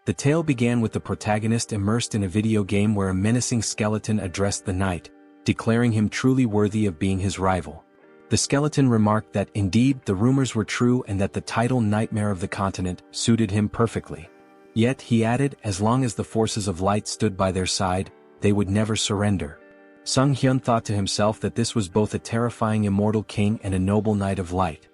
The tale began with the protagonist immersed in a video game where a menacing skeleton addressed the knight, declaring him truly worthy of being his rival. The skeleton remarked that indeed the rumors were true and that the title Nightmare of the Continent suited him perfectly. Yet, he added, as long as the forces of light stood by their side, they would never surrender. Sunghyun thought to himself that this was both a terrifying immortal king and a noble knight of light.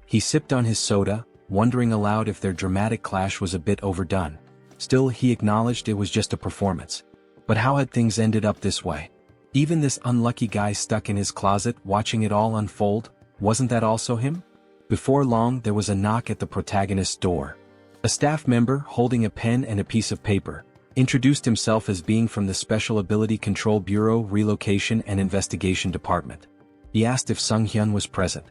He sipped on his soda, wondering aloud if their dramatic clash was a bit overdone. Still, he acknowledged it was just a performance. But how had things ended up this way? Even this unlucky guy stuck in his closet watching it all unfold, wasn't that also him? Before long there was a knock at the protagonist's door. A staff member, holding a pen and a piece of paper, introduced himself as being from the Special Ability Control Bureau Relocation and Investigation Department. He asked if Sunghyun was present.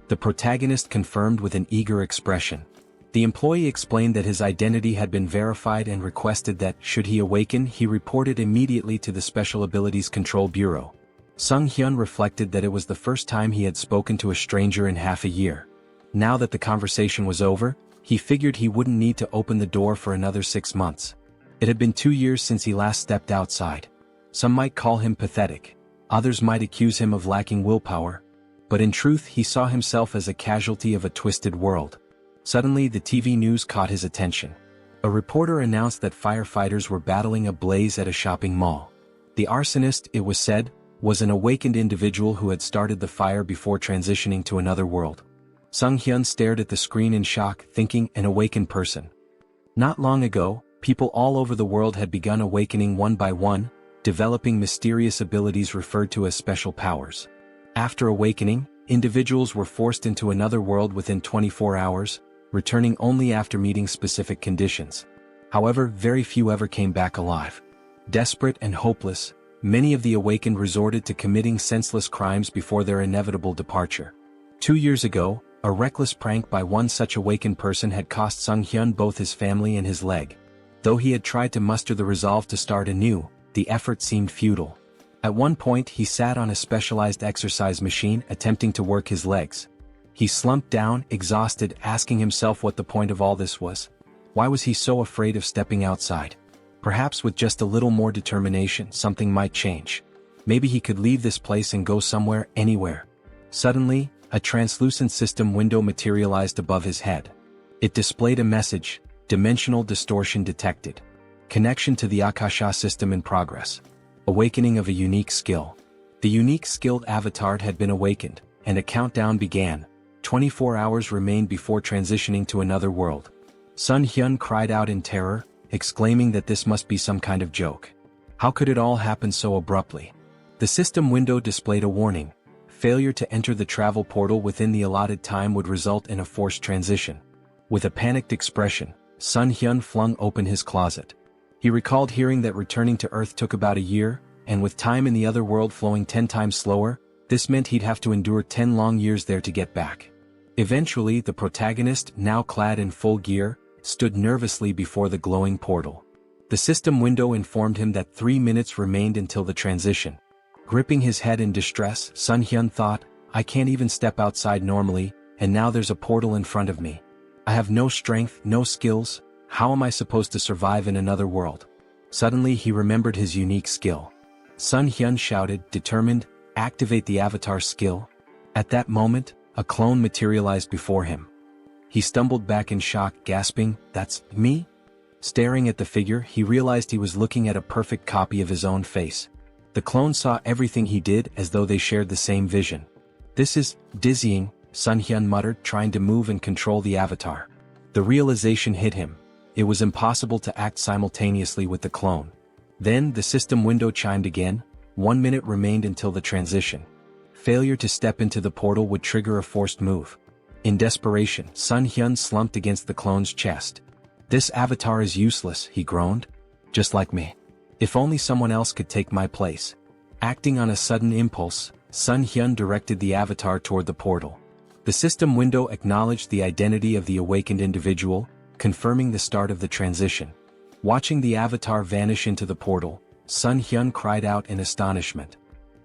The protagonist confirmed with an eager expression. The employee explained that his identity had been verified and requested that, should he awaken, he report it immediately to the Special Abilities Control Bureau. Sunghyun reflected that it was the first time he had spoken to a stranger in half a year. Now that the conversation was over, he figured he wouldn't need to open the door for another 6 months. It had been 2 years since he last stepped outside. Some might call him pathetic. Others might accuse him of lacking willpower. But in truth he saw himself as a casualty of a twisted world. Suddenly the TV news caught his attention. A reporter announced that firefighters were battling a blaze at a shopping mall. The arsonist, it was said, was an awakened individual who had started the fire before transitioning to another world. Sunghyun stared at the screen in shock, thinking, an awakened person. Not long ago, people all over the world had begun awakening one by one, developing mysterious abilities referred to as special powers. After awakening, individuals were forced into another world within 24 hours, returning only after meeting specific conditions. However, very few ever came back alive. Desperate and hopeless, many of the awakened resorted to committing senseless crimes before their inevitable departure. 2 years ago, a reckless prank by one such awakened person had cost Sunghyun both his family and his leg. Though he had tried to muster the resolve to start anew, the effort seemed futile. At one point he sat on a specialized exercise machine attempting to work his legs. He slumped down, exhausted, asking himself what the point of all this was. Why was he so afraid of stepping outside? Perhaps with just a little more determination something might change. Maybe he could leave this place and go somewhere, anywhere. Suddenly, a translucent system window materialized above his head. It displayed a message, dimensional distortion detected. Connection to the Akasha system in progress. Awakening of a unique skill. The unique skilled avatar had been awakened, and a countdown began. 24 hours remained before transitioning to another world. Sunghyun cried out in terror, exclaiming that this must be some kind of joke. How could it all happen so abruptly? The system window displayed a warning. Failure to enter the travel portal within the allotted time would result in a forced transition. With a panicked expression, Sunghyun flung open his closet. He recalled hearing that returning to Earth took about a year, and with time in the other world flowing 10 times slower, this meant he'd have to endure 10 long years there to get back. Eventually, the protagonist, now clad in full gear, stood nervously before the glowing portal. The system window informed him that 3 minutes remained until the transition. Gripping his head in distress, Sunghyun thought, I can't even step outside normally, and now there's a portal in front of me. I have no strength, no skills. How am I supposed to survive in another world? Suddenly he remembered his unique skill. Sunghyun shouted, determined, activate the avatar skill. At that moment, a clone materialized before him. He stumbled back in shock, gasping, that's me? Staring at the figure, he realized he was looking at a perfect copy of his own face. The clone saw everything he did as though they shared the same vision. This is dizzying, Sunghyun muttered, trying to move and control the avatar. The realization hit him. It was impossible to act simultaneously with the clone. Then the system window chimed again. 1 minute remained until the transition. Failure to step into the portal would trigger a forced move. In desperation, Sunghyun slumped against the clone's chest. This avatar is useless, he groaned. Just like me. If only someone else could take my place. Acting on a sudden impulse, Sunghyun directed the avatar toward the portal. The system window acknowledged the identity of the awakened individual, confirming the start of the transition. Watching the avatar vanish into the portal, Sunghyun cried out in astonishment.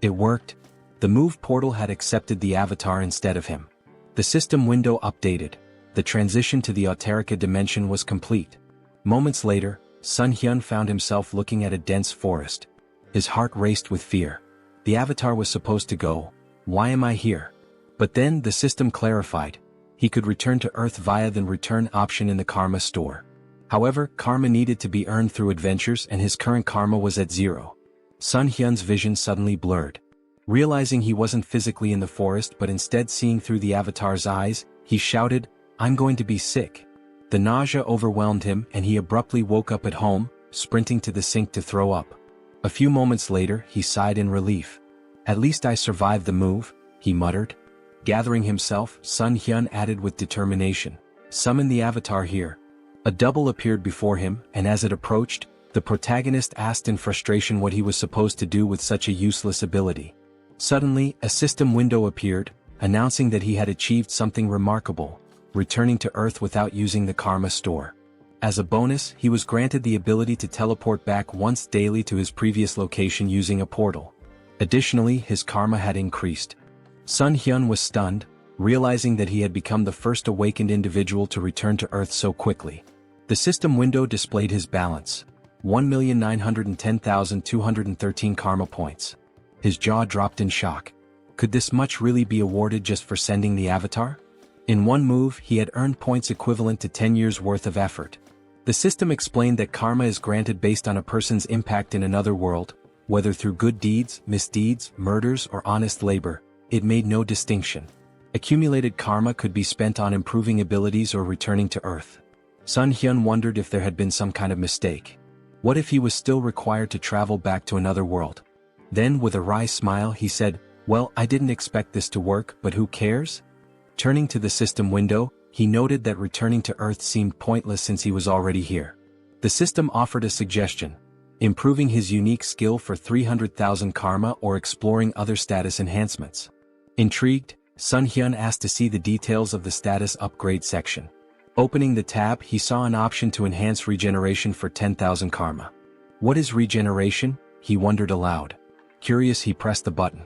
It worked. The move portal had accepted the avatar instead of him. The system window updated. The transition to the Auterica dimension was complete. Moments later, Sunghyun found himself looking at a dense forest. His heart raced with fear. The avatar was supposed to go. Why am I here? But then the system clarified. He could return to Earth via the return option in the karma store. However, karma needed to be earned through adventures and his current karma was at 0. Sunghyun's vision suddenly blurred. Realizing he wasn't physically in the forest but instead seeing through the avatar's eyes, he shouted, "I'm going to be sick." The nausea overwhelmed him and he abruptly woke up at home, sprinting to the sink to throw up. A few moments later, he sighed in relief. "At least I survived the move," he muttered. Gathering himself, Sunghyun added with determination, "Summon the avatar here." A double appeared before him, and as it approached, the protagonist asked in frustration what he was supposed to do with such a useless ability. Suddenly, a system window appeared, announcing that he had achieved something remarkable, returning to Earth without using the karma store. As a bonus, he was granted the ability to teleport back once daily to his previous location using a portal. Additionally, his karma had increased. Sunghyun was stunned, realizing that he had become the first awakened individual to return to Earth so quickly. The system window displayed his balance: 1,910,213 karma points. His jaw dropped in shock. Could this much really be awarded just for sending the avatar? In one move, he had earned points equivalent to 10 years' worth of effort. The system explained that karma is granted based on a person's impact in another world, whether through good deeds, misdeeds, murders, or honest labor. It made no distinction. Accumulated karma could be spent on improving abilities or returning to Earth. Sunghyun wondered if there had been some kind of mistake. What if he was still required to travel back to another world? Then, with a wry smile, he said, "Well, I didn't expect this to work, but who cares?" Turning to the system window, he noted that returning to Earth seemed pointless since he was already here. The system offered a suggestion: improving his unique skill for 300,000 karma or exploring other status enhancements. Intrigued, Sunghyun asked to see the details of the status upgrade section. Opening the tab, he saw an option to enhance regeneration for 10,000 karma. What is regeneration? He wondered aloud. Curious, he pressed the button.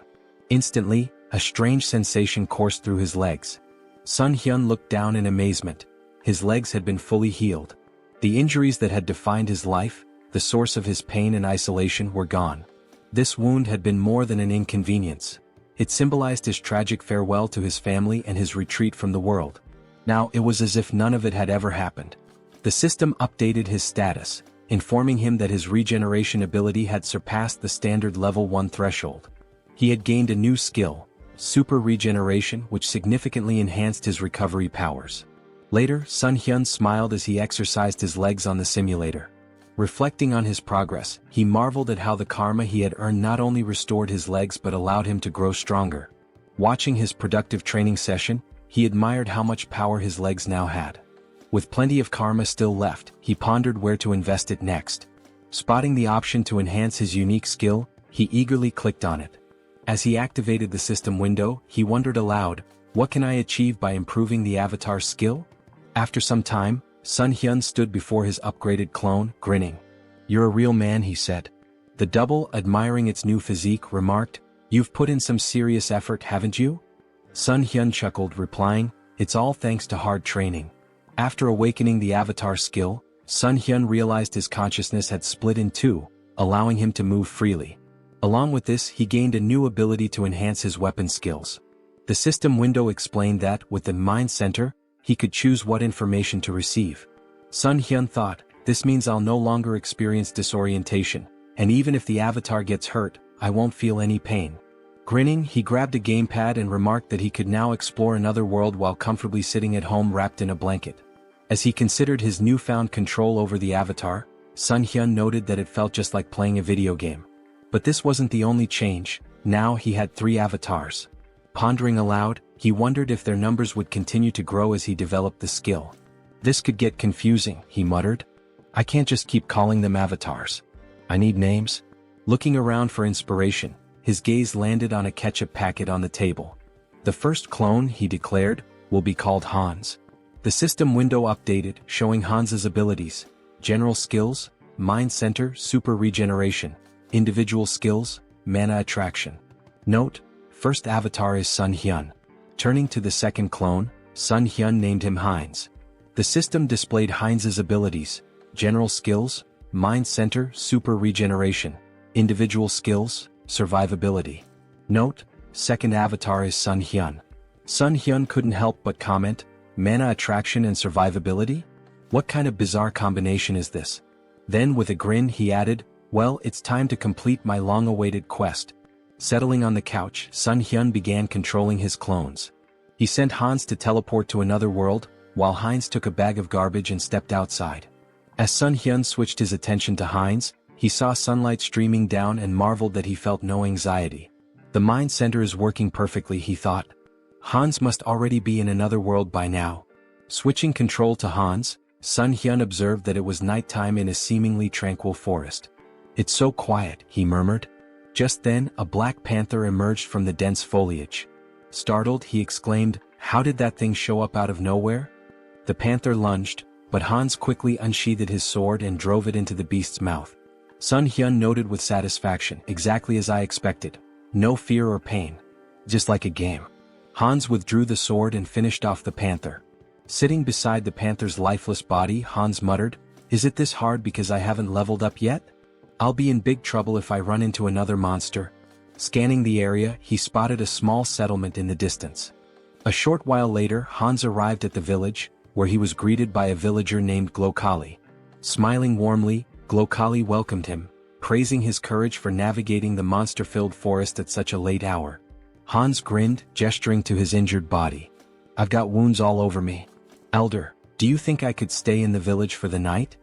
Instantly, a strange sensation coursed through his legs. Sunghyun looked down in amazement. His legs had been fully healed. The injuries that had defined his life, the source of his pain and isolation, were gone. This wound had been more than an inconvenience. It symbolized his tragic farewell to his family and his retreat from the world. Now it was as if none of it had ever happened. The system updated his status, informing him that his regeneration ability had surpassed the standard level 1 threshold. He had gained a new skill, super regeneration, which significantly enhanced his recovery powers. Later, Sunghyun smiled as he exercised his legs on the simulator. Reflecting on his progress, he marveled at how the karma he had earned not only restored his legs but allowed him to grow stronger. Watching his productive training session, he admired how much power his legs now had. With plenty of karma still left, he pondered where to invest it next. Spotting the option to enhance his unique skill, he eagerly clicked on it. As he activated the system window, he wondered aloud, what can I achieve by improving the avatar's skill? After some time, Sunghyun stood before his upgraded clone, grinning. "You're a real man," he said. The double, admiring its new physique, remarked, "You've put in some serious effort, haven't you?" Sunghyun chuckled, replying, "It's all thanks to hard training." After awakening the avatar skill, Sunghyun realized his consciousness had split in two, allowing him to move freely. Along with this, he gained a new ability to enhance his weapon skills. The system window explained that, with the mind center, he could choose what information to receive. Sunghyun thought, this means I'll no longer experience disorientation, and even if the avatar gets hurt, I won't feel any pain. Grinning, he grabbed a gamepad and remarked that he could now explore another world while comfortably sitting at home wrapped in a blanket. As he considered his newfound control over the avatar, Sunghyun noted that it felt just like playing a video game. But this wasn't the only change. Now he had 3 avatars. Pondering aloud, he wondered if their numbers would continue to grow as he developed the skill. This could get confusing, he muttered. I can't just keep calling them avatars. I need names. Looking around for inspiration, his gaze landed on a ketchup packet on the table. The first clone, he declared, will be called Hans. The system window updated, showing Hans's abilities: general skills, mind center, super regeneration, individual skills, mana attraction. Note: first avatar is Sunghyun. Turning to the second clone, Sunghyun named him Heinz. The system displayed Heinz's abilities: general skills, Mind Center, Super Regeneration. Individual Skills, Survivability. Note, second avatar is Sunghyun. Sunghyun couldn't help but comment, mana attraction and survivability? What kind of bizarre combination is this? Then with a grin he added, well, it's time to complete my long-awaited quest. Settling on the couch, Sunghyun began controlling his clones. He sent Hans to teleport to another world, while Heinz took a bag of garbage and stepped outside. As Sunghyun switched his attention to Heinz, he saw sunlight streaming down and marveled that he felt no anxiety. The mind center is working perfectly, he thought. Hans must already be in another world by now. Switching control to Hans, Sunghyun observed that it was nighttime in a seemingly tranquil forest. It's so quiet, he murmured. Just then, a black panther emerged from the dense foliage. Startled, he exclaimed, how did that thing show up out of nowhere? The panther lunged, but Hans quickly unsheathed his sword and drove it into the beast's mouth. Sunghyun noted with satisfaction, exactly as I expected. No fear or pain. Just like a game. Hans withdrew the sword and finished off the panther. Sitting beside the panther's lifeless body, Hans muttered, is it this hard because I haven't leveled up yet? I'll be in big trouble if I run into another monster. Scanning the area, he spotted a small settlement in the distance. A short while later, Hans arrived at the village, where he was greeted by a villager named Glokali. Smiling warmly, Glokali welcomed him, praising his courage for navigating the monster-filled forest at such a late hour. Hans grinned, gesturing to his injured body. I've got wounds all over me. Elder, do you think I could stay in the village for the night?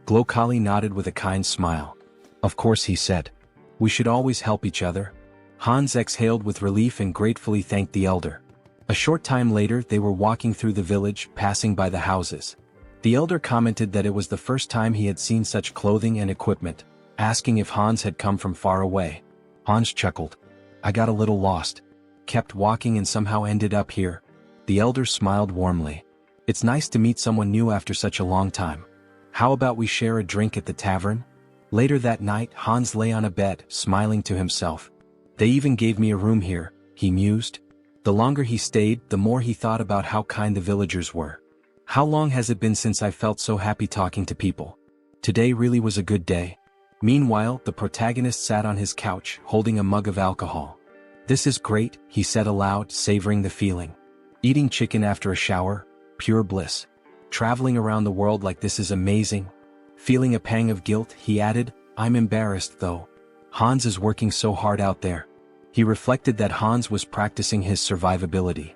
Glokali nodded with a kind smile. Of course, he said. We should always help each other. Hans exhaled with relief and gratefully thanked the elder. A short time later they were walking through the village, passing by the houses. The elder commented that it was the first time he had seen such clothing and equipment, asking if Hans had come from far away. Hans chuckled. I got a little lost. Kept walking and somehow ended up here. The elder smiled warmly. It's nice to meet someone new after such a long time. How about we share a drink at the tavern? Later that night, Hans lay on a bed, smiling to himself. They even gave me a room here, he mused. The longer he stayed, the more he thought about how kind the villagers were. How long has it been since I felt so happy talking to people? Today really was a good day. Meanwhile, the protagonist sat on his couch, holding a mug of alcohol. This is great, he said aloud, savoring the feeling. Eating chicken after a shower, pure bliss. Traveling around the world like this is amazing. Feeling a pang of guilt, he added, I'm embarrassed though. Hans is working so hard out there. He reflected that Hans was practicing his survivability.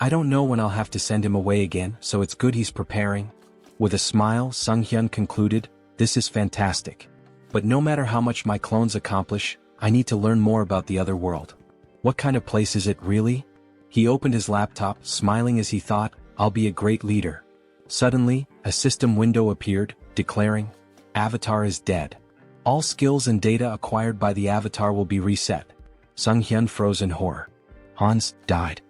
I don't know when I'll have to send him away again, so it's good he's preparing. With a smile, Sunghyun concluded, this is fantastic. But no matter how much my clones accomplish, I need to learn more about the other world. What kind of place is it really? He opened his laptop, smiling as he thought, I'll be a great leader. Suddenly, a system window appeared, declaring, Avatar is dead. All skills and data acquired by the avatar will be reset. Sunghyun froze in horror. Hans died.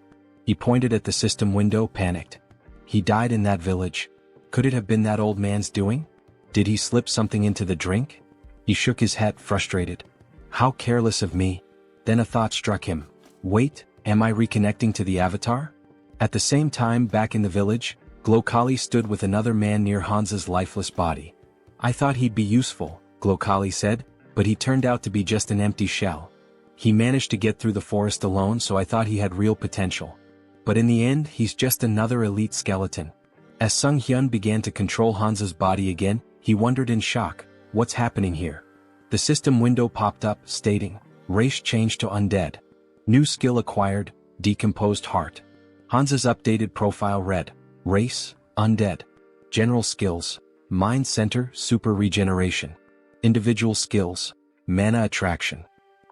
He pointed at the system window, panicked. He died in that village. Could it have been that old man's doing? Did he slip something into the drink? He shook his head, frustrated. How careless of me. Then a thought struck him. Wait, am I reconnecting to the avatar? At the same time, back in the village, Glokali stood with another man near Hans's lifeless body. I thought he'd be useful, Glokali said, but he turned out to be just an empty shell. He managed to get through the forest alone, so I thought he had real potential. But in the end, he's just another elite skeleton. As Sunghyun began to control Hans's body again, he wondered in shock, what's happening here? The system window popped up, stating, race changed to undead. New skill acquired, decomposed heart. Hans's updated profile read, race, undead. General skills, mind center, super regeneration. Individual skills, mana attraction.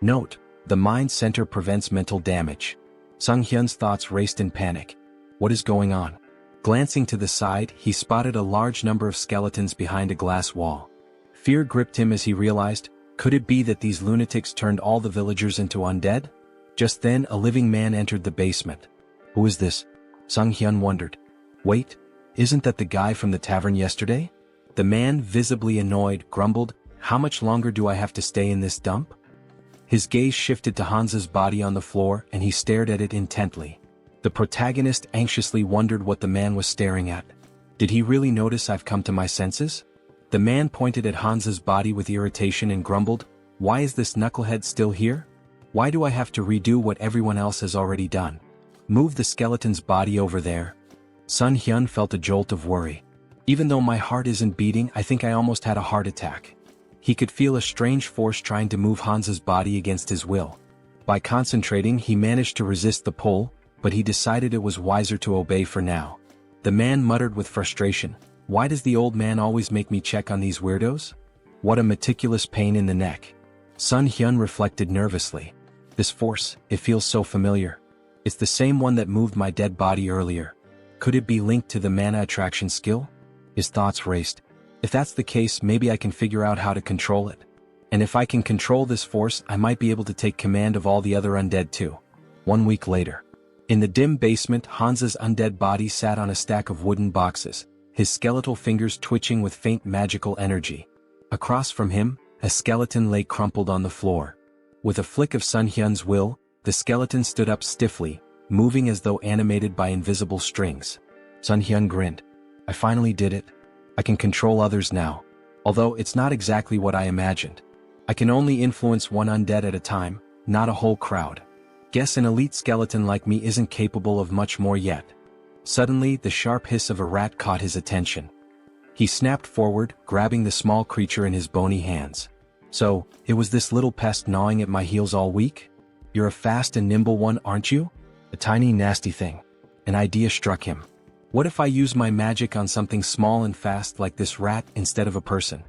Note, the mind center prevents mental damage. Sunghyun's thoughts raced in panic. What is going on? Glancing to the side, he spotted a large number of skeletons behind a glass wall. Fear gripped him as he realized, could it be that these lunatics turned all the villagers into undead? Just then, a living man entered the basement. Who is this? Sunghyun wondered. Wait, isn't that the guy from the tavern yesterday? The man, visibly annoyed, grumbled, how much longer do I have to stay in this dump? His gaze shifted to Hans's body on the floor and he stared at it intently. The protagonist anxiously wondered what the man was staring at. Did he really notice I've come to my senses? The man pointed at Hans's body with irritation and grumbled, "Why is this knucklehead still here? Why do I have to redo what everyone else has already done? Move the skeleton's body over there." Sunghyun felt a jolt of worry. "Even though my heart isn't beating, I think I almost had a heart attack." He could feel a strange force trying to move Hans's body against his will. By concentrating, he managed to resist the pull, but he decided it was wiser to obey for now. The man muttered with frustration, "Why does the old man always make me check on these weirdos? What a meticulous pain in the neck." Sunghyun reflected nervously. "This force, it feels so familiar. It's the same one that moved my dead body earlier. Could it be linked to the mana attraction skill?" His thoughts raced. "If that's the case, maybe I can figure out how to control it. And if I can control this force, I might be able to take command of all the other undead too." 1 week later. In the dim basement, Hans's undead body sat on a stack of wooden boxes, his skeletal fingers twitching with faint magical energy. Across from him, a skeleton lay crumpled on the floor. With a flick of Sunghyun's will, the skeleton stood up stiffly, moving as though animated by invisible strings. Sunghyun grinned. "I finally did it. I can control others now. Although it's not exactly what I imagined. I can only influence one undead at a time, not a whole crowd. Guess an elite skeleton like me isn't capable of much more yet." Suddenly, the sharp hiss of a rat caught his attention. He snapped forward, grabbing the small creature in his bony hands. "So, it was this little pest gnawing at my heels all week? You're a fast and nimble one, aren't you?" A tiny nasty thing. An idea struck him. "What if I use my magic on something small and fast like this rat instead of a person?"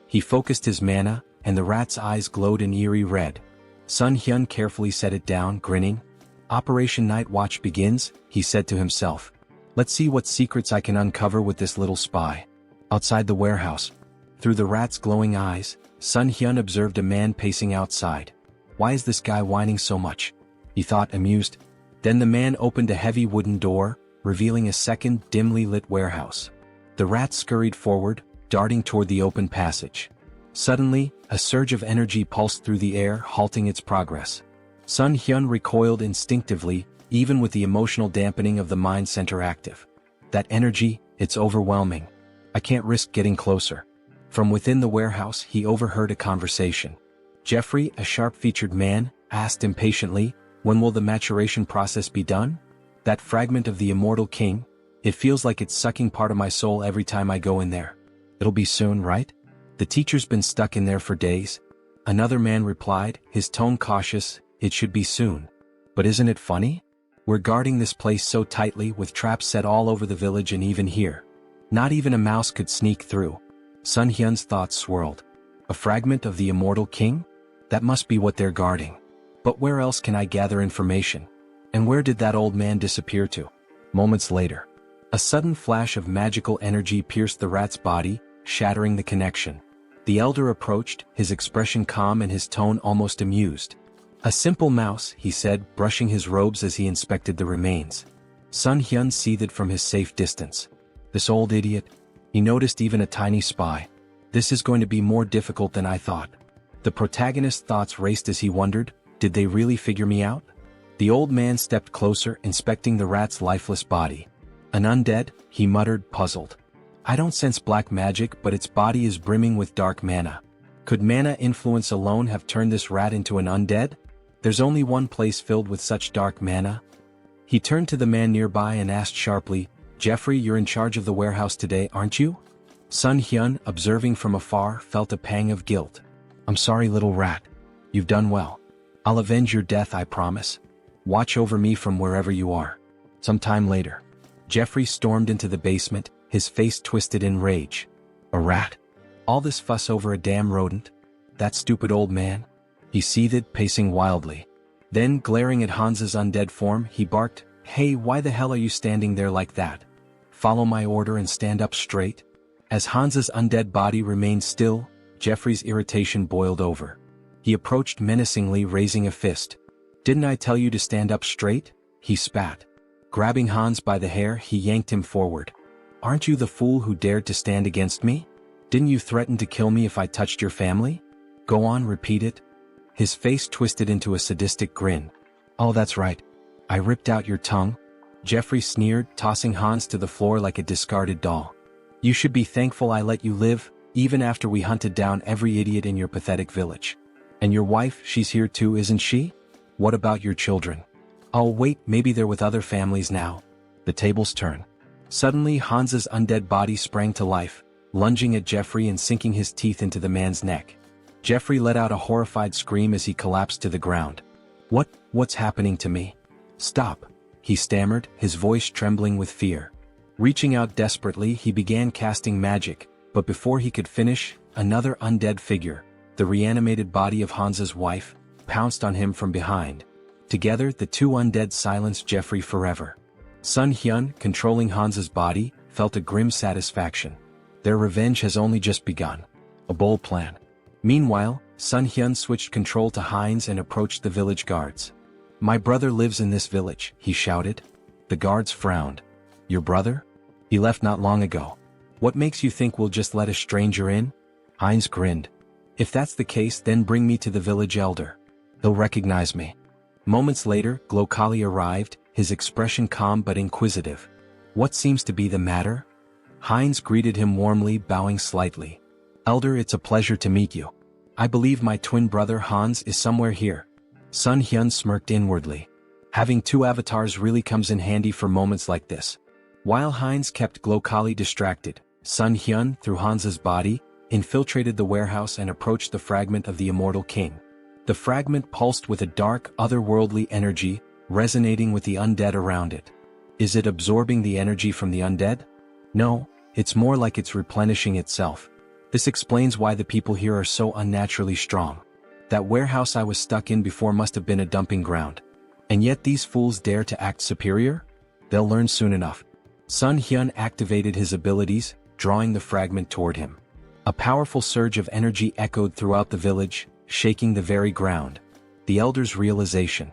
He focused his mana, and the rat's eyes glowed an eerie red. Sunghyun carefully set it down, grinning. "Operation Night Watch begins," he said to himself. "Let's see what secrets I can uncover with this little spy." Outside the warehouse, through the rat's glowing eyes, Sunghyun observed a man pacing outside. "Why is this guy whining so much?" he thought, amused. Then the man opened a heavy wooden door, revealing a second, dimly lit warehouse. The rat scurried forward, darting toward the open passage. Suddenly, a surge of energy pulsed through the air, halting its progress. Sunghyun recoiled instinctively, even with the emotional dampening of the mind center active. "That energy, it's overwhelming. I can't risk getting closer." From within the warehouse, he overheard a conversation. Jeffrey, a sharp-featured man, asked impatiently, "When will the maturation process be done? That fragment of the immortal king, it feels like it's sucking part of my soul every time I go in there." "It'll be soon, right? The teacher's been stuck in there for days." Another man replied, his tone cautious, "It should be soon. But isn't it funny? We're guarding this place so tightly with traps set all over the village and even here. Not even a mouse could sneak through." Sunghyun's thoughts swirled. A fragment of the immortal king? That must be what they're guarding. But where else can I gather information? And where did that old man disappear to? Moments later, a sudden flash of magical energy pierced the rat's body, shattering the connection. The elder approached, his expression calm and his tone almost amused. "A simple mouse," he said, brushing his robes as he inspected the remains. Sunghyun seethed from his safe distance. This old idiot. He noticed even a tiny spy. This is going to be more difficult than I thought. The protagonist's thoughts raced as he wondered, did they really figure me out? The old man stepped closer, inspecting the rat's lifeless body. "An undead," he muttered, puzzled. "I don't sense black magic, but its body is brimming with dark mana. Could mana influence alone have turned this rat into an undead? There's only one place filled with such dark mana." He turned to the man nearby and asked sharply, "Jeffrey, you're in charge of the warehouse today, aren't you?" Sunghyun, observing from afar, felt a pang of guilt. "I'm sorry, little rat. You've done well. I'll avenge your death, I promise. Watch over me from wherever you are." Some time later, Jeffrey stormed into the basement, his face twisted in rage. "A rat? All this fuss over a damn rodent? That stupid old man?" He seethed, pacing wildly. Then, glaring at Hans's undead form, he barked, "Hey, why the hell are you standing there like that? Follow my order and stand up straight." As Hans's undead body remained still, Jeffrey's irritation boiled over. He approached menacingly, raising a fist. "Didn't I tell you to stand up straight?" he spat. Grabbing Hans by the hair, he yanked him forward. "Aren't you the fool who dared to stand against me? Didn't you threaten to kill me if I touched your family? Go on, repeat it." His face twisted into a sadistic grin. "Oh, that's right. I ripped out your tongue." Jeffrey sneered, tossing Hans to the floor like a discarded doll. "You should be thankful I let you live, even after we hunted down every idiot in your pathetic village. And your wife, she's here too, isn't she? What about your children? Oh wait, maybe they're with other families now. The tables turn. Suddenly Hansa's undead body sprang to life, lunging at Jeffrey and sinking his teeth into the man's neck. Jeffrey let out a horrified scream as he collapsed to the ground. What's happening to me? Stop, he stammered, his voice trembling with fear. Reaching out desperately, he began casting magic, but before he could finish, another undead figure, the reanimated body of Hansa's wife, pounced on him from behind. Together, the two undead silenced Jeffrey forever. Sunghyun, controlling Hansa's body, felt a grim satisfaction. Their revenge has only just begun. A bold plan. Meanwhile, Sunghyun switched control to Heinz and approached the village guards. My brother lives in this village, he shouted. The guards frowned. Your brother? He left not long ago. What makes you think we'll just let a stranger in? Heinz grinned. If that's the case, then bring me to the village elder. He'll recognize me. Moments later, Glokali arrived, his expression calm but inquisitive. What seems to be the matter? Heinz greeted him warmly, bowing slightly. Elder, it's a pleasure to meet you. I believe my twin brother Hans is somewhere here. Sunghyun smirked inwardly. Having two avatars really comes in handy for moments like this. While Heinz kept Glokali distracted, Sunghyun, through Hansa's body, infiltrated the warehouse and approached the fragment of the immortal king. The fragment pulsed with a dark, otherworldly energy, resonating with the undead around it. Is it absorbing the energy from the undead? No, it's more like it's replenishing itself. This explains why the people here are so unnaturally strong. That warehouse I was stuck in before must have been a dumping ground. And yet these fools dare to act superior? They'll learn soon enough. Sunghyun activated his abilities, drawing the fragment toward him. A powerful surge of energy echoed throughout the village, shaking the very ground. The elder's realization.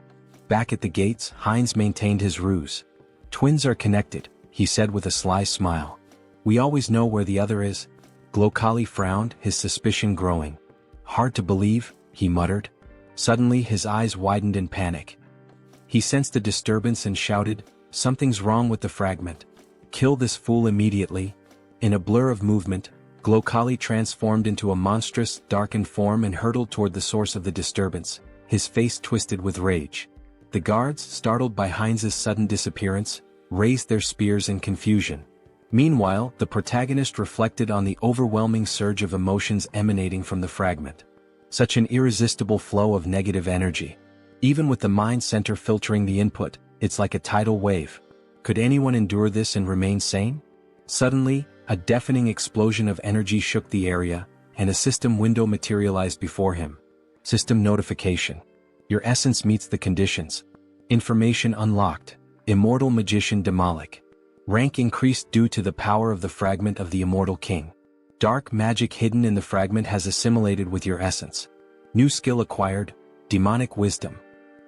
Back at the gates, Heinz maintained his ruse. Twins are connected, he said with a sly smile. We always know where the other is. Glokali frowned, his suspicion growing. Hard to believe, he muttered. Suddenly his eyes widened in panic. He sensed a disturbance and shouted, something's wrong with the fragment. Kill this fool immediately. In a blur of movement, Glokali transformed into a monstrous, darkened form and hurtled toward the source of the disturbance, his face twisted with rage. The guards, startled by Heinz's sudden disappearance, raised their spears in confusion. Meanwhile, the protagonist reflected on the overwhelming surge of emotions emanating from the fragment. Such an irresistible flow of negative energy. Even with the mind center filtering the input, it's like a tidal wave. Could anyone endure this and remain sane? Suddenly, a deafening explosion of energy shook the area, and a system window materialized before him. System notification. Your essence meets the conditions. Information unlocked. Immortal magician Demolic. Rank increased due to the power of the fragment of the immortal king. Dark magic hidden in the fragment has assimilated with your essence. New skill acquired, demonic wisdom.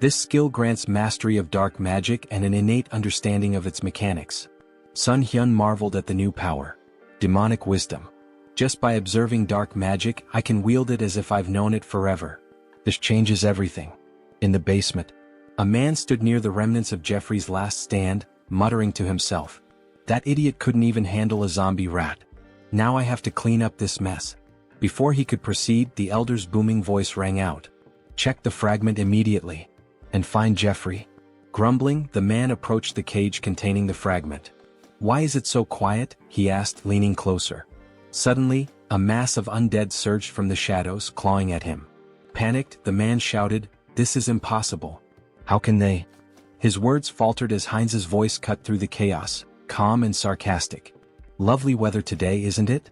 This skill grants mastery of dark magic and an innate understanding of its mechanics. Sunghyun marveled at the new power. Demonic wisdom. Just by observing dark magic, I can wield it as if I've known it forever. This changes everything. In the basement, a man stood near the remnants of Jeffrey's last stand, muttering to himself. That idiot couldn't even handle a zombie rat. Now I have to clean up this mess. Before he could proceed, the elder's booming voice rang out. Check the fragment immediately. And find Jeffrey. Grumbling, the man approached the cage containing the fragment. Why is it so quiet? He asked, leaning closer. Suddenly, a mass of undead surged from the shadows, clawing at him. Panicked, the man shouted, This is impossible. How can they? His words faltered as Heinz's voice cut through the chaos, calm and sarcastic. Lovely weather today, isn't it?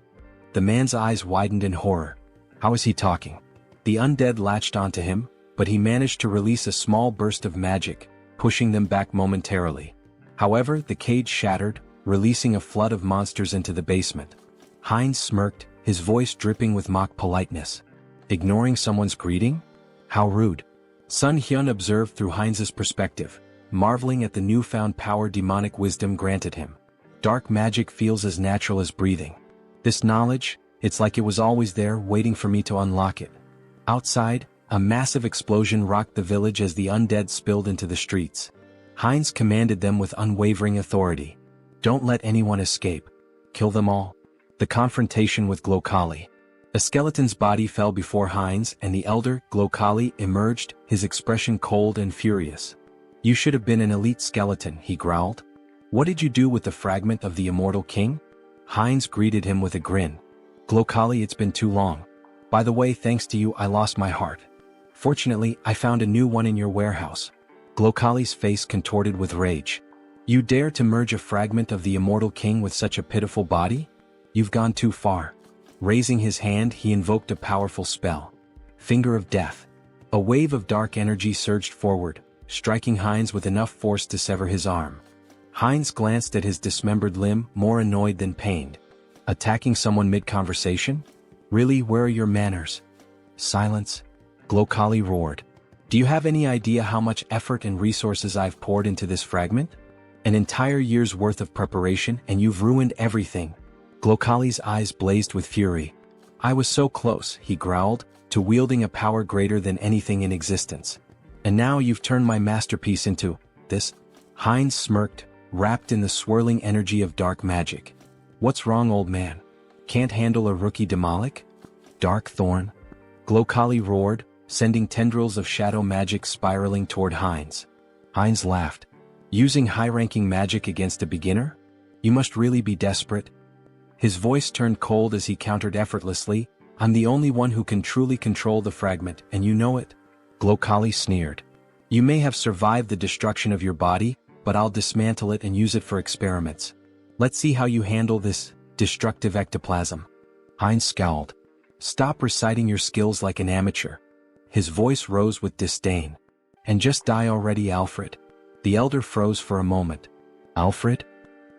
The man's eyes widened in horror. How is he talking? The undead latched onto him, but he managed to release a small burst of magic, pushing them back momentarily. However, the cage shattered, releasing a flood of monsters into the basement. Heinz smirked, his voice dripping with mock politeness. Ignoring someone's greeting? How rude. Sunghyun observed through Heinz's perspective, marveling at the newfound power demonic wisdom granted him. Dark magic feels as natural as breathing. This knowledge, it's like it was always there waiting for me to unlock it. Outside, a massive explosion rocked the village as the undead spilled into the streets. Heinz commanded them with unwavering authority. Don't let anyone escape. Kill them all. The confrontation with Glokali. A skeleton's body fell before Heinz and the elder, Glokali, emerged, his expression cold and furious. "You should have been an elite skeleton," he growled. "What did you do with the fragment of the immortal king?" Heinz greeted him with a grin. "Glokali, it's been too long. By the way, thanks to you I lost my heart. Fortunately, I found a new one in your warehouse." Glokali's face contorted with rage. "You dare to merge a fragment of the immortal king with such a pitiful body? You've gone too far." Raising his hand, he invoked a powerful spell. Finger of Death. A wave of dark energy surged forward, striking Heinz with enough force to sever his arm. Heinz glanced at his dismembered limb, more annoyed than pained. Attacking someone mid-conversation? Really, where are your manners? Silence. Glokali roared. "Do you have any idea how much effort and resources I've poured into this fragment? An entire year's worth of preparation, and you've ruined everything." Glokali's eyes blazed with fury. "I was so close," he growled, "to wielding a power greater than anything in existence. And now you've turned my masterpiece into this?" Heinz smirked, wrapped in the swirling energy of dark magic. "What's wrong, old man? Can't handle a rookie demolic? Dark thorn?" Glokali roared, sending tendrils of shadow magic spiraling toward Heinz. Heinz laughed. "Using high-ranking magic against a beginner? You must really be desperate." His voice turned cold as he countered effortlessly, "I'm the only one who can truly control the fragment, and you know it." Glokali sneered. "You may have survived the destruction of your body, but I'll dismantle it and use it for experiments. Let's see how you handle this destructive ectoplasm." Heinz scowled. "Stop reciting your skills like an amateur." His voice rose with disdain. "And just die already, Alfred." The elder froze for a moment. "Alfred?"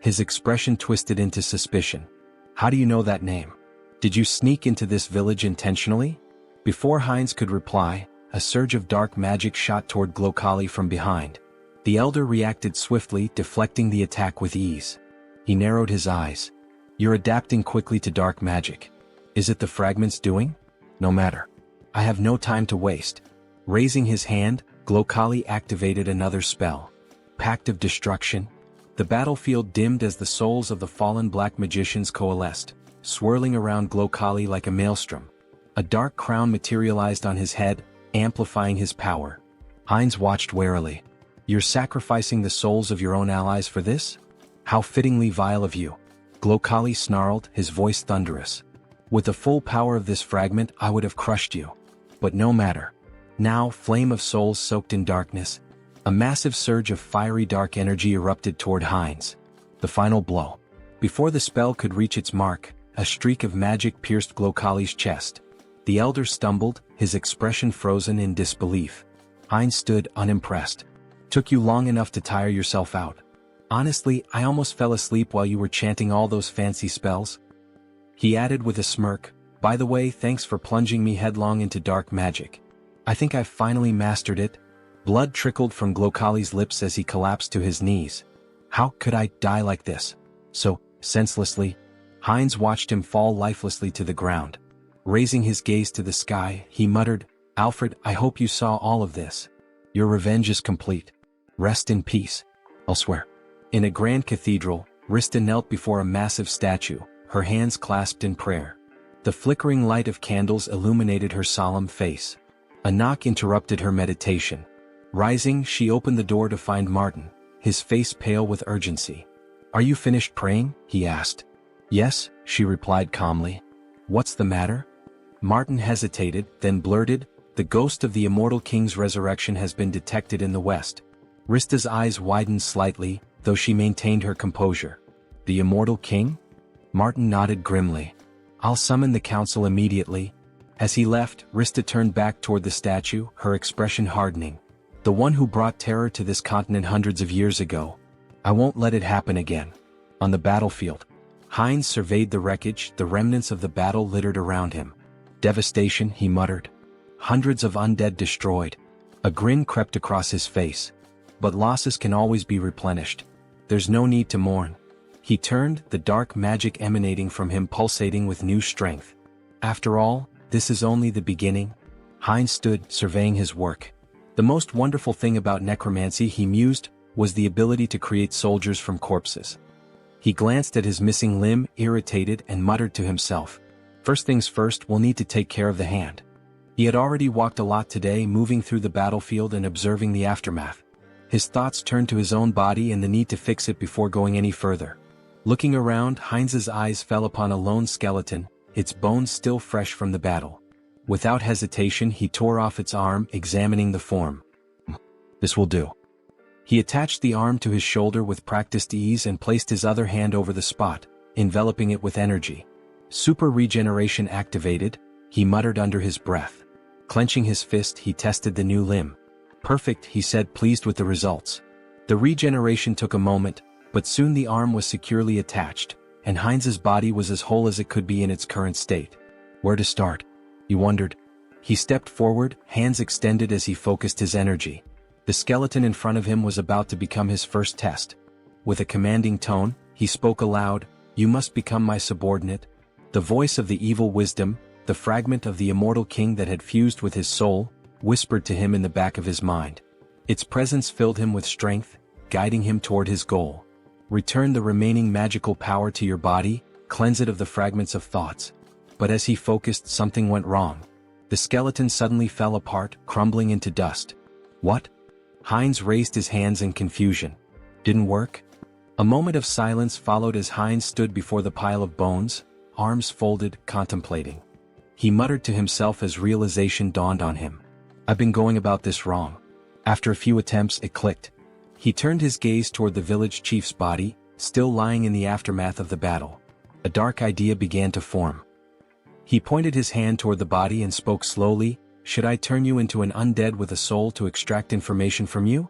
His expression twisted into suspicion. "How do you know that name? Did you sneak into this village intentionally?" Before Heinz could reply, a surge of dark magic shot toward Glokali from behind. The elder reacted swiftly, deflecting the attack with ease. He narrowed his eyes. "You're adapting quickly to dark magic. Is it the fragment's doing? No matter. I have no time to waste." Raising his hand, Glokali activated another spell. Pact of Destruction. The battlefield dimmed as the souls of the fallen black magicians coalesced, swirling around Glokali like a maelstrom. A dark crown materialized on his head, amplifying his power. Heinz watched warily. "You're sacrificing the souls of your own allies for this? How fittingly vile of you." Glokali snarled, his voice thunderous. "With the full power of this fragment, I would have crushed you. But no matter." Now, flame of souls soaked in darkness. A massive surge of fiery dark energy erupted toward Heinz. The final blow. Before the spell could reach its mark, a streak of magic pierced Glokali's chest. The elder stumbled, his expression frozen in disbelief. Heinz stood unimpressed. "Took you long enough to tire yourself out. Honestly, I almost fell asleep while you were chanting all those fancy spells." He added with a smirk, "By the way, thanks for plunging me headlong into dark magic. I think I've finally mastered it." Blood trickled from Glokali's lips as he collapsed to his knees. "How could I die like this? So, senselessly?" Heinz watched him fall lifelessly to the ground. Raising his gaze to the sky, he muttered, "Alfred, I hope you saw all of this. Your revenge is complete. Rest in peace." Elsewhere. In a grand cathedral, Rista knelt before a massive statue, her hands clasped in prayer. The flickering light of candles illuminated her solemn face. A knock interrupted her meditation. Rising, she opened the door to find Martin, his face pale with urgency. "Are you finished praying?" he asked. "Yes," she replied calmly. "What's the matter?" Martin hesitated, then blurted, "The ghost of the immortal king's resurrection has been detected in the west." Rista's eyes widened slightly, though she maintained her composure. "The immortal king?" Martin nodded grimly. "I'll summon the council immediately." As he left, Rista turned back toward the statue, her expression hardening. "The one who brought terror to this continent hundreds of years ago. I won't let it happen again." On the battlefield, Heinz surveyed the wreckage, the remnants of the battle littered around him. "Devastation," he muttered. "Hundreds of undead destroyed." A grin crept across his face. "But losses can always be replenished. There's no need to mourn." He turned, the dark magic emanating from him pulsating with new strength. "After all, this is only the beginning." Heinz stood, surveying his work. The most wonderful thing about necromancy, he mused, was the ability to create soldiers from corpses. He glanced at his missing limb, irritated, and muttered to himself, First things first, we'll need to take care of the hand. He had already walked a lot today, moving through the battlefield and observing the aftermath. His thoughts turned to his own body and the need to fix it before going any further. Looking around, Heinz's eyes fell upon a lone skeleton, its bones still fresh from the battle. Without hesitation, he tore off its arm, examining the form. This will do. He attached the arm to his shoulder with practiced ease and placed his other hand over the spot, enveloping it with energy. Super regeneration activated, he muttered under his breath. Clenching his fist, he tested the new limb. Perfect, he said, pleased with the results. The regeneration took a moment, but soon the arm was securely attached, and Heinz's body was as whole as it could be in its current state. Where to start? He wondered. He stepped forward, hands extended as he focused his energy. The skeleton in front of him was about to become his first test. With a commanding tone, he spoke aloud, "You must become my subordinate." The voice of the evil wisdom, the fragment of the immortal king that had fused with his soul, whispered to him in the back of his mind. Its presence filled him with strength, guiding him toward his goal. Return the remaining magical power to your body, cleanse it of the fragments of thoughts. But as he focused, something went wrong. The skeleton suddenly fell apart, crumbling into dust. What? Heinz raised his hands in confusion. Didn't work? A moment of silence followed as Heinz stood before the pile of bones, arms folded, contemplating. He muttered to himself as realization dawned on him. I've been going about this wrong. After a few attempts, it clicked. He turned his gaze toward the village chief's body, still lying in the aftermath of the battle. A dark idea began to form. He pointed his hand toward the body and spoke slowly, "Should I turn you into an undead with a soul to extract information from you?"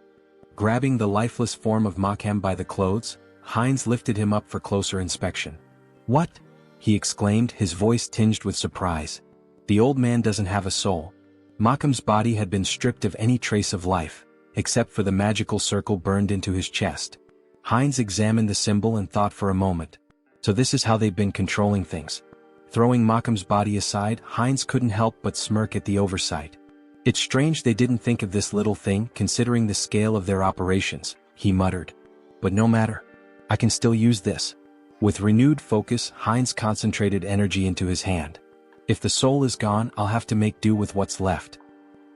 Grabbing the lifeless form of Makhem by the clothes, Heinz lifted him up for closer inspection. "What?" he exclaimed, his voice tinged with surprise. "The old man doesn't have a soul." Makhem's body had been stripped of any trace of life, except for the magical circle burned into his chest. Heinz examined the symbol and thought for a moment. So this is how they've been controlling things. Throwing Makhem's body aside, Heinz couldn't help but smirk at the oversight. It's strange they didn't think of this little thing, considering the scale of their operations, he muttered. But no matter. I can still use this. With renewed focus, Heinz concentrated energy into his hand. If the soul is gone, I'll have to make do with what's left.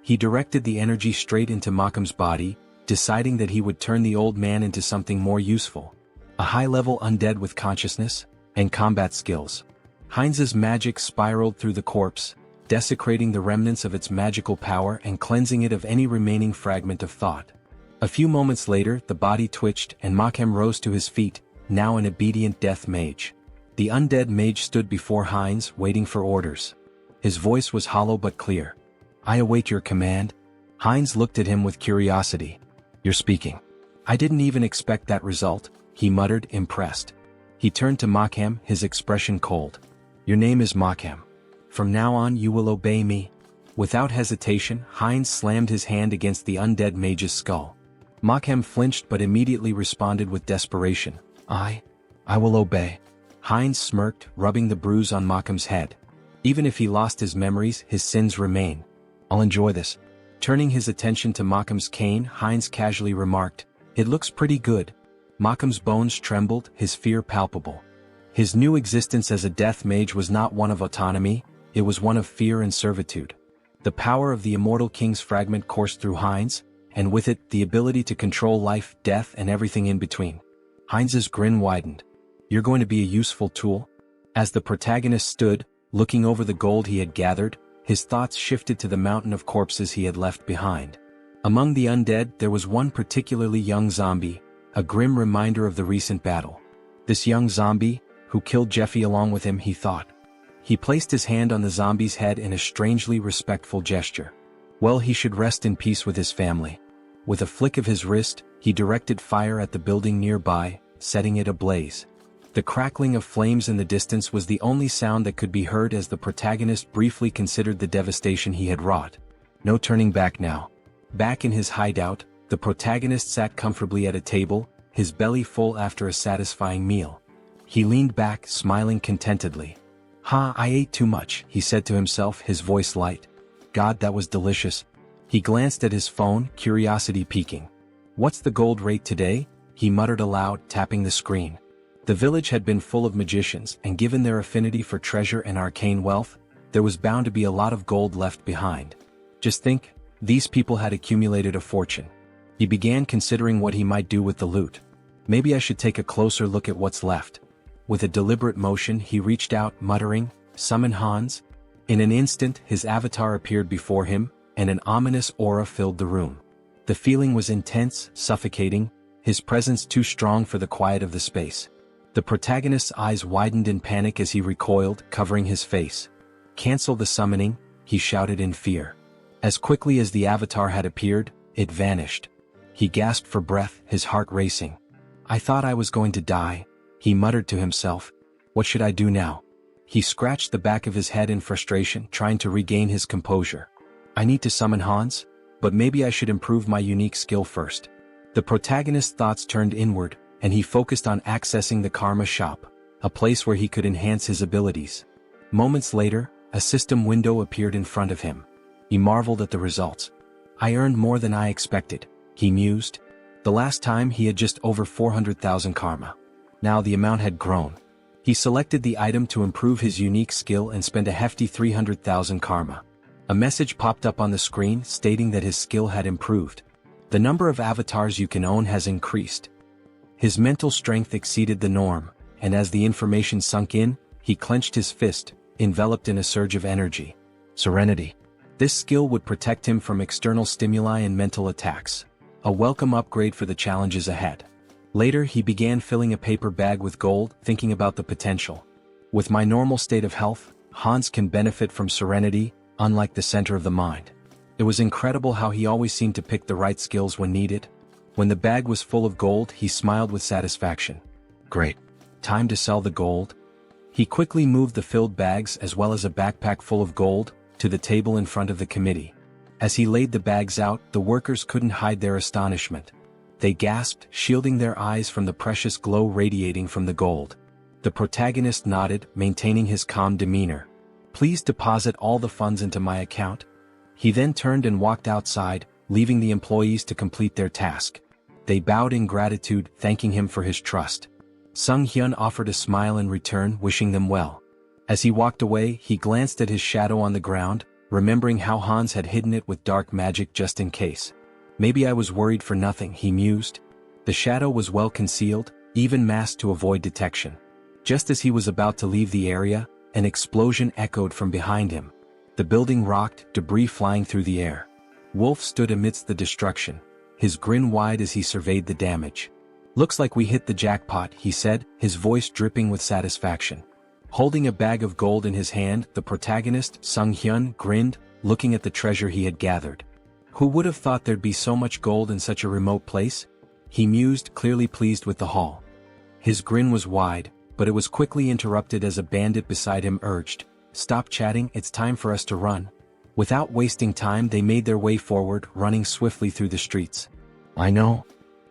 He directed the energy straight into Makhem's body, deciding that he would turn the old man into something more useful. A high-level undead with consciousness and combat skills. Heinz's magic spiraled through the corpse, desecrating the remnants of its magical power and cleansing it of any remaining fragment of thought. A few moments later, the body twitched and Makhem rose to his feet, now an obedient death mage. The undead mage stood before Heinz, waiting for orders. His voice was hollow but clear. "I await your command." Heinz looked at him with curiosity. "You're speaking." "I didn't even expect that result," he muttered, impressed. He turned to Makhem, his expression cold. "Your name is Makhem. From now on you will obey me." Without hesitation, Heinz slammed his hand against the undead mage's skull. Makhem flinched but immediately responded with desperation. I will obey." Heinz smirked, rubbing the bruise on Makhem's head. "Even if he lost his memories, his sins remain. I'll enjoy this." Turning his attention to Makhem's cane, Heinz casually remarked, "It looks pretty good." Makhem's bones trembled, his fear palpable. His new existence as a death mage was not one of autonomy, it was one of fear and servitude. The power of the immortal king's fragment coursed through Heinz, and with it, the ability to control life, death, and everything in between. Heinz's grin widened. "You're going to be a useful tool?" As the protagonist stood, looking over the gold he had gathered, his thoughts shifted to the mountain of corpses he had left behind. Among the undead, there was one particularly young zombie, a grim reminder of the recent battle. This young zombie, who killed Jeffy along with him, he thought. He placed his hand on the zombie's head in a strangely respectful gesture. Well, he should rest in peace with his family. With a flick of his wrist, he directed fire at the building nearby, setting it ablaze. The crackling of flames in the distance was the only sound that could be heard as the protagonist briefly considered the devastation he had wrought. No turning back now. Back in his hideout, the protagonist sat comfortably at a table, his belly full after a satisfying meal. He leaned back, smiling contentedly. I ate too much," he said to himself, his voice light. "God, that was delicious." He glanced at his phone, curiosity piquing. "What's the gold rate today?" he muttered aloud, tapping the screen. The village had been full of magicians, and given their affinity for treasure and arcane wealth, there was bound to be a lot of gold left behind. Just think, these people had accumulated a fortune. He began considering what he might do with the loot. Maybe I should take a closer look at what's left. With a deliberate motion he reached out, muttering, "Summon Hans." In an instant his avatar appeared before him, and an ominous aura filled the room. The feeling was intense, suffocating, his presence too strong for the quiet of the space. The protagonist's eyes widened in panic as he recoiled, covering his face. "Cancel the summoning," he shouted in fear. As quickly as the avatar had appeared, it vanished. He gasped for breath, his heart racing. "I thought I was going to die," he muttered to himself. "What should I do now?" He scratched the back of his head in frustration, trying to regain his composure. "I need to summon Hans, but maybe I should improve my unique skill first." The protagonist's thoughts turned inward, and he focused on accessing the Karma Shop, a place where he could enhance his abilities. Moments later, a system window appeared in front of him. He marveled at the results. "I earned more than I expected," he mused. The last time he had just over 400,000 karma. Now the amount had grown. He selected the item to improve his unique skill and spent a hefty 300,000 karma. A message popped up on the screen stating that his skill had improved. The number of avatars you can own has increased. His mental strength exceeded the norm, and as the information sunk in, he clenched his fist, enveloped in a surge of energy. Serenity. This skill would protect him from external stimuli and mental attacks. A welcome upgrade for the challenges ahead. Later he began filling a paper bag with gold, thinking about the potential. With my normal state of health, Hans can benefit from serenity, unlike the center of the mind. It was incredible how he always seemed to pick the right skills when needed. When the bag was full of gold, he smiled with satisfaction. Great. Time to sell the gold. He quickly moved the filled bags as well as a backpack full of gold to the table in front of the committee. As he laid the bags out, the workers couldn't hide their astonishment. They gasped, shielding their eyes from the precious glow radiating from the gold. The protagonist nodded, maintaining his calm demeanor. "Please deposit all the funds into my account." He then turned and walked outside, leaving the employees to complete their task. They bowed in gratitude, thanking him for his trust. Sunghyun offered a smile in return, wishing them well. As he walked away, he glanced at his shadow on the ground, remembering how Hans had hidden it with dark magic just in case. "Maybe I was worried for nothing," he mused. The shadow was well concealed, even masked to avoid detection. Just as he was about to leave the area, an explosion echoed from behind him. The building rocked, debris flying through the air. Wolf stood amidst the destruction, his grin wide as he surveyed the damage. "Looks like we hit the jackpot," he said, his voice dripping with satisfaction. Holding a bag of gold in his hand, the protagonist, Sunghyun, grinned, looking at the treasure he had gathered. Who would have thought there'd be so much gold in such a remote place? He mused, clearly pleased with the haul. His grin was wide, but it was quickly interrupted as a bandit beside him urged, "Stop chatting, it's time for us to run." Without wasting time they made their way forward, running swiftly through the streets. "I know,"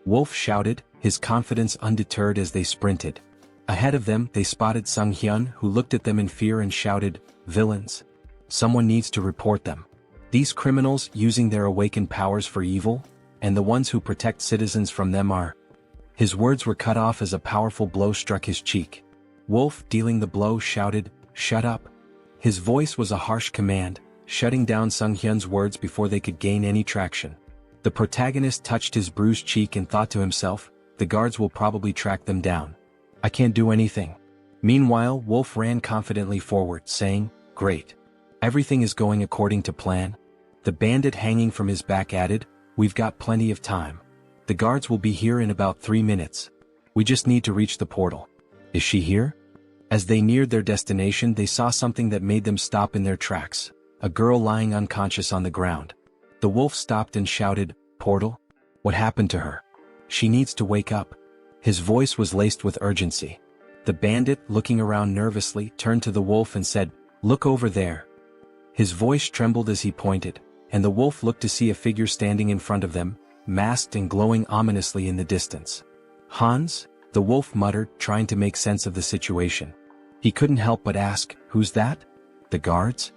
Wolf shouted, his confidence undeterred as they sprinted. Ahead of them they spotted Sunghyun, who looked at them in fear and shouted, "Villains! Someone needs to report them. These criminals using their awakened powers for evil, and the ones who protect citizens from them are..." His words were cut off as a powerful blow struck his cheek. Wolf, dealing the blow, shouted, "Shut up." His voice was a harsh command, shutting down Sunghyun's words before they could gain any traction. The protagonist touched his bruised cheek and thought to himself, "The guards will probably track them down. I can't do anything." Meanwhile, Wolf ran confidently forward, saying, "Great. Everything is going according to plan." The bandit hanging from his back added, "We've got plenty of time. The guards will be here in about 3 minutes. We just need to reach the portal." "Is she here?" As they neared their destination they saw something that made them stop in their tracks. A girl lying unconscious on the ground. The wolf stopped and shouted, "Portal? What happened to her? She needs to wake up." His voice was laced with urgency. The bandit, looking around nervously, turned to the wolf and said, "Look over there." His voice trembled as he pointed, and the wolf looked to see a figure standing in front of them, masked and glowing ominously in the distance. "Hans?" the wolf muttered, trying to make sense of the situation. He couldn't help but ask, "Who's that?" "The guards?"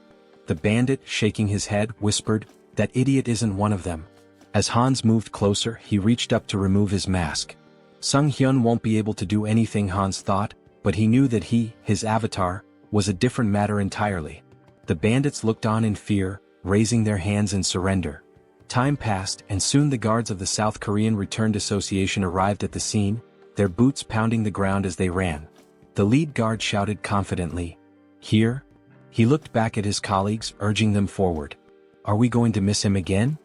The bandit, shaking his head, whispered, "That idiot isn't one of them." As Hans moved closer, he reached up to remove his mask. Sunghyun won't be able to do anything, Hans thought, but he knew that his avatar, was a different matter entirely. The bandits looked on in fear, raising their hands in surrender. Time passed and soon the guards of the South Korean Returned Association arrived at the scene, their boots pounding the ground as they ran. The lead guard shouted confidently, "Here?" He looked back at his colleagues, urging them forward. "Are we going to miss him again?"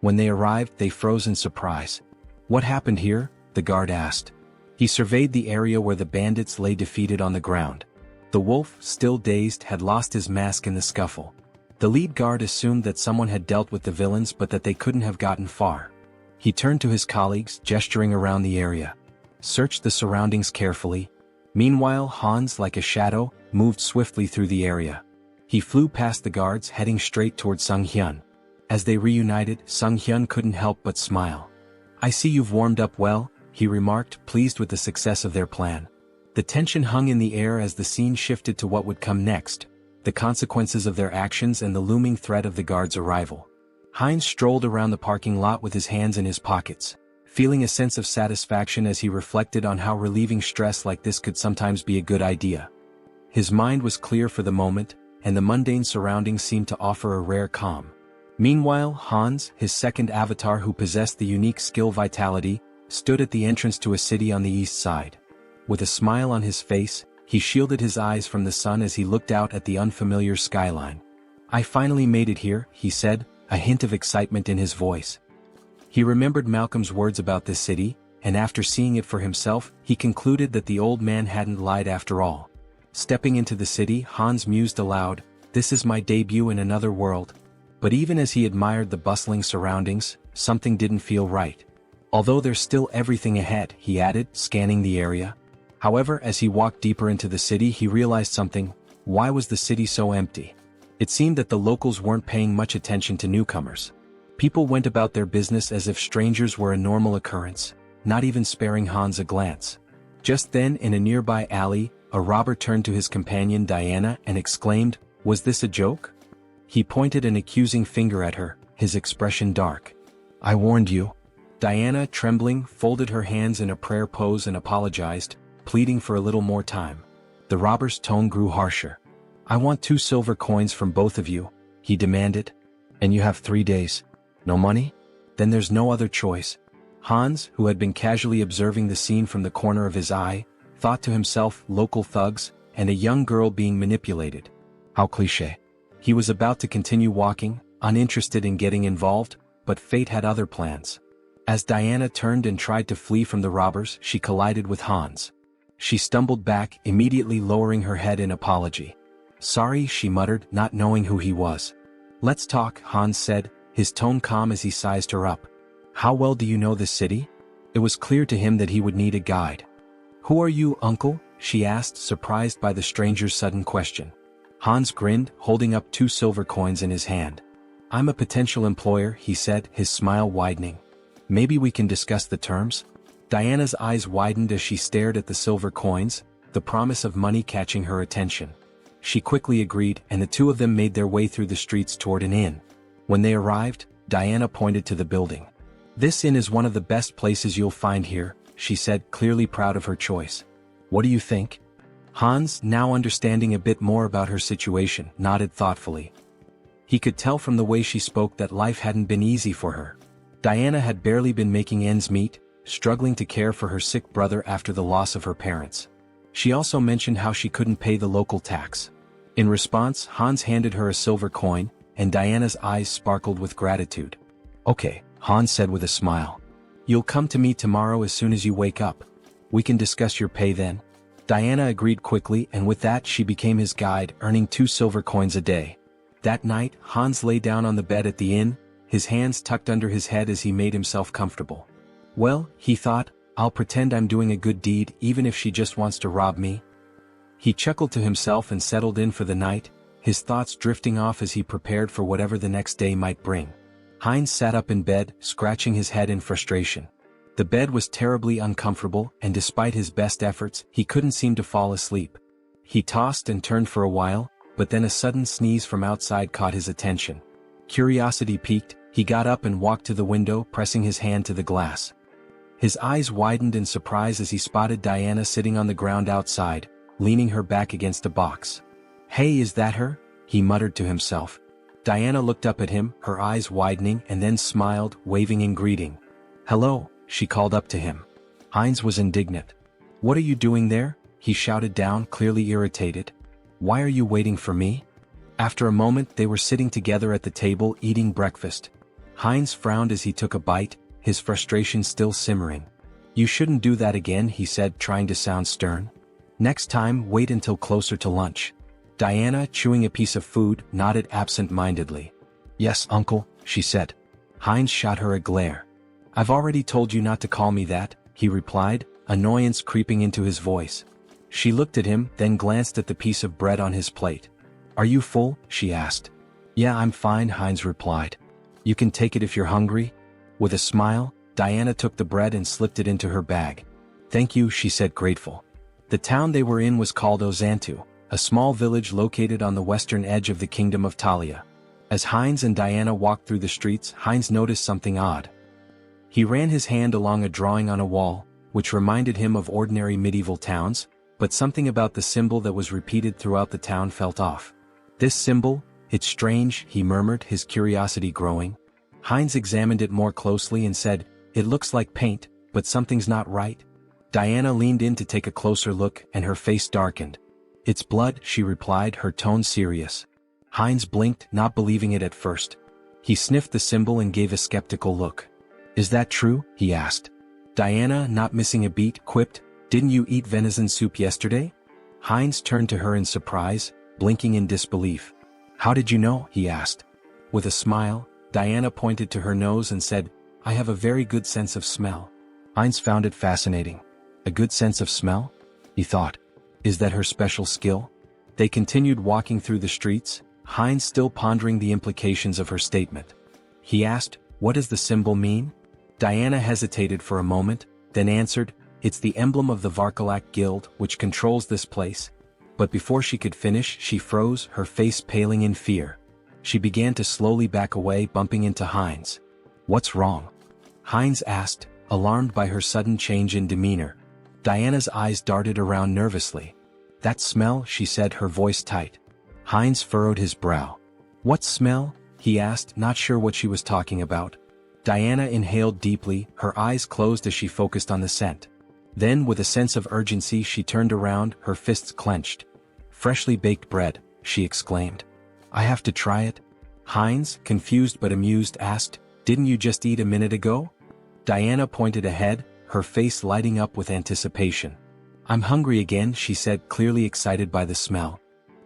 When they arrived, they froze in surprise. "What happened here?" the guard asked. He surveyed the area where the bandits lay defeated on the ground. The wolf, still dazed, had lost his mask in the scuffle. The lead guard assumed that someone had dealt with the villains but that they couldn't have gotten far. He turned to his colleagues, gesturing around the area. Searched the surroundings carefully. Meanwhile, Hans, like a shadow, moved swiftly through the area. He flew past the guards, heading straight toward Sunghyun. As they reunited, Sunghyun couldn't help but smile. "I see you've warmed up well," he remarked, pleased with the success of their plan. The tension hung in the air as the scene shifted to what would come next, the consequences of their actions and the looming threat of the guards' arrival. Heinz strolled around the parking lot with his hands in his pockets, feeling a sense of satisfaction as he reflected on how relieving stress like this could sometimes be a good idea. His mind was clear for the moment, and the mundane surroundings seemed to offer a rare calm. Meanwhile, Hans, his second avatar who possessed the unique skill Vitality, stood at the entrance to a city on the east side. With a smile on his face, he shielded his eyes from the sun as he looked out at the unfamiliar skyline. "I finally made it here," he said, a hint of excitement in his voice. He remembered Malcolm's words about this city, and after seeing it for himself, he concluded that the old man hadn't lied after all. Stepping into the city, Hans mused aloud, "This is my debut in another world." But even as he admired the bustling surroundings, something didn't feel right. "Although there's still everything ahead," he added, scanning the area. However, as he walked deeper into the city, he realized something. Why was the city so empty? It seemed that the locals weren't paying much attention to newcomers. People went about their business as if strangers were a normal occurrence, not even sparing Hans a glance. Just then, in a nearby alley, a robber turned to his companion Diana and exclaimed, "Was this a joke?" He pointed an accusing finger at her, his expression dark. "I warned you." Diana, trembling, folded her hands in a prayer pose and apologized, pleading for a little more time. The robber's tone grew harsher. "I want 2 silver coins from both of you," he demanded. "And you have 3 days. No money? Then there's no other choice." Hans, who had been casually observing the scene from the corner of his eye, thought to himself, local thugs, and a young girl being manipulated. How cliché. He was about to continue walking, uninterested in getting involved, but fate had other plans. As Diana turned and tried to flee from the robbers, she collided with Hans. She stumbled back, immediately lowering her head in apology. "Sorry," she muttered, not knowing who he was. "Let's talk," Hans said, his tone calm as he sized her up. "How well do you know this city?" It was clear to him that he would need a guide. "Who are you, uncle?" she asked, surprised by the stranger's sudden question. Hans grinned, holding up 2 silver coins in his hand. "I'm a potential employer," he said, his smile widening. "Maybe we can discuss the terms?" Diana's eyes widened as she stared at the silver coins, the promise of money catching her attention. She quickly agreed, and the two of them made their way through the streets toward an inn. When they arrived, Diana pointed to the building. "This inn is one of the best places you'll find here," she said, clearly proud of her choice. "What do you think?" Hans, now understanding a bit more about her situation, nodded thoughtfully. He could tell from the way she spoke that life hadn't been easy for her. Diana had barely been making ends meet, struggling to care for her sick brother after the loss of her parents. She also mentioned how she couldn't pay the local tax. In response, Hans handed her a silver coin, and Diana's eyes sparkled with gratitude. "Okay," Hans said with a smile. "You'll come to me tomorrow as soon as you wake up. We can discuss your pay then." Diana agreed quickly, and with that she became his guide, earning 2 silver coins a day. That night, Hans lay down on the bed at the inn, his hands tucked under his head as he made himself comfortable. "Well," he thought, "I'll pretend I'm doing a good deed even if she just wants to rob me." He chuckled to himself and settled in for the night, his thoughts drifting off as he prepared for whatever the next day might bring. Heinz sat up in bed, scratching his head in frustration. The bed was terribly uncomfortable, and despite his best efforts, he couldn't seem to fall asleep. He tossed and turned for a while, but then a sudden sneeze from outside caught his attention. Curiosity piqued, he got up and walked to the window, pressing his hand to the glass. His eyes widened in surprise as he spotted Diana sitting on the ground outside, leaning her back against a box. "Hey, is that her?" he muttered to himself. Diana looked up at him, her eyes widening, and then smiled, waving in greeting. "Hello," she called up to him. Heinz was indignant. "What are you doing there?" he shouted down, clearly irritated. "Why are you waiting for me?" After a moment they were sitting together at the table eating breakfast. Heinz frowned as he took a bite, his frustration still simmering. "You shouldn't do that again," he said, trying to sound stern. "Next time, wait until closer to lunch." Diana, chewing a piece of food, nodded absent-mindedly. "Yes, uncle," she said. Heinz shot her a glare. "I've already told you not to call me that," he replied, annoyance creeping into his voice. She looked at him, then glanced at the piece of bread on his plate. "Are you full?" she asked. "Yeah, I'm fine," Heinz replied. "You can take it if you're hungry." With a smile, Diana took the bread and slipped it into her bag. "Thank you," she said, grateful. The town they were in was called Ozantu, a small village located on the western edge of the kingdom of Talia. As Heinz and Diana walked through the streets, Heinz noticed something odd. He ran his hand along a drawing on a wall, which reminded him of ordinary medieval towns, but something about the symbol that was repeated throughout the town felt off. "This symbol? It's strange," he murmured, his curiosity growing. Heinz examined it more closely and said, "It looks like paint, but something's not right." Diana leaned in to take a closer look, and her face darkened. "It's blood," she replied, her tone serious. Heinz blinked, not believing it at first. He sniffed the symbol and gave a skeptical look. "Is that true?" he asked. Diana, not missing a beat, quipped, "Didn't you eat venison soup yesterday?" Heinz turned to her in surprise, blinking in disbelief. "How did you know?" he asked. With a smile, Diana pointed to her nose and said, "I have a very good sense of smell." Heinz found it fascinating. A good sense of smell? He thought. Is that her special skill? They continued walking through the streets, Heinz still pondering the implications of her statement. He asked, "What does the symbol mean?" Diana hesitated for a moment, then answered, "It's the emblem of the Varkalak Guild, which controls this place." But before she could finish, she froze, her face paling in fear. She began to slowly back away, bumping into Heinz. "What's wrong?" Heinz asked, alarmed by her sudden change in demeanor. Diana's eyes darted around nervously. "That smell," she said, her voice tight. Heinz furrowed his brow. "What smell?" he asked, not sure what she was talking about. Diana inhaled deeply, her eyes closed as she focused on the scent. Then, with a sense of urgency, she turned around, her fists clenched. "Freshly baked bread," she exclaimed. "I have to try it?" Heinz, confused but amused, asked, "Didn't you just eat a minute ago?" Diana pointed ahead, her face lighting up with anticipation. "I'm hungry again," she said, clearly excited by the smell.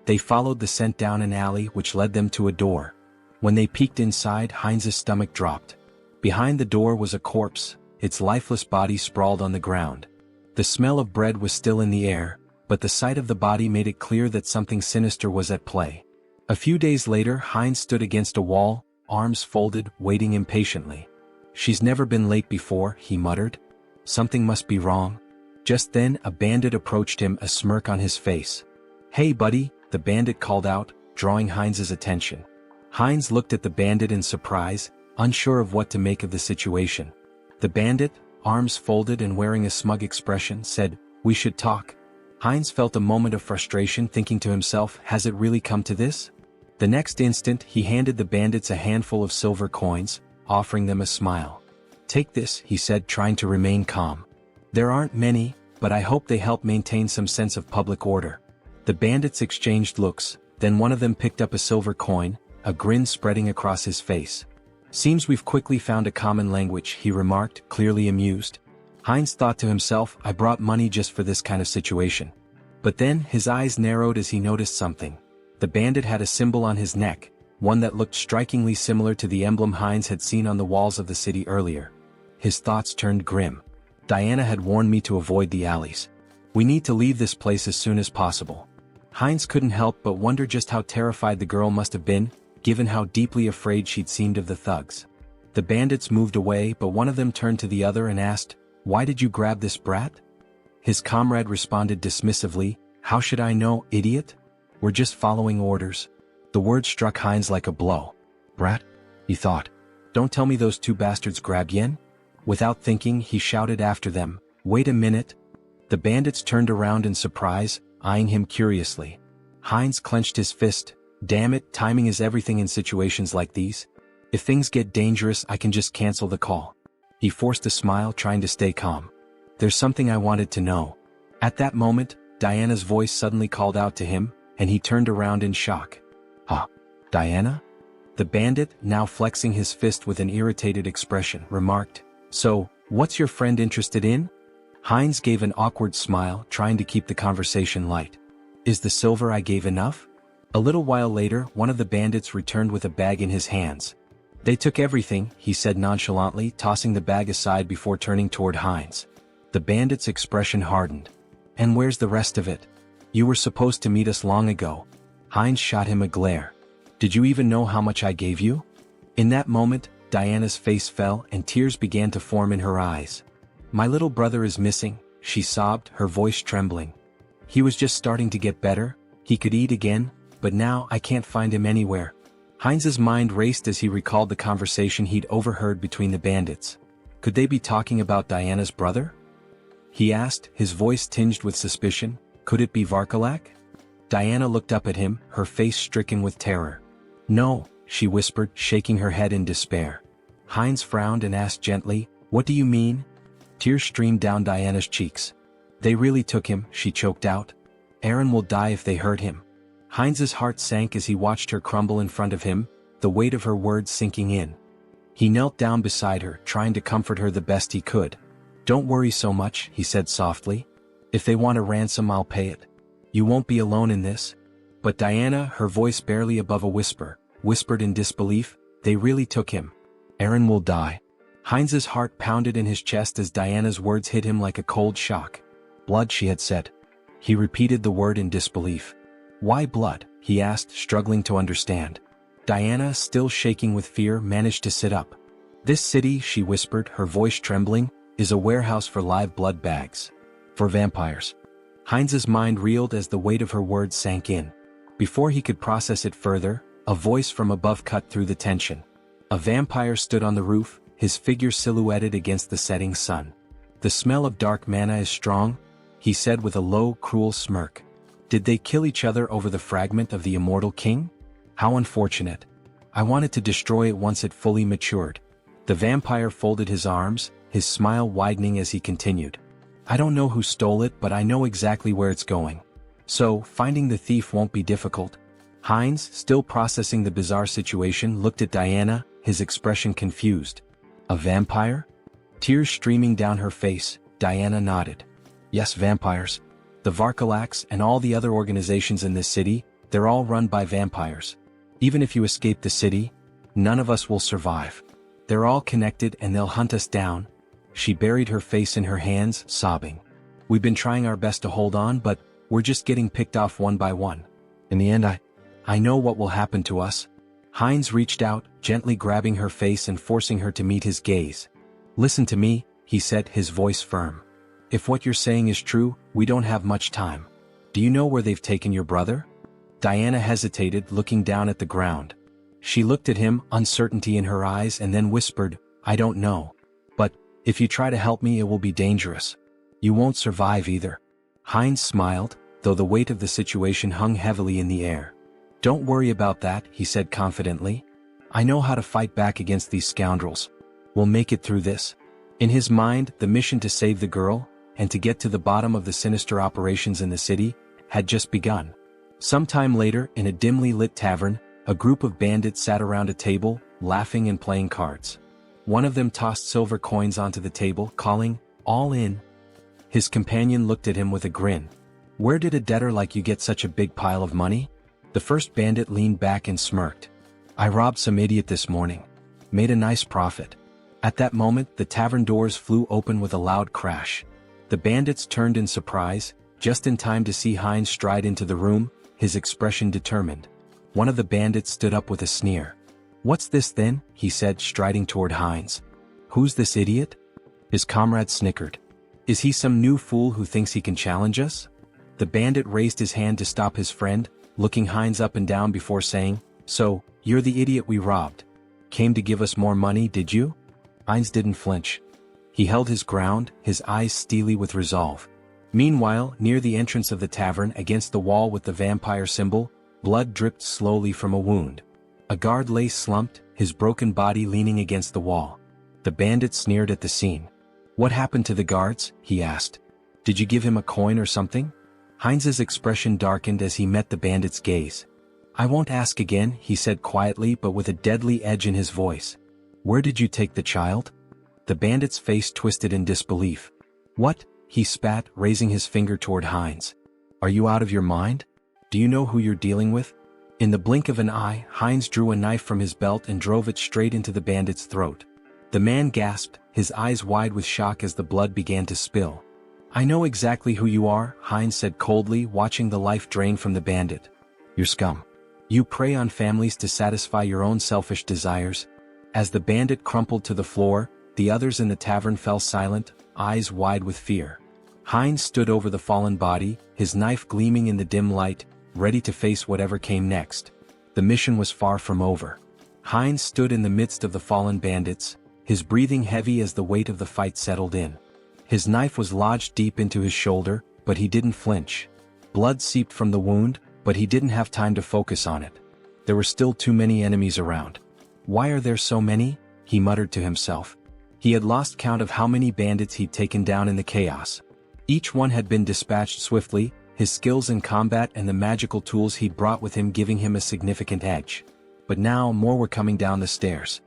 They followed the scent down an alley which led them to a door. When they peeked inside, Heinz's stomach dropped. Behind the door was a corpse, its lifeless body sprawled on the ground. The smell of bread was still in the air, but the sight of the body made it clear that something sinister was at play. A few days later, Heinz stood against a wall, arms folded, waiting impatiently. "She's never been late before," he muttered. "Something must be wrong." Just then, a bandit approached him, a smirk on his face. "Hey buddy," the bandit called out, drawing Heinz's attention. Heinz looked at the bandit in surprise, unsure of what to make of the situation. The bandit, arms folded and wearing a smug expression, said, "We should talk." Heinz felt a moment of frustration, thinking to himself, has it really come to this? The next instant, he handed the bandits a handful of silver coins, offering them a smile. "Take this," he said, trying to remain calm. "There aren't many, but I hope they help maintain some sense of public order." The bandits exchanged looks, then one of them picked up a silver coin, a grin spreading across his face. "Seems we've quickly found a common language," he remarked, clearly amused. Heinz thought to himself, I brought money just for this kind of situation. But then, his eyes narrowed as he noticed something. The bandit had a symbol on his neck, one that looked strikingly similar to the emblem Heinz had seen on the walls of the city earlier. His thoughts turned grim. Diana had warned me to avoid the alleys. We need to leave this place as soon as possible. Heinz couldn't help but wonder just how terrified the girl must have been, given how deeply afraid she'd seemed of the thugs. The bandits moved away, but one of them turned to the other and asked, "Why did you grab this brat?" His comrade responded dismissively, "How should I know, idiot? We're just following orders." The word struck Heinz like a blow. "Brat?" he thought. "Don't tell me those two bastards grabbed Yen?" Without thinking, he shouted after them, "Wait a minute!" The bandits turned around in surprise, eyeing him curiously. Heinz clenched his fist. Damn it, timing is everything in situations like these. If things get dangerous, I can just cancel the call. He forced a smile, trying to stay calm. There's something I wanted to know. At that moment, Diana's voice suddenly called out to him, and he turned around in shock. "Huh? Diana?" The bandit, now flexing his fist with an irritated expression, remarked, "So, what's your friend interested in?" Heinz gave an awkward smile, trying to keep the conversation light. "Is the silver I gave enough?" A little while later, one of the bandits returned with a bag in his hands. "They took everything," he said nonchalantly, tossing the bag aside before turning toward Heinz. The bandit's expression hardened. "And where's the rest of it? You were supposed to meet us long ago." Heinz shot him a glare. "Did you even know how much I gave you?" In that moment, Diana's face fell and tears began to form in her eyes. "My little brother is missing," she sobbed, her voice trembling. "He was just starting to get better, he could eat again, but now I can't find him anywhere." Heinz's mind raced as he recalled the conversation he'd overheard between the bandits. Could they be talking about Diana's brother? He asked, his voice tinged with suspicion. Could it be Varkalak? Diana looked up at him, her face stricken with terror. "No," she whispered, shaking her head in despair. Heinz frowned and asked gently, "What do you mean?" Tears streamed down Diana's cheeks. "They really took him," she choked out. "Aaron will die if they hurt him." Heinz's heart sank as he watched her crumble in front of him, the weight of her words sinking in. He knelt down beside her, trying to comfort her the best he could. "Don't worry so much," he said softly. "If they want a ransom, I'll pay it. You won't be alone in this." But Diana, her voice barely above a whisper, whispered in disbelief, "They really took him. Aaron will die." Heinz's heart pounded in his chest as Diana's words hit him like a cold shock. "Blood," she had said. He repeated the word in disbelief. "Why blood?" he asked, struggling to understand. Diana, still shaking with fear, managed to sit up. "This city," she whispered, her voice trembling, "is a warehouse for live blood bags. For vampires." Heinz's mind reeled as the weight of her words sank in. Before he could process it further, a voice from above cut through the tension. A vampire stood on the roof, his figure silhouetted against the setting sun. "The smell of dark mana is strong," he said with a low, cruel smirk. "Did they kill each other over the fragment of the immortal king? How unfortunate. I wanted to destroy it once it fully matured." The vampire folded his arms, his smile widening as he continued. "I don't know who stole it, but I know exactly where it's going. So, finding the thief won't be difficult." Heinz, still processing the bizarre situation, looked at Diana, his expression confused. "A vampire?" Tears streaming down her face, Diana nodded. "Yes, vampires. The Varkalaks and all the other organizations in this city, they're all run by vampires. Even if you escape the city, none of us will survive. They're all connected and they'll hunt us down." She buried her face in her hands, sobbing. "We've been trying our best to hold on, but we're just getting picked off one by one. In the end, I know what will happen to us." Heinz reached out, gently grabbing her face and forcing her to meet his gaze. "Listen to me," he said, his voice firm. "If what you're saying is true, we don't have much time. Do you know where they've taken your brother?" Diana hesitated, looking down at the ground. She looked at him, uncertainty in her eyes, and then whispered, "I don't know. But, if you try to help me, it will be dangerous. You won't survive either." Heinz smiled, though the weight of the situation hung heavily in the air. "Don't worry about that," he said confidently. "I know how to fight back against these scoundrels. We'll make it through this." In his mind, the mission to save the girl, and to get to the bottom of the sinister operations in the city, had just begun. Sometime later, in a dimly lit tavern, a group of bandits sat around a table, laughing and playing cards. One of them tossed silver coins onto the table, calling, "All in." His companion looked at him with a grin. "Where did a debtor like you get such a big pile of money?" The first bandit leaned back and smirked. "I robbed some idiot this morning. Made a nice profit." At that moment, the tavern doors flew open with a loud crash. The bandits turned in surprise, just in time to see Heinz stride into the room, his expression determined. One of the bandits stood up with a sneer. "What's this then?" he said, striding toward Heinz. "Who's this idiot?" His comrade snickered. "Is he some new fool who thinks he can challenge us?" The bandit raised his hand to stop his friend, looking Heinz up and down before saying, "So, you're the idiot we robbed. Came to give us more money, did you?" Heinz didn't flinch. He held his ground, his eyes steely with resolve. Meanwhile, near the entrance of the tavern against the wall with the vampire symbol, blood dripped slowly from a wound. A guard lay slumped, his broken body leaning against the wall. The bandit sneered at the scene. "What happened to the guards?" he asked. "Did you give him a coin or something?" Heinz's expression darkened as he met the bandit's gaze. "I won't ask again," he said quietly but with a deadly edge in his voice. "Where did you take the child?" The bandit's face twisted in disbelief. "What?" he spat, raising his finger toward Heinz. "Are you out of your mind? Do you know who you're dealing with?" In the blink of an eye, Heinz drew a knife from his belt and drove it straight into the bandit's throat. The man gasped, his eyes wide with shock as the blood began to spill. "I know exactly who you are," Heinz said coldly, watching the life drain from the bandit. "You're scum. You prey on families to satisfy your own selfish desires." As the bandit crumpled to the floor, the others in the tavern fell silent, eyes wide with fear. Heinz stood over the fallen body, his knife gleaming in the dim light, ready to face whatever came next. The mission was far from over. Heinz stood in the midst of the fallen bandits, his breathing heavy as the weight of the fight settled in. His knife was lodged deep into his shoulder, but he didn't flinch. Blood seeped from the wound, but he didn't have time to focus on it. There were still too many enemies around. "Why are there so many?" he muttered to himself. He had lost count of how many bandits he'd taken down in the chaos. Each one had been dispatched swiftly, his skills in combat and the magical tools he'd brought with him giving him a significant edge. But now more were coming down the stairs.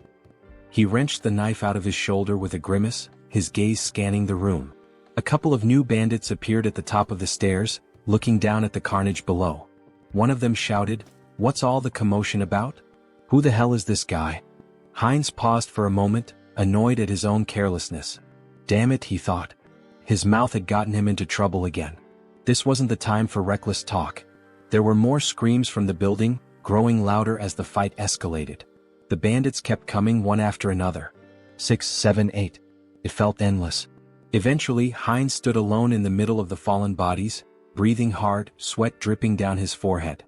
He wrenched the knife out of his shoulder with a grimace, his gaze scanning the room. A couple of new bandits appeared at the top of the stairs, looking down at the carnage below. One of them shouted, "What's all the commotion about? Who the hell is this guy?" Heinz paused for a moment, annoyed at his own carelessness. Damn it, he thought. His mouth had gotten him into trouble again. This wasn't the time for reckless talk. There were more screams from the building, growing louder as the fight escalated. The bandits kept coming one after another. 6, 7, 8. It felt endless. Eventually, Heinz stood alone in the middle of the fallen bodies, breathing hard, sweat dripping down his forehead.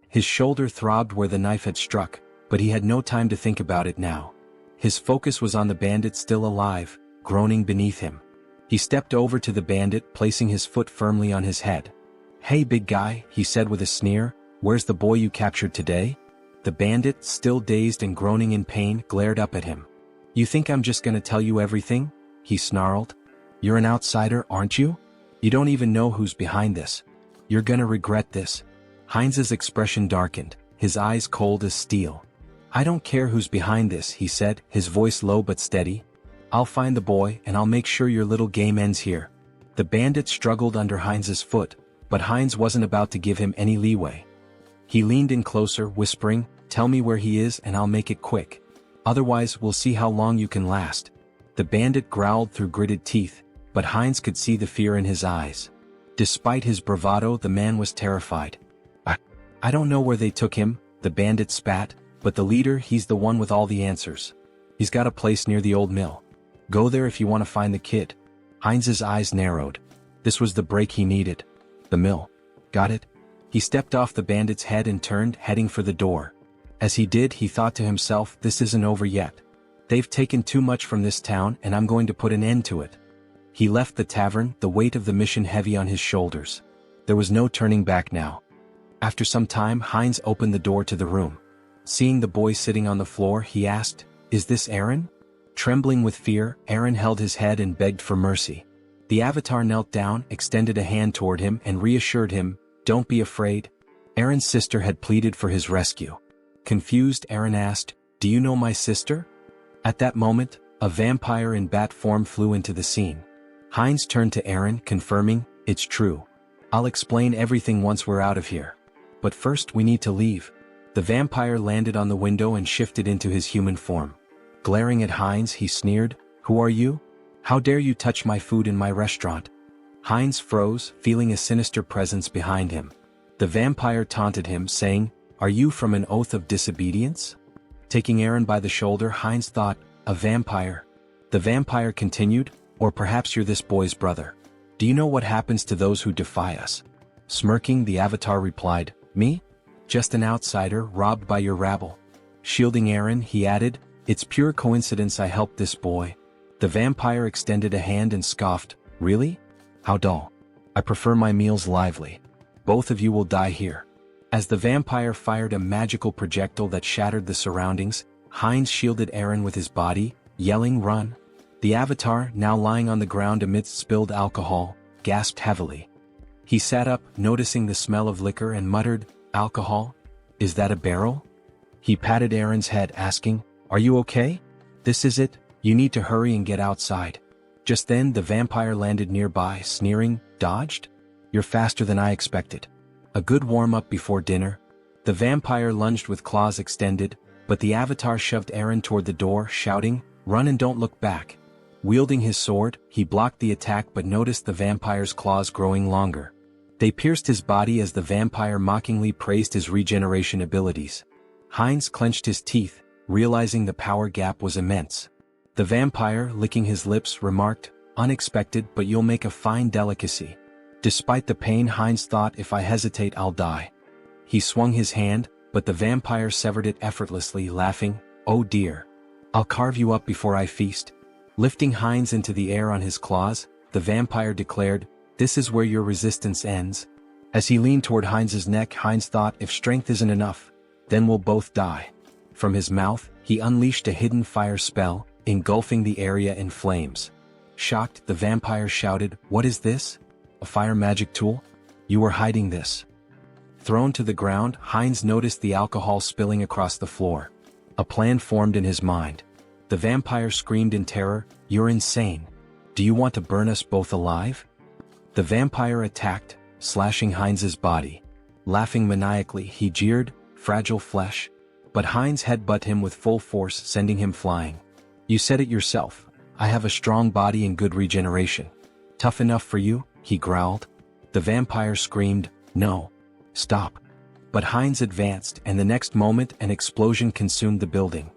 His shoulder throbbed where the knife had struck, but he had no time to think about it now. His focus was on the bandit still alive, groaning beneath him. He stepped over to the bandit, placing his foot firmly on his head. "Hey big guy," he said with a sneer, "where's the boy you captured today?" The bandit, still dazed and groaning in pain, glared up at him. "You think I'm just gonna tell you everything?" he snarled. "You're an outsider, aren't you? You don't even know who's behind this. You're gonna regret this." Heinz's expression darkened, his eyes cold as steel. "I don't care who's behind this," he said, his voice low but steady. "I'll find the boy and I'll make sure your little game ends here." The bandit struggled under Heinz's foot, but Heinz wasn't about to give him any leeway. He leaned in closer, whispering, "Tell me where he is and I'll make it quick. Otherwise, we'll see how long you can last." The bandit growled through gritted teeth, but Heinz could see the fear in his eyes. Despite his bravado, the man was terrified. I don't know where they took him," the bandit spat, "but the leader, he's the one with all the answers. He's got a place near the old mill. Go there if you want to find the kid." Heinz's eyes narrowed. This was the break he needed. The mill. Got it? He stepped off the bandit's head and turned, heading for the door. As he did, he thought to himself, this isn't over yet. They've taken too much from this town and I'm going to put an end to it. He left the tavern, the weight of the mission heavy on his shoulders. There was no turning back now. After some time, Heinz opened the door to the room. Seeing the boy sitting on the floor, he asked, "Is this Aaron?" Trembling with fear, Aaron held his head and begged for mercy. The avatar knelt down, extended a hand toward him and reassured him, "Don't be afraid." Aaron's sister had pleaded for his rescue. Confused, Aaron asked, "Do you know my sister?" At that moment, a vampire in bat form flew into the scene. Heinz turned to Aaron, confirming, "It's true. I'll explain everything once we're out of here. But first we need to leave." The vampire landed on the window and shifted into his human form. Glaring at Heinz, he sneered, "Who are you? How dare you touch my food in my restaurant?" Heinz froze, feeling a sinister presence behind him. The vampire taunted him, saying, "Are you from an oath of disobedience?" Taking Aaron by the shoulder, Heinz thought, "A vampire." The vampire continued, "Or perhaps you're this boy's brother. Do you know what happens to those who defy us?" Smirking, the avatar replied, "Me? Just an outsider, robbed by your rabble." Shielding Aaron, he added, "It's pure coincidence I helped this boy. The vampire extended a hand and scoffed, "Really? How dull. I prefer my meals lively. Both of you will die here." As the vampire fired a magical projectile that shattered the surroundings, Heinz shielded Eren with his body, yelling, "Run!" The avatar, now lying on the ground amidst spilled alcohol, gasped heavily. He sat up, noticing the smell of liquor, and muttered, "Alcohol? Is that a barrel?" He patted Eren's head, asking, "Are you okay? This is it, you need to hurry and get outside." Just then the vampire landed nearby, sneering, "Dodged? You're faster than I expected. A good warm-up before dinner." The vampire lunged with claws extended, but the avatar shoved Eren toward the door, shouting, "Run and don't look back." Wielding his sword, he blocked the attack but noticed the vampire's claws growing longer. They pierced his body as the vampire mockingly praised his regeneration abilities. Heinz clenched his teeth, realizing the power gap was immense. The vampire, licking his lips, remarked, "Unexpected, but you'll make a fine delicacy." Despite the pain, Heinz thought, "If I hesitate, I'll die." He swung his hand, but the vampire severed it effortlessly, laughing, "Oh dear. I'll carve you up before I feast." Lifting Heinz into the air on his claws, the vampire declared, "This is where your resistance ends." As he leaned toward Heinz's neck, Heinz thought, "If strength isn't enough, then we'll both die." From his mouth, he unleashed a hidden fire spell, engulfing the area in flames. Shocked, the vampire shouted, "What is this? A fire magic tool? You were hiding this." Thrown to the ground, Heinz noticed the alcohol spilling across the floor. A plan formed in his mind. The vampire screamed in terror, "You're insane. Do you want to burn us both alive?" The vampire attacked, slashing Heinz's body. Laughing maniacally, he jeered, "Fragile flesh." But Heinz headbutted him with full force, sending him flying. "You said it yourself. I have a strong body and good regeneration. Tough enough for you?" he growled. The vampire screamed, "No. Stop." But Heinz advanced, and the next moment an explosion consumed the building.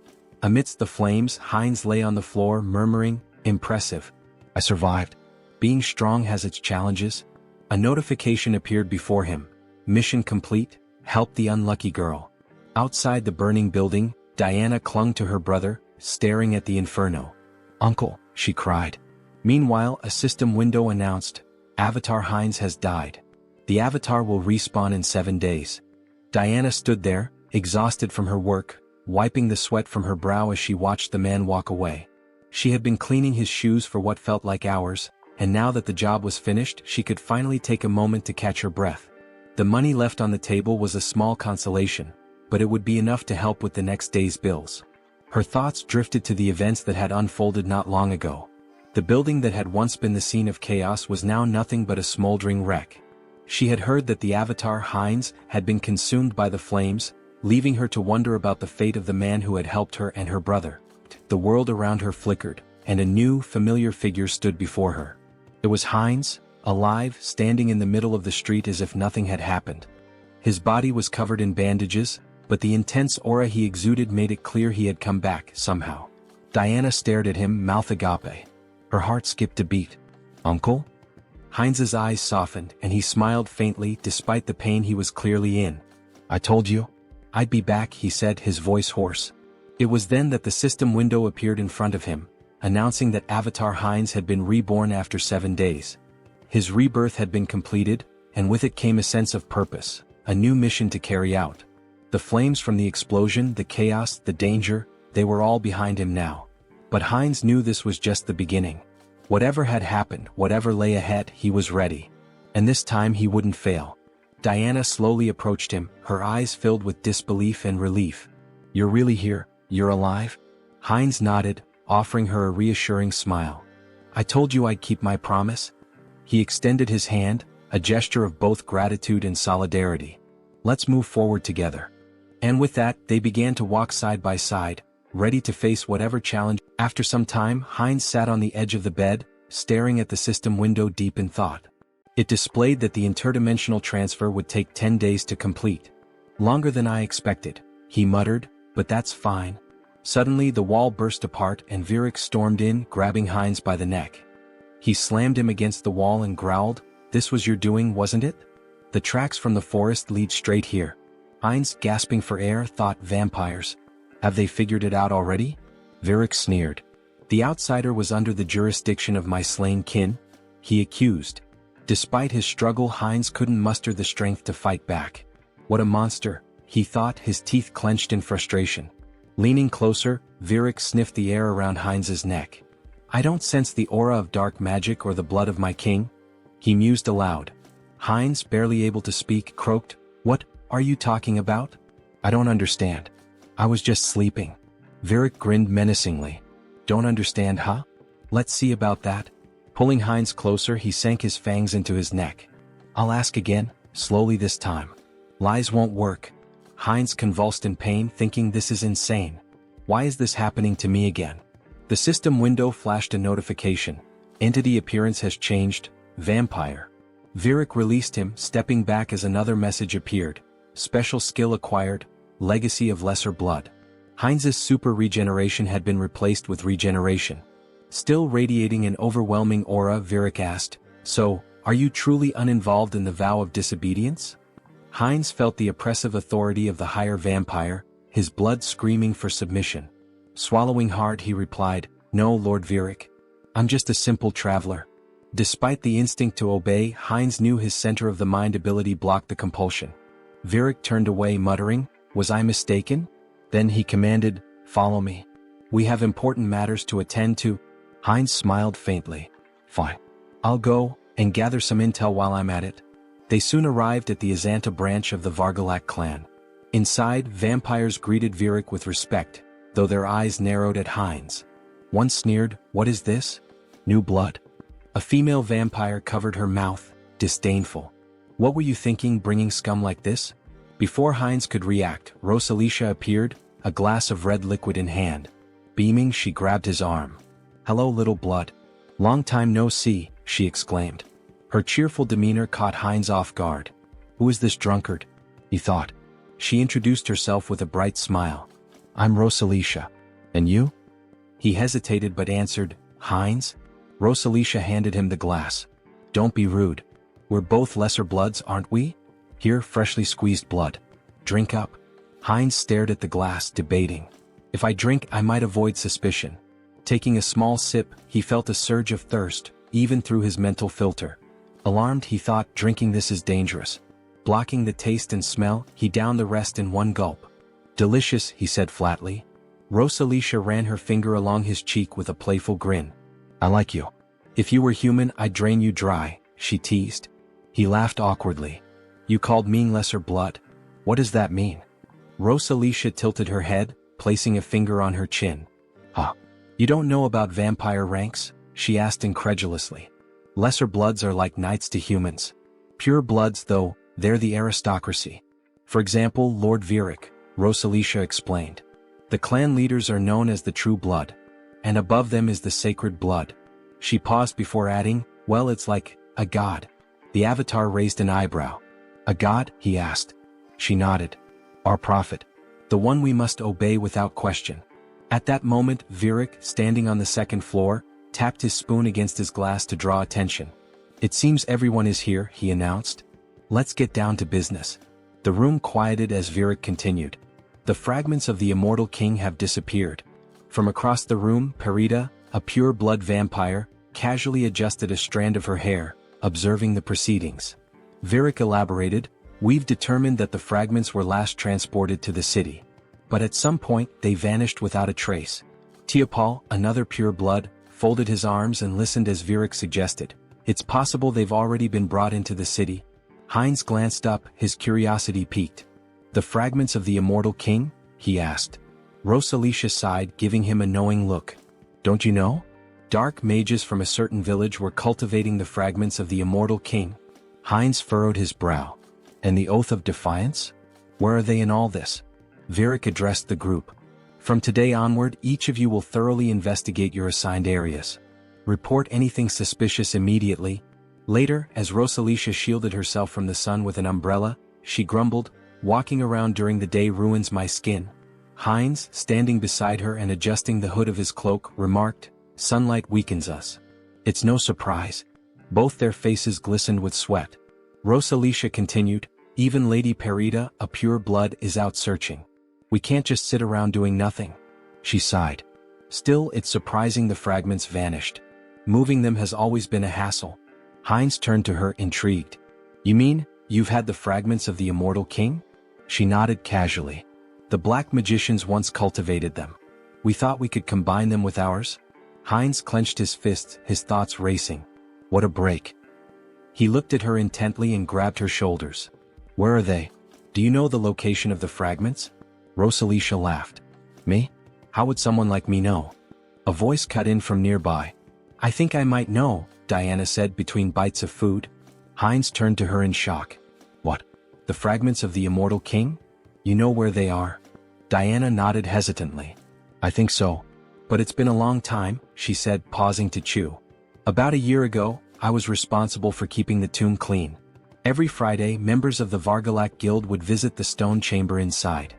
Amidst the flames, Heinz lay on the floor, murmuring, "Impressive. I survived. Being strong has its challenges." A notification appeared before him. "Mission complete. Help the unlucky girl." Outside the burning building, Diana clung to her brother, staring at the inferno. "Uncle," she cried. Meanwhile, a system window announced, "Avatar Heinz has died. The avatar will respawn in 7 days." Diana stood there, exhausted from her work, wiping the sweat from her brow as she watched the man walk away. She had been cleaning his shoes for what felt like hours, and now that the job was finished, she could finally take a moment to catch her breath. The money left on the table was a small consolation, but it would be enough to help with the next day's bills. Her thoughts drifted to the events that had unfolded not long ago. The building that had once been the scene of chaos was now nothing but a smoldering wreck. She had heard that the avatar Heinz had been consumed by the flames, leaving her to wonder about the fate of the man who had helped her and her brother. The world around her flickered, and a new, familiar figure stood before her. It was Heinz, alive, standing in the middle of the street as if nothing had happened. His body was covered in bandages, but the intense aura he exuded made it clear he had come back, somehow. Diana stared at him, mouth agape. Her heart skipped a beat. "Uncle?" Heinz's eyes softened, and he smiled faintly despite the pain he was clearly in. "I told you I'd be back," he said, his voice hoarse. It was then that the system window appeared in front of him, announcing that Avatar Heinz had been reborn after 7 days. His rebirth had been completed, and with it came a sense of purpose, a new mission to carry out. The flames from the explosion, the chaos, the danger, they were all behind him now. But Heinz knew this was just the beginning. Whatever had happened, whatever lay ahead, he was ready. And this time he wouldn't fail. Diana slowly approached him, her eyes filled with disbelief and relief. "You're really here? You're alive?" Heinz nodded, offering her a reassuring smile. "I told you I'd keep my promise." He extended his hand, a gesture of both gratitude and solidarity. "Let's move forward together." And with that, they began to walk side by side, ready to face whatever challenge. After some time, Heinz sat on the edge of the bed, staring at the system window deep in thought. It displayed that the interdimensional transfer would take 10 days to complete. "Longer than I expected," he muttered, "but that's fine." Suddenly the wall burst apart and Virik stormed in, grabbing Heinz by the neck. He slammed him against the wall and growled, "This was your doing, wasn't it? The tracks from the forest lead straight here." Heinz, gasping for air, thought, "Vampires. Have they figured it out already?" Virik sneered. The outsider was under the jurisdiction of my slain kin? He accused. Despite his struggle, Heinz couldn't muster the strength to fight back. What a monster, he thought, his teeth clenched in frustration. Leaning closer, Virik sniffed the air around Heinz's neck. I don't sense the aura of dark magic or the blood of my king, he mused aloud. Heinz, barely able to speak, croaked, What are you talking about? I don't understand. I was just sleeping. Virik grinned menacingly. Don't understand, huh? Let's see about that. Pulling Heinz closer, he sank his fangs into his neck. I'll ask again, slowly this time. Lies won't work. Heinz convulsed in pain, thinking this is insane. Why is this happening to me again? The system window flashed a notification. Entity appearance has changed, vampire. Virik released him, stepping back as another message appeared. Special skill acquired, legacy of lesser blood. Heinz's super regeneration had been replaced with regeneration. Still radiating an overwhelming aura, Virik asked, So, are you truly uninvolved in the vow of disobedience? Heinz felt the oppressive authority of the higher vampire, his blood screaming for submission. Swallowing hard, he replied, No, Lord Virik. I'm just a simple traveler. Despite the instinct to obey, Heinz knew his center of the mind ability blocked the compulsion. Virik turned away, muttering, Was I mistaken? Then he commanded, Follow me. We have important matters to attend to. Heinz smiled faintly. Fine. I'll go, and gather some intel while I'm at it. They soon arrived at the Azanta branch of the Vargalak clan. Inside, vampires greeted Virik with respect, though their eyes narrowed at Heinz. One sneered, What is this? New blood. A female vampire covered her mouth, disdainful. What were you thinking bringing scum like this? Before Heinz could react, Rosalicia appeared, a glass of red liquid in hand. Beaming, she grabbed his arm. Hello, little blood. Long time no see, she exclaimed. Her cheerful demeanor caught Heinz off guard. Who is this drunkard? He thought. She introduced herself with a bright smile. I'm Rosalicia. And you? He hesitated but answered, Heinz? Rosalicia handed him the glass. Don't be rude. We're both lesser bloods, aren't we? Here, freshly squeezed blood. Drink up. Heinz stared at the glass, debating. If I drink, I might avoid suspicion. Taking a small sip, he felt a surge of thirst, even through his mental filter. Alarmed, he thought, drinking this is dangerous. Blocking the taste and smell, he downed the rest in one gulp. Delicious, he said flatly. Rosalicia ran her finger along his cheek with a playful grin. I like you. If you were human, I'd drain you dry, she teased. He laughed awkwardly. You called me lesser blood? What does that mean? Rosalicia tilted her head, placing a finger on her chin. Huh. You don't know about vampire ranks? She asked incredulously. Lesser bloods are like knights to humans. Pure bloods, though, they're the aristocracy. For example, Lord Virik, Rosalicia explained. The clan leaders are known as the true blood. And above them is the sacred blood. She paused before adding, Well, it's like a god. The avatar raised an eyebrow. A god? He asked. She nodded. Our prophet. The one we must obey without question. At that moment, Virik, standing on the second floor, tapped his spoon against his glass to draw attention. It seems everyone is here, he announced. Let's get down to business. The room quieted as Virik continued. The fragments of the immortal king have disappeared. From across the room, Perita, a pure-blood vampire, casually adjusted a strand of her hair, observing the proceedings. Virik elaborated, We've determined that the fragments were last transported to the city. But at some point, they vanished without a trace. Teopal, another pure-blood, folded his arms and listened as Virik suggested. It's possible they've already been brought into the city. Heinz glanced up, his curiosity piqued. The fragments of the immortal king? He asked. Rosalicia sighed, giving him a knowing look. Don't you know? Dark mages from a certain village were cultivating the fragments of the immortal king. Heinz furrowed his brow. And the oath of defiance? Where are they in all this? Virik addressed the group. From today onward, each of you will thoroughly investigate your assigned areas. Report anything suspicious immediately. Later, as Rosalicia shielded herself from the sun with an umbrella, she grumbled, Walking around during the day ruins my skin. Heinz, standing beside her and adjusting the hood of his cloak, remarked, Sunlight weakens us. It's no surprise. Both their faces glistened with sweat. Rosalicia continued, Even Lady Perita, a pure blood, is out searching. We can't just sit around doing nothing. She sighed. Still, it's surprising the fragments vanished. Moving them has always been a hassle. Heinz turned to her, intrigued. You mean, you've had the fragments of the immortal king? She nodded casually. The black magicians once cultivated them. We thought we could combine them with ours. Heinz clenched his fists, his thoughts racing. What a break. He looked at her intently and grabbed her shoulders. Where are they? Do you know the location of the fragments? Rosalicia laughed. Me? How would someone like me know? A voice cut in from nearby. I think I might know, Diana said between bites of food. Heinz turned to her in shock. What? The fragments of the immortal king? You know where they are? Diana nodded hesitantly. I think so. But it's been a long time, she said, pausing to chew. About a year ago, I was responsible for keeping the tomb clean. Every Friday, members of the Vargalak Guild would visit the stone chamber inside.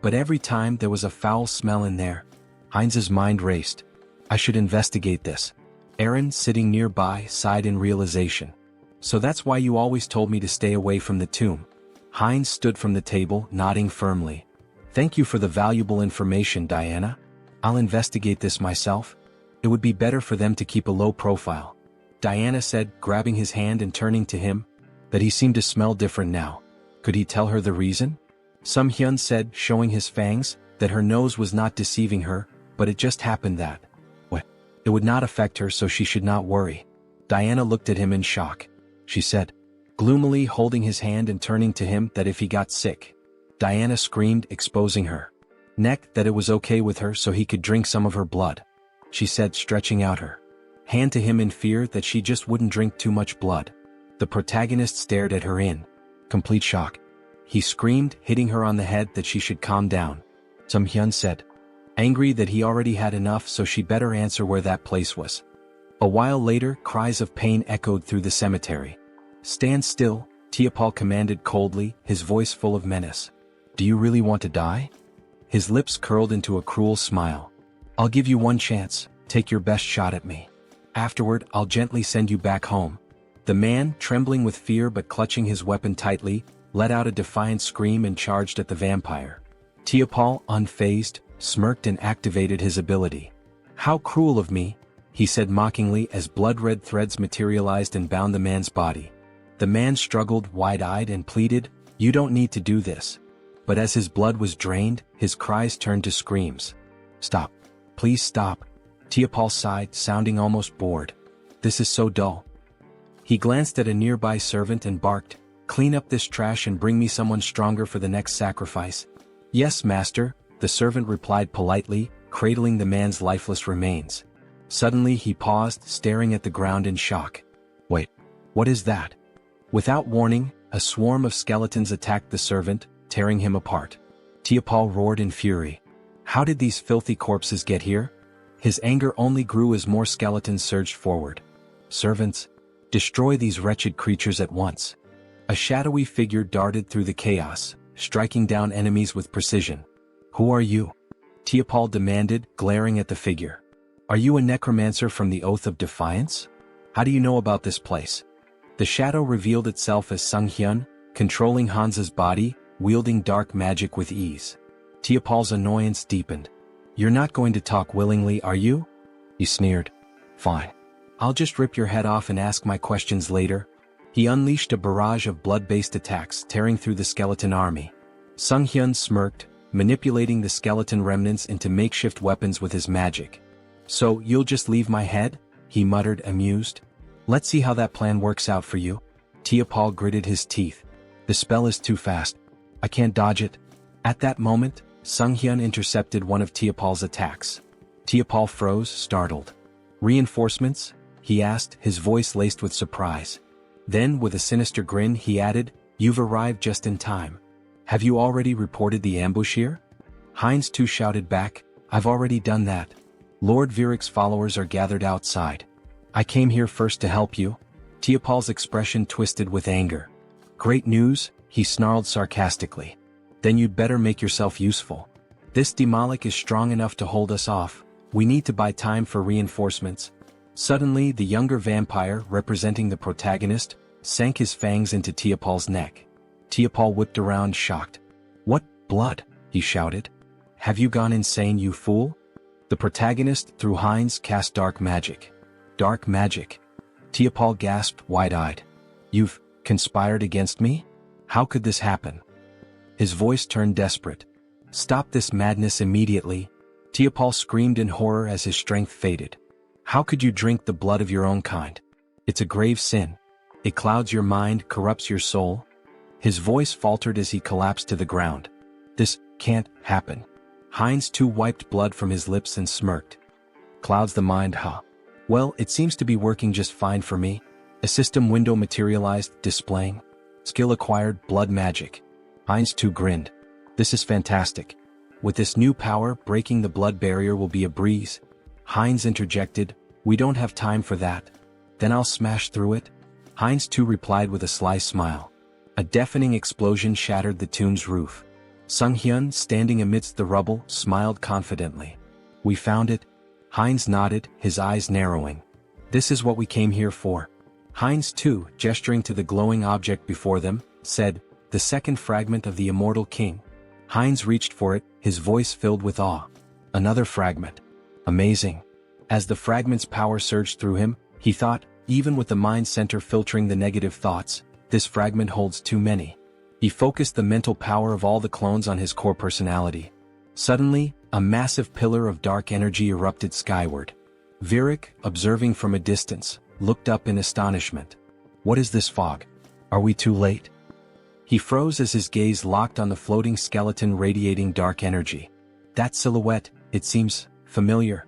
But every time there was a foul smell in there. Heinz's mind raced. I should investigate this. Aaron, sitting nearby, sighed in realization. So that's why you always told me to stay away from the tomb. Heinz stood from the table, nodding firmly. Thank you for the valuable information, Diana. I'll investigate this myself. It would be better for them to keep a low profile. Diana said, grabbing his hand and turning to him, that he seemed to smell different now. Could he tell her the reason? Sunghyun said, showing his fangs, that her nose was not deceiving her, but it just happened that. What? It would not affect her, so she should not worry. Diana looked at him in shock. She said, gloomily holding his hand and turning to him, that if he got sick. Diana screamed, exposing her neck, that it was okay with her so he could drink some of her blood. She said, stretching out her hand to him in fear that she just wouldn't drink too much blood. The protagonist stared at her in complete shock. He screamed, hitting her on the head, that she should calm down. Sunghyun said, angry that he already had enough, so she better answer where that place was. A while later, cries of pain echoed through the cemetery. Stand still, Tiapal commanded coldly, his voice full of menace. Do you really want to die? His lips curled into a cruel smile. I'll give you one chance, take your best shot at me. Afterward, I'll gently send you back home. The man, trembling with fear but clutching his weapon tightly, let out a defiant scream and charged at the vampire. Tiapal, unfazed, smirked and activated his ability. How cruel of me, he said mockingly as blood-red threads materialized and bound the man's body. The man struggled, wide-eyed, and pleaded, you don't need to do this. But as his blood was drained, his cries turned to screams. Stop. Please stop. Tiapal sighed, sounding almost bored. This is so dull. He glanced at a nearby servant and barked, clean up this trash and bring me someone stronger for the next sacrifice. Yes, master, the servant replied politely, cradling the man's lifeless remains. Suddenly he paused, staring at the ground in shock. Wait, what is that? Without warning, a swarm of skeletons attacked the servant, tearing him apart. Tiapal roared in fury. How did these filthy corpses get here? His anger only grew as more skeletons surged forward. Servants, destroy these wretched creatures at once. A shadowy figure darted through the chaos, striking down enemies with precision. Who are you? Tiapal demanded, glaring at the figure. Are you a necromancer from the Oath of Defiance? How do you know about this place? The shadow revealed itself as Sunghyun, controlling Hansa's body, wielding dark magic with ease. Tiapal's annoyance deepened. You're not going to talk willingly, are you? He sneered. Fine. I'll just rip your head off and ask my questions later. He unleashed a barrage of blood-based attacks, tearing through the skeleton army. Sunghyun smirked, manipulating the skeleton remnants into makeshift weapons with his magic. So, you'll just leave my head? He muttered, amused. Let's see how that plan works out for you. Tiapal gritted his teeth. The spell is too fast. I can't dodge it. At that moment, Sunghyun intercepted one of Tiapal's attacks. Tiapal froze, startled. Reinforcements? He asked, his voice laced with surprise. Then, with a sinister grin, he added, You've arrived just in time. Have you already reported the ambush here? Heinz too shouted back, I've already done that. Lord Viric's followers are gathered outside. I came here first to help you. Tiapal's expression twisted with anger. Great news, he snarled sarcastically. Then you'd better make yourself useful. This Demolic is strong enough to hold us off. We need to buy time for reinforcements. Suddenly, the younger vampire, representing the protagonist, sank his fangs into Tiapal's neck. Tiapal whipped around, shocked. What blood? He shouted. Have you gone insane, you fool? The protagonist, through Heinz, cast dark magic. Dark magic. Teopal gasped, wide-eyed. You've conspired against me? How could this happen? His voice turned desperate. Stop this madness immediately. Teopal screamed in horror as his strength faded. How could you drink the blood of your own kind? It's a grave sin. It clouds your mind, corrupts your soul. His voice faltered as he collapsed to the ground. This can't happen. Heinz too wiped blood from his lips and smirked. Clouds the mind, huh? Well, it seems to be working just fine for me. A system window materialized, displaying skill acquired, blood magic. Heinz too grinned. This is fantastic. With this new power, breaking the blood barrier will be a breeze. Heinz interjected, we don't have time for that. Then I'll smash through it. Heinz too replied with a sly smile. A deafening explosion shattered the tomb's roof. Sunghyun, standing amidst the rubble, smiled confidently. We found it. Heinz nodded, his eyes narrowing. This is what we came here for. Heinz too, gesturing to the glowing object before them, said, the second fragment of the immortal king. Heinz reached for it, his voice filled with awe. Another fragment. Amazing. As the fragment's power surged through him, he thought, even with the mind center filtering the negative thoughts, this fragment holds too many. He focused the mental power of all the clones on his core personality. Suddenly, a massive pillar of dark energy erupted skyward. Virik, observing from a distance, looked up in astonishment. What is this fog? Are we too late? He froze as his gaze locked on the floating skeleton radiating dark energy. That silhouette, it seems familiar.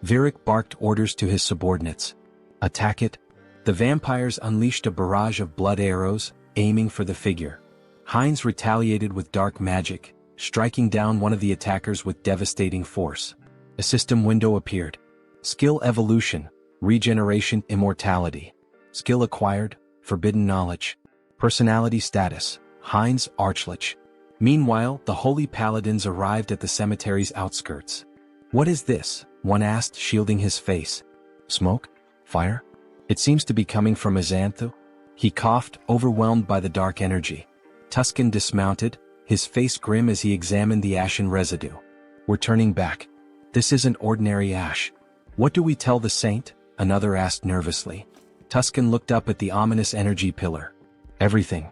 Virik barked orders to his subordinates. Attack it. The vampires unleashed a barrage of blood arrows, aiming for the figure. Heinz retaliated with dark magic, striking down one of the attackers with devastating force. A system window appeared. Skill evolution, regeneration, immortality. Skill acquired, forbidden knowledge. Personality status, Heinz Archlich. Meanwhile, the holy paladins arrived at the cemetery's outskirts. What is this? One asked, shielding his face. Smoke? Fire? It seems to be coming from Azanthu. He coughed, overwhelmed by the dark energy. Tuscan dismounted, his face grim as he examined the ashen residue. We're turning back. This isn't ordinary ash. What do we tell the saint? Another asked nervously. Tuscan looked up at the ominous energy pillar. Everything.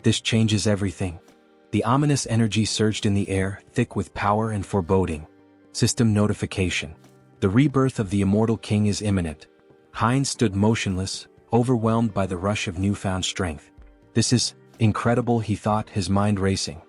This changes everything. The ominous energy surged in the air, thick with power and foreboding. System notification. The rebirth of the immortal king is imminent. Heinz stood motionless, overwhelmed by the rush of newfound strength. This is incredible, he thought, his mind racing.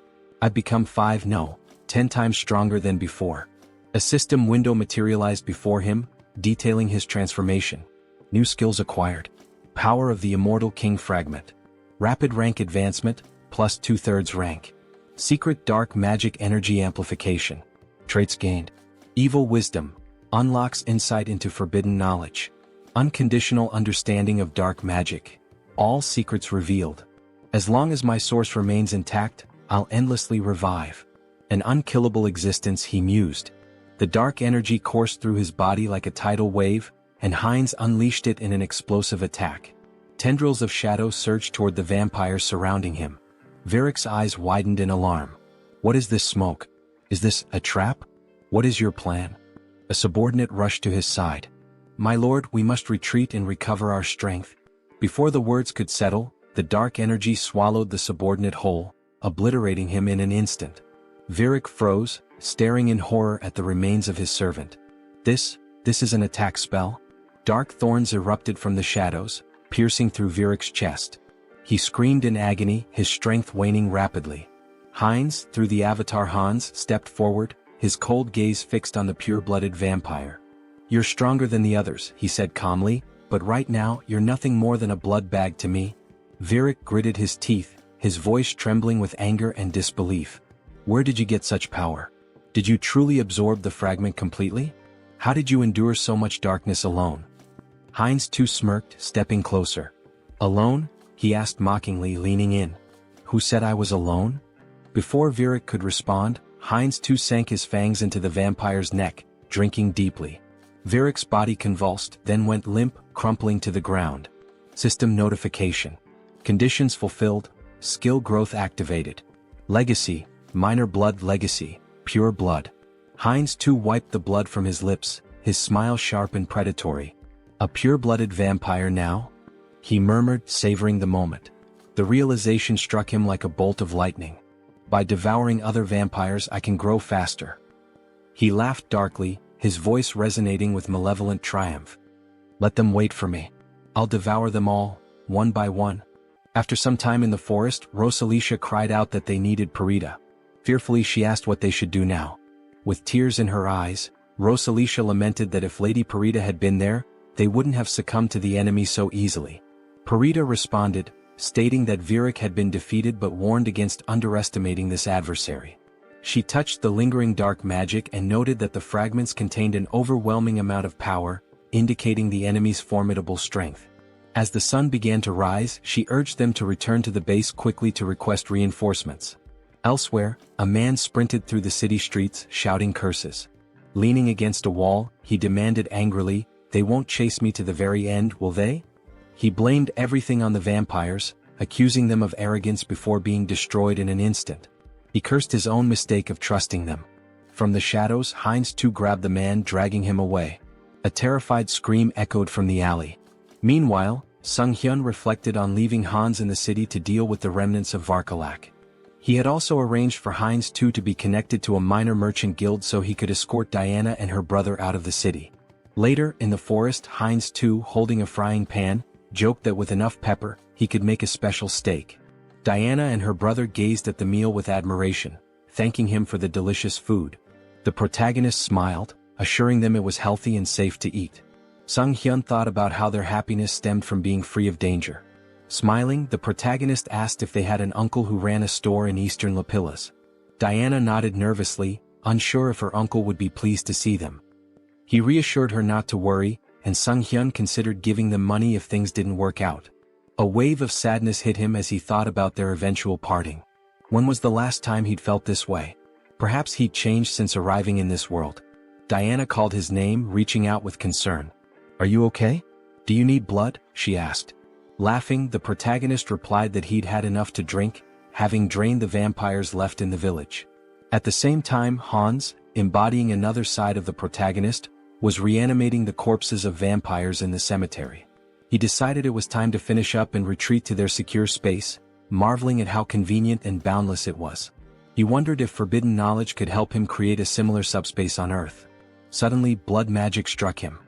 I've become 10 times stronger than before. A system window materialized before him, detailing his transformation. New skills acquired. Power of the immortal king fragment. Rapid rank advancement, plus 2/3 rank. Secret dark magic energy amplification. Traits gained. Evil wisdom. Unlocks insight into forbidden knowledge. Unconditional understanding of dark magic. All secrets revealed. As long as my source remains intact, I'll endlessly revive. An unkillable existence, he mused. The dark energy coursed through his body like a tidal wave, and Heinz unleashed it in an explosive attack. Tendrils of shadow surged toward the vampires surrounding him. Virik's eyes widened in alarm. What is this smoke? Is this a trap? What is your plan? A subordinate rushed to his side. My lord, we must retreat and recover our strength. Before the words could settle, the dark energy swallowed the subordinate whole, obliterating him in an instant. Virik froze, staring in horror at the remains of his servant. This is an attack spell? Dark thorns erupted from the shadows, piercing through Virik's chest. He screamed in agony, his strength waning rapidly. Heinz, through the avatar Hans, stepped forward, his cold gaze fixed on the pure-blooded vampire. You're stronger than the others, he said calmly, but right now you're nothing more than a blood bag to me. Virik gritted his teeth, his voice trembling with anger and disbelief. Where did you get such power? Did you truly absorb the fragment completely? How did you endure so much darkness alone? Heinz too smirked, stepping closer. Alone? He asked mockingly, leaning in. Who said I was alone? Before Virik could respond, Heinz too sank his fangs into the vampire's neck, drinking deeply. Virik's body convulsed, then went limp, crumpling to the ground. System notification. Conditions fulfilled, skill growth activated. Legacy, minor blood legacy, pure blood. Heinz too wiped the blood from his lips, his smile sharp and predatory. A pure-blooded vampire now? He murmured, savoring the moment. The realization struck him like a bolt of lightning. By devouring other vampires I can grow faster. He laughed darkly, his voice resonating with malevolent triumph. Let them wait for me. I'll devour them all, one by one. After some time in the forest, Rosalicia cried out that they needed Parita. Fearfully she asked what they should do now. With tears in her eyes, Rosalicia lamented that if Lady Parita had been there, they wouldn't have succumbed to the enemy so easily. Parita responded, stating that Virik had been defeated but warned against underestimating this adversary. She touched the lingering dark magic and noted that the fragments contained an overwhelming amount of power, indicating the enemy's formidable strength. As the sun began to rise, she urged them to return to the base quickly to request reinforcements. Elsewhere, a man sprinted through the city streets, shouting curses. Leaning against a wall, he demanded angrily, "They won't chase me to the very end, will they?" He blamed everything on the vampires, accusing them of arrogance before being destroyed in an instant. He cursed his own mistake of trusting them. From the shadows, Heinz too grabbed the man, dragging him away. A terrified scream echoed from the alley. Meanwhile, Sunghyun reflected on leaving Hans in the city to deal with the remnants of Varkalak. He had also arranged for Heinz too to be connected to a minor merchant guild so he could escort Diana and her brother out of the city. Later, in the forest, Heinz too, holding a frying pan, joked that with enough pepper, he could make a special steak. Diana and her brother gazed at the meal with admiration, thanking him for the delicious food. The protagonist smiled, assuring them it was healthy and safe to eat. Sunghyun thought about how their happiness stemmed from being free of danger. Smiling, the protagonist asked if they had an uncle who ran a store in eastern Lapillas. Diana nodded nervously, unsure if her uncle would be pleased to see them. He reassured her not to worry, and Sunghyun considered giving them money if things didn't work out. A wave of sadness hit him as he thought about their eventual parting. When was the last time he'd felt this way? Perhaps he'd changed since arriving in this world. Diana called his name, reaching out with concern. "Are you okay? Do you need blood?" she asked. Laughing, the protagonist replied that he'd had enough to drink, having drained the vampires left in the village. At the same time, Hans, embodying another side of the protagonist, was reanimating the corpses of vampires in the cemetery. He decided it was time to finish up and retreat to their secure space, marveling at how convenient and boundless it was. He wondered if forbidden knowledge could help him create a similar subspace on Earth. Suddenly, blood magic struck him.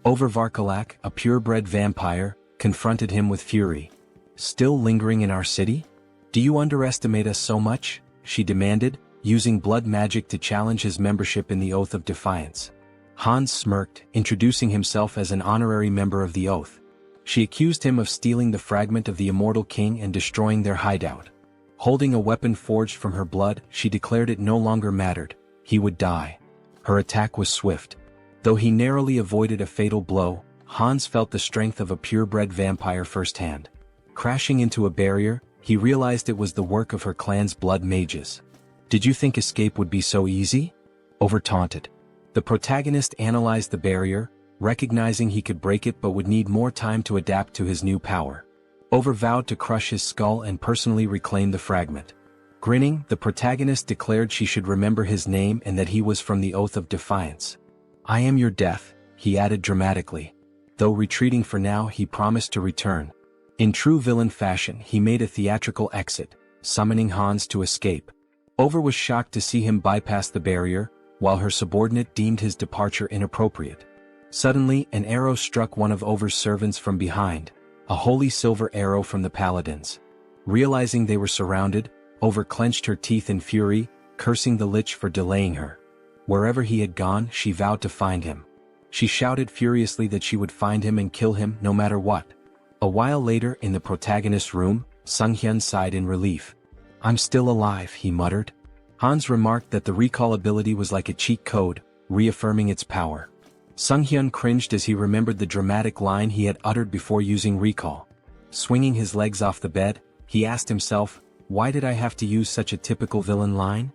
Varkalak, a purebred vampire, confronted him with fury. "Still lingering in our city? Do you underestimate us so much?" she demanded, using blood magic to challenge his membership in the Oath of Defiance. Hans smirked, introducing himself as an honorary member of the Oath. She accused him of stealing the fragment of the immortal king and destroying their hideout. Holding a weapon forged from her blood, she declared it no longer mattered. He would die. Her attack was swift. Though he narrowly avoided a fatal blow, Hans felt the strength of a purebred vampire firsthand. Crashing into a barrier, he realized it was the work of her clan's blood mages. "Did you think escape would be so easy?" Over taunted. The protagonist analyzed the barrier, recognizing he could break it but would need more time to adapt to his new power. Over vowed to crush his skull and personally reclaim the fragment. Grinning, the protagonist declared she should remember his name and that he was from the Oath of Defiance. "I am your death," he added dramatically. Though retreating for now, he promised to return. In true villain fashion, he made a theatrical exit, summoning Hans to escape. Over was shocked to see him bypass the barrier, while her subordinate deemed his departure inappropriate. Suddenly, an arrow struck one of Over's servants from behind, a holy silver arrow from the paladins. Realizing they were surrounded, Over clenched her teeth in fury, cursing the Lich for delaying her. Wherever he had gone, she vowed to find him. She shouted furiously that she would find him and kill him no matter what. A while later, in the protagonist's room, Sunghyun sighed in relief. "I'm still alive," he muttered. Hans remarked that the recall ability was like a cheat code, reaffirming its power. Sunghyun cringed as he remembered the dramatic line he had uttered before using recall. Swinging his legs off the bed, he asked himself, "Why did I have to use such a typical villain line?"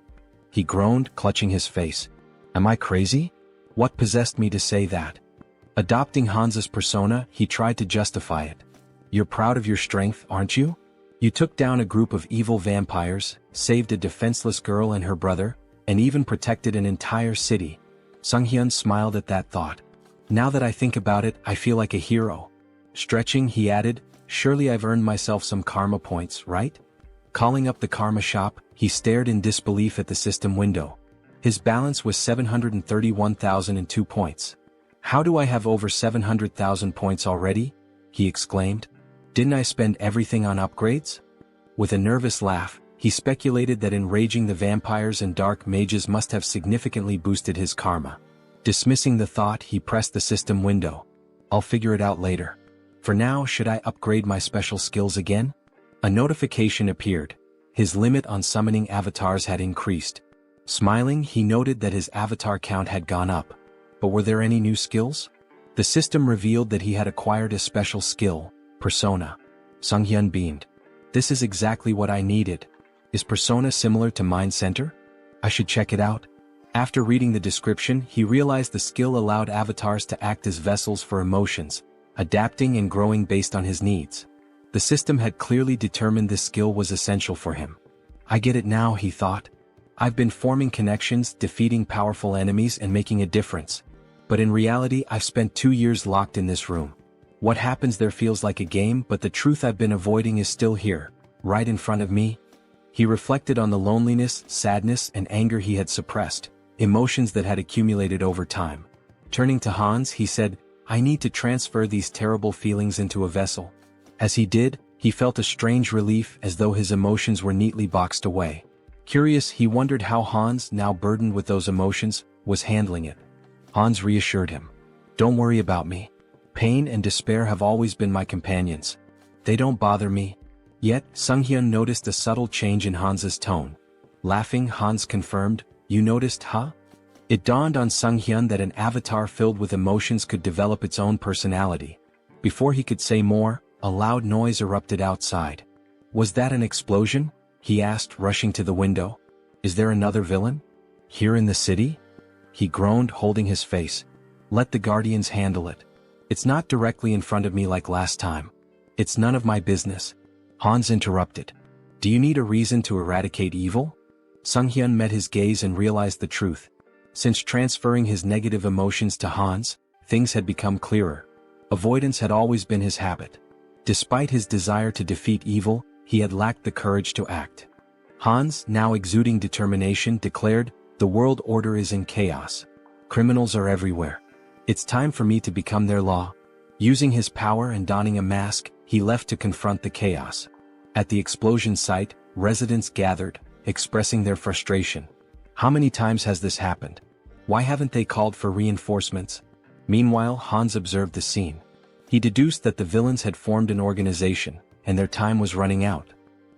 He groaned, clutching his face. "Am I crazy? What possessed me to say that?" Adopting Hans's persona, he tried to justify it. "You're proud of your strength, aren't you? You took down a group of evil vampires, saved a defenseless girl and her brother, and even protected an entire city. Sunghyun smiled at that thought. Now that I think about it, I feel like a hero. Stretching, he added, surely I've earned myself some karma points, right? Calling up the karma shop, he stared in disbelief at the system window. His balance was 731,002 points. How do I have over 700,000 points already? He exclaimed. Didn't I spend everything on upgrades? With a nervous laugh, he speculated that enraging the vampires and dark mages must have significantly boosted his karma. Dismissing the thought, he pressed the system window. I'll figure it out later. For now, should I upgrade my special skills again? A notification appeared. His limit on summoning avatars had increased. Smiling, he noted that his avatar count had gone up. But were there any new skills? The system revealed that he had acquired a special skill, Persona. Sunghyun beamed. This is exactly what I needed. Is Persona similar to Mind Center? I should check it out. After reading the description, he realized the skill allowed avatars to act as vessels for emotions, adapting and growing based on his needs. The system had clearly determined this skill was essential for him. I get it now, he thought. I've been forming connections, defeating powerful enemies and making a difference. But in reality, I've spent 2 years locked in this room. What happens there feels like a game, but the truth I've been avoiding is still here, right in front of me. He reflected on the loneliness, sadness, and anger he had suppressed, emotions that had accumulated over time. Turning to Hans, he said, I need to transfer these terrible feelings into a vessel. As he did, he felt a strange relief as though his emotions were neatly boxed away. Curious, he wondered how Hans, now burdened with those emotions, was handling it. Hans reassured him. Don't worry about me. Pain and despair have always been my companions. They don't bother me. Yet, Sunghyun noticed a subtle change in Hans's tone. Laughing, Hans confirmed, You noticed, huh? It dawned on Sunghyun that an avatar filled with emotions could develop its own personality. Before he could say more, a loud noise erupted outside. Was that an explosion? He asked, rushing to the window. Is there another villain? Here in the city? He groaned, holding his face. Let the guardians handle it. It's not directly in front of me like last time. It's none of my business. Hans interrupted. Do you need a reason to eradicate evil? Sunghyun met his gaze and realized the truth. Since transferring his negative emotions to Hans, things had become clearer. Avoidance had always been his habit. Despite his desire to defeat evil, he had lacked the courage to act. Hans, now exuding determination, declared, The world order is in chaos. Criminals are everywhere. It's time for me to become their law. Using his power and donning a mask, he left to confront the chaos. At the explosion site, residents gathered, expressing their frustration. How many times has this happened? Why haven't they called for reinforcements? Meanwhile, Hans observed the scene. He deduced that the villains had formed an organization, and their time was running out.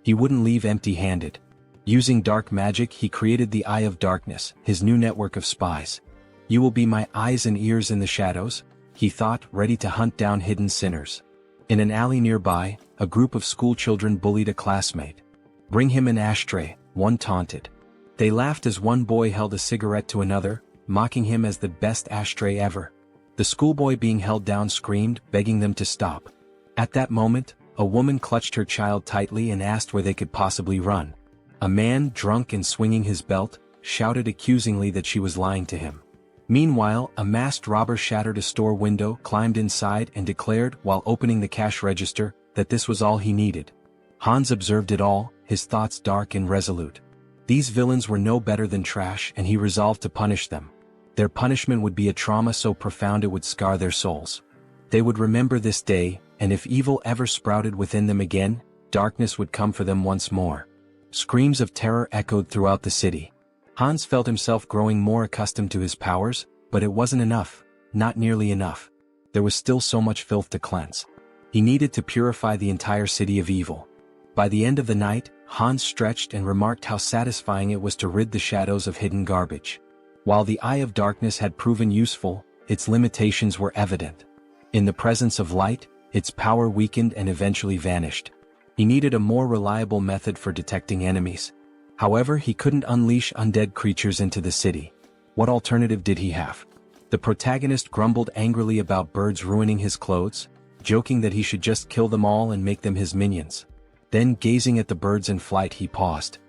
He wouldn't leave empty-handed. Using dark magic, he created the Eye of Darkness, his new network of spies. You will be my eyes and ears in the shadows, he thought, ready to hunt down hidden sinners. In an alley nearby, a group of schoolchildren bullied a classmate. Bring him an ashtray, one taunted. They laughed as one boy held a cigarette to another, mocking him as the best ashtray ever. The schoolboy being held down screamed, begging them to stop. At that moment, a woman clutched her child tightly and asked where they could possibly run. A man, drunk and swinging his belt, shouted accusingly that she was lying to him. Meanwhile, a masked robber shattered a store window, climbed inside and declared, while opening the cash register, that this was all he needed. Hans observed it all, his thoughts dark and resolute. These villains were no better than trash, and he resolved to punish them. Their punishment would be a trauma so profound it would scar their souls. They would remember this day, and if evil ever sprouted within them again, darkness would come for them once more. Screams of terror echoed throughout the city. Hans felt himself growing more accustomed to his powers, but it wasn't enough, not nearly enough. There was still so much filth to cleanse. He needed to purify the entire city of evil. By the end of the night, Hans stretched and remarked how satisfying it was to rid the shadows of hidden garbage. While the Eye of Darkness had proven useful, its limitations were evident. In the presence of light, its power weakened and eventually vanished. He needed a more reliable method for detecting enemies. However, he couldn't unleash undead creatures into the city. What alternative did he have? The protagonist grumbled angrily about birds ruining his clothes, joking that he should just kill them all and make them his minions. Then, gazing at the birds in flight, he paused.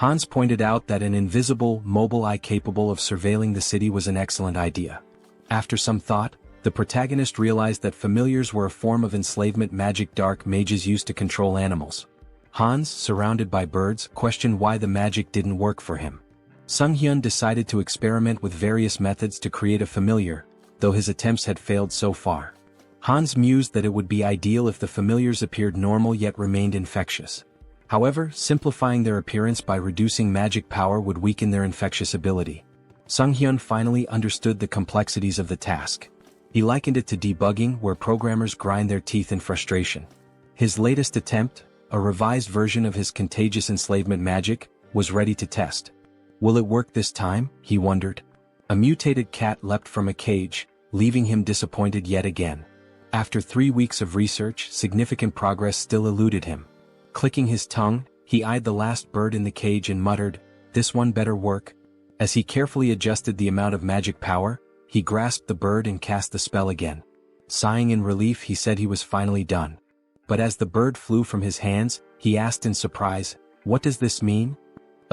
Hans pointed out that an invisible, mobile eye capable of surveilling the city was an excellent idea. After some thought, the protagonist realized that familiars were a form of enslavement magic dark mages used to control animals. Hans, surrounded by birds, questioned why the magic didn't work for him. Sunghyun decided to experiment with various methods to create a familiar, though his attempts had failed so far. Hans mused that it would be ideal if the familiars appeared normal yet remained infectious. However, simplifying their appearance by reducing magic power would weaken their infectious ability. Sunghyun finally understood the complexities of the task. He likened it to debugging, where programmers grind their teeth in frustration. His latest attempt, a revised version of his contagious enslavement magic, was ready to test. Will it work this time? He wondered. A mutated cat leapt from a cage, leaving him disappointed yet again. After 3 weeks of research, significant progress still eluded him. Clicking his tongue, he eyed the last bird in the cage and muttered, "This one better work." As he carefully adjusted the amount of magic power, he grasped the bird and cast the spell again. Sighing in relief, he said he was finally done. But as the bird flew from his hands, he asked in surprise, "What does this mean?"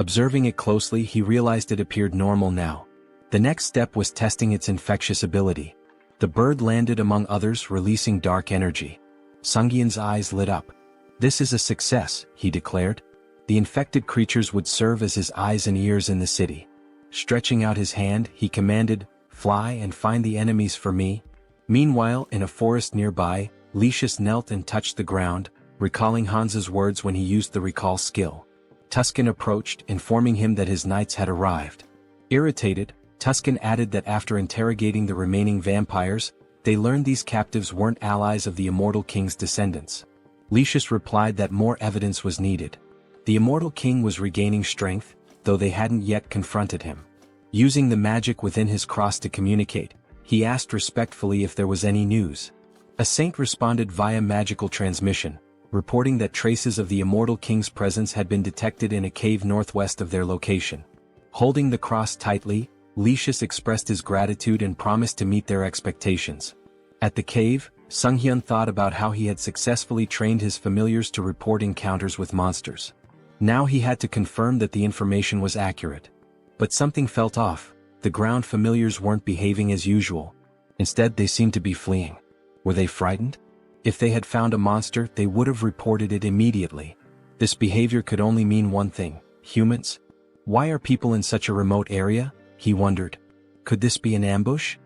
Observing it closely, he realized it appeared normal now. The next step was testing its infectious ability. The bird landed among others, releasing dark energy. Sunghyun's eyes lit up. "This is a success," he declared. The infected creatures would serve as his eyes and ears in the city. Stretching out his hand, he commanded, "Fly and find the enemies for me." Meanwhile, in a forest nearby, Lucius knelt and touched the ground, recalling Hans's words when he used the recall skill. Tuscan approached, informing him that his knights had arrived. Irritated, Tuscan added that after interrogating the remaining vampires, they learned these captives weren't allies of the Immortal King's descendants. Lucius replied that more evidence was needed. The Immortal King was regaining strength, though they hadn't yet confronted him. Using the magic within his cross to communicate, he asked respectfully if there was any news. A saint responded via magical transmission, reporting that traces of the Immortal King's presence had been detected in a cave northwest of their location. Holding the cross tightly, Lucius expressed his gratitude and promised to meet their expectations. At the cave, Sunghyun thought about how he had successfully trained his familiars to report encounters with monsters. Now he had to confirm that the information was accurate. But something felt off. The ground familiars weren't behaving as usual. Instead, they seemed to be fleeing. Were they frightened? If they had found a monster, they would have reported it immediately. This behavior could only mean one thing: humans? Why are people in such a remote area? He wondered. Could this be an ambush?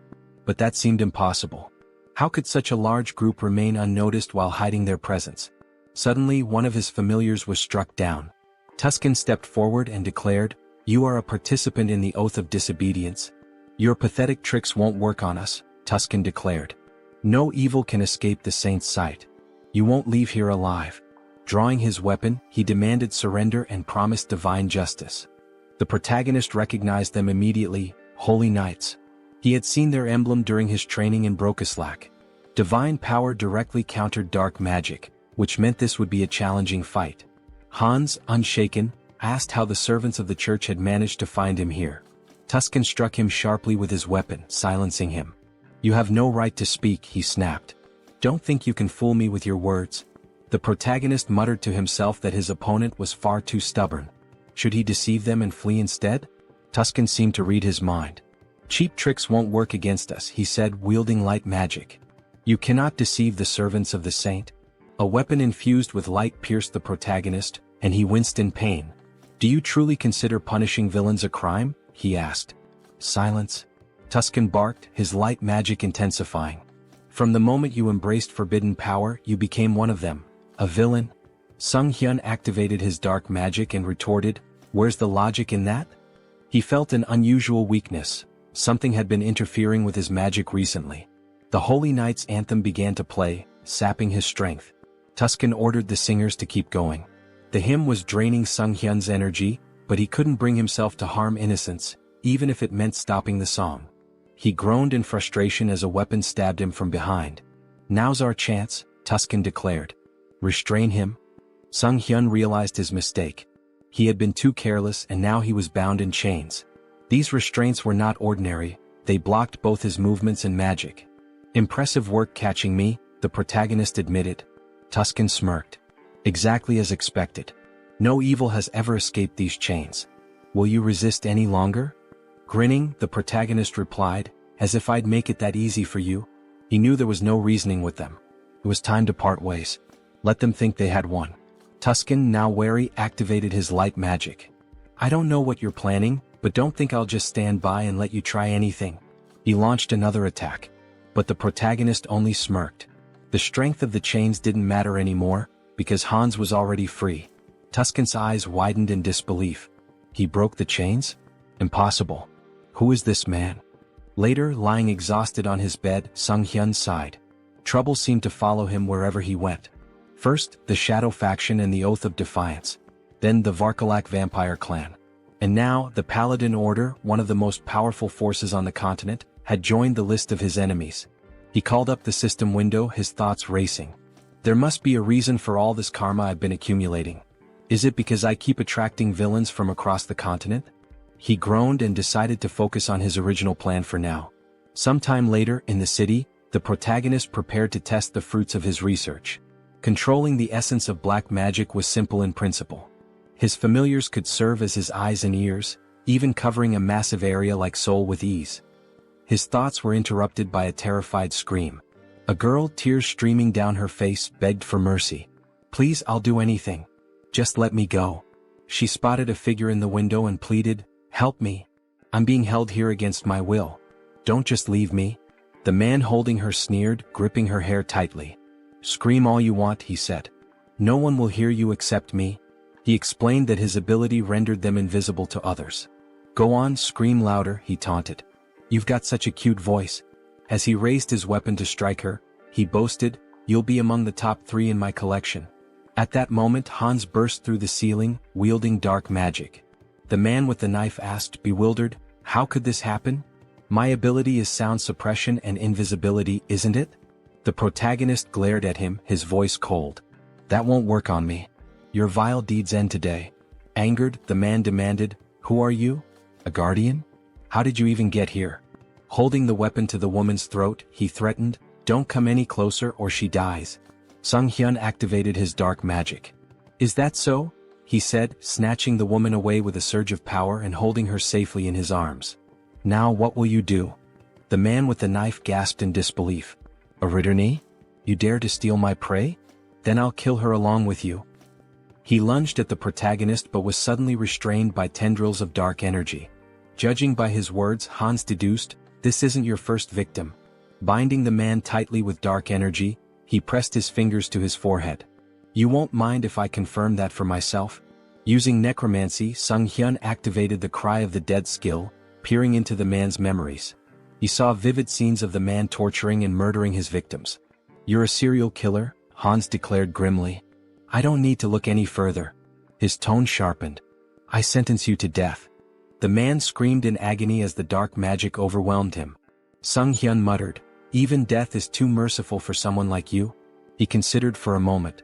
But that seemed impossible. How could such a large group remain unnoticed while hiding their presence? Suddenly, one of his familiars was struck down. Tuscan stepped forward and declared, "You are a participant in the oath of disobedience. Your pathetic tricks won't work on us," Tuscan declared. "No evil can escape the saint's sight. You won't leave here alive." Drawing his weapon, he demanded surrender and promised divine justice. The protagonist recognized them immediately: Holy Knights. He had seen their emblem during his training in Brokislak. Divine power directly countered dark magic, which meant this would be a challenging fight. Hans, unshaken, asked how the servants of the church had managed to find him here. Tuscan struck him sharply with his weapon, silencing him. "You have no right to speak," he snapped. "Don't think you can fool me with your words." The protagonist muttered to himself that his opponent was far too stubborn. Should he deceive them and flee instead? Tuscan seemed to read his mind. "Cheap tricks won't work against us," he said, wielding light magic. "You cannot deceive the servants of the saint." A weapon infused with light pierced the protagonist, and he winced in pain. "Do you truly consider punishing villains a crime?" he asked. "Silence," Tuscan barked, his light magic intensifying. "From the moment you embraced forbidden power, you became one of them. A villain." Sunghyun activated his dark magic and retorted, "Where's the logic in that?" He felt an unusual weakness. Something had been interfering with his magic recently. The Holy Knight's anthem began to play, sapping his strength. Tuscan ordered the singers to keep going. The hymn was draining Sunghyun's energy, but he couldn't bring himself to harm innocents, even if it meant stopping the song. He groaned in frustration as a weapon stabbed him from behind. "Now's our chance," Tuscan declared. "Restrain him." Sunghyun realized his mistake. He had been too careless, and now he was bound in chains. These restraints were not ordinary, they blocked both his movements and magic. "Impressive work catching me," the protagonist admitted. Tuscan smirked. "Exactly as expected. No evil has ever escaped these chains. Will you resist any longer? Grinning, the protagonist replied, as if I'd make it that easy for you. He knew there was no reasoning with them. It was time to part ways. Let them think they had won. Tuscan, now wary, activated his light magic. I don't know what you're planning, but don't think I'll just stand by and let you try anything. He launched another attack. But the protagonist only smirked. The strength of the chains didn't matter anymore, because Hans was already free. Tuscan's eyes widened in disbelief. He broke the chains? Impossible. Who is this man? Later, lying exhausted on his bed, Sunghyun sighed. Trouble seemed to follow him wherever he went. First, the Shadow faction and the Oath of Defiance. Then the Varkalak vampire clan. And now, the Paladin Order, one of the most powerful forces on the continent, had joined the list of his enemies. He called up the system window, his thoughts racing. There must be a reason for all this karma I've been accumulating. Is it because I keep attracting villains from across the continent? He groaned and decided to focus on his original plan for now. Sometime later, in the city, the protagonist prepared to test the fruits of his research. Controlling the essence of black magic was simple in principle. His familiars could serve as his eyes and ears, even covering a massive area like Seoul with ease. His thoughts were interrupted by a terrified scream. A girl, tears streaming down her face, begged for mercy. Please, I'll do anything. Just let me go. She spotted a figure in the window and pleaded, help me. I'm being held here against my will. Don't just leave me. The man holding her sneered, gripping her hair tightly. Scream all you want, he said. No one will hear you except me. He explained that his ability rendered them invisible to others. Go on, scream louder, he taunted. You've got such a cute voice. As he raised his weapon to strike her, he boasted, you'll be among the top 3 in my collection. At that moment, Hans burst through the ceiling, wielding dark magic. The man with the knife asked, bewildered, how could this happen? My ability is sound suppression and invisibility, isn't it? The protagonist glared at him, his voice cold. That won't work on me. Your vile deeds end today. Angered, the man demanded, who are you? A guardian? How did you even get here? Holding the weapon to the woman's throat, he threatened, don't come any closer or she dies. Sunghyun activated his dark magic. Is that so? He said, snatching the woman away with a surge of power and holding her safely in his arms. Now what will you do? The man with the knife gasped in disbelief. A Ritterney? You dare to steal my prey? Then I'll kill her along with you. He lunged at the protagonist but was suddenly restrained by tendrils of dark energy. Judging by his words, Hans deduced, this isn't your first victim. Binding the man tightly with dark energy, he pressed his fingers to his forehead. You won't mind if I confirm that for myself? Using necromancy, Sunghyun activated the Cry of the Dead skill, peering into the man's memories. He saw vivid scenes of the man torturing and murdering his victims. You're a serial killer, Hans declared grimly. I don't need to look any further. His tone sharpened. I sentence you to death. The man screamed in agony as the dark magic overwhelmed him. Sunghyun muttered, even death is too merciful for someone like you. He considered for a moment.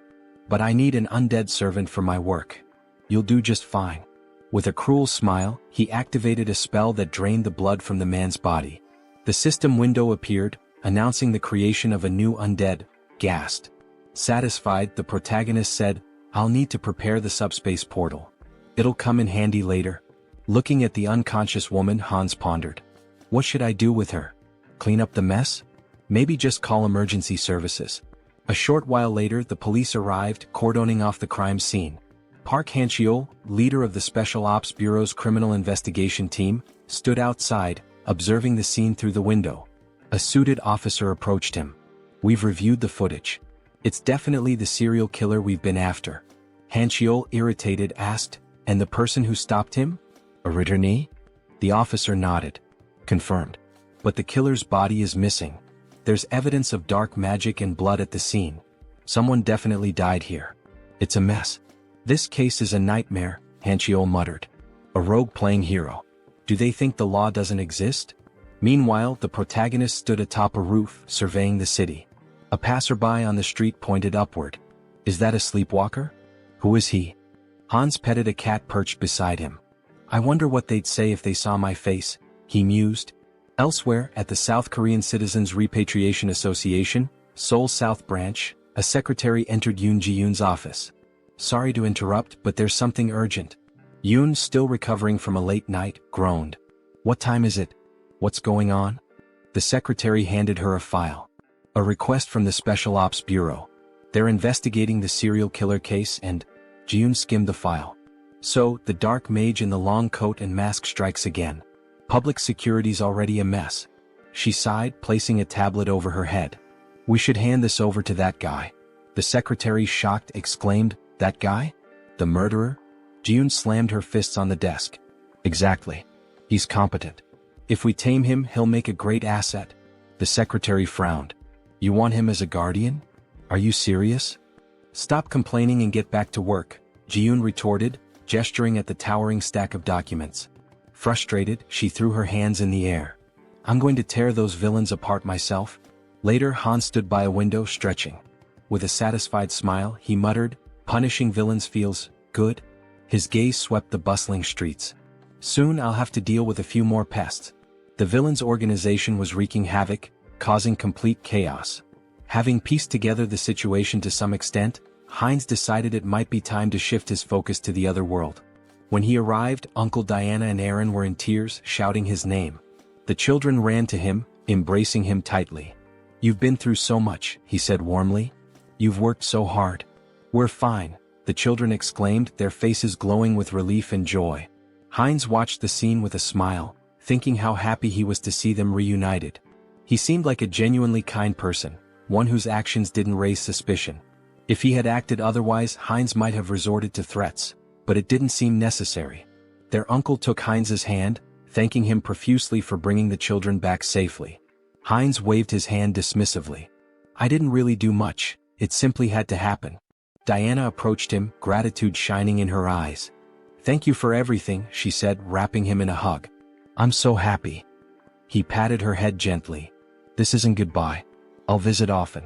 But I need an undead servant for my work. You'll do just fine. With a cruel smile, he activated a spell that drained the blood from the man's body. The system window appeared, announcing the creation of a new undead, Ghast. Satisfied, the protagonist said, I'll need to prepare the subspace portal. It'll come in handy later. Looking at the unconscious woman, Hans pondered. What should I do with her? Clean up the mess? Maybe just call emergency services. A short while later, the police arrived, cordoning off the crime scene. Park Han-cheol, leader of the Special Ops Bureau's criminal investigation team, stood outside, observing the scene through the window. A suited officer approached him. We've reviewed the footage. It's definitely the serial killer we've been after. Han-cheol, irritated, asked, and the person who stopped him? A Ritterney? The officer nodded. Confirmed. But the killer's body is missing. There's evidence of dark magic and blood at the scene. Someone definitely died here. It's a mess. This case is a nightmare, Han-cheol muttered. A rogue playing hero. Do they think the law doesn't exist? Meanwhile, the protagonist stood atop a roof, surveying the city. A passerby on the street pointed upward. Is that a sleepwalker? Who is he? Hans petted a cat perched beside him. I wonder what they'd say if they saw my face, he mused. Elsewhere, at the South Korean Citizens Repatriation Association, Seoul South Branch, a secretary entered Yoon Ji-yoon's office. Sorry to interrupt, but there's something urgent. Yoon, still recovering from a late night, groaned. What time is it? What's going on? The secretary handed her a file. A request from the Special Ops Bureau. They're investigating the serial killer case and... Yoon skimmed the file. So, the dark mage in the long coat and mask strikes again. Public security's already a mess. She sighed, placing a tablet over her head. We should hand this over to that guy. The secretary, shocked, exclaimed, That guy? The murderer? Yoon slammed her fists on the desk. Exactly. He's competent. If we tame him, he'll make a great asset. The secretary frowned. You want him as a guardian? Are you serious? Stop complaining and get back to work, Yoon retorted, gesturing at the towering stack of documents. Frustrated, she threw her hands in the air. I'm going to tear those villains apart myself. Later, Han stood by a window, stretching. With a satisfied smile, he muttered, Punishing villains feels good. His gaze swept the bustling streets. Soon I'll have to deal with a few more pests. The villains' organization was wreaking havoc, causing complete chaos. Having pieced together the situation to some extent, Heinz decided it might be time to shift his focus to the other world. When he arrived, Uncle Diana and Aaron were in tears, shouting his name. The children ran to him, embracing him tightly. You've been through so much, he said warmly. You've worked so hard. We're fine, the children exclaimed, their faces glowing with relief and joy. Heinz watched the scene with a smile, thinking how happy he was to see them reunited. He seemed like a genuinely kind person, one whose actions didn't raise suspicion. If he had acted otherwise, Heinz might have resorted to threats, but it didn't seem necessary. Their uncle took Heinz's hand, thanking him profusely for bringing the children back safely. Heinz waved his hand dismissively. I didn't really do much, it simply had to happen. Diana approached him, gratitude shining in her eyes. Thank you for everything, she said, wrapping him in a hug. I'm so happy. He patted her head gently. This isn't goodbye. I'll visit often.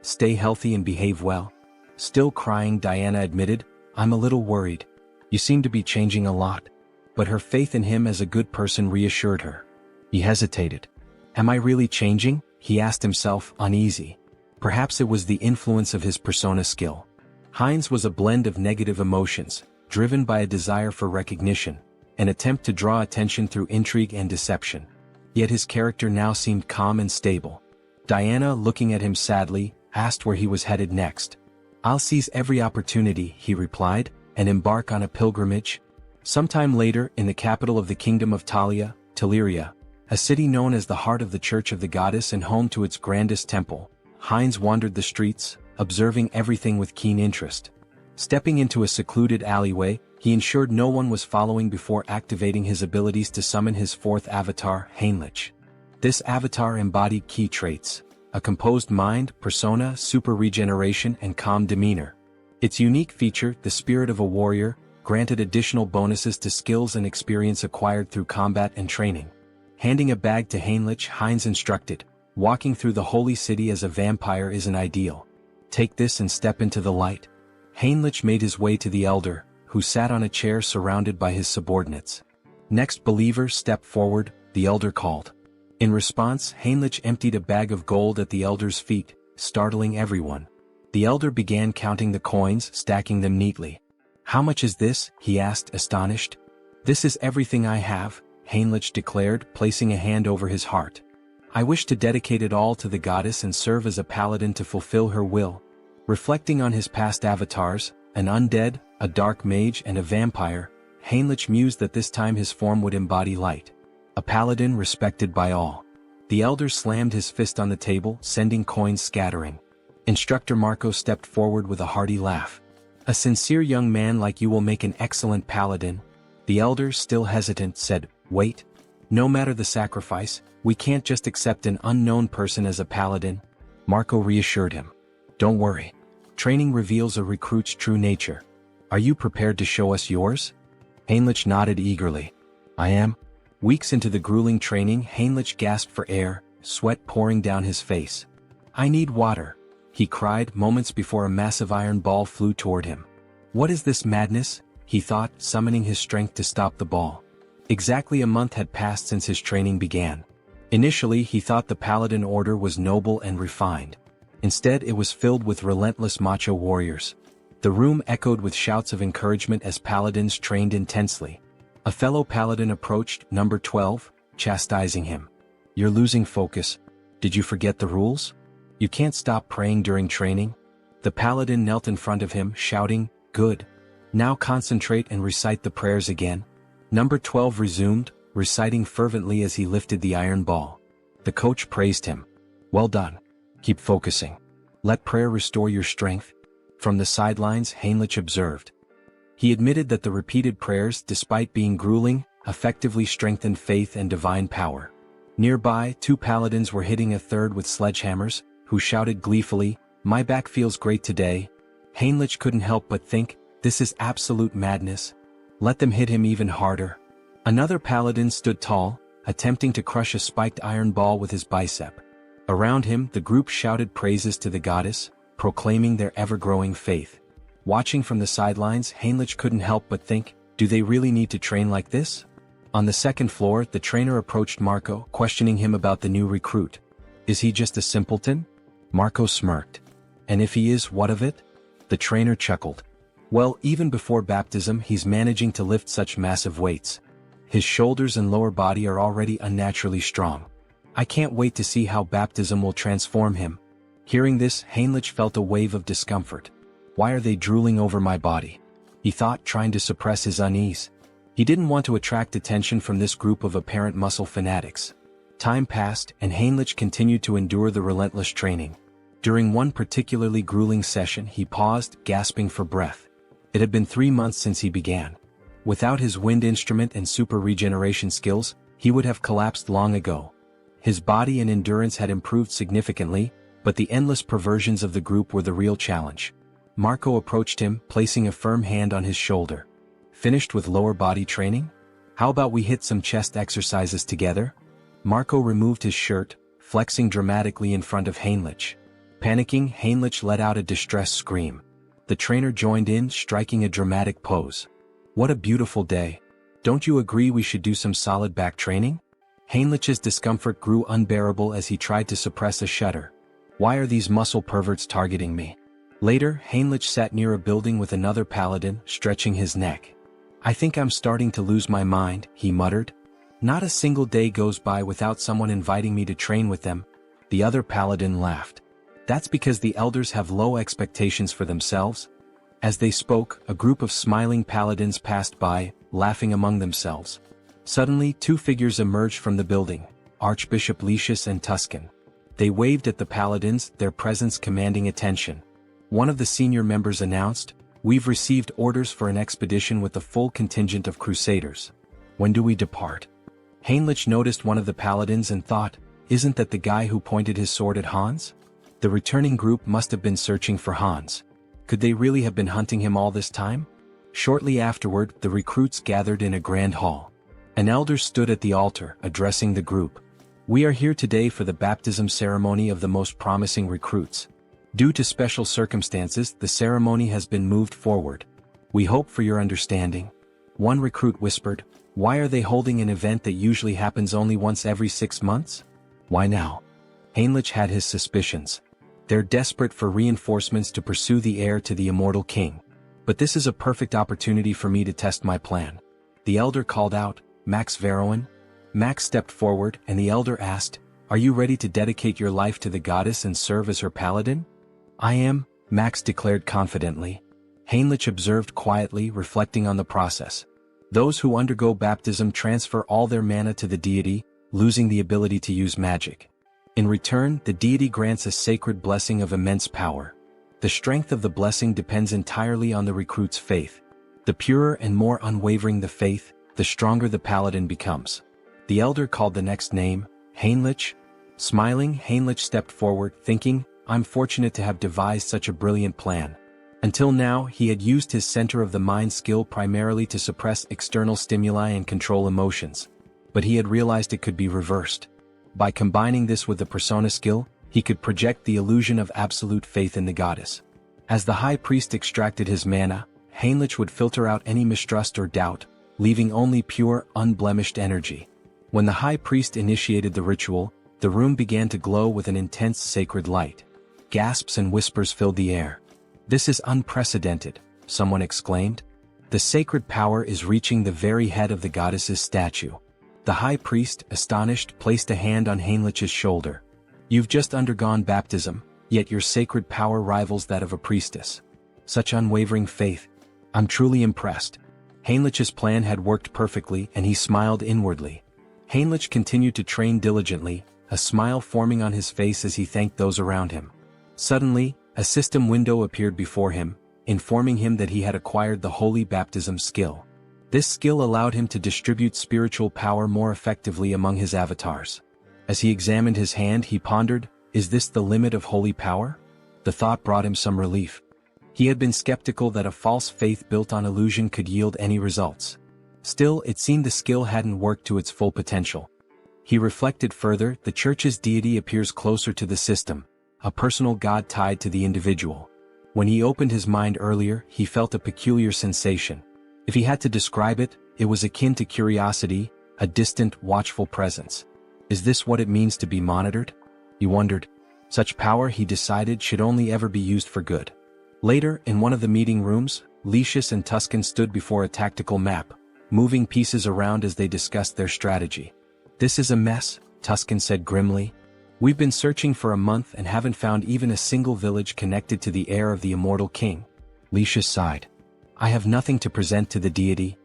Stay healthy and behave well. Still crying, Diana admitted, I'm a little worried. You seem to be changing a lot. But her faith in him as a good person reassured her. He hesitated. Am I really changing? He asked himself, uneasy. Perhaps it was the influence of his persona skill. Heinz was a blend of negative emotions, driven by a desire for recognition, an attempt to draw attention through intrigue and deception. Yet his character now seemed calm and stable. Diana, looking at him sadly, asked where he was headed next. I'll seize every opportunity, he replied, and embark on a pilgrimage. Sometime later, in the capital of the kingdom of Talia, Teleria, a city known as the heart of the Church of the Goddess and home to its grandest temple, Heinz wandered the streets, observing everything with keen interest. Stepping into a secluded alleyway, he ensured no one was following before activating his abilities to summon his fourth avatar, Heinlich. This avatar embodied key traits: a composed mind, persona, super regeneration, and calm demeanor. Its unique feature, the spirit of a warrior, granted additional bonuses to skills and experience acquired through combat and training. Handing a bag to Heinlich, Heinz instructed, walking through the holy city as a vampire isn't ideal. Take this and step into the light. Heinlich made his way to the elder, who sat on a chair surrounded by his subordinates. Next, believer, step forward, the elder called. In response, Heinlich emptied a bag of gold at the elder's feet, startling everyone. The elder began counting the coins, stacking them neatly. How much is this? He asked, astonished. This is everything I have, Heinlich declared, placing a hand over his heart. I wish to dedicate it all to the goddess and serve as a paladin to fulfill her will. Reflecting on his past avatars, an undead, a dark mage, and a vampire, Heinlich mused that this time his form would embody light. A paladin respected by all. The elder slammed his fist on the table, sending coins scattering. Instructor Marco stepped forward with a hearty laugh. A sincere young man like you will make an excellent paladin. The elder, still hesitant, said, Wait. No matter the sacrifice, we can't just accept an unknown person as a paladin. Marco reassured him. Don't worry. Training reveals a recruit's true nature. Are you prepared to show us yours? Heinlich nodded eagerly. I am. Weeks into the grueling training, Heinlich gasped for air, sweat pouring down his face. I need water, he cried moments before a massive iron ball flew toward him. What is this madness? He thought, summoning his strength to stop the ball. Exactly a month had passed since his training began. Initially, he thought the Paladin Order was noble and refined. Instead, it was filled with relentless macho warriors. The room echoed with shouts of encouragement as paladins trained intensely. A fellow paladin approached number 12, chastising him. "You're losing focus. Did you forget the rules? You can't stop praying during training." The paladin knelt in front of him, shouting, "Good. Now concentrate and recite the prayers again." Number 12 resumed, reciting fervently as he lifted the iron ball. The coach praised him. "Well done. Keep focusing. Let prayer restore your strength." From the sidelines, Heinrich observed. He admitted that the repeated prayers, despite being grueling, effectively strengthened faith and divine power. Nearby, two paladins were hitting a third with sledgehammers, who shouted gleefully, "My back feels great today." Heinrich couldn't help but think, this is absolute madness. Let them hit him even harder. Another paladin stood tall, attempting to crush a spiked iron ball with his bicep. Around him, the group shouted praises to the goddess, proclaiming their ever-growing faith. Watching from the sidelines, Heinrich couldn't help but think, do they really need to train like this? On the second floor, the trainer approached Marco, questioning him about the new recruit. Is he just a simpleton? Marco smirked. And if he is, what of it? The trainer chuckled. Well, even before baptism, he's managing to lift such massive weights. His shoulders and lower body are already unnaturally strong. I can't wait to see how baptism will transform him. Hearing this, Heinrich felt a wave of discomfort. Why are they drooling over my body? He thought, trying to suppress his unease. He didn't want to attract attention from this group of apparent muscle fanatics. Time passed, and Heinrich continued to endure the relentless training. During one particularly grueling session, he paused, gasping for breath. It had been 3 months since he began. Without his wind instrument and super regeneration skills, he would have collapsed long ago. His body and endurance had improved significantly, but the endless perversions of the group were the real challenge. Marco approached him, placing a firm hand on his shoulder. Finished with lower body training? How about we hit some chest exercises together? Marco removed his shirt, flexing dramatically in front of Heinrich. Panicking, Heinrich let out a distressed scream. The trainer joined in, striking a dramatic pose. What a beautiful day. Don't you agree we should do some solid back training? Heinrich's discomfort grew unbearable as he tried to suppress a shudder. Why are these muscle perverts targeting me? Later, Heinrich sat near a building with another paladin, stretching his neck. I think I'm starting to lose my mind, he muttered. Not a single day goes by without someone inviting me to train with them. The other paladin laughed. That's because the elders have low expectations for themselves. As they spoke, a group of smiling paladins passed by, laughing among themselves. Suddenly, two figures emerged from the building, Archbishop Lucius and Tuscan. They waved at the paladins, their presence commanding attention. One of the senior members announced, "We've received orders for an expedition with a full contingent of crusaders. When do we depart?" Heinrich noticed one of the paladins and thought, isn't that the guy who pointed his sword at Hans? The returning group must have been searching for Hans. Could they really have been hunting him all this time? Shortly afterward, the recruits gathered in a grand hall. An elder stood at the altar, addressing the group. We are here today for the baptism ceremony of the most promising recruits. Due to special circumstances, the ceremony has been moved forward. We hope for your understanding. One recruit whispered, why are they holding an event that usually happens only once every 6 months? Why now? Heinrich had his suspicions. They're desperate for reinforcements to pursue the heir to the immortal king. But this is a perfect opportunity for me to test my plan. The elder called out, Max Veroin? Max stepped forward, and the elder asked, are you ready to dedicate your life to the goddess and serve as her paladin? I am, Max declared confidently. Heinrich observed quietly, reflecting on the process. Those who undergo baptism transfer all their mana to the deity, losing the ability to use magic. In return, the deity grants a sacred blessing of immense power. The strength of the blessing depends entirely on the recruit's faith. The purer and more unwavering the faith, the stronger the paladin becomes. The elder called the next name, Heinrich. Smiling, Heinrich stepped forward, thinking, I'm fortunate to have devised such a brilliant plan. Until now, he had used his center of the mind skill primarily to suppress external stimuli and control emotions. But he had realized it could be reversed. By combining this with the persona skill, he could project the illusion of absolute faith in the goddess. As the high priest extracted his mana, Heinrich would filter out any mistrust or doubt, leaving only pure, unblemished energy. When the high priest initiated the ritual, the room began to glow with an intense sacred light. Gasps and whispers filled the air. "This is unprecedented," someone exclaimed. "The sacred power is reaching the very head of the goddess's statue." The high priest, astonished, placed a hand on Heinrich's shoulder. "You've just undergone baptism, yet your sacred power rivals that of a priestess. Such unwavering faith. I'm truly impressed." Heinrich's plan had worked perfectly, and he smiled inwardly. Heinrich continued to train diligently, a smile forming on his face as he thanked those around him. Suddenly, a system window appeared before him, informing him that he had acquired the holy baptism skill. This skill allowed him to distribute spiritual power more effectively among his avatars. As he examined his hand, he pondered, "Is this the limit of holy power?" The thought brought him some relief. He had been skeptical that a false faith built on illusion could yield any results. Still, it seemed the skill hadn't worked to its full potential. He reflected further, the church's deity appears closer to the system, a personal god tied to the individual. When he opened his mind earlier, he felt a peculiar sensation. If he had to describe it, it was akin to curiosity, a distant, watchful presence. Is this what it means to be monitored? He wondered. Such power, he decided, should only ever be used for good. Later, in one of the meeting rooms, Lucius and Tuscan stood before a tactical map, moving pieces around as they discussed their strategy. "This is a mess," Tuscan said grimly. "We've been searching for a month and haven't found even a single village connected to the heir of the immortal king." Lucius sighed. "I have nothing to present to the deity."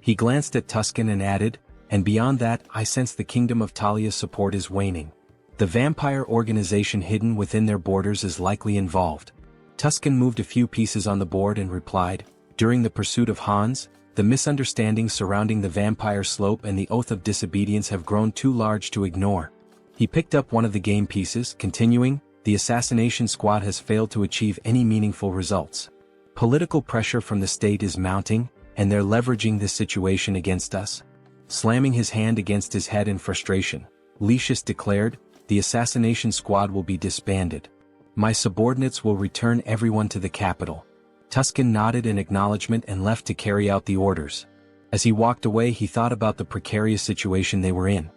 He glanced at Tuscan and added, "And beyond that, I sense the kingdom of Talia's support is waning. The vampire organization hidden within their borders is likely involved." Tuscan moved a few pieces on the board and replied, "During the pursuit of Hans, the misunderstandings surrounding the vampire slope and the oath of disobedience have grown too large to ignore." He picked up one of the game pieces, continuing, "The assassination squad has failed to achieve any meaningful results. Political pressure from the state is mounting, and they're leveraging this situation against us." Slamming his hand against his head in frustration, Lucius declared, "The assassination squad will be disbanded. My subordinates will return everyone to the capital." Tuscan nodded in acknowledgement and left to carry out the orders. As he walked away, he thought about the precarious situation they were in.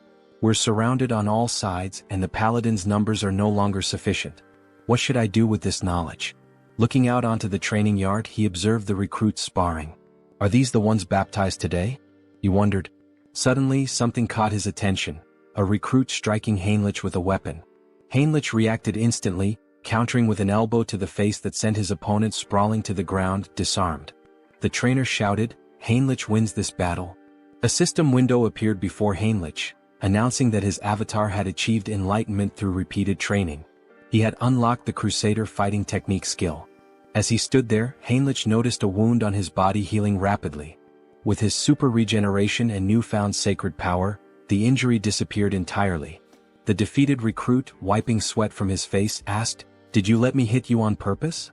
"We're surrounded on all sides, and the paladins' numbers are no longer sufficient. What should I do with this knowledge?" Looking out onto the training yard, he observed the recruits sparring. "Are these the ones baptized today?" he wondered. Suddenly, something caught his attention, a recruit striking Heinrich with a weapon. Heinrich reacted instantly, countering with an elbow to the face that sent his opponent sprawling to the ground, disarmed. The trainer shouted, "Heinrich wins this battle." A system window appeared before Heinrich, announcing that his avatar had achieved enlightenment through repeated training. He had unlocked the Crusader fighting technique skill. As he stood there, Heinrich noticed a wound on his body healing rapidly. With his super regeneration and newfound sacred power, the injury disappeared entirely. The defeated recruit, wiping sweat from his face, asked, "Did you let me hit you on purpose?"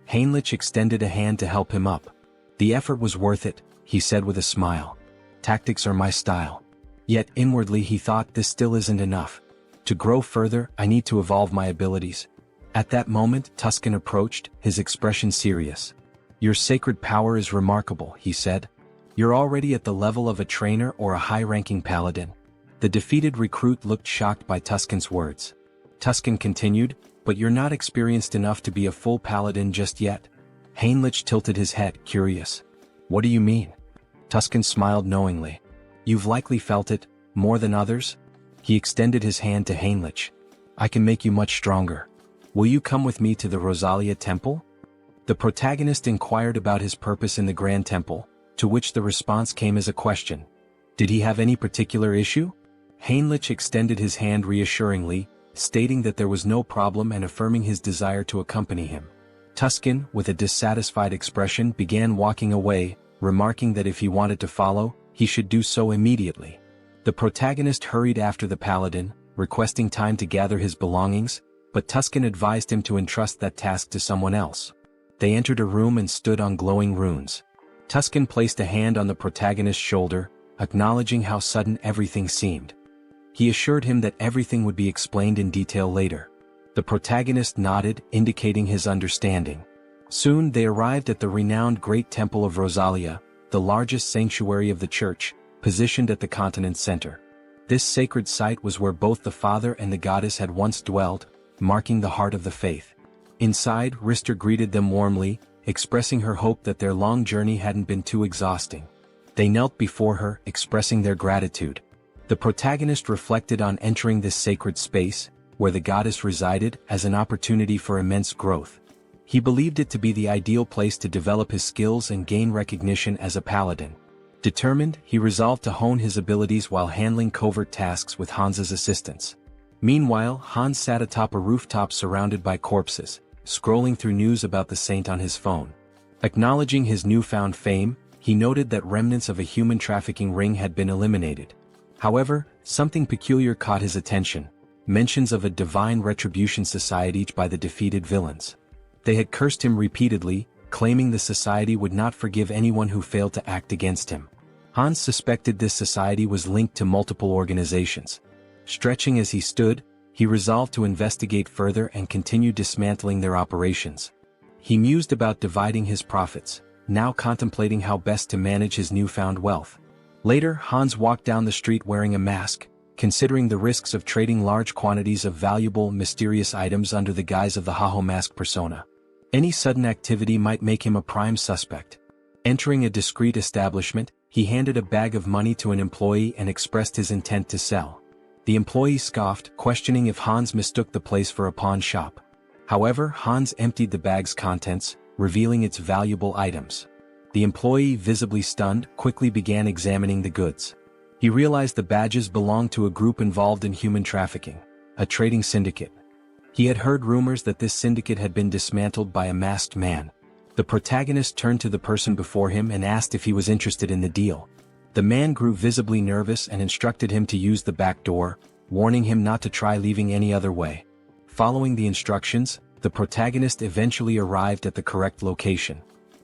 Heinrich extended a hand to help him up. "The effort was worth it," he said with a smile. "Tactics are my style." Yet inwardly he thought, this still isn't enough. To grow further, I need to evolve my abilities. At that moment, Tuscan approached, his expression serious. "Your sacred power is remarkable," he said. "You're already at the level of a trainer or a high-ranking paladin." The defeated recruit looked shocked by Tuscan's words. Tuscan continued, "But you're not experienced enough to be a full paladin just yet." Heinrich tilted his head, curious. "What do you mean?" Tuscan smiled knowingly. "You've likely felt it, more than others." He extended his hand to Heinrich. "I can make you much stronger. Will you come with me to the Rosalia Temple?" The protagonist inquired about his purpose in the Grand Temple, to which the response came as a question. Did he have any particular issue? Heinrich extended his hand reassuringly, stating that there was no problem and affirming his desire to accompany him. Tuscan, with a dissatisfied expression, began walking away, remarking that if he wanted to follow, he should do so immediately. The protagonist hurried after the paladin, requesting time to gather his belongings, but Tuscan advised him to entrust that task to someone else. They entered a room and stood on glowing runes. Tuscan placed a hand on the protagonist's shoulder, acknowledging how sudden everything seemed. He assured him that everything would be explained in detail later. The protagonist nodded, indicating his understanding. Soon they arrived at the renowned Great Temple of Rosalia, the largest sanctuary of the church, positioned at the continent's center. This sacred site was where both the father and the goddess had once dwelled, marking the heart of the faith. Inside, Rister greeted them warmly, expressing her hope that their long journey hadn't been too exhausting. They knelt before her, expressing their gratitude. The protagonist reflected on entering this sacred space, where the goddess resided, as an opportunity for immense growth. He believed it to be the ideal place to develop his skills and gain recognition as a paladin. Determined, he resolved to hone his abilities while handling covert tasks with Hans's assistance. Meanwhile, Hans sat atop a rooftop surrounded by corpses, scrolling through news about the saint on his phone. Acknowledging his newfound fame, he noted that remnants of a human trafficking ring had been eliminated. However, something peculiar caught his attention: mentions of a divine retribution society by the defeated villains. They had cursed him repeatedly, claiming the society would not forgive anyone who failed to act against him. Hans suspected this society was linked to multiple organizations. Stretching as he stood, he resolved to investigate further and continue dismantling their operations. He mused about dividing his profits, now contemplating how best to manage his newfound wealth. Later, Hans walked down the street wearing a mask, considering the risks of trading large quantities of valuable, mysterious items under the guise of the Haho mask persona. Any sudden activity might make him a prime suspect. Entering a discreet establishment, he handed a bag of money to an employee and expressed his intent to sell. The employee scoffed, questioning if Hans mistook the place for a pawn shop. However, Hans emptied the bag's contents, revealing its valuable items. The employee, visibly stunned, quickly began examining the goods. He realized the badges belonged to a group involved in human trafficking, a trading syndicate. He had heard rumors that this syndicate had been dismantled by a masked man. The protagonist turned to the person before him and asked if he was interested in the deal. The man grew visibly nervous and instructed him to use the back door, warning him not to try leaving any other way. Following the instructions, the protagonist eventually arrived at the correct location.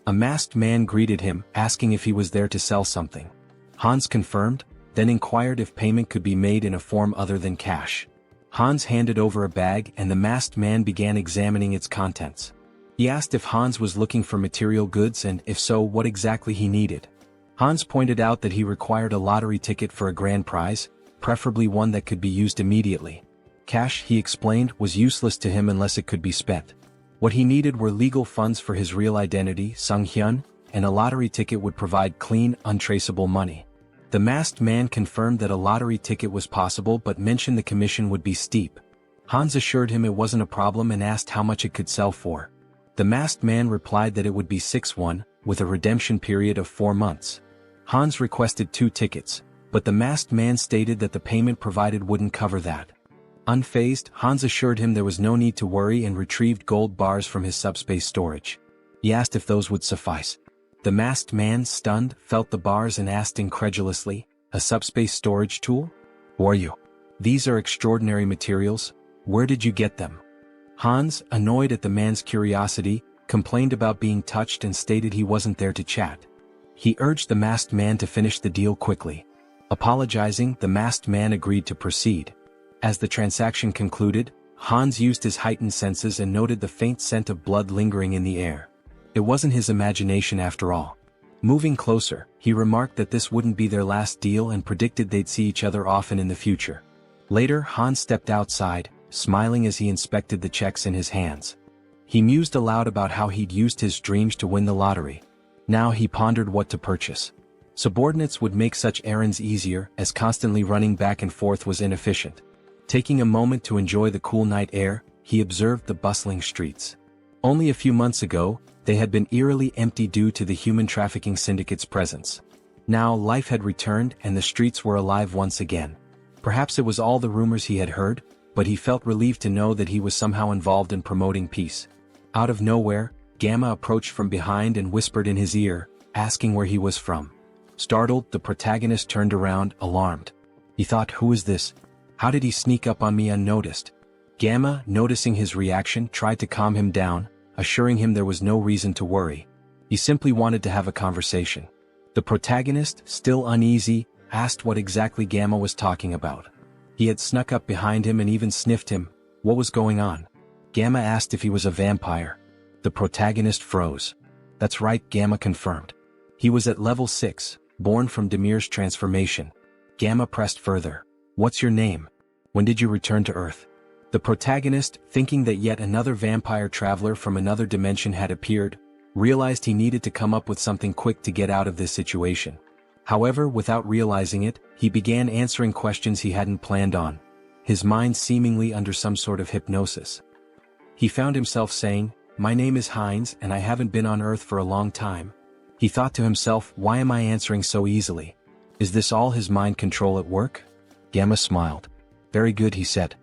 A masked man greeted him, asking if he was there to sell something. Hans confirmed, then inquired if payment could be made in a form other than cash. Hans handed over a bag and the masked man began examining its contents. He asked if Hans was looking for material goods and, if so, what exactly he needed. Hans pointed out that he required a lottery ticket for a grand prize, preferably one that could be used immediately. Cash, he explained, was useless to him unless it could be spent. What he needed were legal funds for his real identity, Sunghyun, and a lottery ticket would provide clean, untraceable money. The masked man confirmed that a lottery ticket was possible but mentioned the commission would be steep. Hans assured him it wasn't a problem and asked how much it could sell for. The masked man replied that it would be 6-1, with a redemption period of 4 months. Hans requested 2 tickets, but the masked man stated that the payment provided wouldn't cover that. Unfazed, Hans assured him there was no need to worry and retrieved gold bars from his subspace storage. He asked if those would suffice. The masked man, stunned, felt the bars and asked incredulously, "A subspace storage tool? Who are you? These are extraordinary materials. Where did you get them?" Hans, annoyed at the man's curiosity, complained about being touched and stated he wasn't there to chat. He urged the masked man to finish the deal quickly. Apologizing, the masked man agreed to proceed. As the transaction concluded, Hans used his heightened senses and noted the faint scent of blood lingering in the air. It wasn't his imagination after all. Moving closer, he remarked that this wouldn't be their last deal and predicted they'd see each other often in the future. Later, Hans stepped outside, smiling as he inspected the checks in his hands. He mused aloud about how he'd used his dreams to win the lottery. Now he pondered what to purchase. Subordinates would make such errands easier, as constantly running back and forth was inefficient. Taking a moment to enjoy the cool night air, he observed the bustling streets. Only a few months ago, they had been eerily empty due to the human trafficking syndicate's presence. Now life had returned and the streets were alive once again. Perhaps it was all the rumors he had heard, but he felt relieved to know that he was somehow involved in promoting peace. Out of nowhere, Gamma approached from behind and whispered in his ear, asking where he was from. Startled, the protagonist turned around, alarmed. He thought, who is this? How did he sneak up on me unnoticed? Gamma, noticing his reaction, tried to calm him down, assuring him there was no reason to worry. He simply wanted to have a conversation. The protagonist, still uneasy, asked what exactly Gamma was talking about. He had snuck up behind him and even sniffed him. What was going on? Gamma asked if he was a vampire. The protagonist froze. That's right, Gamma confirmed. He was at level 6, born from Demir's transformation. Gamma pressed further. What's your name? When did you return to Earth? The protagonist, thinking that yet another vampire traveler from another dimension had appeared, realized he needed to come up with something quick to get out of this situation. However, without realizing it, he began answering questions he hadn't planned on, his mind seemingly under some sort of hypnosis. He found himself saying, "My name is Heinz and I haven't been on Earth for a long time." He thought to himself, why am I answering so easily? Is this all his mind control at work? Gamma smiled. Very good, he said.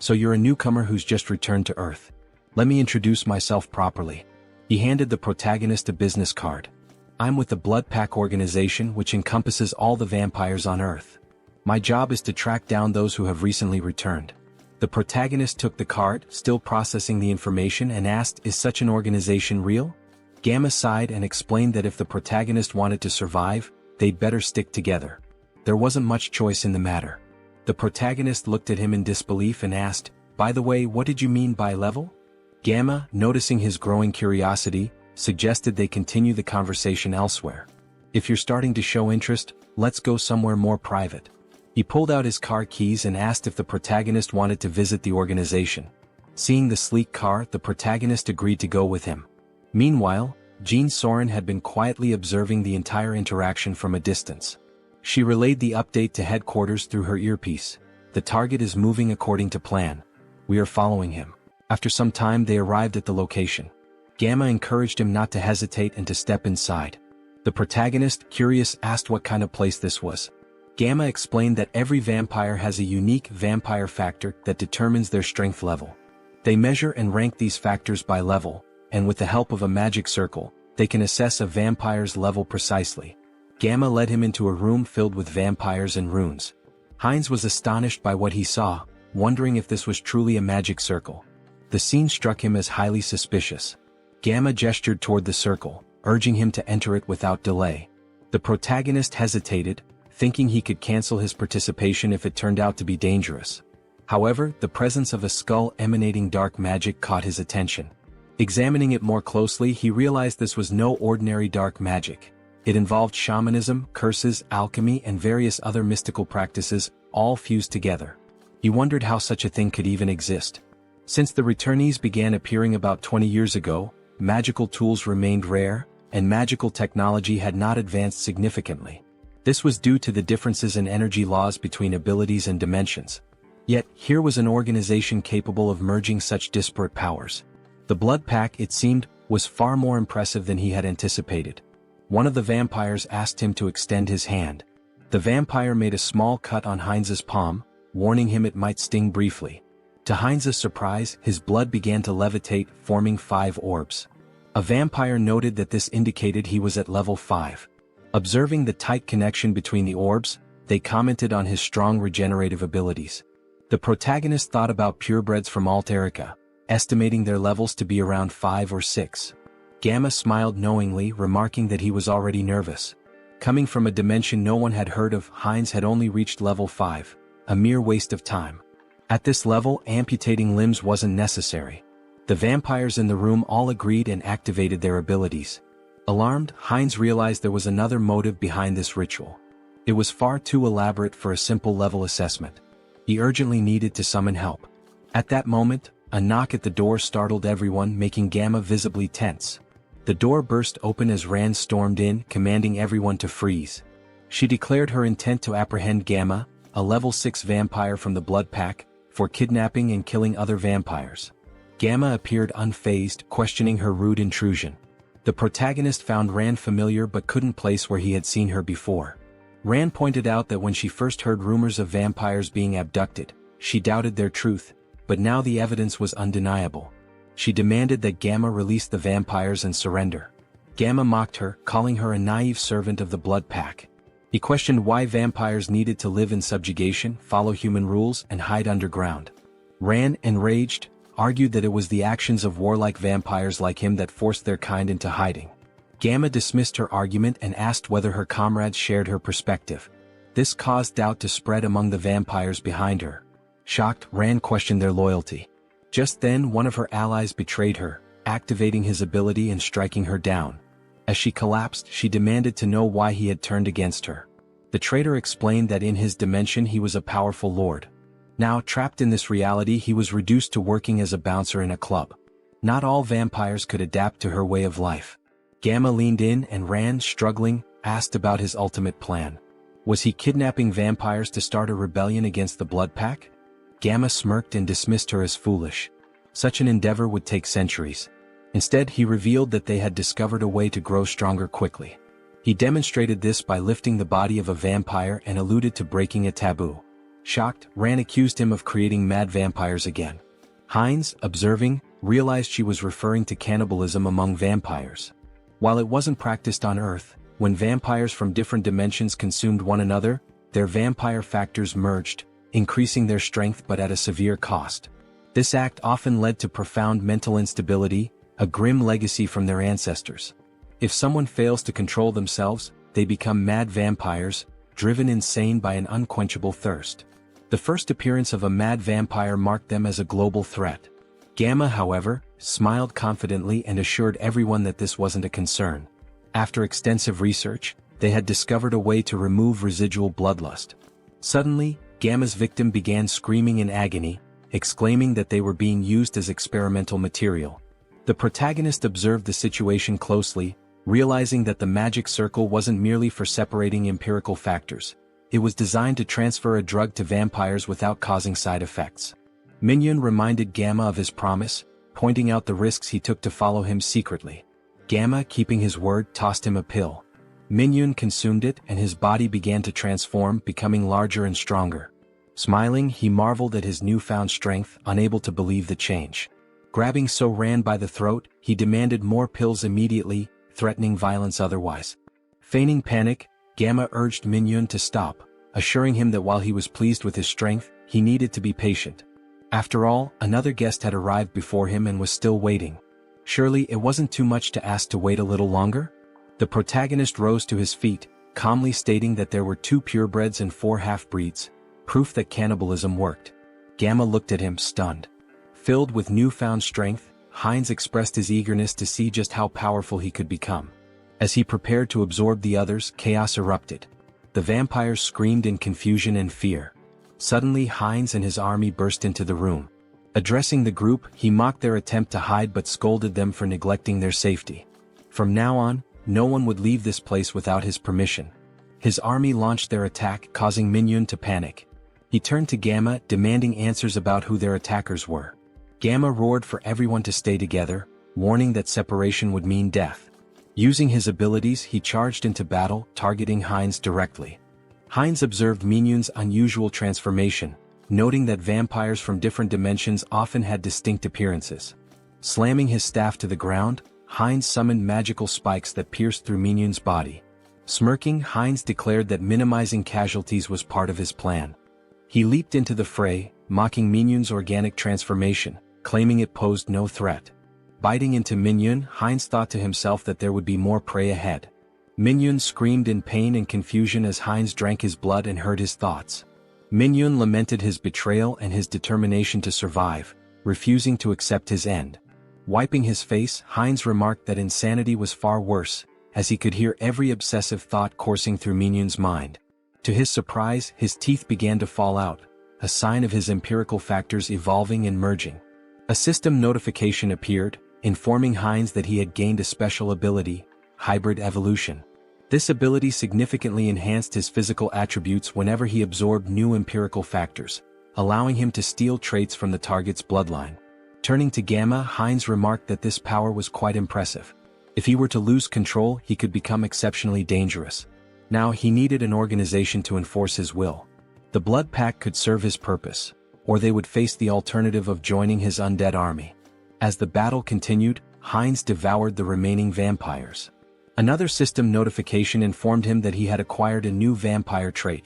So you're a newcomer who's just returned to Earth. Let me introduce myself properly. He handed the protagonist a business card. I'm with the Blood Pack organization, which encompasses all the vampires on Earth. My job is to track down those who have recently returned. The protagonist took the card, still processing the information, and asked, is such an organization real? Gamma sighed and explained that if the protagonist wanted to survive, they'd better stick together. There wasn't much choice in the matter. The protagonist looked at him in disbelief and asked, by the way, what did you mean by level? Gamma, noticing his growing curiosity, suggested they continue the conversation elsewhere. If you're starting to show interest, let's go somewhere more private. He pulled out his car keys and asked if the protagonist wanted to visit the organization. Seeing the sleek car, the protagonist agreed to go with him. Meanwhile, Jean Soren had been quietly observing the entire interaction from a distance. She relayed the update to headquarters through her earpiece. The target is moving according to plan. We are following him. After some time they arrived at the location. Gamma encouraged him not to hesitate and to step inside. The protagonist, curious, asked what kind of place this was. Gamma explained that every vampire has a unique vampire factor that determines their strength level. They measure and rank these factors by level, and with the help of a magic circle, they can assess a vampire's level precisely. Gamma led him into a room filled with vampires and runes. Heinz was astonished by what he saw, wondering if this was truly a magic circle. The scene struck him as highly suspicious. Gamma gestured toward the circle, urging him to enter it without delay. The protagonist hesitated, thinking he could cancel his participation if it turned out to be dangerous. However, the presence of a skull emanating dark magic caught his attention. Examining it more closely, he realized this was no ordinary dark magic. It involved shamanism, curses, alchemy, and various other mystical practices, all fused together. He wondered how such a thing could even exist. Since the returnees began appearing about 20 years ago, magical tools remained rare, and magical technology had not advanced significantly. This was due to the differences in energy laws between abilities and dimensions. Yet, here was an organization capable of merging such disparate powers. The Blood Pack, it seemed, was far more impressive than he had anticipated. One of the vampires asked him to extend his hand. The vampire made a small cut on Heinz's palm, warning him it might sting briefly. To Heinz's surprise, his blood began to levitate, forming 5 orbs. A vampire noted that this indicated he was at level 5. Observing the tight connection between the orbs, they commented on his strong regenerative abilities. The protagonist thought about purebreds from Alterica, estimating their levels to be around 5 or 6. Gamma smiled knowingly, remarking that he was already nervous. Coming from a dimension no one had heard of, Heinz had only reached level 5, a mere waste of time. At this level, amputating limbs wasn't necessary. The vampires in the room all agreed and activated their abilities. Alarmed, Heinz realized there was another motive behind this ritual. It was far too elaborate for a simple level assessment. He urgently needed to summon help. At that moment, a knock at the door startled everyone, making Gamma visibly tense. The door burst open as Rand stormed in, commanding everyone to freeze. She declared her intent to apprehend Gamma, a level 6 vampire from the Blood Pack, for kidnapping and killing other vampires. Gamma appeared unfazed, questioning her rude intrusion. The protagonist found Rand familiar but couldn't place where he had seen her before. Rand pointed out that when she first heard rumors of vampires being abducted, she doubted their truth, but now the evidence was undeniable. She demanded that Gamma release the vampires and surrender. Gamma mocked her, calling her a naive servant of the Blood Pack. He questioned why vampires needed to live in subjugation, follow human rules, and hide underground. Rand, enraged, argued that it was the actions of warlike vampires like him that forced their kind into hiding. Gamma dismissed her argument and asked whether her comrades shared her perspective. This caused doubt to spread among the vampires behind her. Shocked, Rand questioned their loyalty. Just then one of her allies betrayed her, activating his ability and striking her down. As she collapsed, she demanded to know why he had turned against her. The traitor explained that in his dimension he was a powerful lord. Now, trapped in this reality, he was reduced to working as a bouncer in a club. Not all vampires could adapt to her way of life. Gamma leaned in and Rand, struggling, asked about his ultimate plan. Was he kidnapping vampires to start a rebellion against the Blood Pack? Gamma smirked and dismissed her as foolish. Such an endeavor would take centuries. Instead, he revealed that they had discovered a way to grow stronger quickly. He demonstrated this by lifting the body of a vampire and alluded to breaking a taboo. Shocked, Rand accused him of creating mad vampires again. Hines, observing, realized she was referring to cannibalism among vampires. While it wasn't practiced on Earth, when vampires from different dimensions consumed one another, their vampire factors merged, increasing their strength but at a severe cost. This act often led to profound mental instability, a grim legacy from their ancestors. If someone fails to control themselves, they become mad vampires, driven insane by an unquenchable thirst. The first appearance of a mad vampire marked them as a global threat. Gamma, however, smiled confidently and assured everyone that this wasn't a concern. After extensive research, they had discovered a way to remove residual bloodlust. Suddenly, Gamma's victim began screaming in agony, exclaiming that they were being used as experimental material. The protagonist observed the situation closely, realizing that the magic circle wasn't merely for separating empirical factors. It was designed to transfer a drug to vampires without causing side effects. Minhyun reminded Gamma of his promise, pointing out the risks he took to follow him secretly. Gamma, keeping his word, tossed him a pill. Minhyun consumed it and his body began to transform, becoming larger and stronger. Smiling, he marveled at his newfound strength, unable to believe the change. Grabbing Rand by the throat, he demanded more pills immediately, threatening violence otherwise. Feigning panic, Gamma urged Minhyun to stop, assuring him that while he was pleased with his strength, he needed to be patient. After all, another guest had arrived before him and was still waiting. Surely it wasn't too much to ask to wait a little longer? The protagonist rose to his feet, calmly stating that there were 2 purebreds and 4 half-breeds, proof that cannibalism worked. Gamma looked at him, stunned. Filled with newfound strength, Hines expressed his eagerness to see just how powerful he could become. As he prepared to absorb the others, chaos erupted. The vampires screamed in confusion and fear. Suddenly, Hines and his army burst into the room. Addressing the group, he mocked their attempt to hide but scolded them for neglecting their safety. From now on, no one would leave this place without his permission. His army launched their attack, causing Minhyun to panic. He turned to Gamma, demanding answers about who their attackers were. Gamma roared for everyone to stay together, warning that separation would mean death. Using his abilities, he charged into battle, targeting Hines directly. Hines observed Minhyun's unusual transformation, noting that vampires from different dimensions often had distinct appearances. Slamming his staff to the ground, Hines summoned magical spikes that pierced through Minhyun's body. Smirking, Hines declared that minimizing casualties was part of his plan. He leaped into the fray, mocking Minhyun's organic transformation, claiming it posed no threat. Biting into Minhyun, Hines thought to himself that there would be more prey ahead. Minhyun screamed in pain and confusion as Hines drank his blood and heard his thoughts. Minhyun lamented his betrayal and his determination to survive, refusing to accept his end. Wiping his face, Hines remarked that insanity was far worse, as he could hear every obsessive thought coursing through Minhyun's mind. To his surprise, his teeth began to fall out, a sign of his empirical factors evolving and merging. A system notification appeared, informing Hines that he had gained a special ability, hybrid evolution. This ability significantly enhanced his physical attributes whenever he absorbed new empirical factors, allowing him to steal traits from the target's bloodline. Turning to Gamma, Hines remarked that this power was quite impressive. If he were to lose control, he could become exceptionally dangerous. Now he needed an organization to enforce his will. The Blood Pack could serve his purpose, or they would face the alternative of joining his undead army. As the battle continued, Hines devoured the remaining vampires. Another system notification informed him that he had acquired a new vampire trait,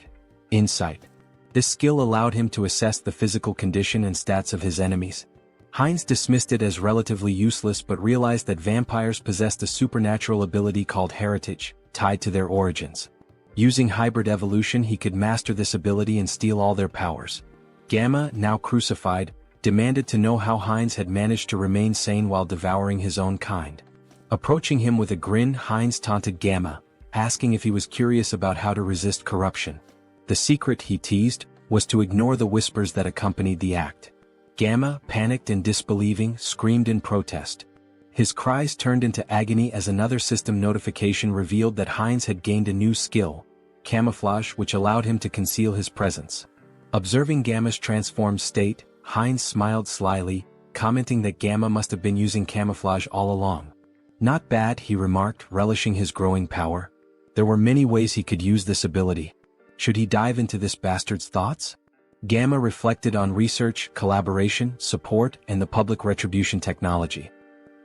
Insight. This skill allowed him to assess the physical condition and stats of his enemies. Hines dismissed it as relatively useless but realized that vampires possessed a supernatural ability called heritage, tied to their origins. Using hybrid evolution, he could master this ability and steal all their powers. Gamma, now crucified, demanded to know how Hines had managed to remain sane while devouring his own kind. Approaching him with a grin, Hines taunted Gamma, asking if he was curious about how to resist corruption. The secret, he teased, was to ignore the whispers that accompanied the act. Gamma, panicked and disbelieving, screamed in protest. His cries turned into agony as another system notification revealed that Heinz had gained a new skill, camouflage, which allowed him to conceal his presence. Observing Gamma's transformed state, Heinz smiled slyly, commenting that Gamma must have been using camouflage all along. Not bad, he remarked, relishing his growing power. There were many ways he could use this ability. Should he dive into this bastard's thoughts? Gamma reflected on research, collaboration, support, and the public retribution technology.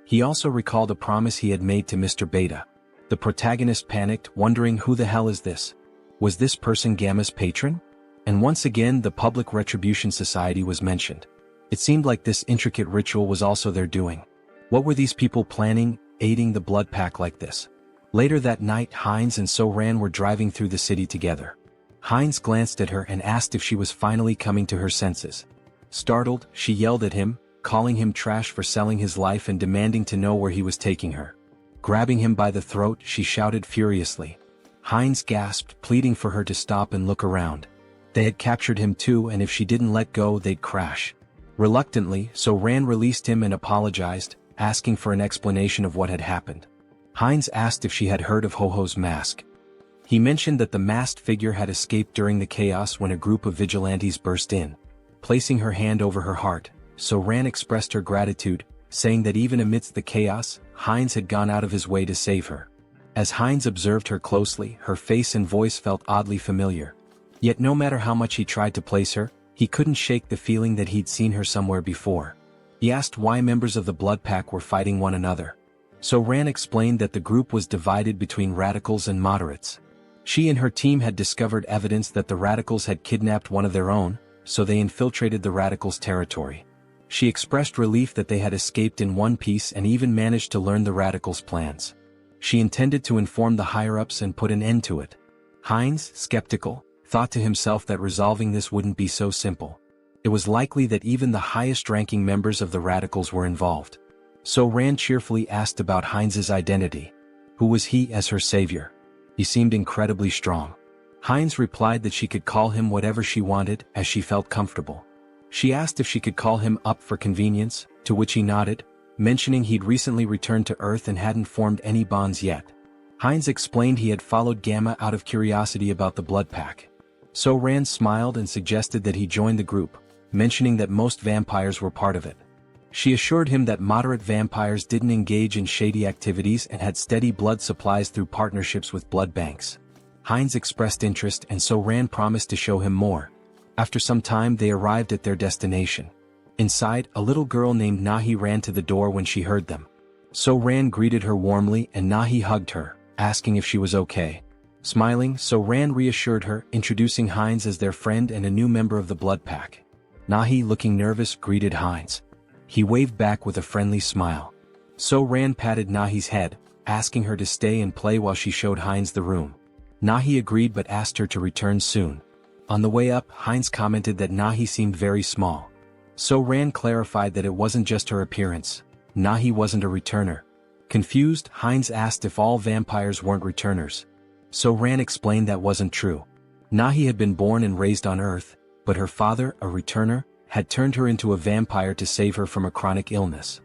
He also recalled a promise he had made to Mr. Beta. The protagonist panicked, wondering who the hell is this? Was this person Gamma's patron? And once again the Public Retribution Society was mentioned. It seemed like this intricate ritual was also their doing. What were these people planning, aiding the blood pack like this? Later that night, Heinz and So-Ran were driving through the city together. Heinz glanced at her and asked if she was finally coming to her senses. Startled, she yelled at him, calling him trash for selling his life and demanding to know where he was taking her. Grabbing him by the throat, she shouted furiously. Heinz gasped, pleading for her to stop and look around. They had captured him too, and if she didn't let go, they'd crash. Reluctantly, So-Ran released him and apologized, asking for an explanation of what had happened. Heinz asked if she had heard of Ho-Ho's mask. He mentioned that the masked figure had escaped during the chaos when a group of vigilantes burst in. Placing her hand over her heart, So-Ran expressed her gratitude, saying that even amidst the chaos, Heinz had gone out of his way to save her. As Heinz observed her closely, her face and voice felt oddly familiar. Yet no matter how much he tried to place her, he couldn't shake the feeling that he'd seen her somewhere before. He asked why members of the Blood Pack were fighting one another. So-Ran explained that the group was divided between radicals and moderates. She and her team had discovered evidence that the radicals had kidnapped one of their own, so they infiltrated the radicals' territory. She expressed relief that they had escaped in one piece and even managed to learn the radicals' plans. She intended to inform the higher-ups and put an end to it. Heinz, skeptical, thought to himself that resolving this wouldn't be so simple. It was likely that even the highest-ranking members of the radicals were involved. So-Ran cheerfully asked about Heinz's identity. Who was he as her savior? He seemed incredibly strong. Heinz replied that she could call him whatever she wanted, as she felt comfortable. She asked if she could call him up for convenience, to which he nodded, mentioning he'd recently returned to Earth and hadn't formed any bonds yet. Heinz explained he had followed Gamma out of curiosity about the Blood Pack. So-Ran smiled and suggested that he join the group, mentioning that most vampires were part of it. She assured him that moderate vampires didn't engage in shady activities and had steady blood supplies through partnerships with blood banks. Heinz expressed interest and So-Ran promised to show him more. After some time they arrived at their destination. Inside, a little girl named Nahi ran to the door when she heard them. So-Ran greeted her warmly and Nahi hugged her, asking if she was okay. Smiling, So-Ran reassured her, introducing Heinz as their friend and a new member of the Blood Pack. Nahi, looking nervous, greeted Heinz. He waved back with a friendly smile. So-Ran patted Nahi's head, asking her to stay and play while she showed Heinz the room. Nahi agreed but asked her to return soon. On the way up, Heinz commented that Nahi seemed very small. So-Ran clarified that it wasn't just her appearance. Nahi wasn't a returner. Confused, Heinz asked if all vampires weren't returners. So-Ran explained that wasn't true. Nahi had been born and raised on Earth, but her father, a returner, had turned her into a vampire to save her from a chronic illness.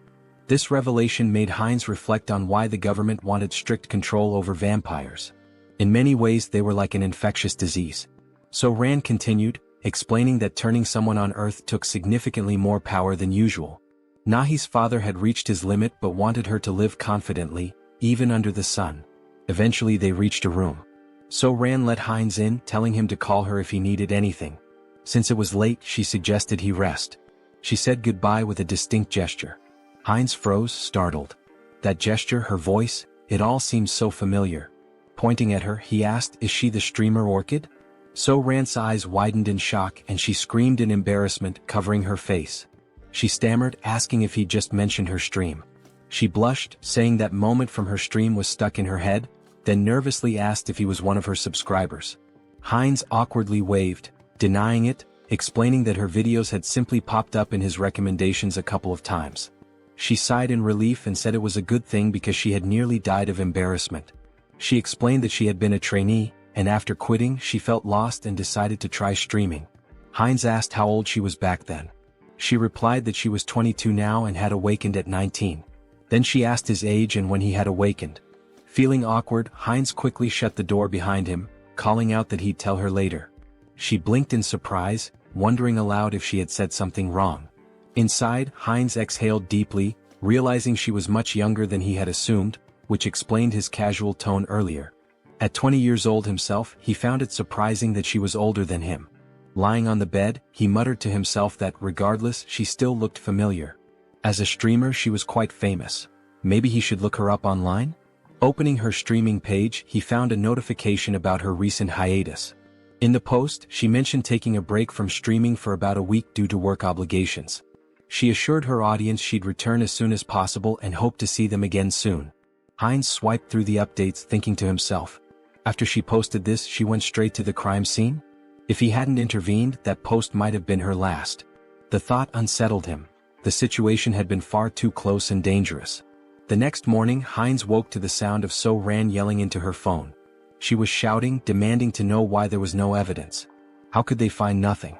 This revelation made Heinz reflect on why the government wanted strict control over vampires. In many ways they were like an infectious disease. So-Ran continued, explaining that turning someone on Earth took significantly more power than usual. Nahi's father had reached his limit but wanted her to live confidently, even under the sun. Eventually they reached a room. So-Ran let Heinz in, telling him to call her if he needed anything. Since it was late, she suggested he rest. She said goodbye with a distinct gesture. Heinz froze, startled. That gesture, her voice, it all seemed so familiar. Pointing at her, he asked, "Is she the streamer Orchid?" So-Ran's eyes widened in shock and she screamed in embarrassment, covering her face. She stammered, asking if he'd just mentioned her stream. She blushed, saying that moment from her stream was stuck in her head, then nervously asked if he was one of her subscribers. Heinz awkwardly waved, denying it, explaining that her videos had simply popped up in his recommendations a couple of times. She sighed in relief and said it was a good thing because she had nearly died of embarrassment. She explained that she had been a trainee, and after quitting she felt lost and decided to try streaming. Heinz asked how old she was back then. She replied that she was 22 now and had awakened at 19. Then she asked his age and when he had awakened. Feeling awkward, Heinz quickly shut the door behind him, calling out that he'd tell her later. She blinked in surprise, wondering aloud if she had said something wrong. Inside, Heinz exhaled deeply, realizing she was much younger than he had assumed, which explained his casual tone earlier. At 20 years old himself, he found it surprising that she was older than him. Lying on the bed, he muttered to himself that regardless, she still looked familiar. As a streamer, she was quite famous. Maybe he should look her up online? Opening her streaming page, he found a notification about her recent hiatus. In the post, she mentioned taking a break from streaming for about a week due to work obligations. She assured her audience she'd return as soon as possible and hoped to see them again soon. Heinz swiped through the updates, thinking to himself. After she posted this, she went straight to the crime scene? If he hadn't intervened, that post might have been her last. The thought unsettled him. The situation had been far too close and dangerous. The next morning, Heinz woke to the sound of So-Ran yelling into her phone. She was shouting, demanding to know why there was no evidence. How could they find nothing?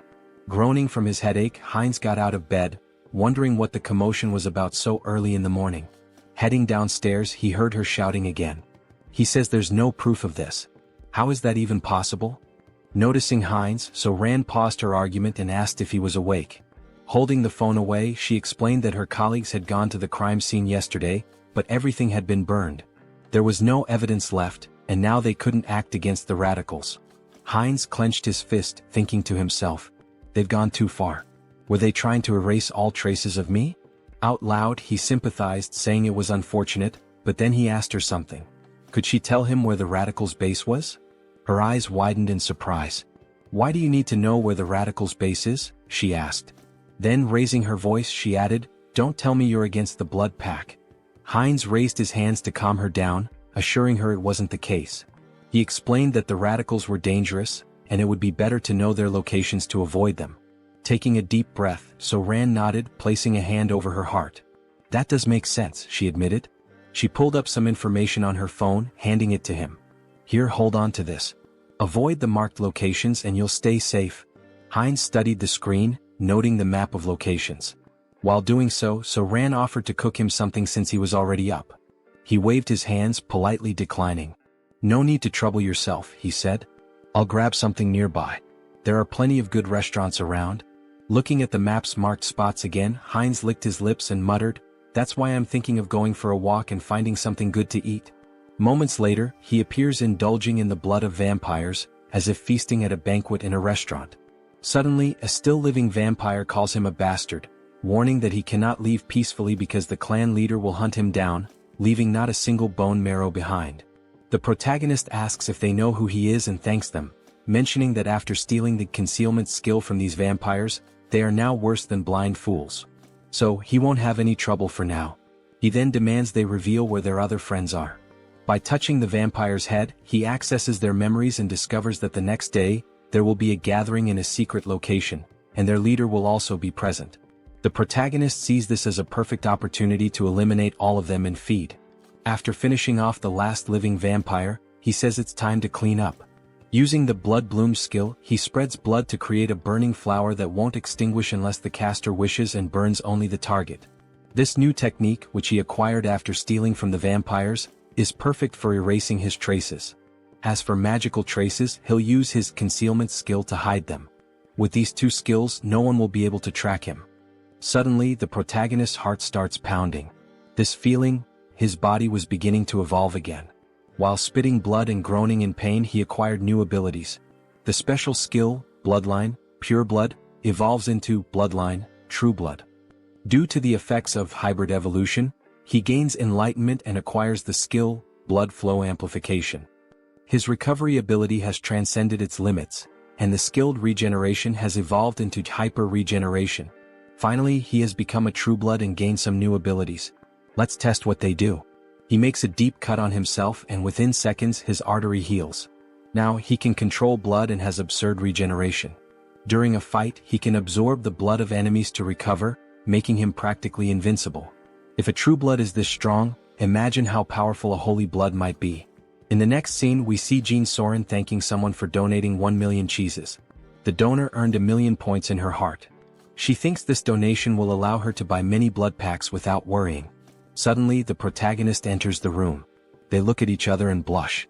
Groaning from his headache, Heinz got out of bed, wondering what the commotion was about so early in the morning. Heading downstairs, he heard her shouting again. He says there's no proof of this. How is that even possible? Noticing Heinz, So-Ran paused her argument and asked if he was awake. Holding the phone away, she explained that her colleagues had gone to the crime scene yesterday, but everything had been burned. There was no evidence left, and now they couldn't act against the radicals. Heinz clenched his fist, thinking to himself, they've gone too far. Were they trying to erase all traces of me? Out loud, he sympathized, saying it was unfortunate, but then he asked her something. Could she tell him where the radicals' base was? Her eyes widened in surprise. Why do you need to know where the radicals' base is? She asked. Then, raising her voice, she added, don't tell me you're against the blood pack. Heinz raised his hands to calm her down, assuring her it wasn't the case. He explained that the radicals were dangerous, and it would be better to know their locations to avoid them. Taking a deep breath, So-Ran nodded, placing a hand over her heart. That does make sense, she admitted. She pulled up some information on her phone, handing it to him. Here, hold on to this. Avoid the marked locations and you'll stay safe. Heinz studied the screen, noting the map of locations. While doing so, So-Ran offered to cook him something since he was already up. He waved his hands, politely declining. No need to trouble yourself, he said. I'll grab something nearby. There are plenty of good restaurants around. Looking at the map's marked spots again, Heinz licked his lips and muttered, that's why I'm thinking of going for a walk and finding something good to eat. Moments later, he appears indulging in the blood of vampires, as if feasting at a banquet in a restaurant. Suddenly, a still-living vampire calls him a bastard, warning that he cannot leave peacefully because the clan leader will hunt him down, leaving not a single bone marrow behind. The protagonist asks if they know who he is and thanks them, mentioning that after stealing the concealment skill from these vampires, they are now worse than blind fools. So, he won't have any trouble for now. He then demands they reveal where their other friends are. By touching the vampire's head, he accesses their memories and discovers that the next day, there will be a gathering in a secret location, and their leader will also be present. The protagonist sees this as a perfect opportunity to eliminate all of them and feed. After finishing off the last living vampire, he says it's time to clean up. Using the Blood Bloom skill, he spreads blood to create a burning flower that won't extinguish unless the caster wishes and burns only the target. This new technique, which he acquired after stealing from the vampires, is perfect for erasing his traces. As for magical traces, he'll use his concealment skill to hide them. With these two skills, no one will be able to track him. Suddenly, the protagonist's heart starts pounding. This feeling, his body was beginning to evolve again. While spitting blood and groaning in pain, he acquired new abilities. The special skill, Bloodline, Pure Blood, evolves into Bloodline, True Blood. Due to the effects of hybrid evolution, he gains enlightenment and acquires the skill, Blood Flow Amplification. His recovery ability has transcended its limits, and the skilled regeneration has evolved into hyper-regeneration. Finally, he has become a True Blood and gained some new abilities. Let's test what they do. He makes a deep cut on himself and within seconds his artery heals. Now he can control blood and has absurd regeneration. During a fight, he can absorb the blood of enemies to recover, making him practically invincible. If a True Blood is this strong, imagine how powerful a Holy Blood might be. In the next scene, we see Jean Soren thanking someone for donating 1 million cheeses. The donor earned 1,000,000 points in her heart. She thinks this donation will allow her to buy many blood packs without worrying. Suddenly, the protagonist enters the room. They look at each other and blush.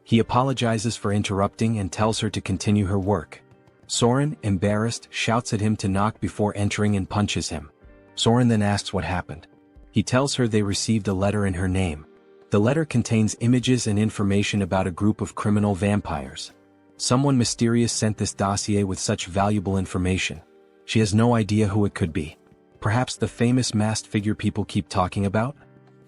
He apologizes for interrupting and tells her to continue her work. Soren, embarrassed, shouts at him to knock before entering and punches him. Soren then asks what happened. He tells her they received a letter in her name. The letter contains images and information about a group of criminal vampires. Someone mysterious sent this dossier with such valuable information. She has no idea who it could be. Perhaps the famous masked figure people keep talking about?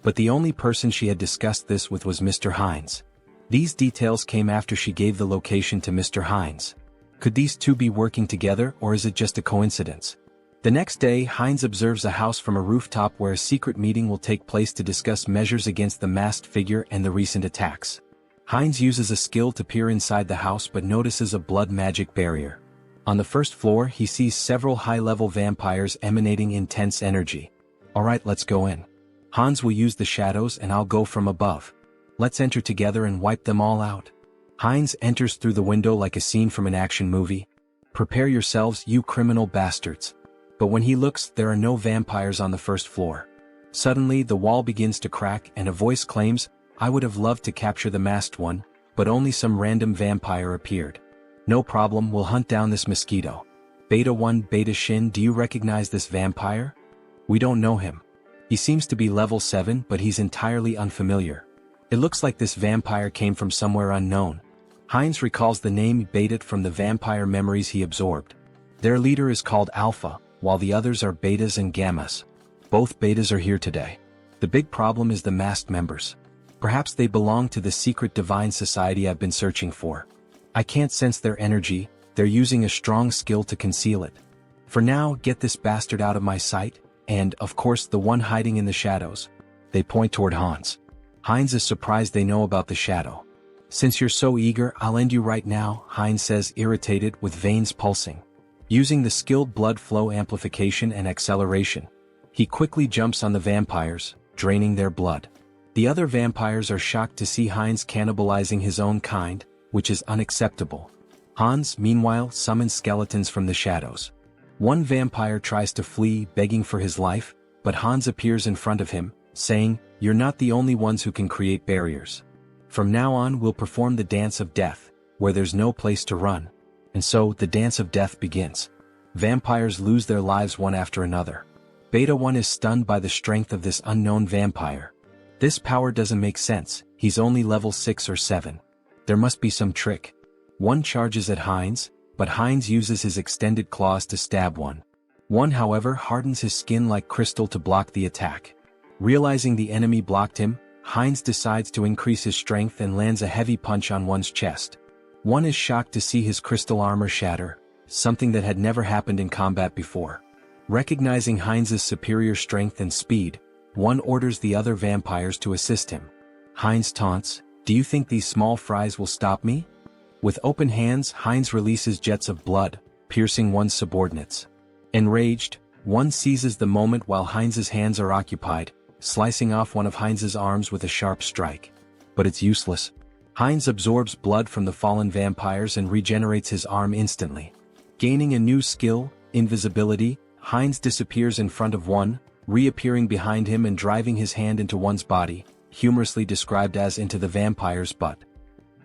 But the only person she had discussed this with was Mr. Hines. These details came after she gave the location to Mr. Hines. Could these two be working together, or is it just a coincidence? The next day, Hines observes a house from a rooftop where a secret meeting will take place to discuss measures against the masked figure and the recent attacks. Hines uses a skill to peer inside the house but notices a blood magic barrier. On the first floor, he sees several high-level vampires emanating intense energy. Alright, let's go in. Hans will use the shadows and I'll go from above. Let's enter together and wipe them all out. Hines enters through the window like a scene from an action movie. Prepare yourselves, you criminal bastards. But when he looks, there are no vampires on the first floor. Suddenly, the wall begins to crack and a voice claims, I would have loved to capture the masked one, but only some random vampire appeared. No problem, we'll hunt down this mosquito. Beta 1 Beta Shin, do you recognize this vampire? We don't know him. He seems to be level 7 but he's entirely unfamiliar. It looks like this vampire came from somewhere unknown. Hines recalls the name Beta from the vampire memories he absorbed. Their leader is called Alpha, while the others are Betas and Gammas. Both Betas are here today. The big problem is the masked members. Perhaps they belong to the secret divine society I've been searching for. I can't sense their energy, they're using a strong skill to conceal it. For now, get this bastard out of my sight, and, of course, the one hiding in the shadows. They point toward Hans. Hines is surprised they know about the shadow. Since you're so eager, I'll end you right now, Hines says, irritated, with veins pulsing. Using the skilled blood flow amplification and acceleration, he quickly jumps on the vampires, draining their blood. The other vampires are shocked to see Hines cannibalizing his own kind, which is unacceptable. Hans, meanwhile, summons skeletons from the shadows. One vampire tries to flee, begging for his life, but Hans appears in front of him, saying, You're not the only ones who can create barriers. From now on we'll perform the dance of death, where there's no place to run. And so, the dance of death begins. Vampires lose their lives one after another. Beta 1 is stunned by the strength of this unknown vampire. This power doesn't make sense, he's only level 6 or 7. There must be some trick. One charges at Hines, but Hines uses his extended claws to stab one. One, however, hardens his skin like crystal to block the attack. Realizing the enemy blocked him, Hines decides to increase his strength and lands a heavy punch on one's chest. One is shocked to see his crystal armor shatter, something that had never happened in combat before. Recognizing Hines's superior strength and speed, one orders the other vampires to assist him. Hines taunts, Do you think these small fries will stop me? With open hands, Hines releases jets of blood, piercing one's subordinates. Enraged, one seizes the moment while Hines's hands are occupied, slicing off one of Hines's arms with a sharp strike. But it's useless. Hines absorbs blood from the fallen vampires and regenerates his arm instantly. Gaining a new skill, invisibility, Hines disappears in front of one, reappearing behind him and driving his hand into one's body, humorously described as into the vampire's butt.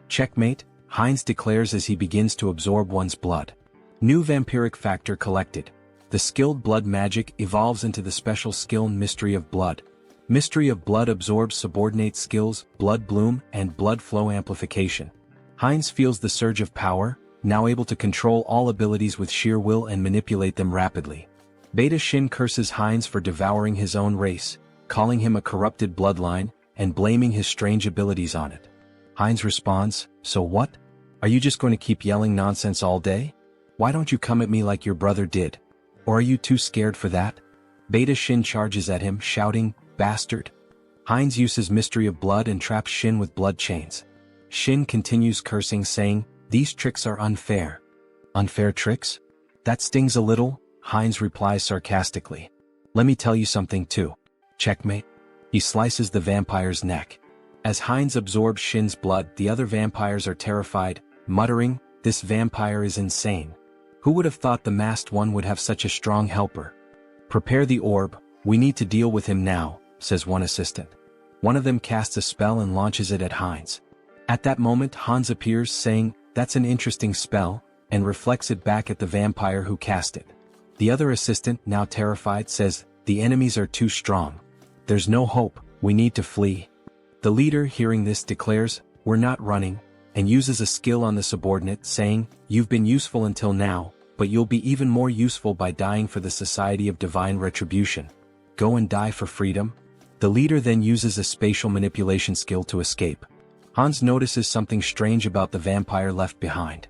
Checkmate, Hines declares as he begins to absorb one's blood. New vampiric factor collected. The skilled blood magic evolves into the special skill Mystery of Blood. Mystery of Blood absorbs subordinate skills, Blood Bloom, and Blood Flow Amplification. Hines feels the surge of power, now able to control all abilities with sheer will and manipulate them rapidly. Beta Shin curses Hines for devouring his own race, calling him a corrupted bloodline, and blaming his strange abilities on it. Hines responds, So what? Are you just going to keep yelling nonsense all day? Why don't you come at me like your brother did? Or are you too scared for that? Beta Shin charges at him, shouting, Bastard. Hines uses Mystery of Blood and traps Shin with blood chains. Shin continues cursing, saying, These tricks are unfair. Unfair tricks? That stings a little, Hines replies sarcastically. Let me tell you something too. Checkmate. He slices the vampire's neck. As Hines absorbs Shin's blood, the other vampires are terrified, muttering, This vampire is insane. Who would have thought the masked one would have such a strong helper? Prepare the orb, we need to deal with him now, says one assistant. One of them casts a spell and launches it at Hans. At that moment Hans appears saying, "That's an interesting spell," and reflects it back at the vampire who cast it. The other assistant, now terrified, says, "The enemies are too strong. There's no hope, we need to flee." The leader, hearing this, declares, "We're not running," and uses a skill on the subordinate, saying, "You've been useful until now, but you'll be even more useful by dying for the Society of Divine Retribution. Go and die for freedom." The leader then uses a spatial manipulation skill to escape. Hans notices something strange about the vampire left behind.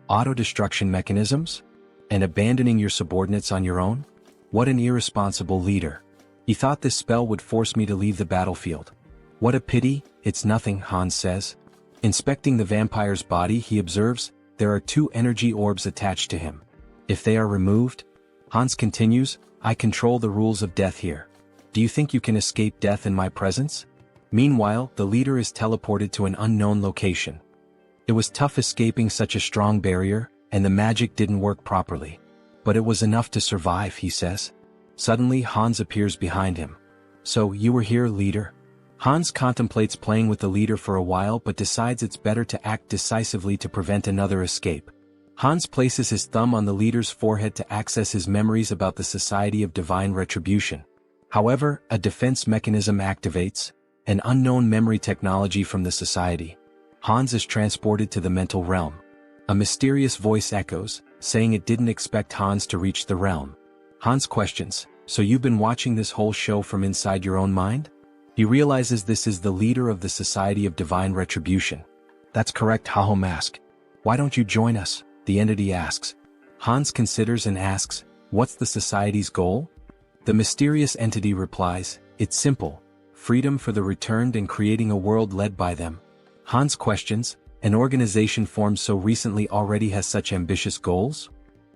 Auto-destruction mechanisms? And abandoning your subordinates on your own? What an irresponsible leader. He thought this spell would force me to leave the battlefield. What a pity, it's nothing, Hans says. Inspecting the vampire's body, he observes, there are 2 energy orbs attached to him. If they are removed? Hans continues, I control the rules of death here. Do you think you can escape death in my presence? Meanwhile, the leader is teleported to an unknown location. It was tough escaping such a strong barrier, and the magic didn't work properly. But it was enough to survive, he says. Suddenly Hans appears behind him. So, you were here, leader? Hans contemplates playing with the leader for a while but decides it's better to act decisively to prevent another escape. Hans places his thumb on the leader's forehead to access his memories about the Society of Divine Retribution. However, a defense mechanism activates, an unknown memory technology from the society. Hans is transported to the mental realm. A mysterious voice echoes, saying it didn't expect Hans to reach the realm. Hans questions, so you've been watching this whole show from inside your own mind? He realizes this is the leader of the Society of Divine Retribution. That's correct, Haho Mask. Why don't you join us? The entity asks. Hans considers and asks, what's the society's goal? The mysterious entity replies, it's simple. Freedom for the returned and creating a world led by them. Hans questions, an organization formed so recently already has such ambitious goals?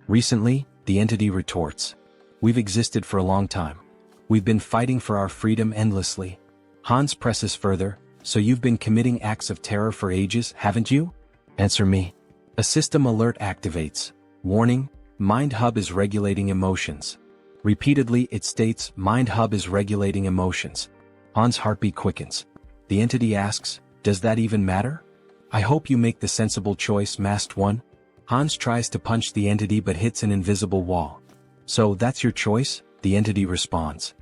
Recently, the entity retorts. We've existed for a long time. We've been fighting for our freedom endlessly. Hans presses further, so you've been committing acts of terror for ages, haven't you? Answer me. A system alert activates. Warning, Mind Hub is regulating emotions. Repeatedly it states, Mind Hub is regulating emotions. Hans' heartbeat quickens. The entity asks, does that even matter? I hope you make the sensible choice, Masked One. Hans tries to punch the entity but hits an invisible wall. So that's your choice? The entity responds.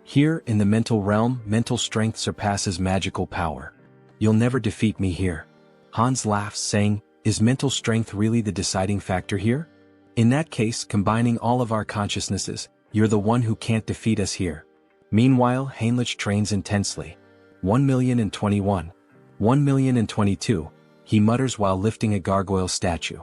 Here, in the mental realm, mental strength surpasses magical power. You'll never defeat me here. Hans laughs, saying, is mental strength really the deciding factor here? In that case, combining all of our consciousnesses, you're the one who can't defeat us here. Meanwhile, Heinrich trains intensely. 1,021. 1,022, he mutters while lifting a gargoyle statue.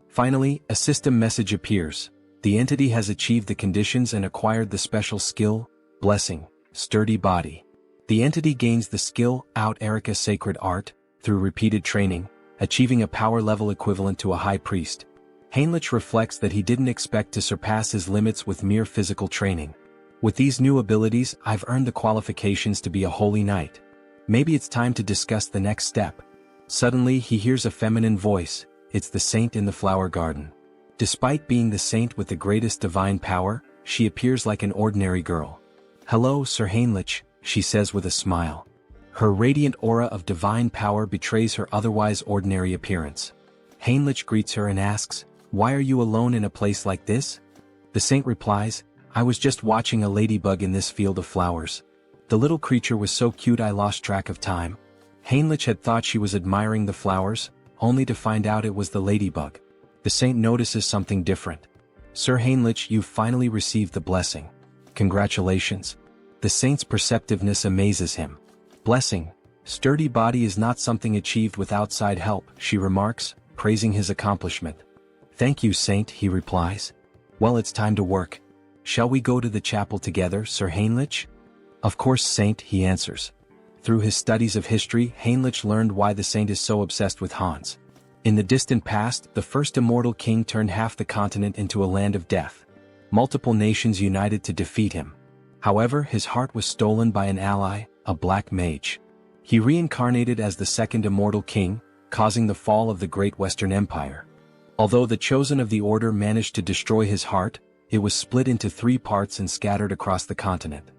Finally, a system message appears. The entity has achieved the conditions and acquired the special skill, Blessing, Sturdy Body. The entity gains the skill, Out Erica Sacred Art, through repeated training, achieving a power level equivalent to a high priest. Heinrich reflects that he didn't expect to surpass his limits with mere physical training. With these new abilities, I've earned the qualifications to be a holy knight. Maybe it's time to discuss the next step. Suddenly he hears a feminine voice, it's the saint in the flower garden. Despite being the saint with the greatest divine power, she appears like an ordinary girl. Hello, Sir Heinrich, she says with a smile. Her radiant aura of divine power betrays her otherwise ordinary appearance. Heinrich greets her and asks, why are you alone in a place like this? The saint replies, I was just watching a ladybug in this field of flowers. The little creature was so cute I lost track of time. Heinrich had thought she was admiring the flowers, only to find out it was the ladybug. The saint notices something different. Sir Heinrich, you've finally received the blessing. Congratulations. The saint's perceptiveness amazes him. Blessing, Sturdy Body is not something achieved with outside help, she remarks, praising his accomplishment. Thank you, saint, he replies. Well, it's time to work. Shall we go to the chapel together, Sir Heinrich? Of course, saint, he answers. Through his studies of history, Heinrich learned why the saint is so obsessed with Hans. In the distant past, the first immortal king turned half the continent into a land of death. Multiple nations united to defeat him. However, his heart was stolen by an ally, a black mage. He reincarnated as the second immortal king, causing the fall of the Great Western Empire. Although the chosen of the order managed to destroy his heart, it was split into 3 parts and scattered across the continent.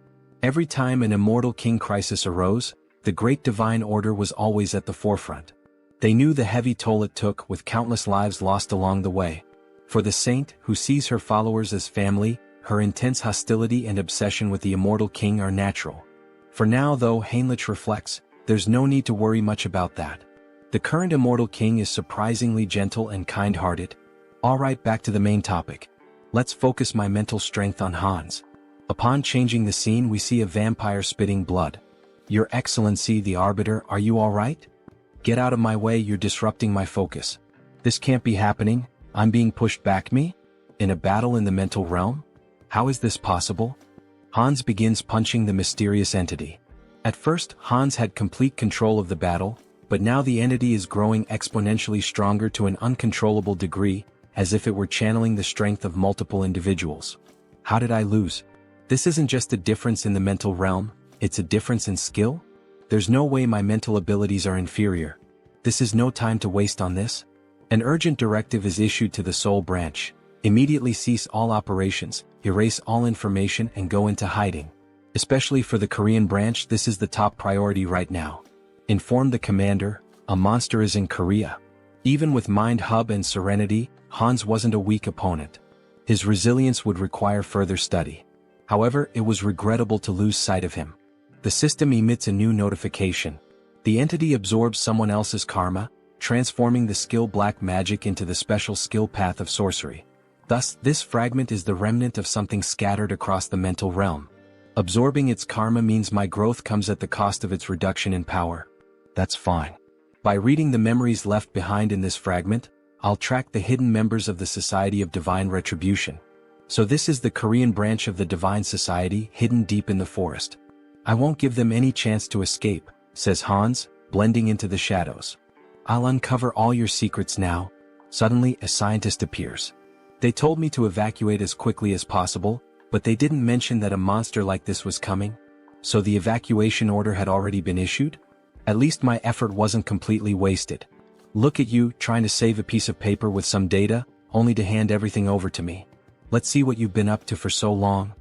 Every time an immortal king crisis arose, the great divine order was always at the forefront. They knew the heavy toll it took, with countless lives lost along the way. For the saint, who sees her followers as family, her intense hostility and obsession with the immortal king are natural. For now, though, Heinrich reflects, there's no need to worry much about that. The current immortal king is surprisingly gentle and kind-hearted. Alright, back to the main topic. Let's focus my mental strength on Hans. Upon changing the scene, we see a vampire spitting blood. Your Excellency the Arbiter, are you alright? Get out of my way, you're disrupting my focus. This can't be happening, I'm being pushed back. Me? In a battle in the mental realm? How is this possible? Hans begins punching the mysterious entity. At first, Hans had complete control of the battle, but now the entity is growing exponentially stronger to an uncontrollable degree, as if it were channeling the strength of multiple individuals. How did I lose? This isn't just a difference in the mental realm, it's a difference in skill? There's no way my mental abilities are inferior. This is no time to waste on this. An urgent directive is issued to the Soul Branch. Immediately cease all operations, erase all information and go into hiding. Especially for the Korean branch, this is the top priority right now. Inform the commander, a monster is in Korea. Even with Mind Hub and Serenity, Hans wasn't a weak opponent. His resilience would require further study. However, it was regrettable to lose sight of him. The system emits a new notification. The entity absorbs someone else's karma, transforming the skill black magic into the special skill path of sorcery. Thus, this fragment is the remnant of something scattered across the mental realm. Absorbing its karma means my growth comes at the cost of its reduction in power. That's fine. By reading the memories left behind in this fragment, I'll track the hidden members of the Society of Divine Retribution. So this is the Korean branch of the Divine Society, hidden deep in the forest. I won't give them any chance to escape, says Hans, blending into the shadows. I'll uncover all your secrets now. Suddenly, a scientist appears. They told me to evacuate as quickly as possible, but they didn't mention that a monster like this was coming. So the evacuation order had already been issued? At least my effort wasn't completely wasted. Look at you, trying to save a piece of paper with some data, only to hand everything over to me. Let's see what you've been up to for so long.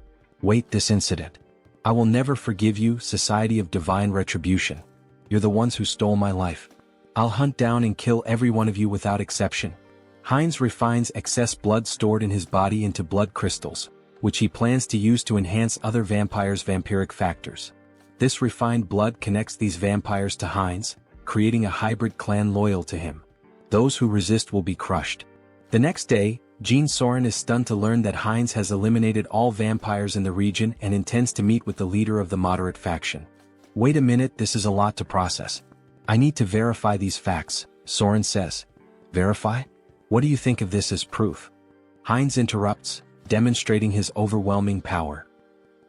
Wait, this incident. I will never forgive you, Society of Divine Retribution. You're the ones who stole my life. I'll hunt down and kill every one of you without exception. Heinz refines excess blood stored in his body into blood crystals, which he plans to use to enhance other vampires' vampiric factors. This refined blood connects these vampires to Heinz, creating a hybrid clan loyal to him. Those who resist will be crushed. The next day, Jean Soren is stunned to learn that Heinz has eliminated all vampires in the region and intends to meet with the leader of the moderate faction. Wait a minute, this is a lot to process. I need to verify these facts, Soren says. Verify? What do you think of this as proof? Heinz interrupts, demonstrating his overwhelming power.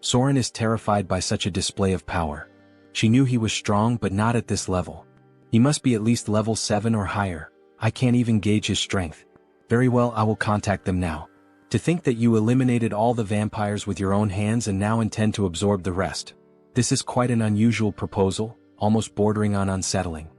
Soren is terrified by such a display of power. She knew he was strong, but not at this level. He must be at least level 7 or higher. I can't even gauge his strength. Very well, I will contact them now. To think that you eliminated all the vampires with your own hands and now intend to absorb the rest. This is quite an unusual proposal, almost bordering on unsettling.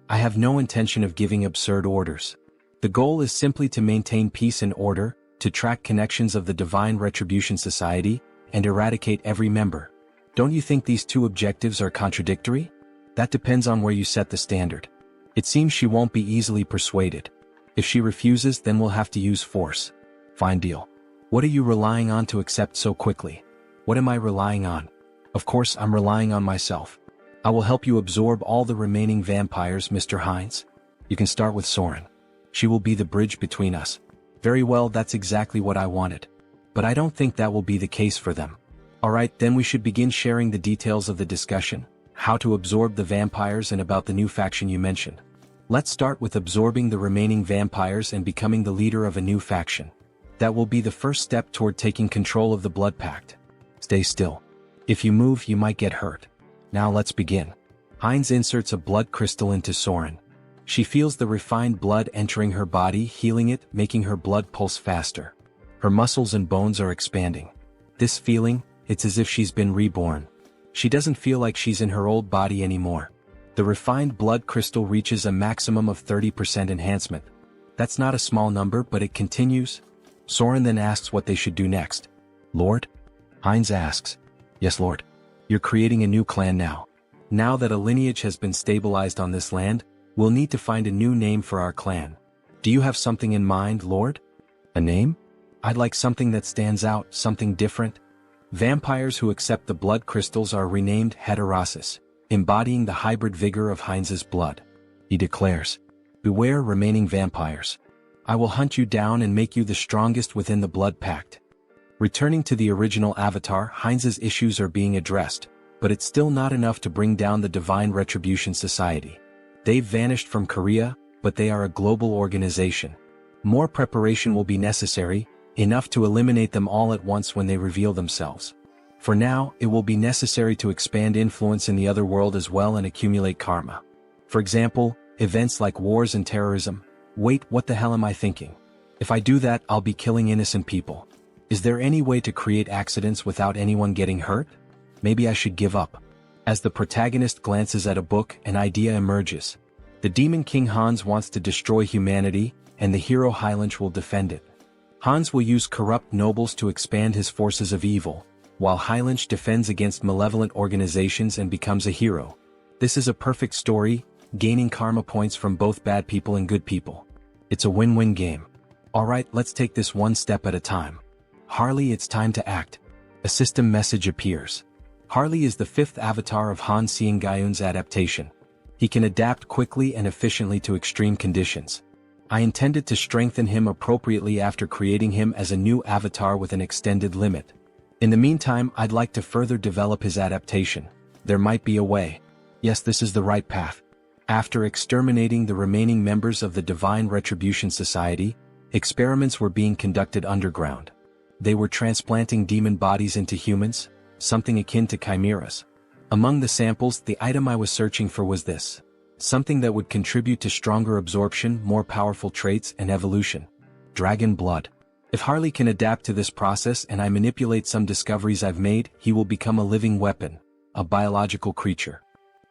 I have no intention of giving absurd orders. The goal is simply to maintain peace and order, to track connections of the Divine Retribution Society, and eradicate every member. Don't you think these two objectives are contradictory? That depends on where you set the standard. It seems she won't be easily persuaded. If she refuses, then we'll have to use force. Fine deal. What are you relying on to accept so quickly? What am I relying on? Of course, I'm relying on myself. I will help you absorb all the remaining vampires, Mr. Heinz. You can start with Soren. She will be the bridge between us. Very well, that's exactly what I wanted. But I don't think that will be the case for them. Alright, then we should begin sharing the details of the discussion, how to absorb the vampires and about the new faction you mentioned. Let's start with absorbing the remaining vampires and becoming the leader of a new faction. That will be the first step toward taking control of the Blood Pact. Stay still. If you move, you might get hurt. Now let's begin. Heinz inserts a blood crystal into Soren. She feels the refined blood entering her body, healing it, making her blood pulse faster. Her muscles and bones are expanding. This feeling, it's as if she's been reborn. She doesn't feel like she's in her old body anymore. The refined blood crystal reaches a maximum of 30% enhancement. That's not a small number, but it continues. Soren then asks what they should do next. Lord? Heinz asks. Yes, Lord. You're creating a new clan now. Now that a lineage has been stabilized on this land, we'll need to find a new name for our clan. Do you have something in mind, Lord? A name? I'd like something that stands out, something different. Vampires who accept the blood crystals are renamed Heterosis, embodying the hybrid vigor of Heinz's blood. He declares, beware remaining vampires. I will hunt you down and make you the strongest within the blood pact. Returning to the original avatar, Heinz's issues are being addressed, but it's still not enough to bring down the Divine Retribution Society. They've vanished from Korea, but they are a global organization. More preparation will be necessary, enough to eliminate them all at once when they reveal themselves. For now, it will be necessary to expand influence in the other world as well and accumulate karma. For example, events like wars and terrorism. Wait, what the hell am I thinking? If I do that, I'll be killing innocent people. Is there any way to create accidents without anyone getting hurt? Maybe I should give up. As the protagonist glances at a book, an idea emerges. The Demon King Hans wants to destroy humanity, and the hero Heinrich will defend it. Hans will use corrupt nobles to expand his forces of evil, while Heinrich defends against malevolent organizations and becomes a hero. This is a perfect story, gaining karma points from both bad people and good people. It's a win-win game. Alright, let's take this one step at a time. Harley, it's time to act. A system message appears. Harley is the fifth avatar of Han Seong-gyeon's adaptation. He can adapt quickly and efficiently to extreme conditions. I intended to strengthen him appropriately after creating him as a new avatar with an extended limit. In the meantime, I'd like to further develop his adaptation. There might be a way. Yes, this is the right path. After exterminating the remaining members of the Divine Retribution Society, experiments were being conducted underground. They were transplanting demon bodies into humans, something akin to chimeras. Among the samples, the item I was searching for was this. Something that would contribute to stronger absorption, more powerful traits, and evolution. Dragon blood. If Harley can adapt to this process and I manipulate some discoveries I've made, he will become a living weapon, a biological creature.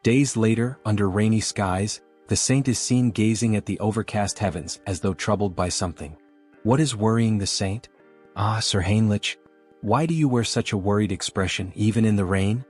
Days later, under rainy skies, the saint is seen gazing at the overcast heavens as though troubled by something. What is worrying the saint? Ah, Sir Heinrich. Why do you wear such a worried expression even in the rain?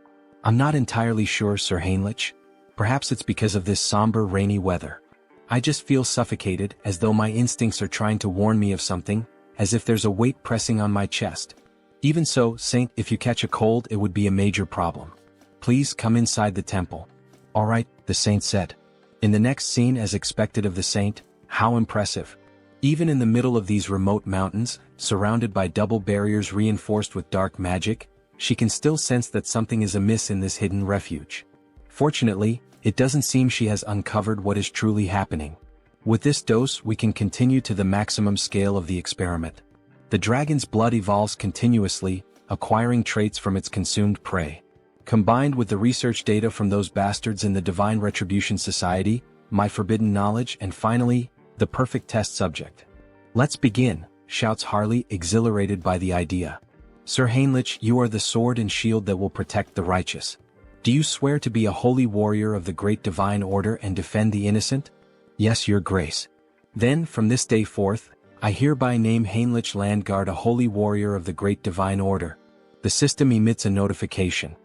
I'm not entirely sure, Sir Heinrich. Perhaps it's because of this somber rainy weather. I just feel suffocated, as though my instincts are trying to warn me of something, as if there's a weight pressing on my chest. Even so, Saint, if you catch a cold, it would be a major problem. Please come inside the temple. Alright, the saint said. In the next scene, as expected of the saint, how impressive. Even in the middle of these remote mountains, surrounded by double barriers reinforced with dark magic, she can still sense that something is amiss in this hidden refuge. Fortunately, it doesn't seem she has uncovered what is truly happening. With this dose, we can continue to the maximum scale of the experiment. The dragon's blood evolves continuously, acquiring traits from its consumed prey. Combined with the research data from those bastards in the Divine Retribution Society, my forbidden knowledge, and finally, the perfect test subject. Let's begin, shouts Harley, exhilarated by the idea. Sir Heinrich, you are the sword and shield that will protect the righteous. Do you swear to be a holy warrior of the great divine order and defend the innocent? Yes, your grace. Then, from this day forth, I hereby name Heinrich Landguard a holy warrior of the great divine order. The system emits a notification.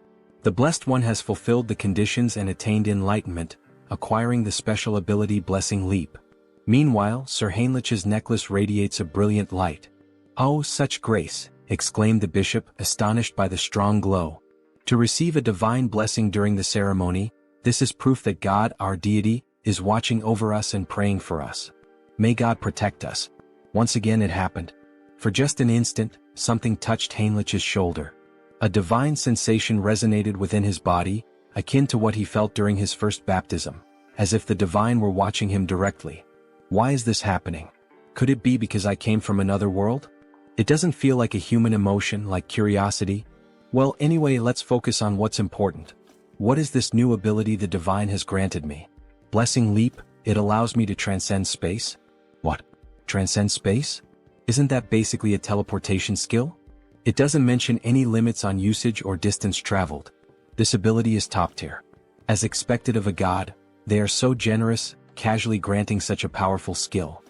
The Blessed One has fulfilled the conditions and attained enlightenment, acquiring the special ability Blessing Leap. Meanwhile, Sir Heinrich's necklace radiates a brilliant light. Oh, such grace, exclaimed the bishop, astonished by the strong glow. To receive a divine blessing during the ceremony, this is proof that God, our deity, is watching over us and praying for us. May God protect us. Once again it happened. For just an instant, something touched Heinrich's shoulder. A divine sensation resonated within his body, akin to what he felt during his first baptism, as if the divine were watching him directly. Why is this happening? Could it be because I came from another world? It doesn't feel like a human emotion, like curiosity. Well, anyway, let's focus on what's important. What is this new ability the divine has granted me? Blessing Leap, it allows me to transcend space? What? Transcend space? Isn't that basically a teleportation skill? It doesn't mention any limits on usage or distance traveled. This ability is top tier. As expected of a god, they are so generous, casually granting such a powerful skill.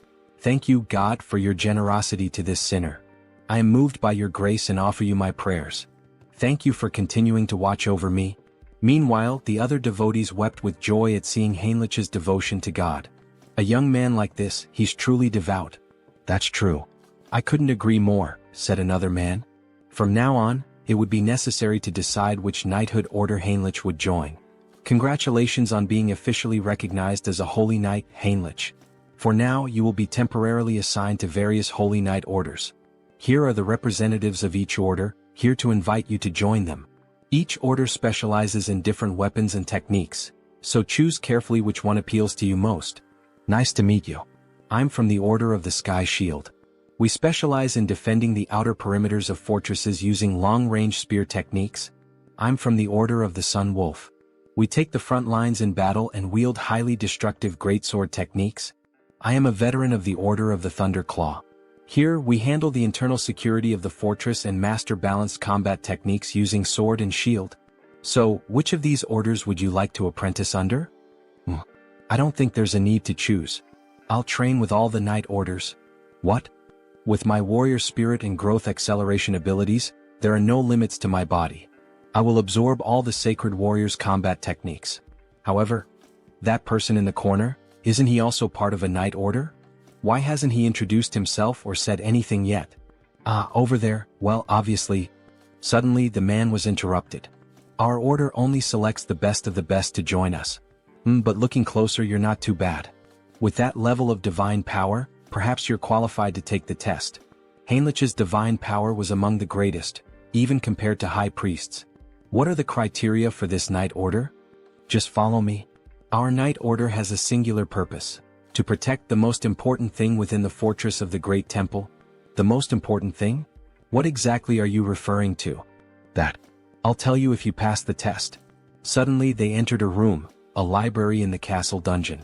Thank you, God, for your generosity to this sinner. I am moved by your grace and offer you my prayers. Thank you for continuing to watch over me. Meanwhile, the other devotees wept with joy at seeing Heinrich's devotion to God. A young man like this, he's truly devout. That's true. I couldn't agree more, said another man. From now on, it would be necessary to decide which knighthood order Heinrich would join. Congratulations on being officially recognized as a holy knight, Heinrich. For now, you will be temporarily assigned to various holy knight orders. Here are the representatives of each order, here to invite you to join them. Each order specializes in different weapons and techniques, so choose carefully which one appeals to you most. Nice to meet you. I'm from the Order of the Sky Shield. We specialize in defending the outer perimeters of fortresses using long-range spear techniques. I'm from the Order of the Sun Wolf. We take the front lines in battle and wield highly destructive greatsword techniques. I am a veteran of the Order of the Thunder Claw. Here, we handle the internal security of the fortress and master balanced combat techniques using sword and shield. So, which of these orders would you like to apprentice under? I don't think there's a need to choose. I'll train with all the knight orders. What? With my warrior spirit and growth acceleration abilities, there are no limits to my body. I will absorb all the sacred warrior's combat techniques. However, that person in the corner, isn't he also part of a knight order? Why hasn't he introduced himself or said anything yet? Over there, well, obviously. Suddenly the man was interrupted. Our order only selects the best of the best to join us. But looking closer, you're not too bad. With that level of divine power, perhaps you're qualified to take the test. Heinrich's divine power was among the greatest, even compared to high priests. What are the criteria for this knight order? Just follow me. Our knight order has a singular purpose: to protect the most important thing within the fortress of the Great Temple. The most important thing? What exactly are you referring to? That. I'll tell you if you pass the test. Suddenly they entered a room, a library in the castle dungeon.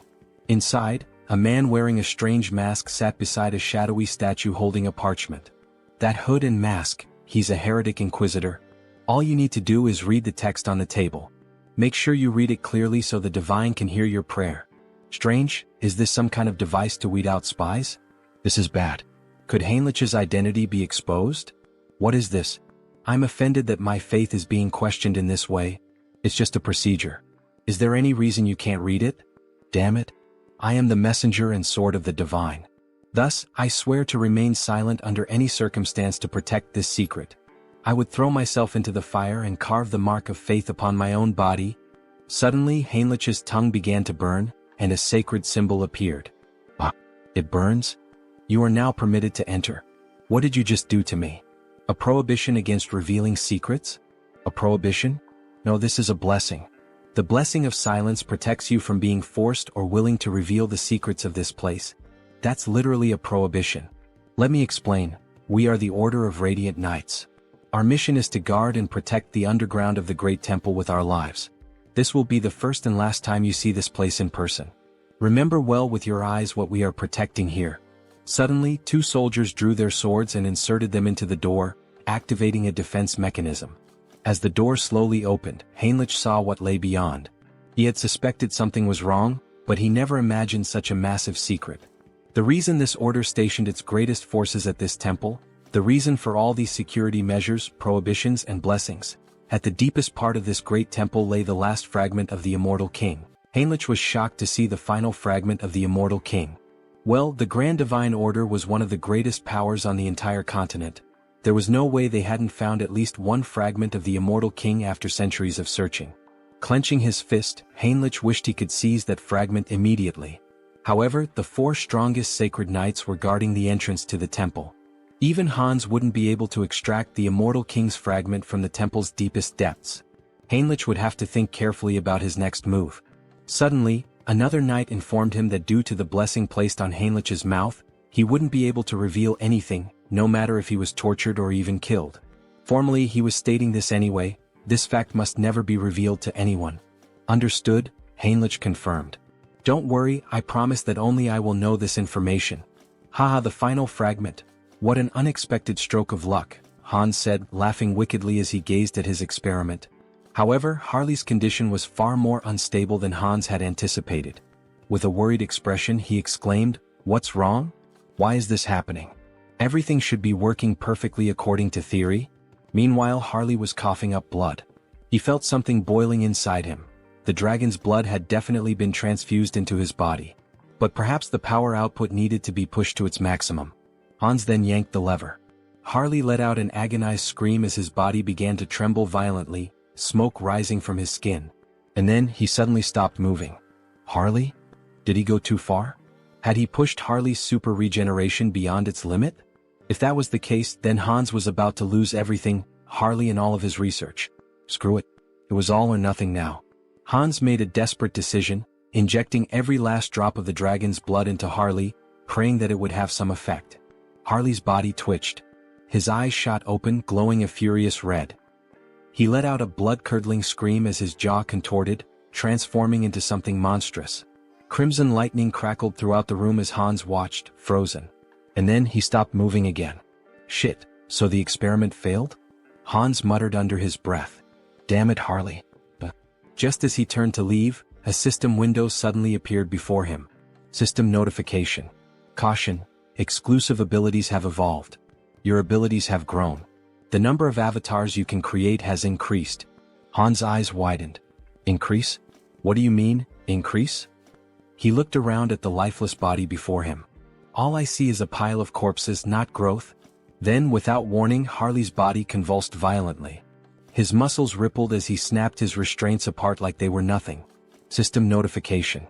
Inside, a man wearing a strange mask sat beside a shadowy statue holding a parchment. That hood and mask, he's a heretic inquisitor. All you need to do is read the text on the table. Make sure you read it clearly so the divine can hear your prayer. Strange, is this some kind of device to weed out spies? This is bad. Could Heinrich's identity be exposed? What is this? I'm offended that my faith is being questioned in this way. It's just a procedure. Is there any reason you can't read it? Damn it. I am the messenger and sword of the divine. Thus, I swear to remain silent under any circumstance to protect this secret. I would throw myself into the fire and carve the mark of faith upon my own body. Suddenly, Heinrich's tongue began to burn, and a sacred symbol appeared. It burns? You are now permitted to enter. What did you just do to me? A prohibition against revealing secrets? A prohibition? No, this is a blessing. The blessing of silence protects you from being forced or willing to reveal the secrets of this place. That's literally a prohibition. Let me explain. We are the Order of Radiant Knights. Our mission is to guard and protect the underground of the Great Temple with our lives. This will be the first and last time you see this place in person. Remember well with your eyes what we are protecting here. Suddenly, two soldiers drew their swords and inserted them into the door, activating a defense mechanism. As the door slowly opened, Heinrich saw what lay beyond. He had suspected something was wrong, but he never imagined such a massive secret. The reason this order stationed its greatest forces at this temple, the reason for all these security measures, prohibitions and blessings. At the deepest part of this great temple lay the last fragment of the Immortal King. Heinrich was shocked to see the final fragment of the Immortal King. Well, the Grand Divine Order was one of the greatest powers on the entire continent. There was no way they hadn't found at least one fragment of the Immortal King after centuries of searching. Clenching his fist, Heinrich wished he could seize that fragment immediately. However, the four strongest sacred knights were guarding the entrance to the temple. Even Hans wouldn't be able to extract the Immortal King's fragment from the temple's deepest depths. Heinrich would have to think carefully about his next move. Suddenly, another knight informed him that due to the blessing placed on Heinrich's mouth, he wouldn't be able to reveal anything, no matter if he was tortured or even killed. Formally, he was stating this anyway. This fact must never be revealed to anyone. Understood? Heinrich confirmed. Don't worry, I promise that only I will know this information. Haha, the final fragment. What an unexpected stroke of luck, Hans said, laughing wickedly as he gazed at his experiment. However, Harley's condition was far more unstable than Hans had anticipated. With a worried expression, he exclaimed, "What's wrong?" Why is this happening? Everything should be working perfectly according to theory. Meanwhile, Harley was coughing up blood. He felt something boiling inside him. The dragon's blood had definitely been transfused into his body. But perhaps the power output needed to be pushed to its maximum. Hans then yanked the lever. Harley let out an agonized scream as his body began to tremble violently, smoke rising from his skin. And then he suddenly stopped moving. Harley? Did he go too far? Had he pushed Harley's super regeneration beyond its limit? If that was the case, then Hans was about to lose everything, Harley and all of his research. Screw it. It was all or nothing now. Hans made a desperate decision, injecting every last drop of the dragon's blood into Harley, praying that it would have some effect. Harley's body twitched. His eyes shot open, glowing a furious red. He let out a blood-curdling scream as his jaw contorted, transforming into something monstrous. Crimson lightning crackled throughout the room as Hans watched, frozen. And then he stopped moving again. Shit, so the experiment failed? Hans muttered under his breath. Damn it, Harley. Just as he turned to leave, a system window suddenly appeared before him. System notification. Caution, exclusive abilities have evolved. Your abilities have grown. The number of avatars you can create has increased. Hans' eyes widened. Increase? What do you mean, increase? He looked around at the lifeless body before him. All I see is a pile of corpses, not growth. Then, without warning, Harley's body convulsed violently. His muscles rippled as he snapped his restraints apart like they were nothing. System notification.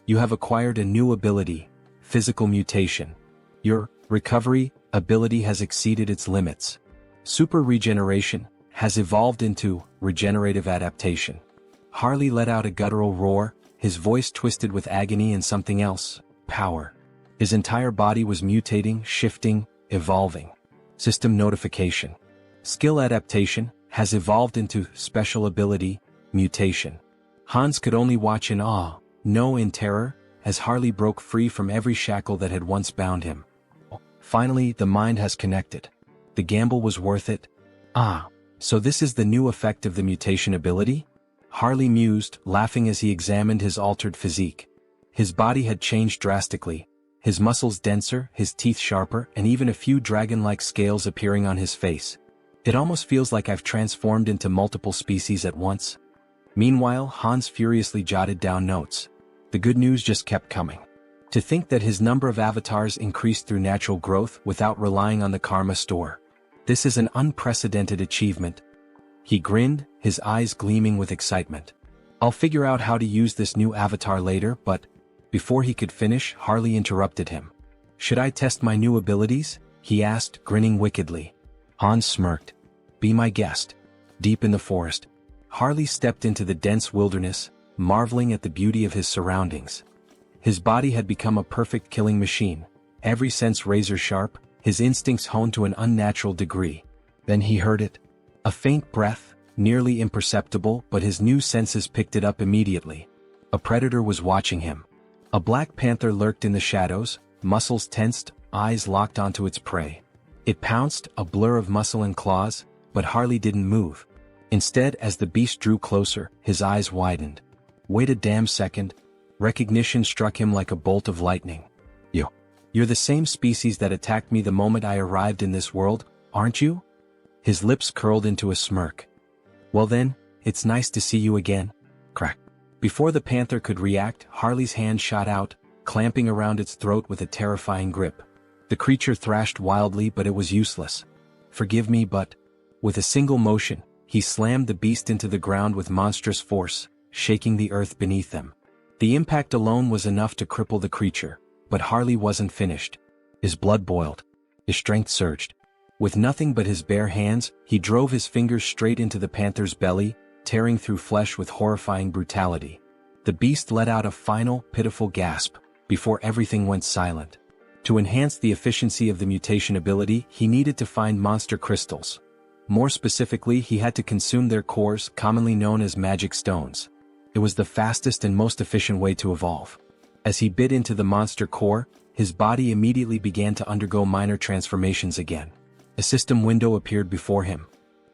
You have acquired a new ability, physical mutation. Your recovery ability has exceeded its limits. Super regeneration has evolved into regenerative adaptation. Harley let out a guttural roar, his voice twisted with agony and something else, power. His entire body was mutating, shifting, evolving. System notification. Skill adaptation has evolved into special ability, mutation. Hans could only watch in awe, no in terror, as Harley broke free from every shackle that had once bound him. Finally, the mind has connected. The gamble was worth it. Ah, so this is the new effect of the mutation ability? Harley mused, laughing as he examined his altered physique. His body had changed drastically, his muscles denser, his teeth sharper, and even a few dragon-like scales appearing on his face. It almost feels like I've transformed into multiple species at once. Meanwhile, Hans furiously jotted down notes. The good news just kept coming. To think that his number of avatars increased through natural growth without relying on the karma store. This is an unprecedented achievement. He grinned, his eyes gleaming with excitement. I'll figure out how to use this new avatar later, but before he could finish, Harley interrupted him. Should I test my new abilities? He asked, grinning wickedly. Hans smirked. Be my guest. Deep in the forest, Harley stepped into the dense wilderness, marveling at the beauty of his surroundings. His body had become a perfect killing machine, every sense razor-sharp, his instincts honed to an unnatural degree. Then he heard it. A faint breath, nearly imperceptible, but his new senses picked it up immediately. A predator was watching him. A black panther lurked in the shadows, muscles tensed, eyes locked onto its prey. It pounced, a blur of muscle and claws, but Harley didn't move. Instead, as the beast drew closer, his eyes widened. Wait a damn second. Recognition struck him like a bolt of lightning. You're the same species that attacked me the moment I arrived in this world, aren't you? His lips curled into a smirk. Well then, it's nice to see you again. Crack. Before the panther could react, Harley's hand shot out, clamping around its throat with a terrifying grip. The creature thrashed wildly, but it was useless. Forgive me, but... With a single motion, he slammed the beast into the ground with monstrous force, shaking the earth beneath them. The impact alone was enough to cripple the creature, but Harley wasn't finished. His blood boiled. His strength surged. With nothing but his bare hands, he drove his fingers straight into the panther's belly, tearing through flesh with horrifying brutality. The beast let out a final, pitiful gasp, before everything went silent. To enhance the efficiency of the mutation ability, he needed to find monster crystals. More specifically, he had to consume their cores, commonly known as magic stones. It was the fastest and most efficient way to evolve. As he bit into the monster core, his body immediately began to undergo minor transformations again. A system window appeared before him.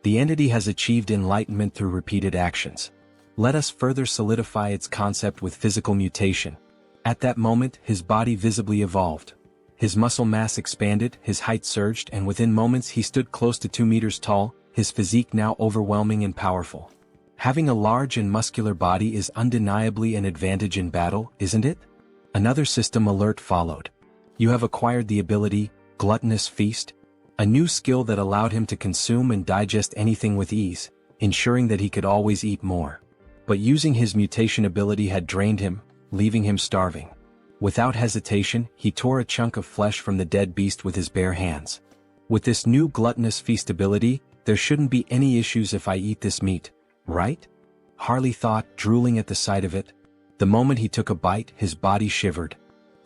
The entity has achieved enlightenment through repeated actions. Let us further solidify its concept with physical mutation. At that moment, his body visibly evolved. His muscle mass expanded, his height surged, and within moments he stood close to 2 meters tall, his physique now overwhelming and powerful. Having a large and muscular body is undeniably an advantage in battle, isn't it? Another system alert followed. You have acquired the ability, Gluttonous Feast, a new skill that allowed him to consume and digest anything with ease, ensuring that he could always eat more. But using his mutation ability had drained him, leaving him starving. Without hesitation, he tore a chunk of flesh from the dead beast with his bare hands. With this new Gluttonous Feast ability, there shouldn't be any issues if I eat this meat, right? Harley thought, drooling at the sight of it. The moment he took a bite, his body shivered.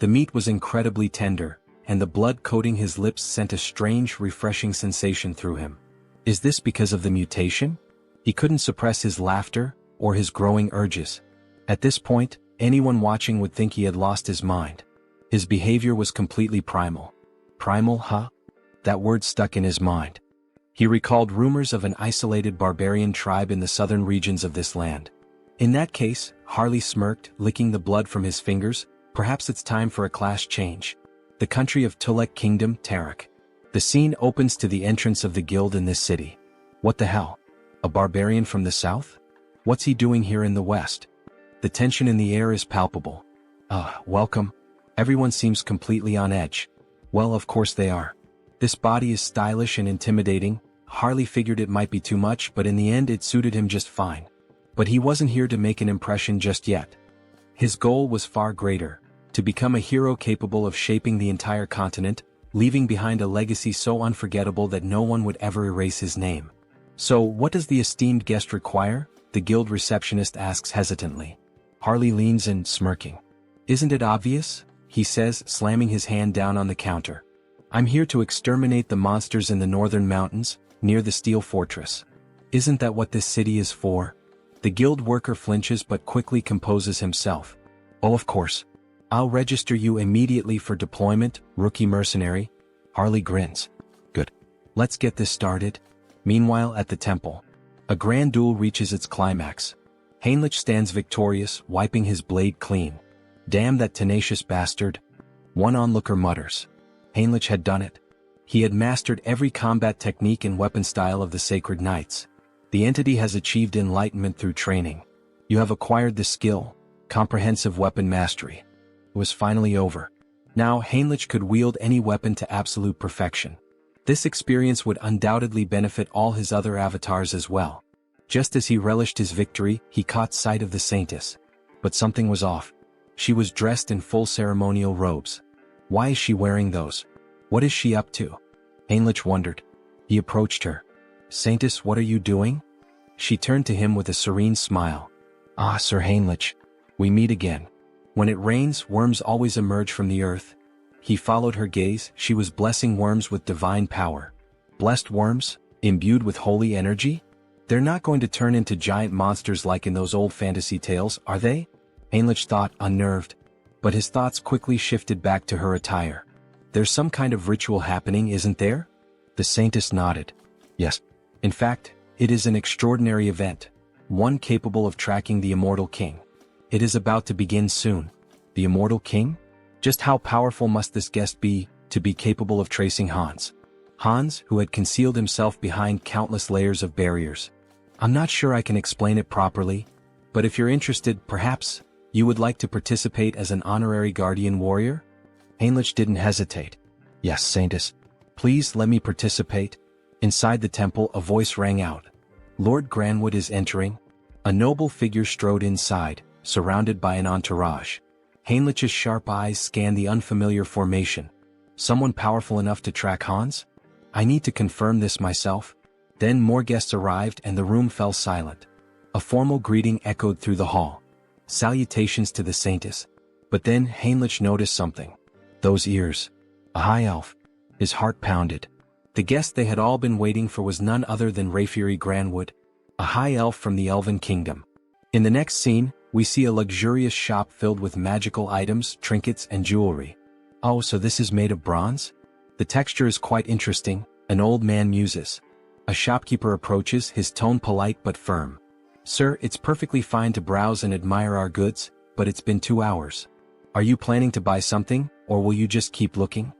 The meat was incredibly tender, and the blood coating his lips sent a strange, refreshing sensation through him. Is this because of the mutation? He couldn't suppress his laughter, or his growing urges. At this point, anyone watching would think he had lost his mind. His behavior was completely primal. Primal, huh? That word stuck in his mind. He recalled rumors of an isolated barbarian tribe in the southern regions of this land. In that case, Harley smirked, licking the blood from his fingers. Perhaps it's time for a class change. The country of Tulek Kingdom, Tarak. The scene opens to the entrance of the guild in this city. What the hell? A barbarian from the south? What's he doing here in the west? The tension in the air is palpable. Welcome. Everyone seems completely on edge. Well, of course they are. This body is stylish and intimidating. Harley figured it might be too much, but in the end it suited him just fine. But he wasn't here to make an impression just yet. His goal was far greater, to become a hero capable of shaping the entire continent, leaving behind a legacy so unforgettable that no one would ever erase his name. So, what does the esteemed guest require? The guild receptionist asks hesitantly. Harley leans in, smirking. Isn't it obvious? He says, slamming his hand down on the counter. I'm here to exterminate the monsters in the northern mountains, near the steel fortress. Isn't that what this city is for? The guild worker flinches but quickly composes himself. Oh, of course. I'll register you immediately for deployment, rookie mercenary. Harley grins. Good. Let's get this started. Meanwhile, at the temple, a grand duel reaches its climax. Heinrich stands victorious, wiping his blade clean. Damn that tenacious bastard. One onlooker mutters. Heinrich had done it. He had mastered every combat technique and weapon style of the Sacred Knights. The entity has achieved enlightenment through training. You have acquired the skill, comprehensive weapon mastery. It was finally over. Now Heinrich could wield any weapon to absolute perfection. This experience would undoubtedly benefit all his other avatars as well. Just as he relished his victory, he caught sight of the Saintess. But something was off. She was dressed in full ceremonial robes. Why is she wearing those? What is she up to? Heinrich wondered. He approached her. Saintess, what are you doing? She turned to him with a serene smile. Ah, Sir Heinrich. We meet again. When it rains, worms always emerge from the earth. He followed her gaze. She was blessing worms with divine power. Blessed worms? Imbued with holy energy? They're not going to turn into giant monsters like in those old fantasy tales, are they? Heinrich thought, unnerved. But his thoughts quickly shifted back to her attire. There's some kind of ritual happening, isn't there? The Saintess nodded. Yes. In fact, it is an extraordinary event. One capable of tracking the Immortal King. It is about to begin soon. The Immortal King? Just how powerful must this guest be, to be capable of tracing Hans? Hans, who had concealed himself behind countless layers of barriers. I'm not sure I can explain it properly, but if you're interested, perhaps, you would like to participate as an honorary guardian warrior? Heinrich didn't hesitate. Yes, Saintess. Please let me participate. Inside the temple, a voice rang out. Lord Granwood is entering. A noble figure strode inside, surrounded by an entourage. Heinrich's sharp eyes scanned the unfamiliar formation. Someone powerful enough to track Hans? I need to confirm this myself. Then more guests arrived and the room fell silent. A formal greeting echoed through the hall. Salutations to the Saintess. But then Heinrich noticed something. Those ears. A high elf. His heart pounded. The guest they had all been waiting for was none other than Rayfury Granwood, a high elf from the Elven Kingdom. In the next scene, we see a luxurious shop filled with magical items, trinkets, and jewelry. Oh, so this is made of bronze? The texture is quite interesting, an old man muses. A shopkeeper approaches, his tone polite but firm. Sir, it's perfectly fine to browse and admire our goods, but it's been 2 hours. Are you planning to buy something, or will you just keep looking?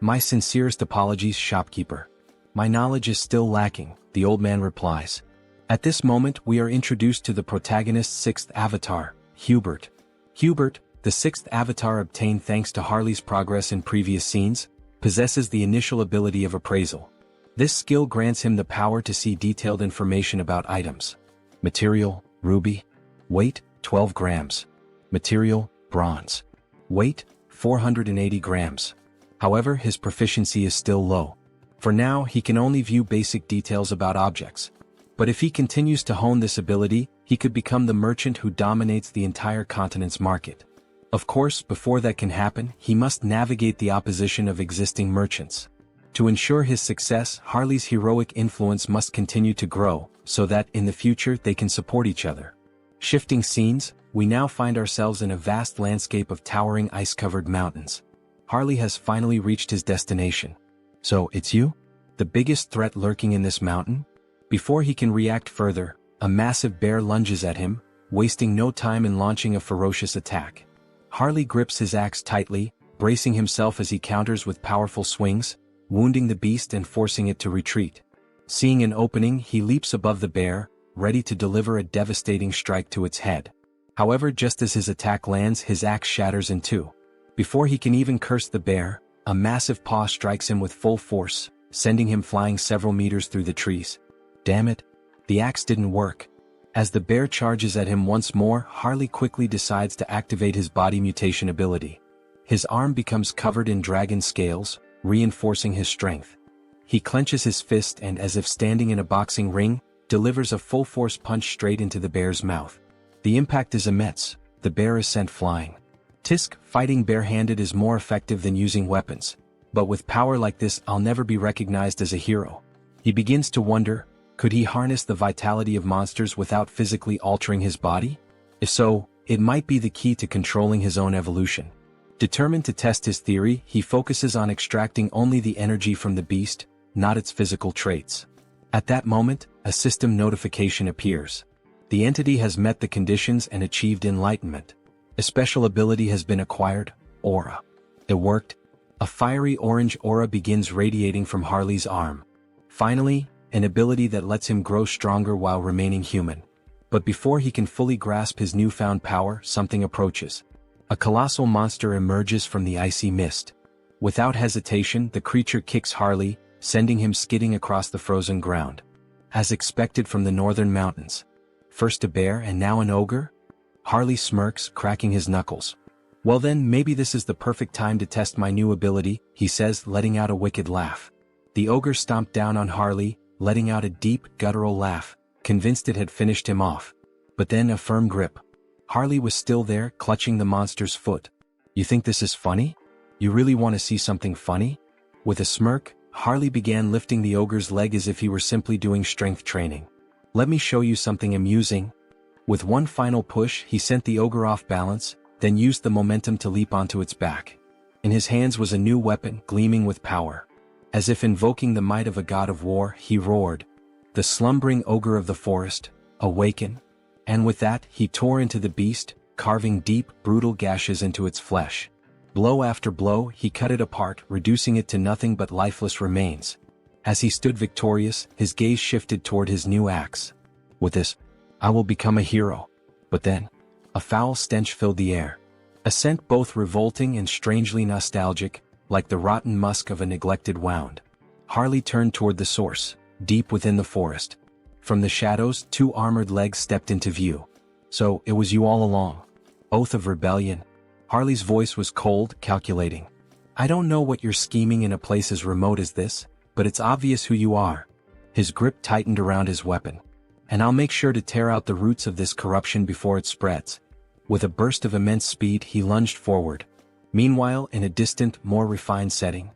My sincerest apologies, shopkeeper. My knowledge is still lacking, the old man replies. At this moment we are introduced to the protagonist's sixth avatar, Hubert. Hubert, the sixth avatar obtained thanks to Harley's progress in previous scenes, possesses the initial ability of appraisal. This skill grants him the power to see detailed information about items. Material, ruby. Weight, 12 grams. Material, bronze. Weight, 480 grams. However, his proficiency is still low. For now, he can only view basic details about objects. But if he continues to hone this ability, he could become the merchant who dominates the entire continent's market. Of course, before that can happen, he must navigate the opposition of existing merchants. To ensure his success, Harley's heroic influence must continue to grow, so that in the future they can support each other. Shifting scenes, we now find ourselves in a vast landscape of towering ice-covered mountains. Harley has finally reached his destination. So, it's you? The biggest threat lurking in this mountain? Before he can react further, a massive bear lunges at him, wasting no time in launching a ferocious attack. Harley grips his axe tightly, bracing himself as he counters with powerful swings, wounding the beast and forcing it to retreat. Seeing an opening, he leaps above the bear, ready to deliver a devastating strike to its head. However, just as his attack lands, his axe shatters in two. Before he can even curse the bear, a massive paw strikes him with full force, sending him flying several meters through the trees. Damn it! The axe didn't work. As the bear charges at him once more, Harley quickly decides to activate his body mutation ability. His arm becomes covered in dragon scales, reinforcing his strength. He clenches his fist and, as if standing in a boxing ring, delivers a full-force punch straight into the bear's mouth. The impact is immense. The bear is sent flying. Tisk, fighting barehanded is more effective than using weapons. But with power like this, I'll never be recognized as a hero. He begins to wonder, could he harness the vitality of monsters without physically altering his body? If so, it might be the key to controlling his own evolution. Determined to test his theory, he focuses on extracting only the energy from the beast, not its physical traits. At that moment, a system notification appears. The entity has met the conditions and achieved enlightenment. A special ability has been acquired, Aura. It worked. A fiery orange aura begins radiating from Harley's arm. Finally, an ability that lets him grow stronger while remaining human. But before he can fully grasp his newfound power, something approaches. A colossal monster emerges from the icy mist. Without hesitation, the creature kicks Harley, sending him skidding across the frozen ground. As expected from the northern mountains. First a bear and now an ogre? Harley smirks, cracking his knuckles. Well then, maybe this is the perfect time to test my new ability, he says, letting out a wicked laugh. The ogre stomped down on Harley, letting out a deep, guttural laugh, convinced it had finished him off. But then a firm grip. Harley was still there, clutching the monster's foot. You think this is funny? You really want to see something funny? With a smirk, Harley began lifting the ogre's leg as if he were simply doing strength training. Let me show you something amusing. With one final push, he sent the ogre off balance, then used the momentum to leap onto its back. In his hands was a new weapon, gleaming with power. As if invoking the might of a god of war, he roared. The slumbering ogre of the forest, awaken. And with that, he tore into the beast, carving deep, brutal gashes into its flesh. Blow after blow, he cut it apart, reducing it to nothing but lifeless remains. As he stood victorious, his gaze shifted toward his new axe. With this, I will become a hero. But then, a foul stench filled the air. A scent both revolting and strangely nostalgic, like the rotten musk of a neglected wound. Harley turned toward the source, deep within the forest. From the shadows, two armored legs stepped into view. So, it was you all along. Oath of rebellion. Harley's voice was cold, calculating. I don't know what you're scheming in a place as remote as this, but it's obvious who you are. His grip tightened around his weapon. And I'll make sure to tear out the roots of this corruption before it spreads. With a burst of immense speed, he lunged forward. Meanwhile, in a distant, more refined setting.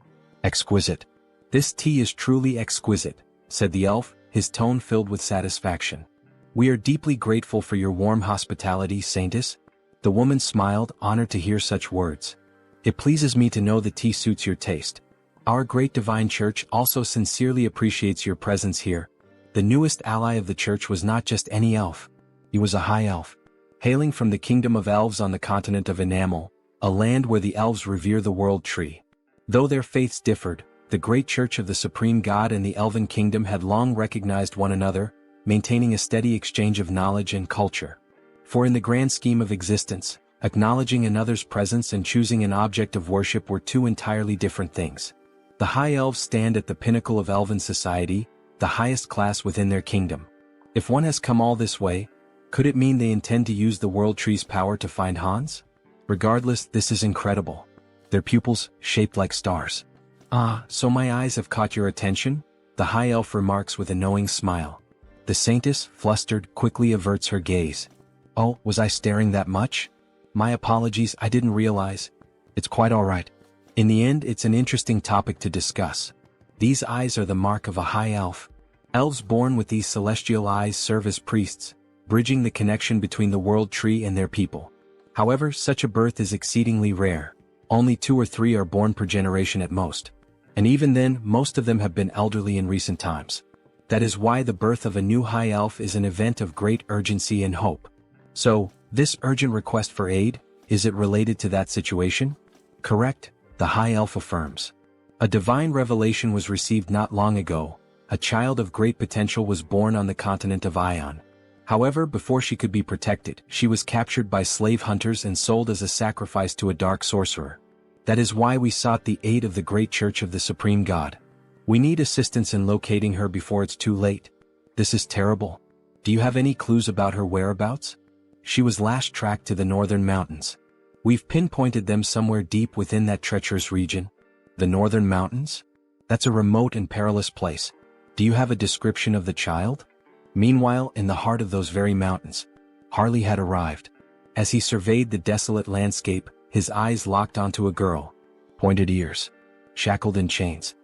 Exquisite. This tea is truly exquisite, said the elf, his tone filled with satisfaction. We are deeply grateful for your warm hospitality, Saintess. The woman smiled, honored to hear such words. It pleases me to know the tea suits your taste. Our great divine church also sincerely appreciates your presence here. The newest ally of the church was not just any elf. He was a high elf. Hailing from the kingdom of elves on the continent of Enamel, a land where the elves revere the world tree. Though their faiths differed, the great church of the supreme god and the elven kingdom had long recognized one another, maintaining a steady exchange of knowledge and culture. For in the grand scheme of existence, acknowledging another's presence and choosing an object of worship were two entirely different things. The High Elves stand at the pinnacle of elven society, the highest class within their kingdom. If one has come all this way, could it mean they intend to use the World Tree's power to find Hans? Regardless, this is incredible. Their pupils, shaped like stars. Ah, so my eyes have caught your attention? The High Elf remarks with a knowing smile. The Saintess, flustered, quickly averts her gaze. Oh, was I staring that much? My apologies, I didn't realize. It's quite all right. In the end, it's an interesting topic to discuss. These eyes are the mark of a High Elf. Elves born with these celestial eyes serve as priests, bridging the connection between the World Tree and their people. However, such a birth is exceedingly rare. Only 2 or 3 are born per generation at most. And even then, most of them have been elderly in recent times. That is why the birth of a new High Elf is an event of great urgency and hope. So, this urgent request for aid, is it related to that situation? Correct, the High Elf affirms. A divine revelation was received not long ago. A child of great potential was born on the continent of Ion. However, before she could be protected, she was captured by slave hunters and sold as a sacrifice to a dark sorcerer. That is why we sought the aid of the great church of the supreme god. We need assistance in locating her before it's too late. This is terrible. Do you have any clues about her whereabouts? She was last tracked to the northern mountains. We've pinpointed them somewhere deep within that treacherous region. The northern mountains? That's a remote and perilous place. Do you have a description of the child? Meanwhile, in the heart of those very mountains, Harley had arrived. As he surveyed the desolate landscape, his eyes locked onto a girl. Pointed ears. Shackled in chains.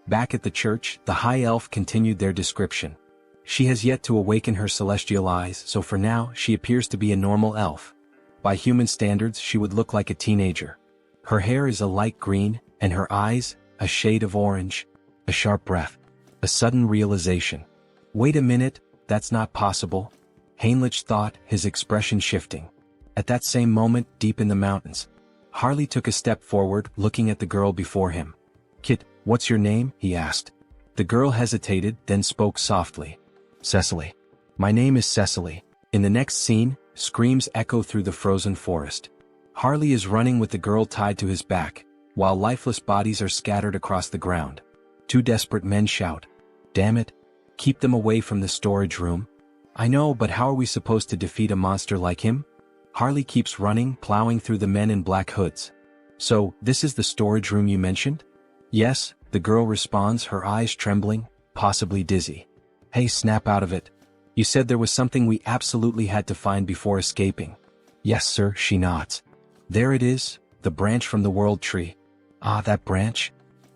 Back at the church, the High Elf continued their description. She has yet to awaken her celestial eyes, so for now, she appears to be a normal elf. By human standards, she would look like a teenager. Her hair is a light green, and her eyes, a shade of orange. A sharp breath. A sudden realization. Wait a minute, that's not possible. Heinrich thought, his expression shifting. At that same moment, deep in the mountains, Harley took a step forward, looking at the girl before him. Kit, what's your name? He asked. The girl hesitated, then spoke softly. Cecily. My name is Cecily. In the next scene, screams echo through the frozen forest. Harley is running with the girl tied to his back, while lifeless bodies are scattered across the ground. 2 desperate men shout. Damn it. Keep them away from the storage room. I know, but how are we supposed to defeat a monster like him? Harley keeps running, plowing through the men in black hoods. So, this is the storage room you mentioned? Yes, the girl responds, her eyes trembling, possibly dizzy. Hey, snap out of it. You said there was something we absolutely had to find before escaping. Yes, sir, she nods. There it is, the branch from the World Tree. Ah, that branch?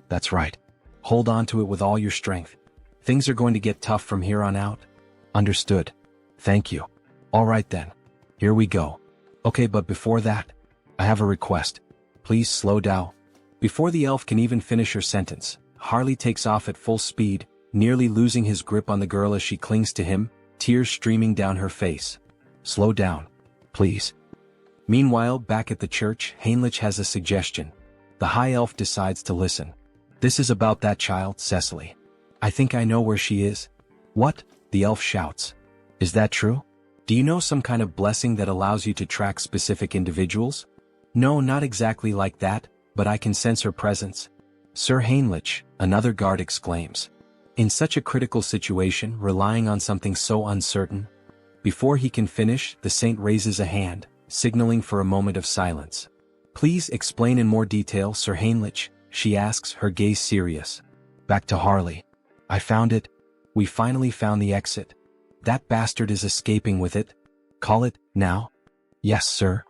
That's right. Hold on to it with all your strength. Things are going to get tough from here on out. Understood. Thank you. All right then. Here we go. Okay, but before that, I have a request. Please slow down. Before the elf can even finish her sentence, Harley takes off at full speed, nearly losing his grip on the girl as she clings to him, tears streaming down her face. Slow down. Please. Meanwhile, back at the church, Heinrich has a suggestion. The High Elf decides to listen. This is about that child, Cecily. I think I know where she is. What? The elf shouts. Is that true? Do you know some kind of blessing that allows you to track specific individuals? No, not exactly like that, but I can sense her presence. Sir Heinrich, another guard exclaims. In such a critical situation, relying on something so uncertain. Before he can finish, the saint raises a hand, signaling for a moment of silence. Please explain in more detail, Sir Heinrich, she asks, her gaze serious. Back to Harley. I found it. We finally found the exit. That bastard is escaping with it. Call it, now? Yes, sir.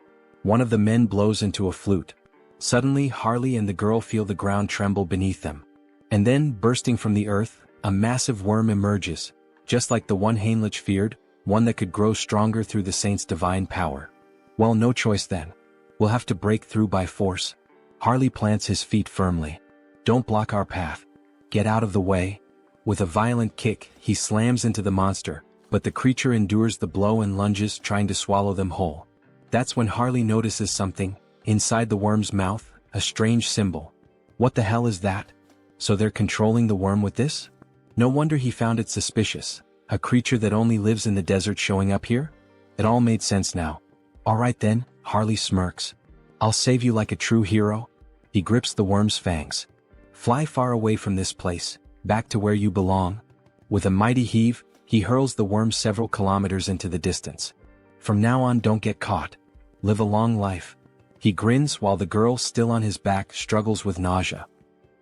One of the men blows into a flute. Suddenly, Harley and the girl feel the ground tremble beneath them. And then, bursting from the earth, a massive worm emerges, just like the one Heinrich feared, one that could grow stronger through the saint's divine power. Well, no choice then. We'll have to break through by force. Harley plants his feet firmly. Don't block our path. Get out of the way. With a violent kick, he slams into the monster, but the creature endures the blow and lunges, trying to swallow them whole. That's when Harley notices something. Inside the worm's mouth, a strange symbol. What the hell is that? So they're controlling the worm with this? No wonder he found it suspicious. A creature that only lives in the desert showing up here? It all made sense now. Alright then, Harley smirks. I'll save you like a true hero. He grips the worm's fangs. Fly far away from this place, back to where you belong. With a mighty heave, he hurls the worm several kilometers into the distance. From now on, don't get caught. Live a long life. He grins while the girl, still on his back, struggles with nausea.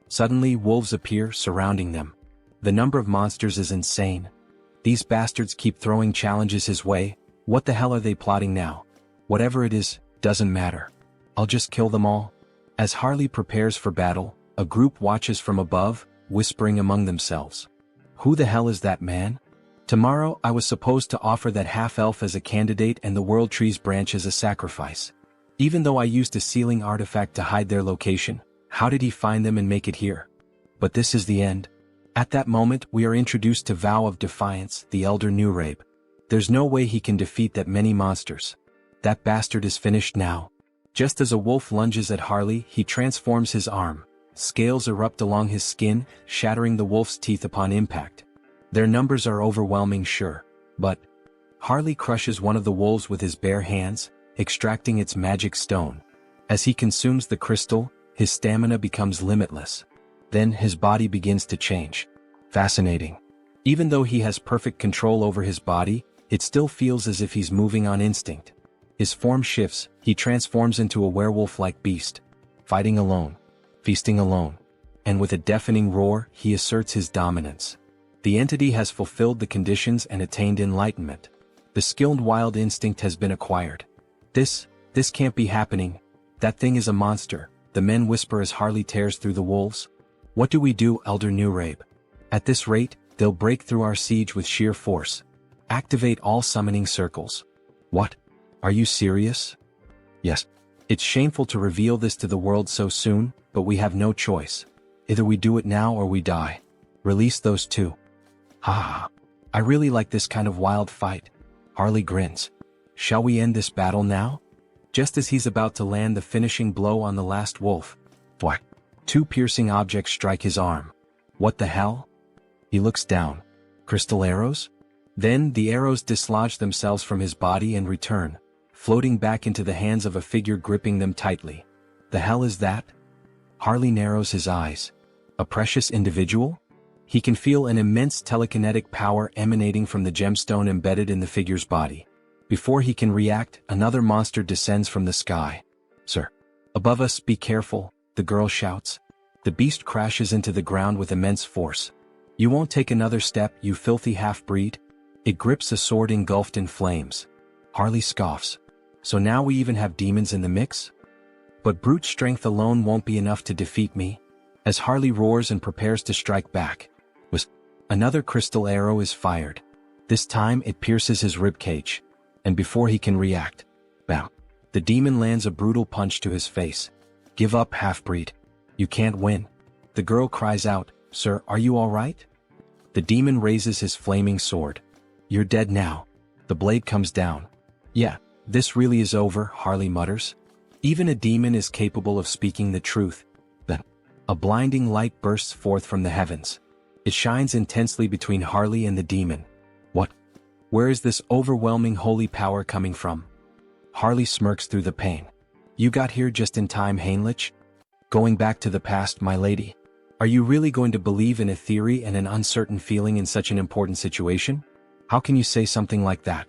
Suddenly, wolves appear, surrounding them. The number of monsters is insane. These bastards keep throwing challenges his way. What the hell are they plotting now? Whatever it is, doesn't matter. I'll just kill them all. As Harley prepares for battle, a group watches from above, whispering among themselves. Who the hell is that man? Tomorrow I was supposed to offer that half-elf as a candidate and the World Tree's branch as a sacrifice. Even though I used a sealing artifact to hide their location, how did he find them and make it here? But this is the end. At that moment we are introduced to Vow of Defiance, the Elder Newrabe. There's no way he can defeat that many monsters. That bastard is finished now. Just as a wolf lunges at Harley, he transforms his arm. Scales erupt along his skin, shattering the wolf's teeth upon impact. Their numbers are overwhelming, sure, but Harley crushes one of the wolves with his bare hands, extracting its magic stone. As he consumes the crystal, his stamina becomes limitless. Then his body begins to change. Fascinating. Even though he has perfect control over his body, it still feels as if he's moving on instinct. His form shifts, he transforms into a werewolf-like beast. Fighting alone. Feasting alone. And with a deafening roar, he asserts his dominance. The entity has fulfilled the conditions and attained enlightenment. The skilled wild instinct has been acquired. This can't be happening. That thing is a monster, the men whisper as Harley tears through the wolves. What do we do, Elder Newrabe? At this rate, they'll break through our siege with sheer force. Activate all summoning circles. What? Are you serious? Yes. It's shameful to reveal this to the world so soon, but we have no choice. Either we do it now or we die. Release those two. Ha! I really like this kind of wild fight. Harley grins. Shall we end this battle now? Just as he's about to land the finishing blow on the last wolf, whack! Two piercing objects strike his arm. What the hell? He looks down. Crystal arrows? Then the arrows dislodge themselves from his body and return, floating back into the hands of a figure gripping them tightly. The hell is that? Harley narrows his eyes. A precious individual? He can feel an immense telekinetic power emanating from the gemstone embedded in the figure's body. Before he can react, another monster descends from the sky. Sir. Above us, be careful, the girl shouts. The beast crashes into the ground with immense force. You won't take another step, you filthy half-breed? It grips a sword engulfed in flames. Harley scoffs. So now we even have demons in the mix? But brute strength alone won't be enough to defeat me. As Harley roars and prepares to strike back, another crystal arrow is fired. This time it pierces his ribcage. And before he can react, bam! The demon lands a brutal punch to his face. Give up, half-breed. You can't win. The girl cries out, Sir, are you alright? The demon raises his flaming sword. You're dead now. The blade comes down. Yeah, this really is over, Harley mutters. Even a demon is capable of speaking the truth. Then, a blinding light bursts forth from the heavens. It shines intensely between Harley and the demon. What? Where is this overwhelming holy power coming from? Harley smirks through the pain. You got here just in time, Heinrich. Going back to the past, my lady. Are you really going to believe in a theory and an uncertain feeling in such an important situation? How can you say something like that?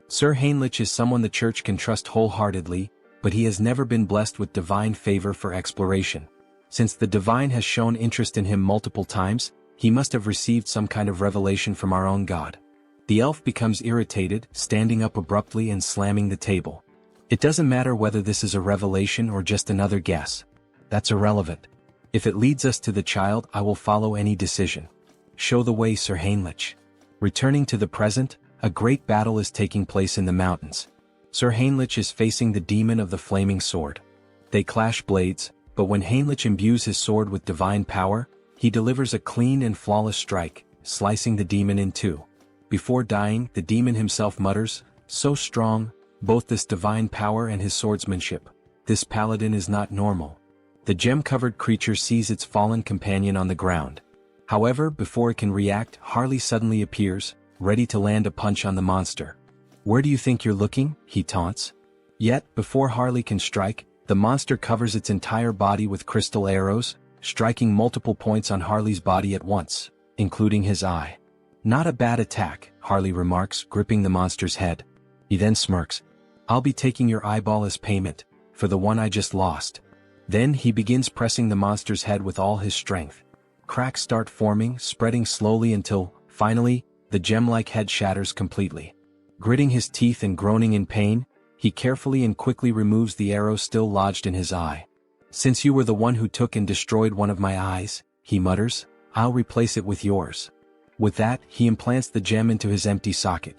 Sir Heinrich is someone the church can trust wholeheartedly, but he has never been blessed with divine favor for exploration. Since the divine has shown interest in him multiple times, he must have received some kind of revelation from our own God. The elf becomes irritated, standing up abruptly and slamming the table. It doesn't matter whether this is a revelation or just another guess. That's irrelevant. If it leads us to the child, I will follow any decision. Show the way, Sir Heinrich. Returning to the present, a great battle is taking place in the mountains. Sir Heinrich is facing the demon of the flaming sword. They clash blades, but when Heinrich imbues his sword with divine power, he delivers a clean and flawless strike, slicing the demon in two. Before dying, the demon himself mutters, so strong, both this divine power and his swordsmanship. This paladin is not normal. The gem-covered creature sees its fallen companion on the ground. However, before it can react, Harley suddenly appears, ready to land a punch on the monster. "Where do you think you're looking?" he taunts. Yet, before Harley can strike, the monster covers its entire body with crystal arrows, striking multiple points on Harley's body at once, including his eye. "Not a bad attack," Harley remarks, gripping the monster's head. He then smirks. "I'll be taking your eyeball as payment, for the one I just lost." Then he begins pressing the monster's head with all his strength. Cracks start forming, spreading slowly until, finally, the gem-like head shatters completely. Gritting his teeth and groaning in pain, he carefully and quickly removes the arrow still lodged in his eye. "Since you were the one who took and destroyed one of my eyes," he mutters, "I'll replace it with yours." With that, he implants the gem into his empty socket.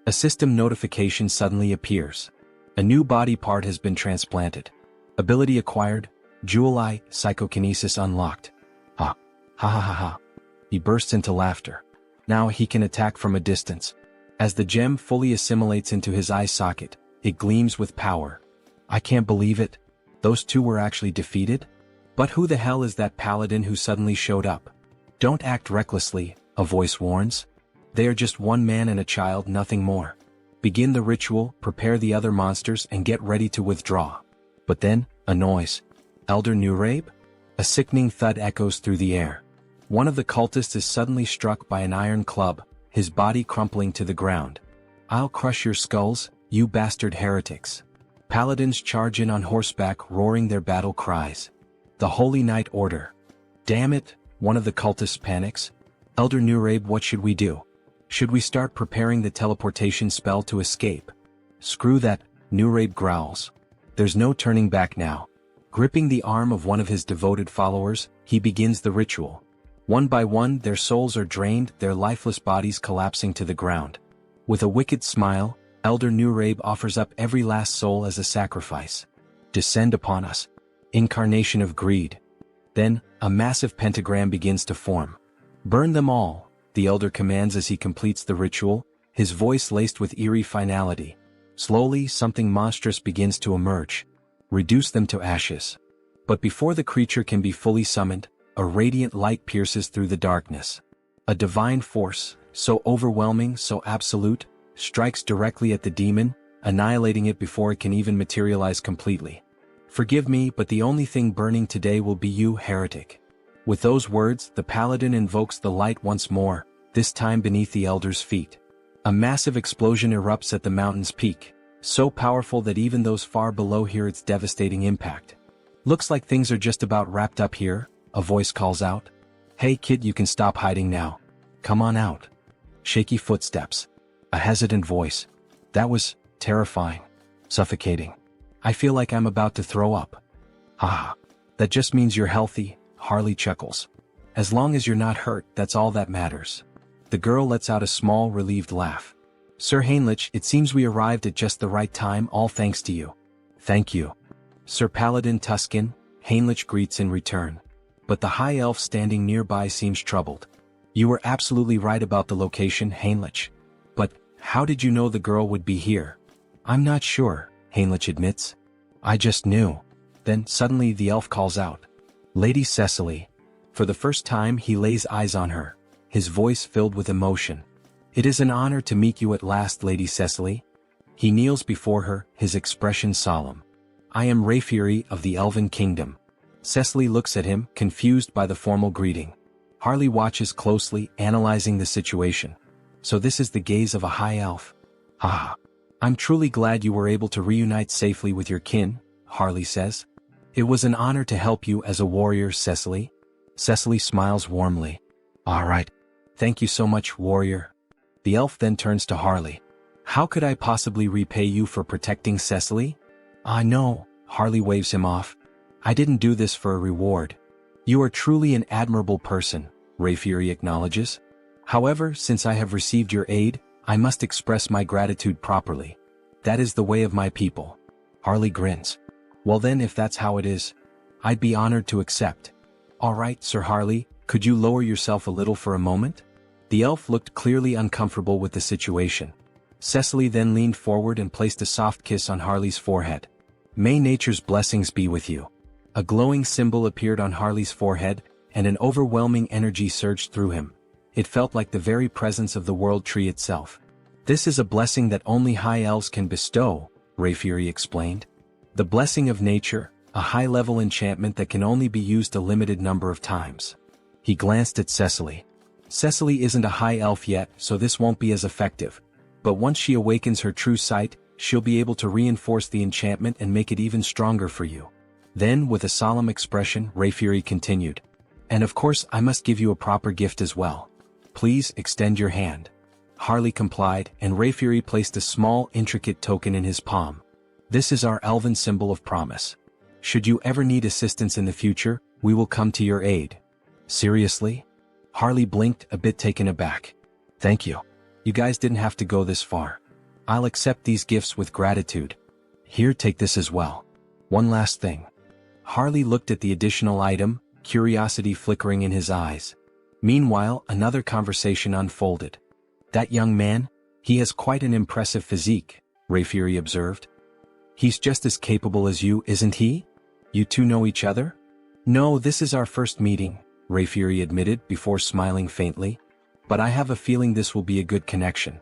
A system notification suddenly appears. A new body part has been transplanted. Ability acquired, Jewel Eye, Psychokinesis unlocked. Ha. Ha ha ha ha. He bursts into laughter. Now he can attack from a distance. As the gem fully assimilates into his eye socket, it gleams with power. "I can't believe it. Those two were actually defeated? But who the hell is that paladin who suddenly showed up?" "Don't act recklessly," a voice warns. "They are just one man and a child, nothing more. Begin the ritual, prepare the other monsters, and get ready to withdraw." But then, a noise. "Elder Nurabe?" A sickening thud echoes through the air. One of the cultists is suddenly struck by an iron club, his body crumpling to the ground. "I'll crush your skulls, you bastard heretics." Paladins charge in on horseback, roaring their battle cries. "The Holy Knight Order." "Damn it," one of the cultists panics. "Elder Nurabe, what should we do? Should we start preparing the teleportation spell to escape?" "Screw that," Nurabe growls. "There's no turning back now." Gripping the arm of one of his devoted followers, he begins the ritual. One by one, their souls are drained, their lifeless bodies collapsing to the ground. With a wicked smile, Elder Nurabe offers up every last soul as a sacrifice. "Descend upon us. Incarnation of greed." Then, a massive pentagram begins to form. "Burn them all," the elder commands as he completes the ritual, his voice laced with eerie finality. Slowly, something monstrous begins to emerge. "Reduce them to ashes." But before the creature can be fully summoned, a radiant light pierces through the darkness. A divine force, so overwhelming, so absolute, strikes directly at the demon, annihilating it before it can even materialize completely. "Forgive me, but the only thing burning today will be you, heretic." With those words, the paladin invokes the light once more, this time beneath the elder's feet. A massive explosion erupts at the mountain's peak, so powerful that even those far below hear its devastating impact. "Looks like things are just about wrapped up here," a voice calls out. "Hey kid, you can stop hiding now. Come on out." Shaky footsteps. A hesitant voice. "That was terrifying. Suffocating. I feel like I'm about to throw up." "Haha. That just means you're healthy," Harley chuckles. "As long as you're not hurt, that's all that matters." The girl lets out a small, relieved laugh. "Sir Heinrich, it seems we arrived at just the right time, all thanks to you." "Thank you." Sir Paladin Tuscan, Heinrich greets in return. But the high elf standing nearby seems troubled. "You were absolutely right about the location, Heinrich. But, how did you know the girl would be here?" "I'm not sure," Heinrich admits. "I just knew." Then, suddenly the elf calls out. "Lady Cecily." For the first time he lays eyes on her, his voice filled with emotion. "It is an honor to meet you at last, Lady Cecily." He kneels before her, his expression solemn. "I am Rayfury of the Elven Kingdom." Cecily looks at him, confused by the formal greeting. Harley watches closely, analyzing the situation. So this is the gaze of a high elf. "Ah. I'm truly glad you were able to reunite safely with your kin," Harley says. "It was an honor to help you as a warrior, Cecily." Cecily smiles warmly. "All right. Thank you so much, warrior." The elf then turns to Harley. "How could I possibly repay you for protecting Cecily?" "Ah no," Harley waves him off. "I didn't do this for a reward." "You are truly an admirable person," Rayfury acknowledges. "However, since I have received your aid, I must express my gratitude properly. That is the way of my people." Harley grins. "Well then, if that's how it is, I'd be honored to accept." "All right, Sir Harley, could you lower yourself a little for a moment?" The elf looked clearly uncomfortable with the situation. Cecily then leaned forward and placed a soft kiss on Harley's forehead. "May nature's blessings be with you." A glowing symbol appeared on Harley's forehead, and an overwhelming energy surged through him. It felt like the very presence of the world tree itself. "This is a blessing that only high elves can bestow," Rayfury explained. "The blessing of nature, a high-level enchantment that can only be used a limited number of times." He glanced at Cecily. "Cecily isn't a high elf yet, so this won't be as effective. But once she awakens her true sight, she'll be able to reinforce the enchantment and make it even stronger for you." Then, with a solemn expression, Rayfury continued, "And of course I must give you a proper gift as well. Please extend your hand." Harley complied, and Rayfury placed a small, intricate token in his palm. "This is our elven symbol of promise. Should you ever need assistance in the future, we will come to your aid." "Seriously?" Harley blinked, a bit taken aback. "Thank you. You guys didn't have to go this far. I'll accept these gifts with gratitude. Here, take this as well. One last thing." Harley looked at the additional item, curiosity flickering in his eyes. Meanwhile, another conversation unfolded. "That young man? He has quite an impressive physique," Rayfury observed. "He's just as capable as you, isn't he? You two know each other?" "No, this is our first meeting," Rayfury admitted before smiling faintly. "But I have a feeling this will be a good connection."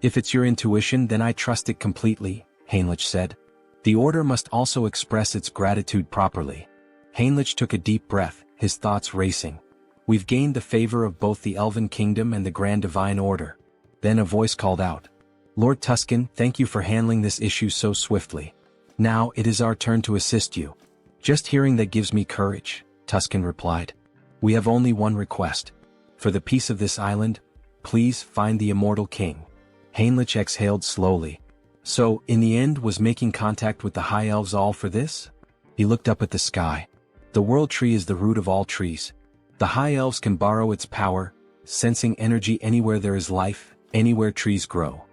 "If it's your intuition, then I trust it completely," Heinrich said. "The order must also express its gratitude properly." Heinrich took a deep breath, his thoughts racing. "We've gained the favor of both the Elven Kingdom and the Grand Divine Order." Then a voice called out, "Lord Tuscan, thank you for handling this issue so swiftly. Now it is our turn to assist you." "Just hearing that gives me courage," Tuscan replied. "We have only one request. For the peace of this island, please find the Immortal King." Heinrich exhaled slowly. So, in the end, was making contact with the High Elves all for this? He looked up at the sky. The World Tree is the root of all trees. The High Elves can borrow its power, sensing energy anywhere there is life, anywhere trees grow.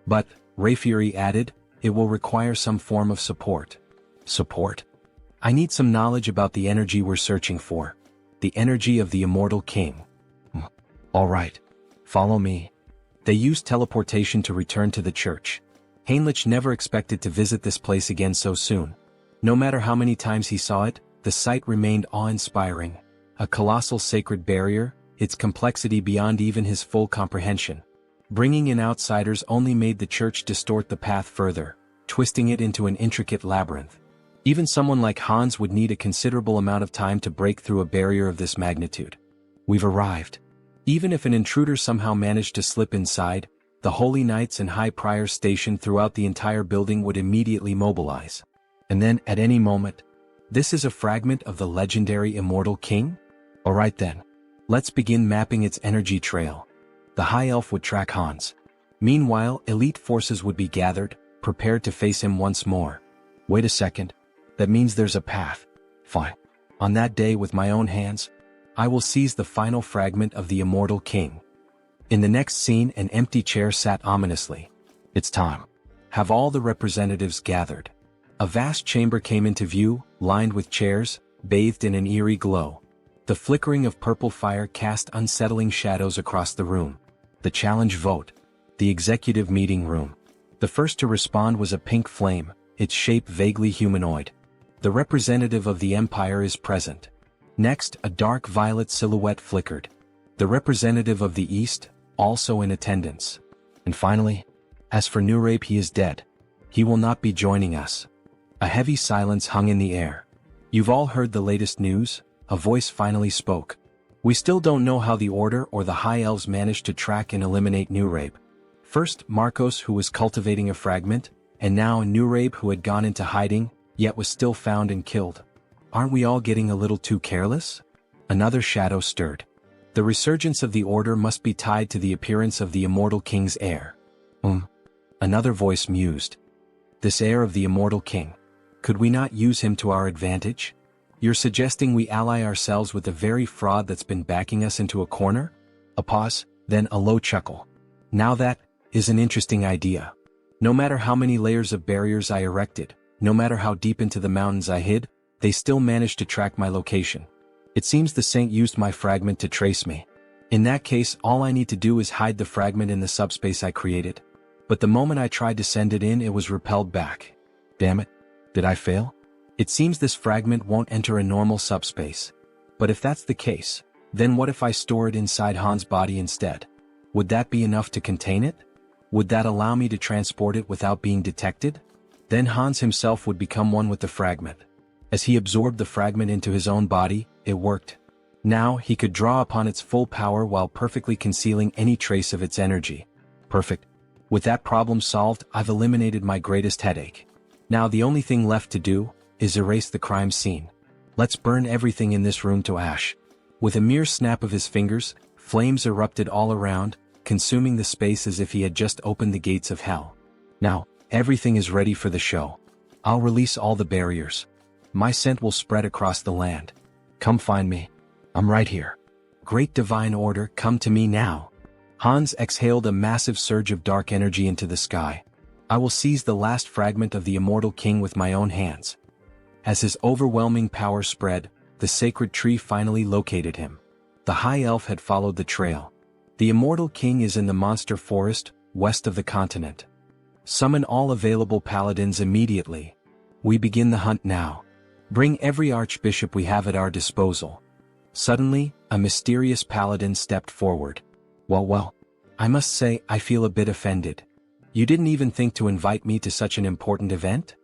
But, Rayfury added, it will require some form of support. Support? I need some knowledge about the energy we're searching for. The energy of the Immortal King. All right. Follow me. They used teleportation to return to the church. Heinrich never expected to visit this place again so soon. No matter how many times he saw it, the sight remained awe-inspiring. A colossal sacred barrier, its complexity beyond even his full comprehension. Bringing in outsiders only made the church distort the path further, twisting it into an intricate labyrinth. Even someone like Hans would need a considerable amount of time to break through a barrier of this magnitude. We've arrived. Even if an intruder somehow managed to slip inside, the Holy Knights and High Priors stationed throughout the entire building would immediately mobilize. And then, at any moment, this is a fragment of the legendary Immortal King? Alright then. Let's begin mapping its energy trail. The High Elf would track Hans. Meanwhile, elite forces would be gathered, prepared to face him once more. Wait a second. That means there's a path. Fine. On that day, with my own hands, I will seize the final fragment of the Immortal King. In the next scene, an empty chair sat ominously. It's time. Have all the representatives gathered. A vast chamber came into view, lined with chairs, bathed in an eerie glow. The flickering of purple fire cast unsettling shadows across the room. The challenge vote. The executive meeting room. The first to respond was a pink flame, its shape vaguely humanoid. The representative of the Empire is present. Next, a dark violet silhouette flickered. The representative of the East, also in attendance. And finally, as for Nurabe, he is dead. He will not be joining us. A heavy silence hung in the air. You've all heard the latest news? A voice finally spoke. We still don't know how the Order or the High Elves managed to track and eliminate Nurabe. First, Marcos, who was cultivating a fragment, and now Nurabe, who had gone into hiding, yet was still found and killed. Aren't we all getting a little too careless? Another shadow stirred. The resurgence of the Order must be tied to the appearance of the Immortal King's heir. Another voice mused. This heir of the Immortal King. Could we not use him to our advantage? You're suggesting we ally ourselves with the very fraud that's been backing us into a corner? A pause, then a low chuckle. Now that is an interesting idea. No matter how many layers of barriers I erected, no matter how deep into the mountains I hid, they still managed to track my location. It seems the Saint used my fragment to trace me. In that case, all I need to do is hide the fragment in the subspace I created. But the moment I tried to send it in, it was repelled back. Damn it. Did I fail? It seems this fragment won't enter a normal subspace. But if that's the case, then what if I store it inside Han's body instead? Would that be enough to contain it? Would that allow me to transport it without being detected? Then Hans himself would become one with the fragment. As he absorbed the fragment into his own body, it worked. Now he could draw upon its full power while perfectly concealing any trace of its energy. Perfect. With that problem solved, I've eliminated my greatest headache. Now the only thing left to do is erase the crime scene. Let's burn everything in this room to ash. With a mere snap of his fingers, flames erupted all around, consuming the space as if he had just opened the gates of hell. Now, everything is ready for the show. I'll release all the barriers. My scent will spread across the land. Come find me. I'm right here. Great divine order, come to me now. Hans exhaled a massive surge of dark energy into the sky. I will seize the last fragment of the immortal king with my own hands. As his overwhelming power spread, the sacred tree finally located him. The high elf had followed the trail. The immortal king is in the monster forest, west of the continent. Summon all available paladins immediately. We begin the hunt now. Bring every archbishop we have at our disposal. Suddenly, a mysterious paladin stepped forward. Well, I must say I feel a bit offended. You didn't even think to invite me to such an important event?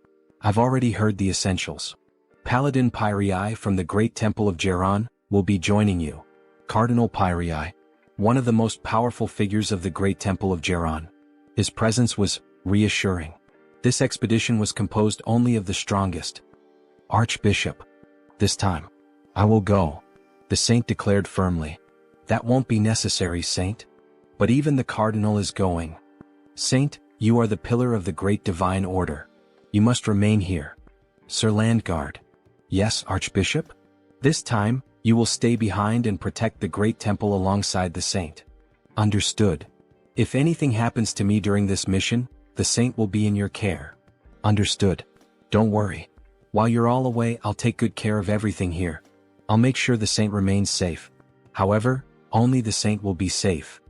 I've already heard the essentials. Paladin Pyrii from the Great Temple of Geron will be joining you. Cardinal Pyrii, one of the most powerful figures of the Great Temple of Geron. His presence was reassuring. This expedition was composed only of the strongest. Archbishop. This time, I will go, the saint declared firmly. That won't be necessary, saint. But even the cardinal is going. Saint, you are the pillar of the great divine order. You must remain here. Sir Landguard. Yes, Archbishop? This time, you will stay behind and protect the great temple alongside the saint. Understood. If anything happens to me during this mission, the saint will be in your care. Understood. Don't worry. While you're all away, I'll take good care of everything here. I'll make sure the saint remains safe. However, only the saint will be safe.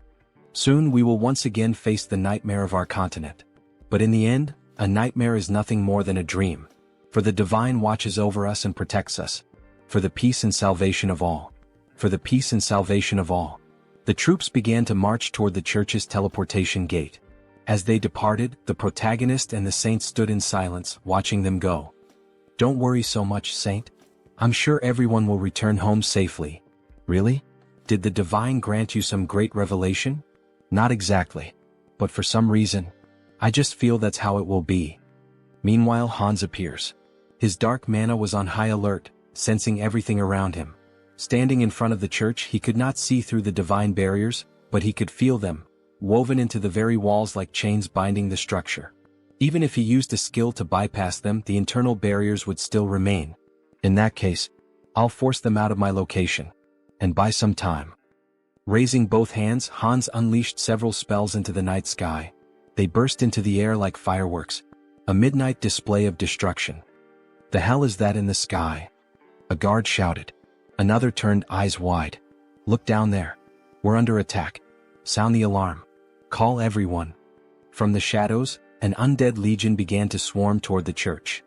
Soon we will once again face the nightmare of our continent. But in the end, a nightmare is nothing more than a dream. For the divine watches over us and protects us. For the peace and salvation of all. For the peace and salvation of all. The troops began to march toward the church's teleportation gate. As they departed, the protagonist and the saint stood in silence, watching them go. Don't worry so much, saint. I'm sure everyone will return home safely. Really? Did the divine grant you some great revelation? Not exactly. But for some reason, I just feel that's how it will be. Meanwhile, Hans appears. His dark mana was on high alert, sensing everything around him. Standing in front of the church, he could not see through the divine barriers, but he could feel them, woven into the very walls like chains binding the structure. Even if he used a skill to bypass them, the internal barriers would still remain. In that case, I'll force them out of my location. And buy some time. Raising both hands, Hans unleashed several spells into the night sky. They burst into the air like fireworks, a midnight display of destruction. The hell is that in the sky? A guard shouted. Another turned eyes wide. Look down there. We're under attack. Sound the alarm. Call everyone. From the shadows, an undead legion began to swarm toward the church.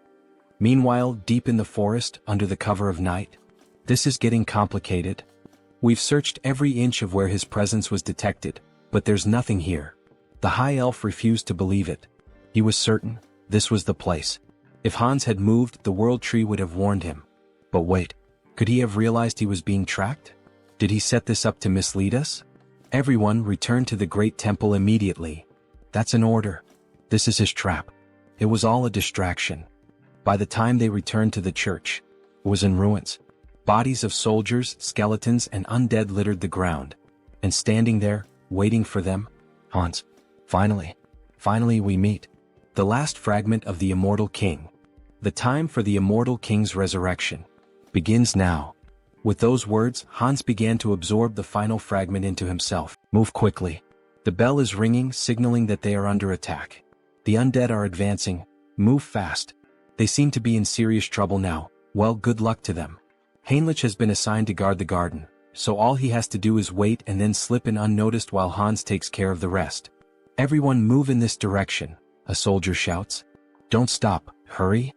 Meanwhile, deep in the forest, under the cover of night, this is getting complicated. We've searched every inch of where his presence was detected, but there's nothing here. The high elf refused to believe it. He was certain this was the place. If Hans had moved, the world tree would have warned him. But wait, could he have realized he was being tracked? Did he set this up to mislead us? Everyone return to the great temple immediately. That's an order. This is his trap. It was all a distraction. By the time they returned to the church, it was in ruins. Bodies of soldiers, skeletons, and undead littered the ground. And standing there, waiting for them, Hans. Finally we meet. The last fragment of the immortal king. The time for the immortal king's resurrection begins now. With those words, Hans began to absorb the final fragment into himself. Move quickly. The bell is ringing, signaling that they are under attack. The undead are advancing. Move fast. They seem to be in serious trouble now. Well, good luck to them. Heinrich has been assigned to guard the garden, so all he has to do is wait and then slip in unnoticed while Hans takes care of the rest. Everyone move in this direction, a soldier shouts. Don't stop, hurry.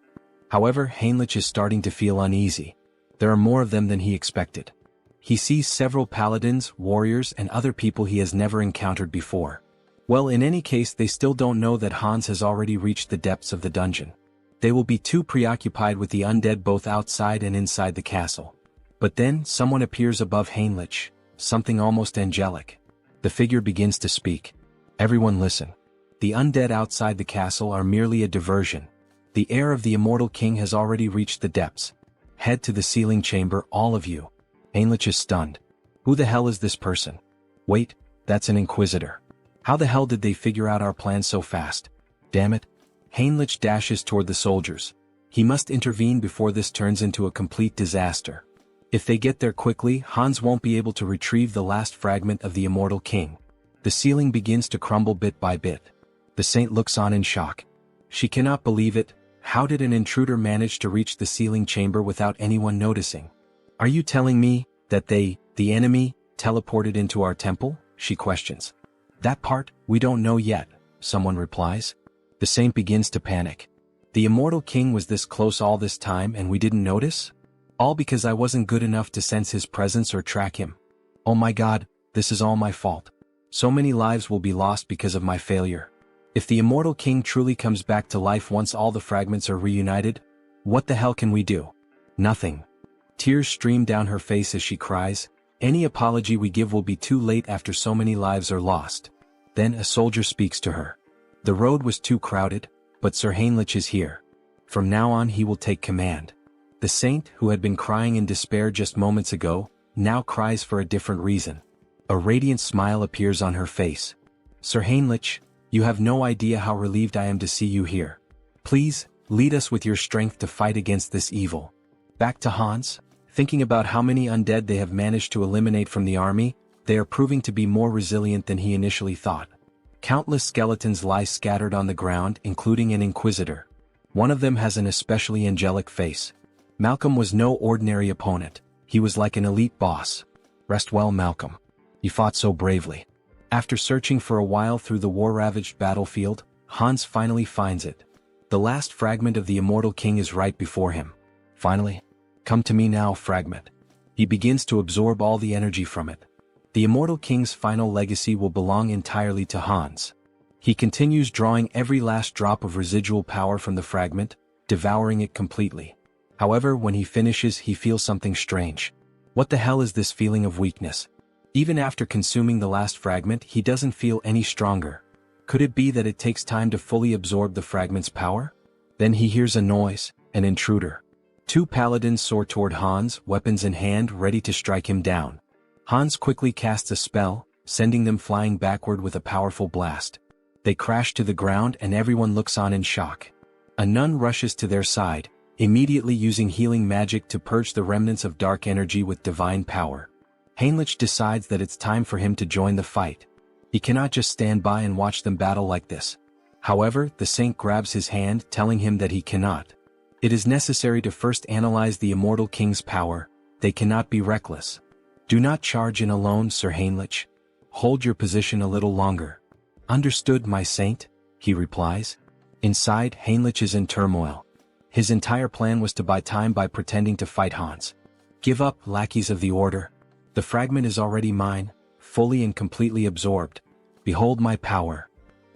However, Heinrich is starting to feel uneasy. There are more of them than he expected. He sees several paladins, warriors, and other people he has never encountered before. Well, in any case, they still don't know that Hans has already reached the depths of the dungeon. They will be too preoccupied with the undead both outside and inside the castle. But then, someone appears above Heinrich, something almost angelic. The figure begins to speak. Everyone listen. The undead outside the castle are merely a diversion. The heir of the immortal king has already reached the depths. Head to the sealing chamber, all of you. Heinrich is stunned. Who the hell is this person? Wait, that's an inquisitor. How the hell did they figure out our plan so fast? Damn it. Heinrich dashes toward the soldiers. He must intervene before this turns into a complete disaster. If they get there quickly, Hans won't be able to retrieve the last fragment of the immortal king. The ceiling begins to crumble bit by bit. The saint looks on in shock. She cannot believe it. How did an intruder manage to reach the sealing chamber without anyone noticing? Are you telling me that they, the enemy, teleported into our temple? She questions. That part, we don't know yet, someone replies. The saint begins to panic. The immortal king was this close all this time and we didn't notice? All because I wasn't good enough to sense his presence or track him. Oh my god, this is all my fault. So many lives will be lost because of my failure. If the immortal king truly comes back to life once all the fragments are reunited, what the hell can we do? Nothing. Tears stream down her face as she cries. Any apology we give will be too late after so many lives are lost. Then a soldier speaks to her. The road was too crowded, but Sir Heinrich is here. From now on he will take command. The saint, who had been crying in despair just moments ago, now cries for a different reason. A radiant smile appears on her face. Sir Heinrich, you have no idea how relieved I am to see you here. Please, lead us with your strength to fight against this evil. Back to Hans. Thinking about how many undead they have managed to eliminate from the army, they are proving to be more resilient than he initially thought. Countless skeletons lie scattered on the ground, including an inquisitor. One of them has an especially angelic face. Malcolm was no ordinary opponent. He was like an elite boss. Rest well, Malcolm. You fought so bravely. After searching for a while through the war-ravaged battlefield, Hans finally finds it. The last fragment of the immortal king is right before him. Finally. Come to me now, fragment. He begins to absorb all the energy from it. The immortal king's final legacy will belong entirely to Hans. He continues drawing every last drop of residual power from the fragment, devouring it completely. However, when he finishes, he feels something strange. What the hell is this feeling of weakness? Even after consuming the last fragment, he doesn't feel any stronger. Could it be that it takes time to fully absorb the fragment's power? Then he hears a noise, an intruder. Two paladins soar toward Hans, weapons in hand, ready to strike him down. Hans quickly casts a spell, sending them flying backward with a powerful blast. They crash to the ground and everyone looks on in shock. A nun rushes to their side, immediately using healing magic to purge the remnants of dark energy with divine power. Heinrich decides that it's time for him to join the fight. He cannot just stand by and watch them battle like this. However, the saint grabs his hand, telling him that he cannot. It is necessary to first analyze the immortal king's power. They cannot be reckless. Do not charge in alone, Sir Heinrich. Hold your position a little longer. Understood, my saint, he replies. Inside, Heinrich is in turmoil. His entire plan was to buy time by pretending to fight Hans. Give up, lackeys of the order. The fragment is already mine, fully and completely absorbed. Behold my power.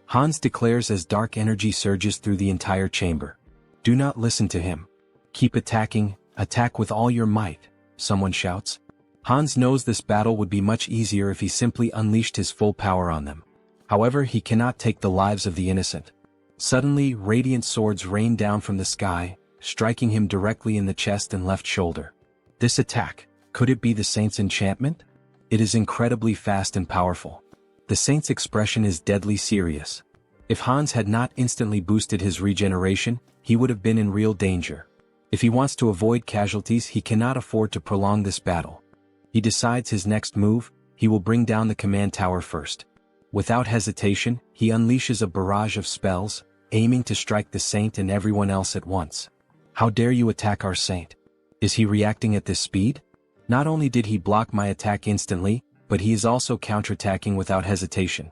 Hans declares as dark energy surges through the entire chamber. Do not listen to him. Keep attacking, attack with all your might, someone shouts. Hans knows this battle would be much easier if he simply unleashed his full power on them. However, he cannot take the lives of the innocent. Suddenly, radiant swords rain down from the sky, striking him directly in the chest and left shoulder. This attack, could it be the saint's enchantment? It is incredibly fast and powerful. The saint's expression is deadly serious. If Hans had not instantly boosted his regeneration, he would have been in real danger. If he wants to avoid casualties, he cannot afford to prolong this battle. He decides his next move, he will bring down the command tower first. Without hesitation, he unleashes a barrage of spells, aiming to strike the saint and everyone else at once. How dare you attack our saint? Is he reacting at this speed? Not only did he block my attack instantly, but he is also counterattacking without hesitation.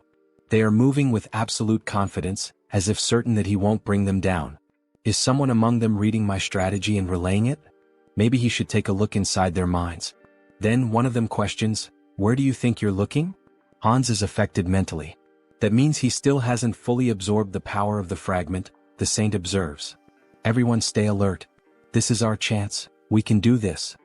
They are moving with absolute confidence, as if certain that he won't bring them down. Is someone among them reading my strategy and relaying it? Maybe he should take a look inside their minds. Then one of them questions, "Where do you think you're looking?" Hans is affected mentally. That means he still hasn't fully absorbed the power of the fragment, the saint observes. "Everyone stay alert. This is our chance, we can do this."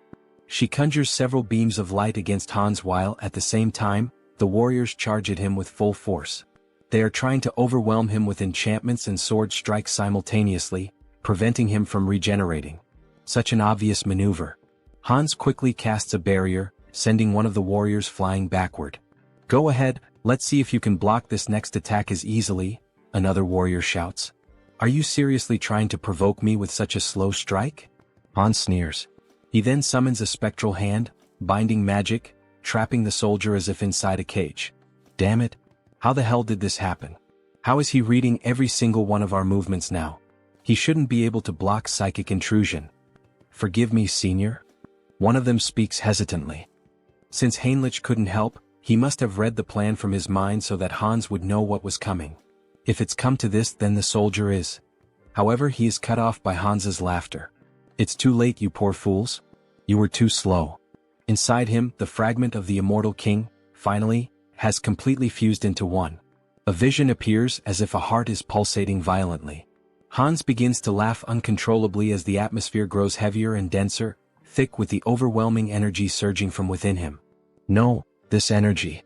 She conjures several beams of light against Hans while, at the same time, the warriors charge at him with full force. They are trying to overwhelm him with enchantments and sword strikes simultaneously, preventing him from regenerating. Such an obvious maneuver. Hans quickly casts a barrier, sending one of the warriors flying backward. "Go ahead, let's see if you can block this next attack as easily," another warrior shouts. "Are you seriously trying to provoke me with such a slow strike?" Hans sneers. He then summons a spectral hand, binding magic, trapping the soldier as if inside a cage. Damn it! How the hell did this happen? How is he reading every single one of our movements now? He shouldn't be able to block psychic intrusion. "Forgive me, senior?" One of them speaks hesitantly. Since Heinrich couldn't help, he must have read the plan from his mind so that Hans would know what was coming. If it's come to this, then the soldier is. However, he is cut off by Hans's laughter. "It's too late, you poor fools. You were too slow." Inside him, the fragment of the immortal king, finally, has completely fused into one. A vision appears as if a heart is pulsating violently. Hans begins to laugh uncontrollably as the atmosphere grows heavier and denser, thick with the overwhelming energy surging from within him. No, this energy.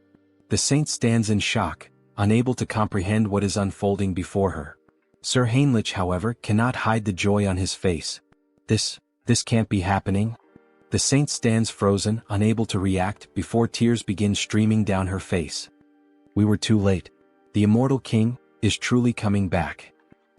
The saint stands in shock, unable to comprehend what is unfolding before her. Sir Heinrich, however, cannot hide the joy on his face. This can't be happening. The saint stands frozen, unable to react, before tears begin streaming down her face. We were too late. The immortal king is truly coming back.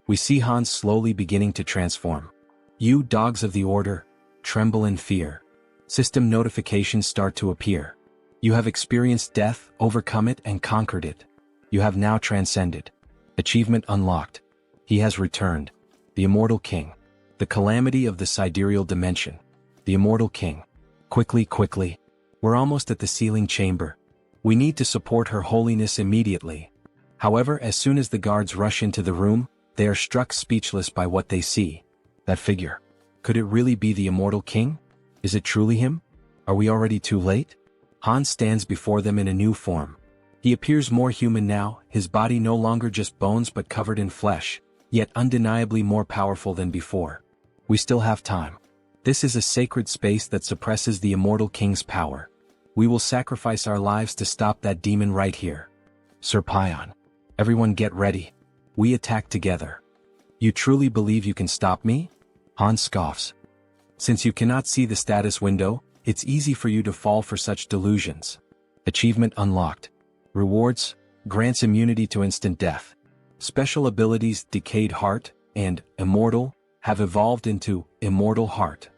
We see Hans slowly beginning to transform. You dogs of the order, tremble in fear. System notifications start to appear. You have experienced death, overcome it and conquered it. You have now transcended. Achievement unlocked. He has returned. The immortal king. The calamity of the sidereal dimension. The immortal king. Quickly. We're almost at the sealing chamber. We need to support her holiness immediately. However, as soon as the guards rush into the room, they are struck speechless by what they see. That figure. Could it really be the immortal king? Is it truly him? Are we already too late? Hans stands before them in a new form. He appears more human now, his body no longer just bones but covered in flesh, yet undeniably more powerful than before. We still have time. This is a sacred space that suppresses the immortal king's power. We will sacrifice our lives to stop that demon right here. Sir Pion. Everyone get ready. We attack together. You truly believe you can stop me? Hans scoffs. Since you cannot see the status window, it's easy for you to fall for such delusions. Achievement unlocked. Rewards, grants immunity to instant death. Special abilities Decayed Heart and Immortal have evolved into Immortal Heart.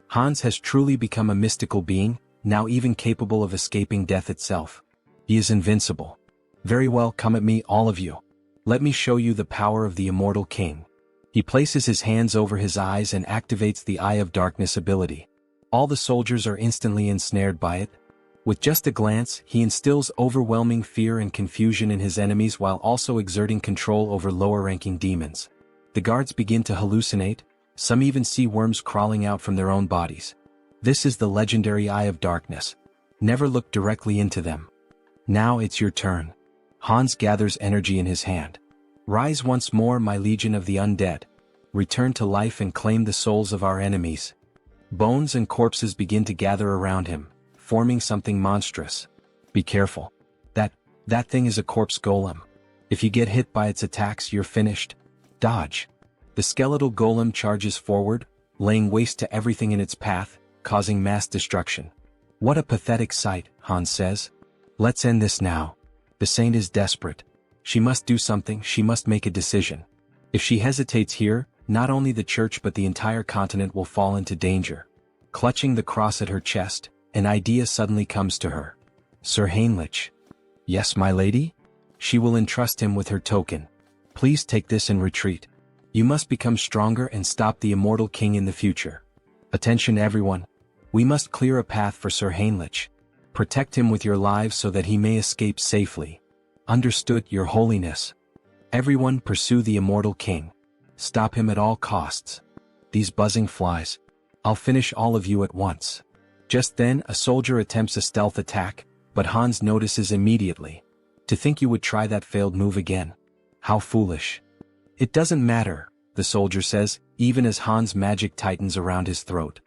Hans has truly become a mystical being, now even capable of escaping death itself. He is invincible. Very well, come at me, all of you. Let me show you the power of the immortal king. He places his hands over his eyes and activates the Eye of Darkness ability. All the soldiers are instantly ensnared by it. With just a glance, he instills overwhelming fear and confusion in his enemies while also exerting control over lower-ranking demons. The guards begin to hallucinate, some even see worms crawling out from their own bodies. This is the legendary Eye of Darkness. Never look directly into them. Now it's your turn. Hans gathers energy in his hand. Rise once more, my legion of the undead. Return to life and claim the souls of our enemies. Bones and corpses begin to gather around him, forming something monstrous. Be careful. That thing is a corpse golem. If you get hit by its attacks, you're finished. Dodge. The skeletal golem charges forward, laying waste to everything in its path, causing mass destruction. What a pathetic sight, Hans says. Let's end this now. The saint is desperate. She must do something, she must make a decision. If she hesitates here, not only the church but the entire continent will fall into danger. Clutching the cross at her chest, an idea suddenly comes to her. Sir Heinrich. Yes, my lady? She will entrust him with her token. Please take this and retreat. You must become stronger and stop the immortal king in the future. Attention everyone. We must clear a path for Sir Heinrich. Protect him with your lives so that he may escape safely. Understood, your holiness. Everyone pursue the immortal king. Stop him at all costs. These buzzing flies. I'll finish all of you at once. Just then, a soldier attempts a stealth attack, but Hans notices immediately. To think you would try that failed move again. How foolish. It doesn't matter, the soldier says, even as Hans' magic tightens around his throat.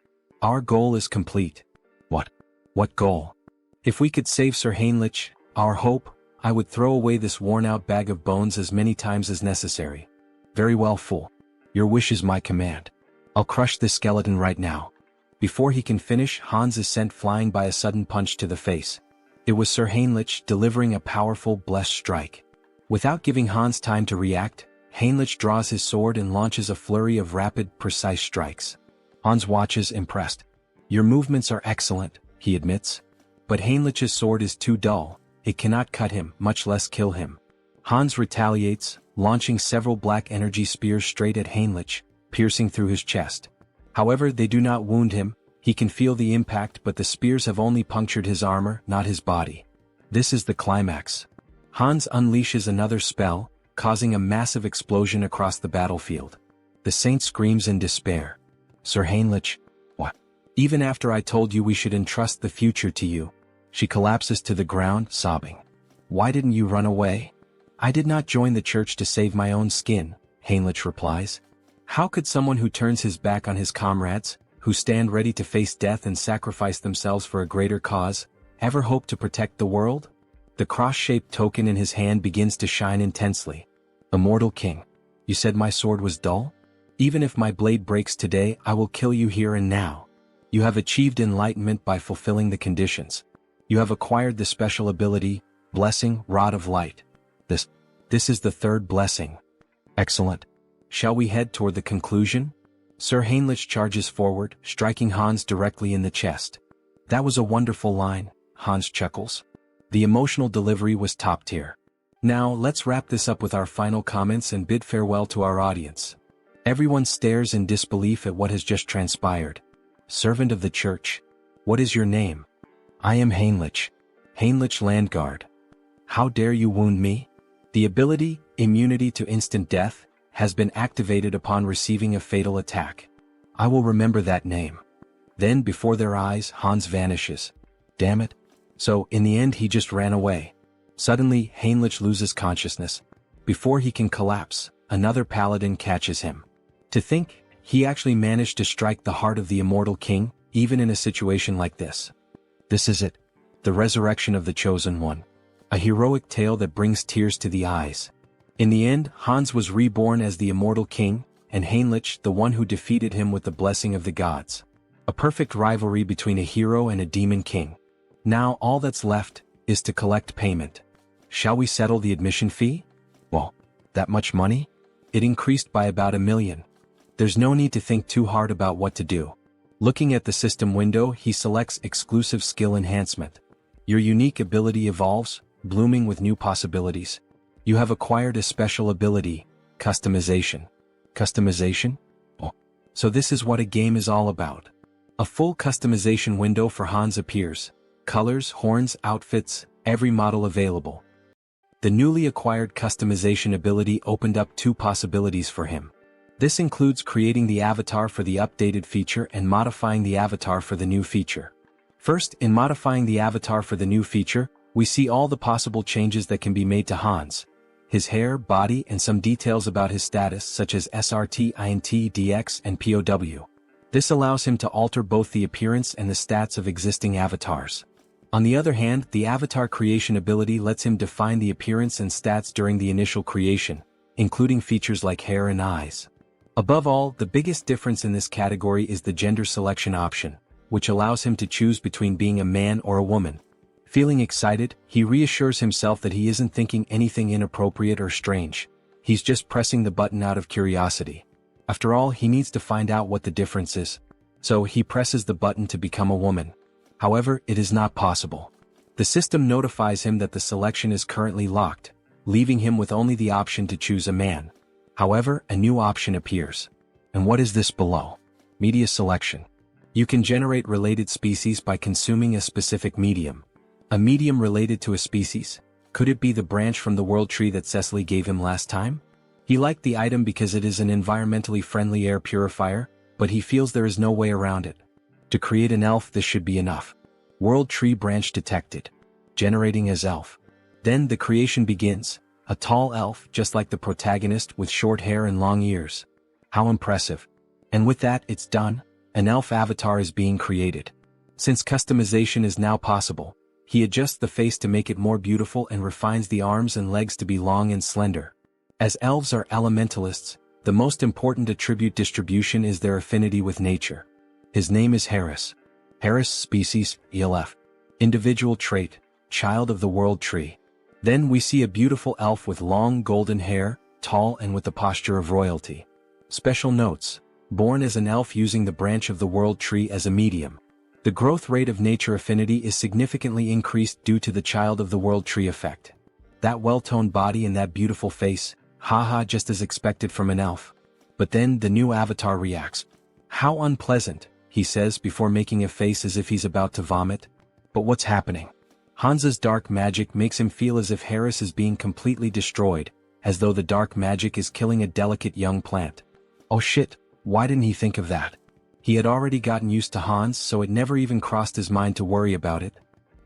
Our goal is complete. What? What goal? If we could save Sir Heinrich, our hope, I would throw away this worn-out bag of bones as many times as necessary. Very well, fool. Your wish is my command. I'll crush this skeleton right now. Before he can finish, Hans is sent flying by a sudden punch to the face. It was Sir Heinrich delivering a powerful, blessed strike. Without giving Hans time to react, Heinrich draws his sword and launches a flurry of rapid, precise strikes. Hans watches, impressed. Your movements are excellent, he admits. But Heinrich's sword is too dull. It cannot cut him, much less kill him. Hans retaliates, launching several black energy spears straight at Heinrich, piercing through his chest. However, they do not wound him. He can feel the impact, but the spears have only punctured his armor, not his body. This is the climax. Hans unleashes another spell, causing a massive explosion across the battlefield. The saint screams in despair. Sir Heinrich, what? Even after I told you we should entrust the future to you. She collapses to the ground, sobbing. Why didn't you run away? I did not join the church to save my own skin, Heinrich replies. How could someone who turns his back on his comrades, who stand ready to face death and sacrifice themselves for a greater cause, ever hope to protect the world? The cross-shaped token in his hand begins to shine intensely. Immortal King, you said my sword was dull? Even if my blade breaks today, I will kill you here and now. You have achieved enlightenment by fulfilling the conditions. You have acquired the special ability, Blessing, Rod of Light. This is the third blessing. Excellent. Shall we head toward the conclusion? Sir Heinrich charges forward, striking Hans directly in the chest. That was a wonderful line, Hans chuckles. The emotional delivery was top tier. Now, let's wrap this up with our final comments and bid farewell to our audience. Everyone stares in disbelief at what has just transpired. Servant of the Church. What is your name? I am Heinrich. Heinrich Landguard. How dare you wound me? The ability, immunity to instant death, has been activated upon receiving a fatal attack. I will remember that name. Then, before their eyes, Hans vanishes. Damn it. So, in the end he just ran away. Suddenly, Heinrich loses consciousness. Before he can collapse, another paladin catches him. To think, he actually managed to strike the heart of the immortal king, even in a situation like this. This is it. The resurrection of the Chosen One. A heroic tale that brings tears to the eyes. In the end, Hans was reborn as the immortal king, and Heinrich the one who defeated him with the blessing of the gods. A perfect rivalry between a hero and a demon king. Now all that's left is to collect payment. Shall we settle the admission fee? Well, that much money? It increased by about 1 million. There's no need to think too hard about what to do. Looking at the system window, he selects exclusive skill enhancement. Your unique ability evolves, blooming with new possibilities. You have acquired a special ability, customization. Customization? Oh, so this is what a game is all about. A full customization window for Hans appears. Colors, horns, outfits, every model available. The newly acquired customization ability opened up 2 possibilities for him. This includes creating the avatar for the updated feature and modifying the avatar for the new feature. First, in modifying the avatar for the new feature, we see all the possible changes that can be made to Hans. His hair, body, and some details about his status such as SRT, INT, DX, and POW. This allows him to alter both the appearance and the stats of existing avatars. On the other hand, the avatar creation ability lets him define the appearance and stats during the initial creation, including features like hair and eyes. Above all, the biggest difference in this category is the gender selection option, which allows him to choose between being a man or a woman. Feeling excited, he reassures himself that he isn't thinking anything inappropriate or strange. He's just pressing the button out of curiosity. After all, he needs to find out what the difference is. So he presses the button to become a woman. However, it is not possible. The system notifies him that the selection is currently locked, leaving him with only the option to choose a man. However, a new option appears. And what is this below? Media selection. You can generate related species by consuming a specific medium. A medium related to a species? Could it be the branch from the world tree that Cecily gave him last time? He liked the item because it is an environmentally friendly air purifier, but he feels there is no way around it. To create an elf, this should be enough. World tree branch detected. Generating as elf. Then the creation begins. A tall elf, just like the protagonist, with short hair and long ears. How impressive. And with that, it's done. An elf avatar is being created. Since customization is now possible, he adjusts the face to make it more beautiful and refines the arms and legs to be long and slender. As elves are elementalists, the most important attribute distribution is their affinity with nature. His name is Harris. Harris species, ELF. Individual trait, child of the world tree. Then we see a beautiful elf with long golden hair, tall and with the posture of royalty. Special notes. Born as an elf using the branch of the world tree as a medium. The growth rate of nature affinity is significantly increased due to the child of the world tree effect. That well-toned body and that beautiful face, haha, just as expected from an elf. But then the new avatar reacts. How unpleasant, he says before making a face as if he's about to vomit. But what's happening? Hansa's dark magic makes him feel as if Harris is being completely destroyed, as though the dark magic is killing a delicate young plant. Oh shit, why didn't he think of that? He had already gotten used to Hans, so it never even crossed his mind to worry about it.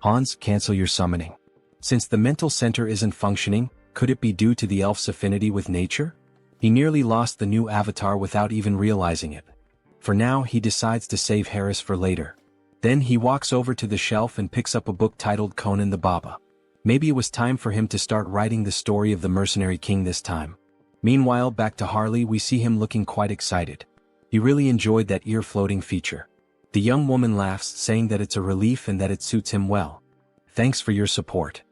Hans, cancel your summoning. Since the mental center isn't functioning, could it be due to the elf's affinity with nature? He nearly lost the new avatar without even realizing it. For now, he decides to save Harris for later. Then he walks over to the shelf and picks up a book titled Conan the Baba. Maybe it was time for him to start writing the story of the mercenary king this time. Meanwhile, back to Harley, we see him looking quite excited. He really enjoyed that ear-floating feature. The young woman laughs, saying that it's a relief and that it suits him well. Thanks for your support.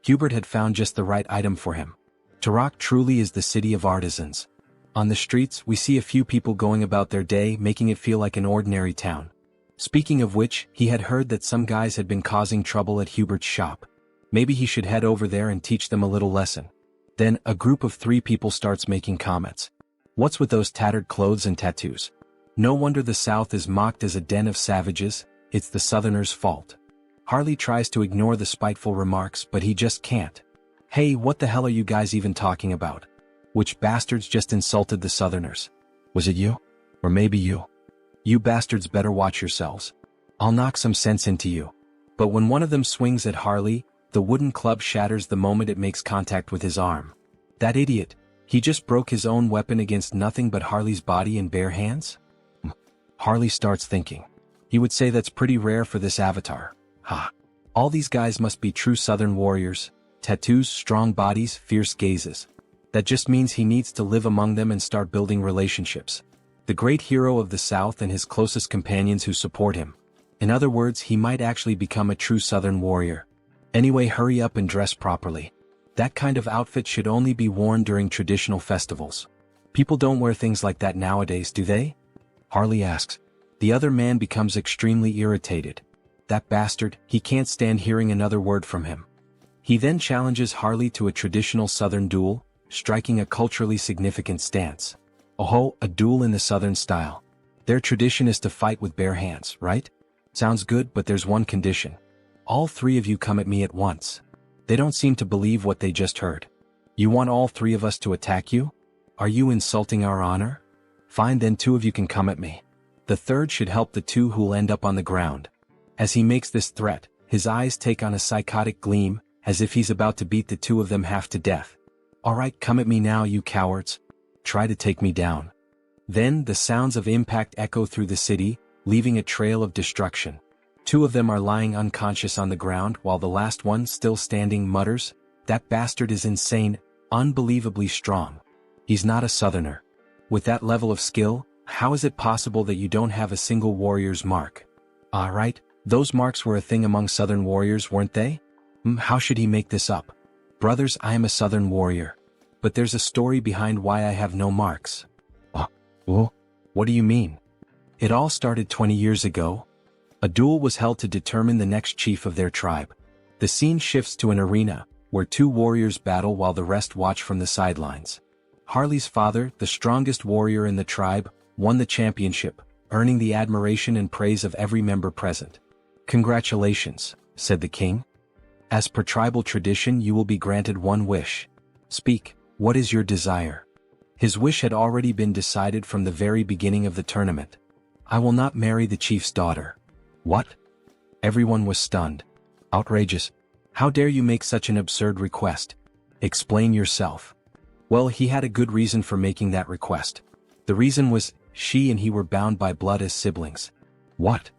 Hubert had found just the right item for him. Tarak truly is the city of artisans. On the streets, we see a few people going about their day, making it feel like an ordinary town. Speaking of which, he had heard that some guys had been causing trouble at Hubert's shop. Maybe he should head over there and teach them a little lesson. Then, a group of 3 people starts making comments. What's with those tattered clothes and tattoos? No wonder the South is mocked as a den of savages, it's the Southerners' fault. Harley tries to ignore the spiteful remarks, but he just can't. Hey, what the hell are you guys even talking about? Which bastards just insulted the Southerners? Was it you? Or maybe you? You bastards better watch yourselves. I'll knock some sense into you. But when one of them swings at Harley, the wooden club shatters the moment it makes contact with his arm. That idiot, he just broke his own weapon against nothing but Harley's body in bare hands? Harley starts thinking. He would say that's pretty rare for this avatar. Ha. All these guys must be true Southern warriors. Tattoos, strong bodies, fierce gazes. That just means he needs to live among them and start building relationships. The great hero of the South and his closest companions who support him. In other words, he might actually become a true Southern warrior. Anyway, hurry up and dress properly. That kind of outfit should only be worn during traditional festivals. People don't wear things like that nowadays, do they? Harley asks. The other man becomes extremely irritated. That bastard, he can't stand hearing another word from him. He then challenges Harley to a traditional Southern duel, striking a culturally significant stance. Oh, a duel in the Southern style. Their tradition is to fight with bare hands, right? Sounds good, but there's one condition. All 3 of you come at me at once. They don't seem to believe what they just heard. You want all 3 of us to attack you? Are you insulting our honor? Fine, then 2 of you can come at me. The third should help the 2 who'll end up on the ground. As he makes this threat, his eyes take on a psychotic gleam, as if he's about to beat the 2 of them half to death. Alright, come at me now, you cowards. Try to take me down. Then the sounds of impact echo through the city, leaving a trail of destruction. 2 of them are lying unconscious on the ground while the last one, still standing, mutters, "That bastard is insane, unbelievably strong. He's not a Southerner. With that level of skill, how is it possible that you don't have a single warrior's mark?" Right, those marks were a thing among Southern warriors, weren't they? How should he make this up? Brothers, I am a Southern warrior. But there's a story behind why I have no marks. What do you mean? It all started 20 years ago. A duel was held to determine the next chief of their tribe. The scene shifts to an arena, where 2 warriors battle while the rest watch from the sidelines. Harley's father, the strongest warrior in the tribe, won the championship, earning the admiration and praise of every member present. "Congratulations," said the king. "As per tribal tradition, you will be granted one wish. Speak, what is your desire?" His wish had already been decided from the very beginning of the tournament. I will not marry the chief's daughter. What? Everyone was stunned. Outrageous. How dare you make such an absurd request? Explain yourself. Well, he had a good reason for making that request. The reason was, she and he were bound by blood as siblings. What?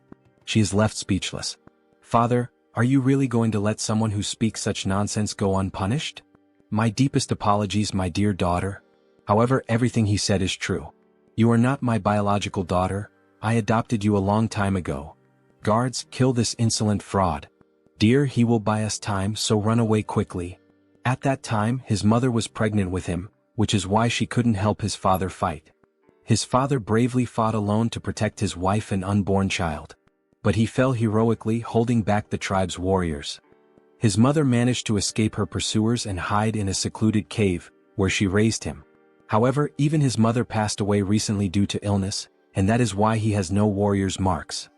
She is left speechless. Father, are you really going to let someone who speaks such nonsense go unpunished? My deepest apologies, my dear daughter. However, everything he said is true. You are not my biological daughter. I adopted you a long time ago. Guards, kill this insolent fraud. Dear, he will buy us time, so run away quickly. At that time, his mother was pregnant with him, which is why she couldn't help his father fight. His father bravely fought alone to protect his wife and unborn child. But he fell heroically, holding back the tribe's warriors. His mother managed to escape her pursuers and hide in a secluded cave, where she raised him. However, even his mother passed away recently due to illness, and that is why he has no warrior's marks.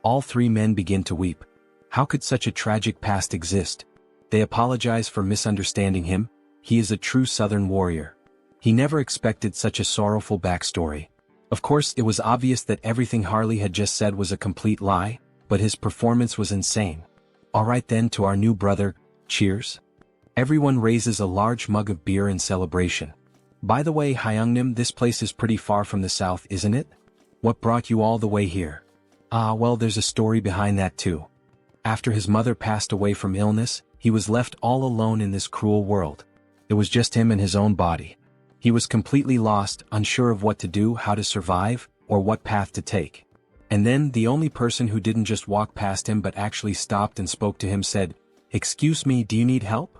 All three men begin to weep. How could such a tragic past exist? They apologize for misunderstanding him. He is a true Southern warrior. He never expected such a sorrowful backstory. Of course, it was obvious that everything Harley had just said was a complete lie, but his performance was insane. Alright then, to our new brother, cheers. Everyone raises a large mug of beer in celebration. By the way, Hyungnim, this place is pretty far from the south, isn't it? What brought you all the way here? Well, there's a story behind that too. After his mother passed away from illness, he was left all alone in this cruel world. It was just him and his own body. He was completely lost, unsure of what to do, how to survive, or what path to take. And then, the only person who didn't just walk past him but actually stopped and spoke to him said, "Excuse me, do you need help?"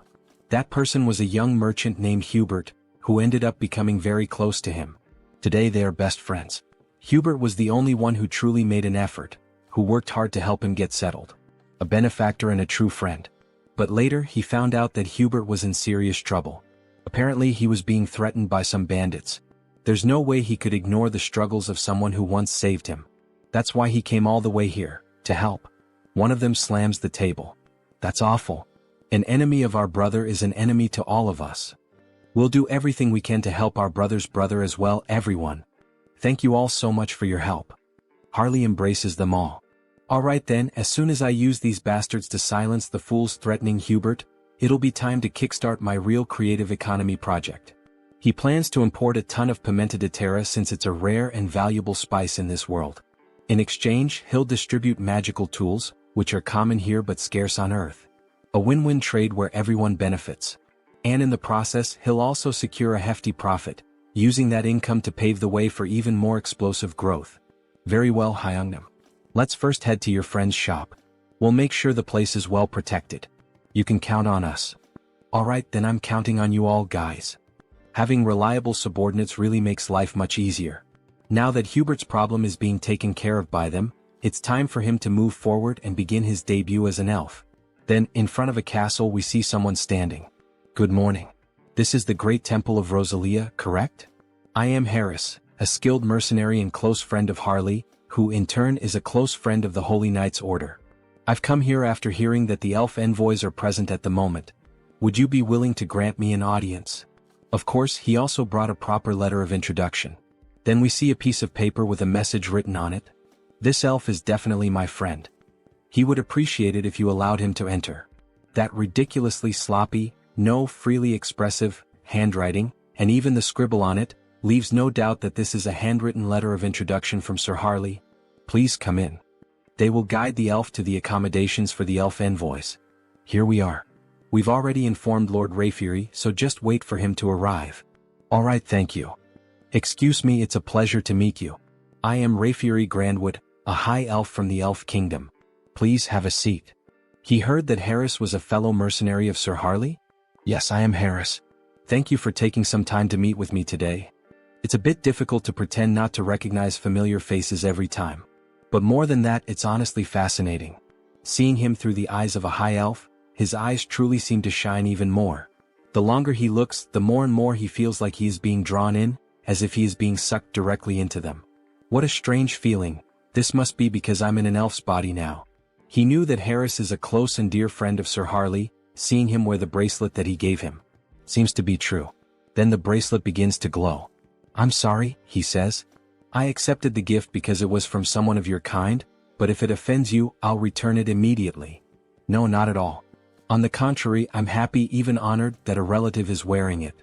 That person was a young merchant named Hubert, who ended up becoming very close to him. Today they are best friends. Hubert was the only one who truly made an effort, who worked hard to help him get settled. A benefactor and a true friend. But later he found out that Hubert was in serious trouble. Apparently he was being threatened by some bandits. There's no way he could ignore the struggles of someone who once saved him. That's why he came all the way here, to help. One of them slams the table. That's awful. An enemy of our brother is an enemy to all of us. We'll do everything we can to help our brother's brother as well, everyone. Thank you all so much for your help. Harley embraces them all. Alright then, as soon as I use these bastards to silence the fools threatening Hubert, it'll be time to kickstart my real creative economy project. He plans to import a ton of pimenta de terra since it's a rare and valuable spice in this world. In exchange, he'll distribute magical tools, which are common here but scarce on Earth. A win-win trade where everyone benefits. And in the process, he'll also secure a hefty profit, using that income to pave the way for even more explosive growth. Very well, Hyungnam. Let's first head to your friend's shop. We'll make sure the place is well protected. You can count on us. Alright, then I'm counting on you all, guys. Having reliable subordinates really makes life much easier. Now that Hubert's problem is being taken care of by them, it's time for him to move forward and begin his debut as an elf. Then, in front of a castle, we see someone standing. Good morning. This is the Great Temple of Rosalia, correct? I am Harris, a skilled mercenary and close friend of Harley, who in turn is a close friend of the Holy Knights Order. I've come here after hearing that the elf envoys are present at the moment. Would you be willing to grant me an audience? Of course, he also brought a proper letter of introduction. Then we see a piece of paper with a message written on it. This elf is definitely my friend. He would appreciate it if you allowed him to enter. That ridiculously sloppy, no freely expressive, handwriting, and even the scribble on it, leaves no doubt that this is a handwritten letter of introduction from Sir Harley. Please come in. They will guide the elf to the accommodations for the elf envoys. Here we are. We've already informed Lord Rayfury, so just wait for him to arrive. Alright, thank you. Excuse me, it's a pleasure to meet you. I am Rayfury Grandwood, a high elf from the Elf Kingdom. Please have a seat. He heard that Harris was a fellow mercenary of Sir Harley? Yes, I am Harris. Thank you for taking some time to meet with me today. It's a bit difficult to pretend not to recognize familiar faces every time. But more than that, it's honestly fascinating. Seeing him through the eyes of a high elf, his eyes truly seem to shine even more. The longer he looks, the more and more he feels like he is being drawn in, as if he is being sucked directly into them. What a strange feeling. This must be because I'm in an elf's body now. He knew that Harris is a close and dear friend of Sir Harley, seeing him wear the bracelet that he gave him. Seems to be true. Then the bracelet begins to glow. I'm sorry, he says. I accepted the gift because it was from someone of your kind, but if it offends you, I'll return it immediately. No, not at all. On the contrary, I'm happy, even honored, that a relative is wearing it.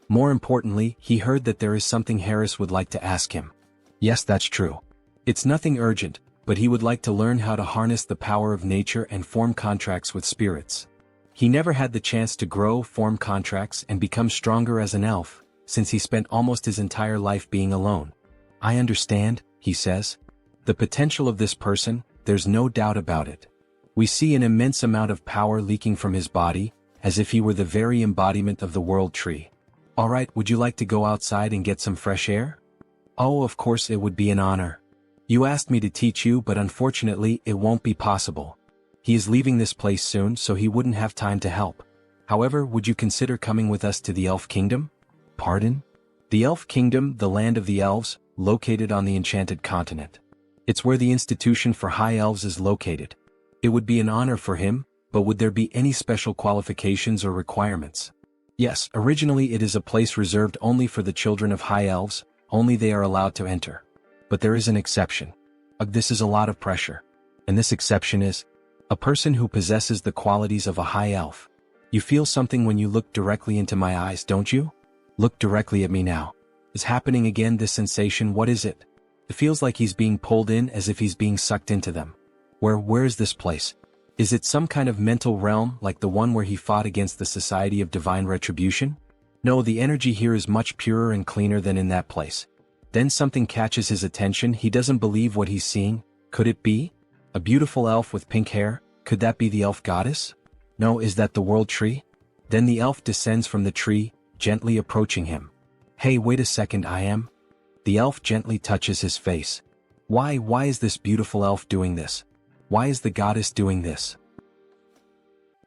More importantly, he heard that there is something Harris would like to ask him. Yes, that's true. It's nothing urgent, but he would like to learn how to harness the power of nature and form contracts with spirits. He never had the chance to grow, form contracts, and become stronger as an elf, since he spent almost his entire life being alone. I understand, he says. The potential of this person, there's no doubt about it. We see an immense amount of power leaking from his body, as if he were the very embodiment of the world tree. Alright, would you like to go outside and get some fresh air? Oh, of course, it would be an honor. You asked me to teach you, but unfortunately, it won't be possible. He is leaving this place soon, so he wouldn't have time to help. However, would you consider coming with us to the Elf Kingdom? Pardon? The Elf Kingdom, the land of the elves, located on the Enchanted Continent. It's where the Institution for High Elves is located. It would be an honor for him, but would there be any special qualifications or requirements? Yes, originally it is a place reserved only for the children of High Elves, only they are allowed to enter. But there is an exception. This is a lot of pressure. And this exception is a person who possesses the qualities of a high elf. You feel something when you look directly into my eyes, don't you? Look directly at me now. Is happening again, this sensation, what is it? It feels like he's being pulled in, as if he's being sucked into them. Where is this place? Is it some kind of mental realm like the one where he fought against the Society of Divine Retribution? No, the energy here is much purer and cleaner than in that place. Then something catches his attention. He doesn't believe what he's seeing. Could it be? A beautiful elf with pink hair? Could that be the elf goddess? No, is that the world tree? Then the elf descends from the tree, gently approaching him. Hey, wait a second, I am? The elf gently touches his face. Why is this beautiful elf doing this? Why is the goddess doing this?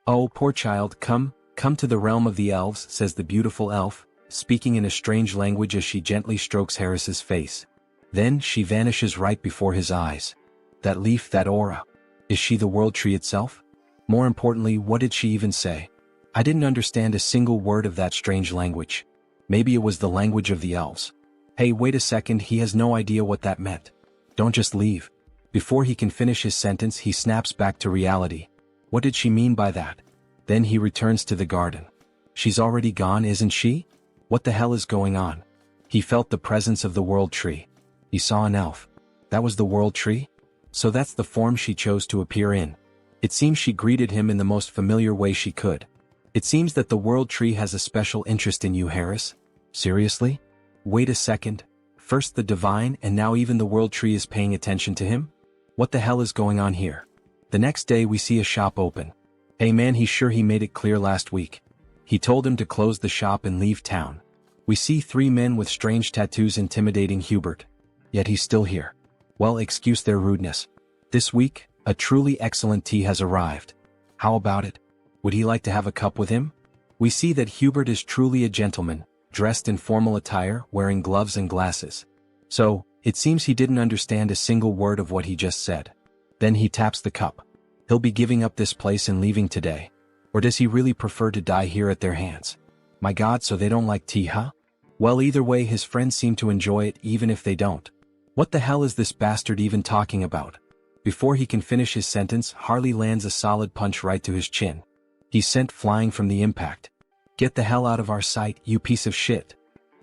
Oh, poor child, come to the realm of the elves, says the beautiful elf, speaking in a strange language as she gently strokes Harris's face. Then she vanishes right before his eyes. That leaf, that aura. Is she the world tree itself? More importantly, what did she even say? I didn't understand a single word of that strange language. Maybe it was the language of the elves. Hey, wait a second, he has no idea what that meant. Don't just leave. Before he can finish his sentence, he snaps back to reality. What did she mean by that? Then he returns to the garden. She's already gone, isn't she? What the hell is going on? He felt the presence of the world tree. He saw an elf. That was the world tree? So that's the form she chose to appear in. It seems she greeted him in the most familiar way she could. It seems that the world tree has a special interest in you, Harris. Seriously? Wait a second. First the divine, and now even the world tree is paying attention to him? What the hell is going on here? The next day we see a shop open. Hey man, he's sure he made it clear last week. He told him to close the shop and leave town. We see 3 men with strange tattoos intimidating Hubert. Yet he's still here. Well, excuse their rudeness. This week, a truly excellent tea has arrived. How about it? Would he like to have a cup with him? We see that Hubert is truly a gentleman, dressed in formal attire, wearing gloves and glasses. So, it seems he didn't understand a single word of what he just said. Then he taps the cup. He'll be giving up this place and leaving today. Or does he really prefer to die here at their hands? My God, so they don't like tea, huh? Well, either way, his friends seem to enjoy it even if they don't. What the hell is this bastard even talking about? Before he can finish his sentence, Harley lands a solid punch right to his chin. He's sent flying from the impact. Get the hell out of our sight, you piece of shit.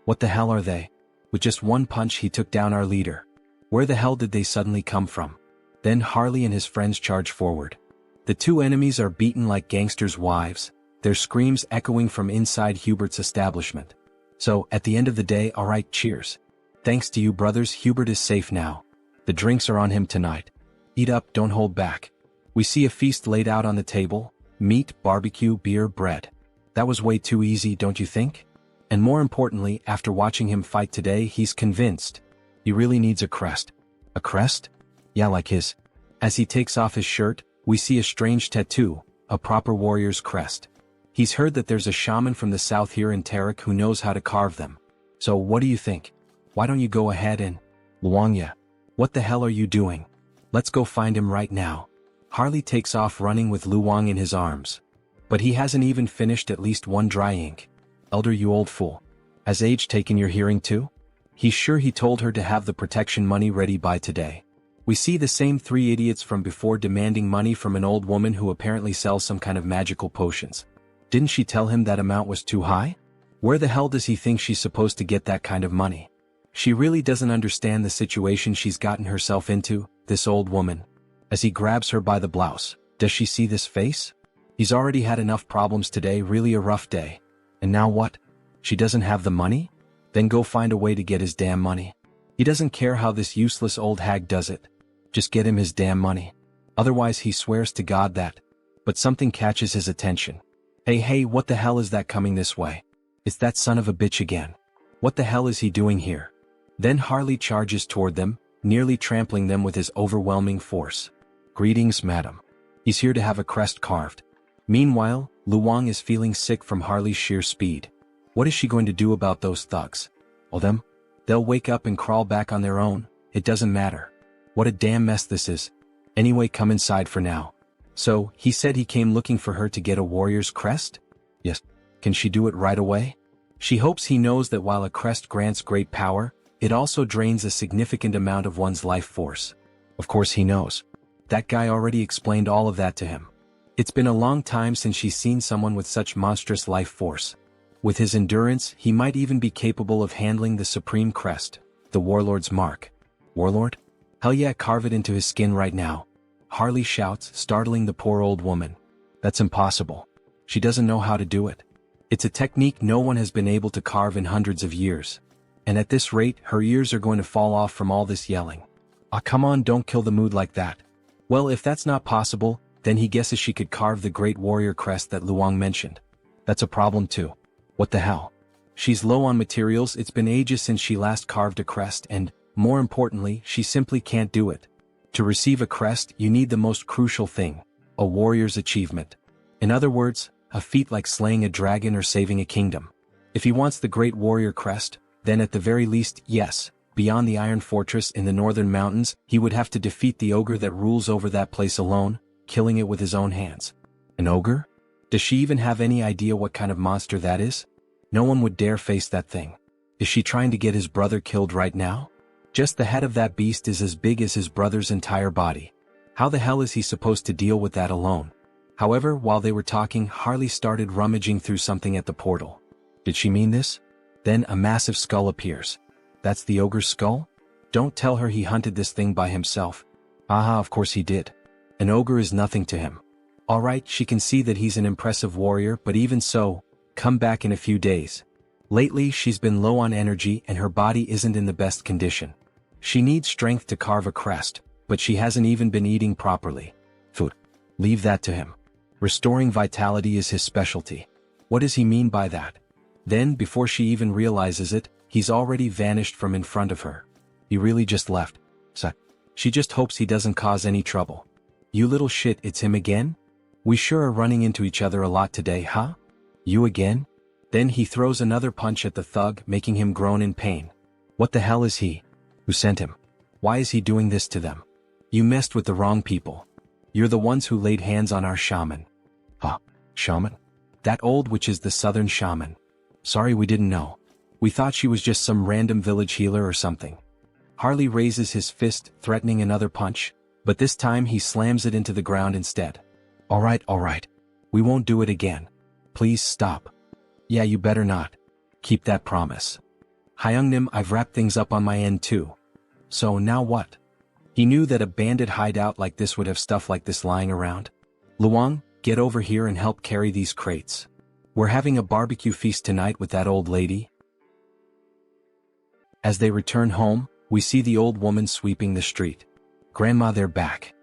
What the hell are they? With just one punch he took down our leader. Where the hell did they suddenly come from? Then Harley and his friends charge forward. The 2 enemies are beaten like gangsters' wives, their screams echoing from inside Hubert's establishment. So, at the end of the day, alright, cheers. Thanks to you brothers, Hubert is safe now. The drinks are on him tonight. Eat up, don't hold back. We see a feast laid out on the table: meat, barbecue, beer, bread. That was way too easy, don't you think? And more importantly, after watching him fight today, he's convinced he really needs a crest. A crest? Yeah, like his. As he takes off his shirt, we see a strange tattoo, a proper warrior's crest. He's heard that there's a shaman from the south here in Tarik who knows how to carve them. So what do you think? Why don't you go ahead and... Luangya, what the hell are you doing? Let's go find him right now. Harley takes off running with Luang in his arms. But he hasn't even finished at least one dry ink. Elder, you old fool. Has age taken your hearing too? He's sure he told her to have the protection money ready by today. We see the same three idiots from before demanding money from an old woman who apparently sells some kind of magical potions. Didn't she tell him that amount was too high? Where the hell does he think she's supposed to get that kind of money? She really doesn't understand the situation she's gotten herself into, this old woman. As he grabs her by the blouse, does she see this face? He's already had enough problems today, really a rough day. And now what? She doesn't have the money? Then go find a way to get his damn money. He doesn't care how this useless old hag does it. Just get him his damn money. Otherwise he swears to God that. But something catches his attention. Hey, what the hell is that coming this way? It's that son of a bitch again. What the hell is he doing here? Then Harley charges toward them, nearly trampling them with his overwhelming force. Greetings, madam. He's here to have a crest carved. Meanwhile, Luong is feeling sick from Harley's sheer speed. What is she going to do about those thugs? Well, they'll wake up and crawl back on their own, it doesn't matter. What a damn mess this is. Anyway, come inside for now. So, he said he came looking for her to get a warrior's crest? Yes. Can she do it right away? She hopes he knows that while a crest grants great power, it also drains a significant amount of one's life force. Of course he knows. That guy already explained all of that to him. It's been a long time since she's seen someone with such monstrous life force. With his endurance, he might even be capable of handling the supreme crest, the warlord's mark. Warlord? Hell yeah, carve it into his skin right now. Harley shouts, startling the poor old woman. That's impossible. She doesn't know how to do it. It's a technique no one has been able to carve in hundreds of years. And at this rate, her ears are going to fall off from all this yelling. Ah, come on, don't kill the mood like that. Well, if that's not possible, then he guesses she could carve the great warrior crest that Luong mentioned. That's a problem too. What the hell? She's low on materials, it's been ages since she last carved a crest and, more importantly, she simply can't do it. To receive a crest, you need the most crucial thing, a warrior's achievement. In other words, a feat like slaying a dragon or saving a kingdom. If he wants the great warrior crest, then at the very least, yes, beyond the Iron Fortress in the northern mountains, he would have to defeat the ogre that rules over that place alone, killing it with his own hands. An ogre? Does she even have any idea what kind of monster that is? No one would dare face that thing. Is she trying to get his brother killed right now? Just the head of that beast is as big as his brother's entire body. How the hell is he supposed to deal with that alone? However, while they were talking, Harley started rummaging through something at the portal. Did she mean this? Then a massive skull appears. That's the ogre's skull? Don't tell her he hunted this thing by himself. Aha, of course he did. An ogre is nothing to him. Alright, she can see that he's an impressive warrior, but even so, come back in a few days. Lately, she's been low on energy and her body isn't in the best condition. She needs strength to carve a crest, but she hasn't even been eating properly. Food. Leave that to him. Restoring vitality is his specialty. What does he mean by that? Then, before she even realizes it, he's already vanished from in front of her. He really just left. So, she just hopes he doesn't cause any trouble. You little shit, it's him again? We sure are running into each other a lot today, huh? You again? Then he throws another punch at the thug, making him groan in pain. What the hell is he? Who sent him? Why is he doing this to them? You messed with the wrong people. You're the ones who laid hands on our shaman. Huh? Shaman? That old witch is the southern shaman. Sorry, we didn't know. We thought she was just some random village healer or something. Harley raises his fist, threatening another punch, but this time he slams it into the ground instead. Alright. We won't do it again. Please stop. Yeah, you better not. Keep that promise. Hyungnim, I've wrapped things up on my end too. So now what? He knew that a bandit hideout like this would have stuff like this lying around. Luong, get over here and help carry these crates. We're having a barbecue feast tonight with that old lady. As they return home, we see the old woman sweeping the street. Grandma, they're back.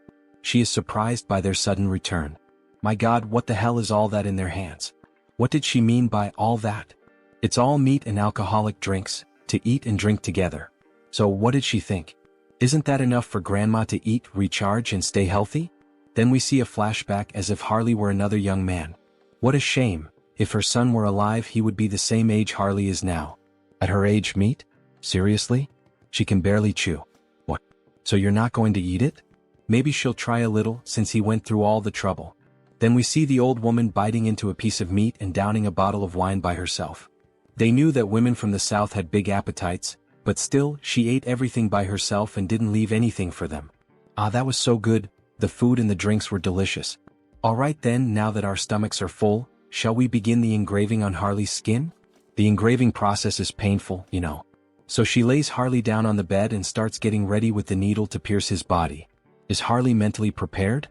She is surprised by their sudden return. My God, what the hell is all that in their hands? What did she mean by all that? It's all meat and alcoholic drinks, to eat and drink together. So what did she think? Isn't that enough for Grandma to eat, recharge and stay healthy? Then we see a flashback as if Harley were another young man. What a shame. If her son were alive, he would be the same age Harley is now. At her age, meat? Seriously? She can barely chew. What? So you're not going to eat it? Maybe she'll try a little, since he went through all the trouble. Then we see the old woman biting into a piece of meat and downing a bottle of wine by herself. They knew that women from the south had big appetites, But still, she ate everything by herself and didn't leave anything for them. Ah, that was so good, the food and the drinks were delicious. Alright then, now that our stomachs are full, shall we begin the engraving on Harley's skin? The engraving process is painful, you know. So she lays Harley down on the bed and starts getting ready with the needle to pierce his body. Is Harley mentally prepared?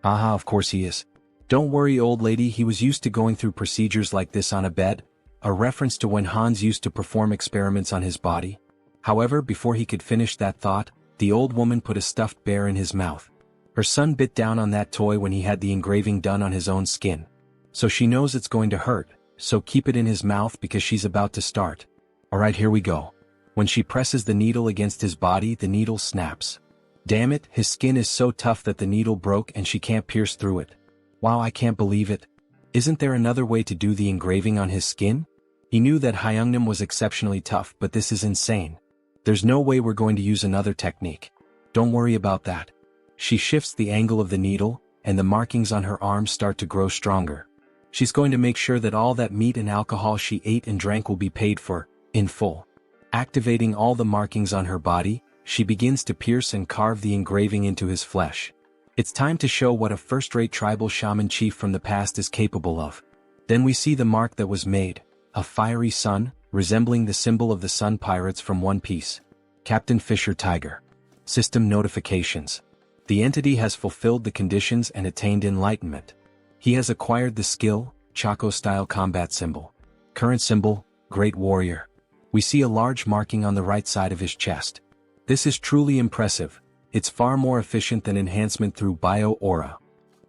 Aha, of course he is. Don't worry, old lady, he was used to going through procedures like this on a bed, a reference to when Hans used to perform experiments on his body. However, before he could finish that thought, the old woman put a stuffed bear in his mouth. Her son bit down on that toy when he had the engraving done on his own skin. So she knows it's going to hurt, so keep it in his mouth because she's about to start. Alright, here we go. When she presses the needle against his body, the needle snaps. Damn it, his skin is so tough that the needle broke and she can't pierce through it. Wow, I can't believe it. Isn't there another way to do the engraving on his skin? He knew that Hyungnam was exceptionally tough, but this is insane. There's no way we're going to use another technique. Don't worry about that. She shifts the angle of the needle, and the markings on her arms start to grow stronger. She's going to make sure that all that meat and alcohol she ate and drank will be paid for, in full. Activating all the markings on her body, she begins to pierce and carve the engraving into his flesh. It's time to show what a first-rate tribal shaman chief from the past is capable of. Then we see the mark that was made, a fiery sun, resembling the symbol of the Sun Pirates from One Piece. Captain Fisher Tiger. System notifications. The entity has fulfilled the conditions and attained enlightenment. He has acquired the skill, Chaco-style combat symbol. Current symbol, Great Warrior. We see a large marking on the right side of his chest. This is truly impressive. It's far more efficient than enhancement through bio-aura.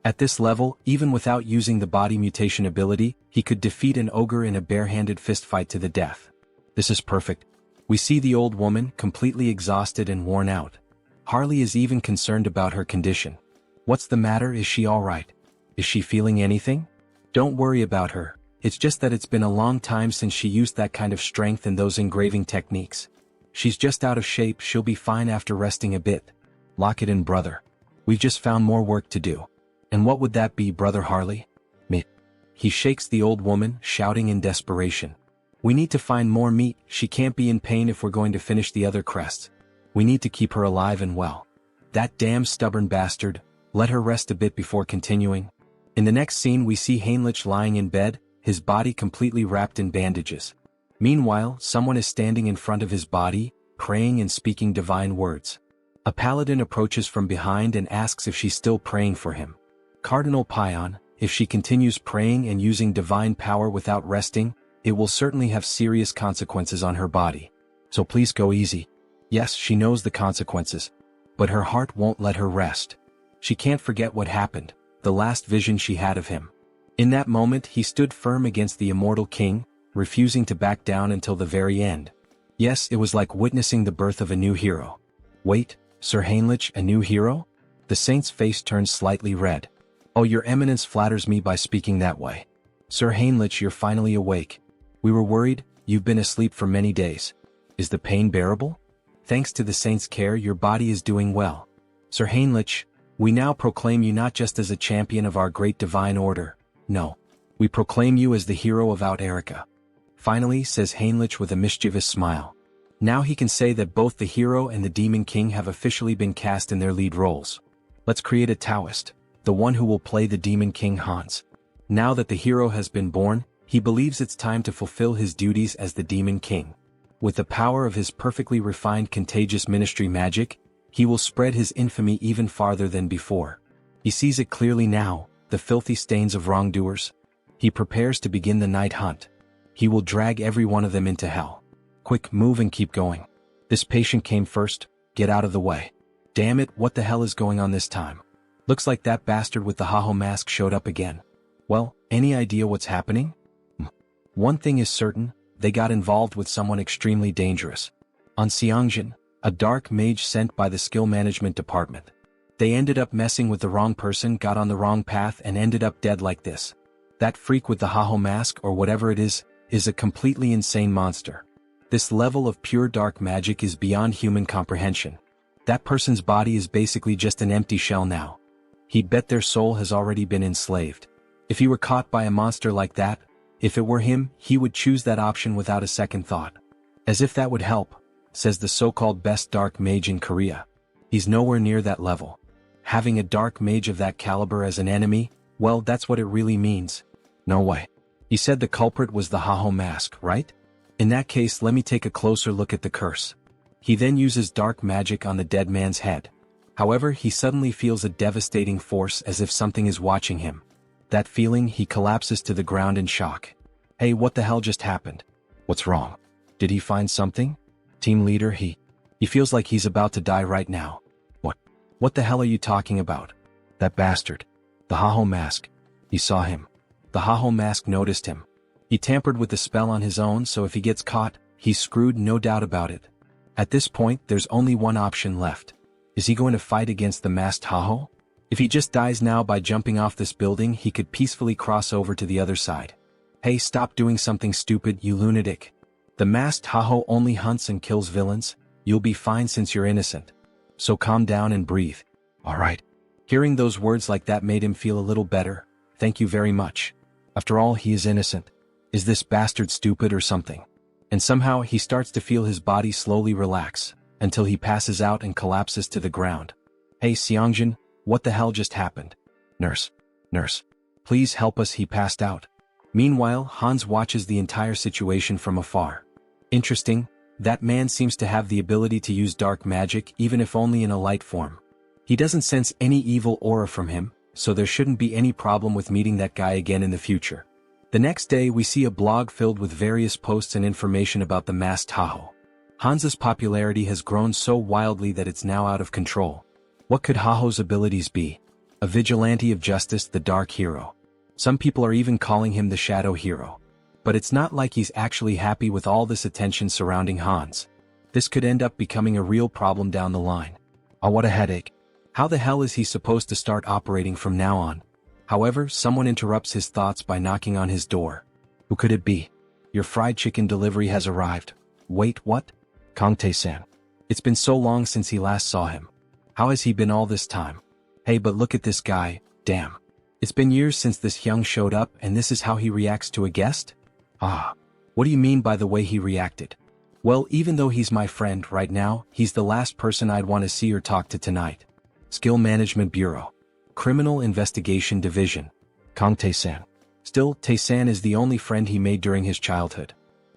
At this level, even without using the body mutation ability, he could defeat an ogre in a bare-handed fistfight to the death. This is perfect. We see the old woman, completely exhausted and worn out. Harley is even concerned about her condition. What's the matter? Is she alright? Is she feeling anything? Don't worry about her. It's just that it's been a long time since she used that kind of strength and those engraving techniques. She's just out of shape. She'll be fine after resting a bit. Lock it in, brother. We've just found more work to do. And what would that be, Brother Harley? Meat. He shakes the old woman, shouting in desperation. We need to find more meat. She can't be in pain if we're going to finish the other crests. We need to keep her alive and well. That damn stubborn bastard. Let her rest a bit before continuing. In the next scene we see Heinrich lying in bed, his body completely wrapped in bandages. Meanwhile, someone is standing in front of his body, praying and speaking divine words. A paladin approaches from behind and asks if she's still praying for him. Cardinal Pion, if she continues praying and using divine power without resting, it will certainly have serious consequences on her body. So please go easy. Yes, she knows the consequences. But her heart won't let her rest. She can't forget what happened, the last vision she had of him. In that moment he stood firm against the immortal king, refusing to back down until the very end. Yes, it was like witnessing the birth of a new hero. Wait, Sir Heinrich, a new hero? The saint's face turned slightly red. Oh, your eminence flatters me by speaking that way. Sir Heinrich, you're finally awake. We were worried, you've been asleep for many days. Is the pain bearable? Thanks to the saint's care, your body is doing well. Sir Heinrich, we now proclaim you not just as a champion of our great divine order, no. We proclaim you as the hero of Out Erica. Finally, says Heinrich with a mischievous smile. Now he can say that both the hero and the demon king have officially been cast in their lead roles. Let's create a Taoist, the one who will play the demon king Hans. Now that the hero has been born, he believes it's time to fulfill his duties as the demon king. With the power of his perfectly refined contagious ministry magic, he will spread his infamy even farther than before. He sees it clearly now, the filthy stains of wrongdoers. He prepares to begin the night hunt. He will drag every one of them into hell. Quick, move and keep going. This patient came first, get out of the way. Damn it, what the hell is going on this time? Looks like that bastard with the Haho mask showed up again. Well, any idea what's happening? One thing is certain, they got involved with someone extremely dangerous. On Sunghyun, a dark mage sent by the skill management department. They ended up messing with the wrong person, got on the wrong path and ended up dead like this. That freak with the Haho mask or whatever it is a completely insane monster. This level of pure dark magic is beyond human comprehension. That person's body is basically just an empty shell now. He'd bet their soul has already been enslaved. If he were caught by a monster like that, if it were him, he would choose that option without a second thought. As if that would help. says the so-called best dark mage in Korea. He's nowhere near that level. Having a dark mage of that caliber as an enemy, well, that's what it really means. No way. He said the culprit was the Haho mask, right? In that case, let me take a closer look at the curse. He then uses dark magic on the dead man's head. However, he suddenly feels a devastating force as if something is watching him. That feeling, he collapses to the ground in shock. Hey, what the hell just happened? What's wrong? Did he find something? Team leader, he feels like he's about to die right now. What the hell are you talking about? That bastard. The Haho mask. He saw him. The Haho mask noticed him. He tampered with the spell on his own, so if he gets caught, he's screwed, no doubt about it. At this point, there's only one option left. Is he going to fight against the masked Haho? If he just dies now by jumping off this building, he could peacefully cross over to the other side. Hey, stop doing something stupid, you lunatic. The masked Haho only hunts and kills villains. You'll be fine since you're innocent. So calm down and breathe. Alright. Hearing those words like that made him feel a little better. Thank you very much. After all, he is innocent. Is this bastard stupid or something? And somehow he starts to feel his body slowly relax, until he passes out and collapses to the ground. Hey Sunghyun, what the hell just happened? Nurse. Please help us, he passed out. Meanwhile, Hans watches the entire situation from afar. Interesting, that man seems to have the ability to use dark magic even if only in a light form. He doesn't sense any evil aura from him, so there shouldn't be any problem with meeting that guy again in the future. The next day we see a blog filled with various posts and information about the masked Haho. Hans's popularity has grown so wildly that it's now out of control. What could Haho's abilities be? A vigilante of justice, the dark hero. Some people are even calling him the shadow hero. But it's not like he's actually happy with all this attention surrounding Hans. This could end up becoming a real problem down the line. Oh, what a headache. How the hell is he supposed to start operating from now on? However, someone interrupts his thoughts by knocking on his door. Who could it be? Your fried chicken delivery has arrived. Wait, what? Kang Tae-san. It's been so long since he last saw him. How has he been all this time? Hey, but look at this guy, damn. It's been years since this Hyung showed up and this is how he reacts to a guest? Ah. What do you mean by the way he reacted? Well, even though he's my friend right now, he's the last person I'd want to see or talk to tonight. Skill Management Bureau. Criminal Investigation Division. Kang Tae-san. Still, Tae-san is the only friend he made during his childhood.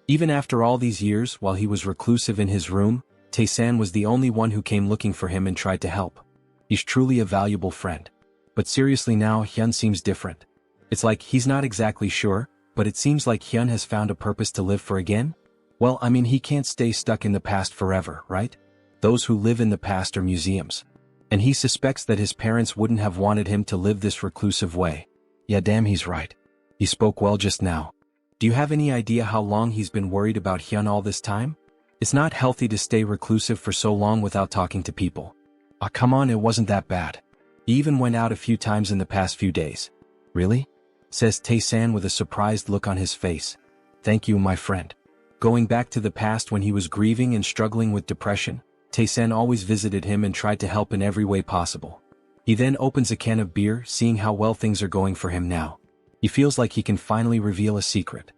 Even after all these years, while he was reclusive in his room, Tae-san was the only one who came looking for him and tried to help. He's truly a valuable friend. But seriously now, Hyun seems different. It's like he's not exactly sure, but it seems like Hyun has found a purpose to live for again? Well, I mean, he can't stay stuck in the past forever, right? Those who live in the past are museums. And he suspects that his parents wouldn't have wanted him to live this reclusive way. Yeah, damn, he's right. He spoke well just now. Do you have any idea how long he's been worried about Hyun all this time? It's not healthy to stay reclusive for so long without talking to people. Ah, come on, it wasn't that bad. He even went out a few times in the past few days. Really? Says Tae-san with a surprised look on his face. Thank you, my friend. Going back to the past when he was grieving and struggling with depression, Tae-san always visited him and tried to help in every way possible. He then opens a can of beer, seeing how well things are going for him now. He feels like he can finally reveal a secret.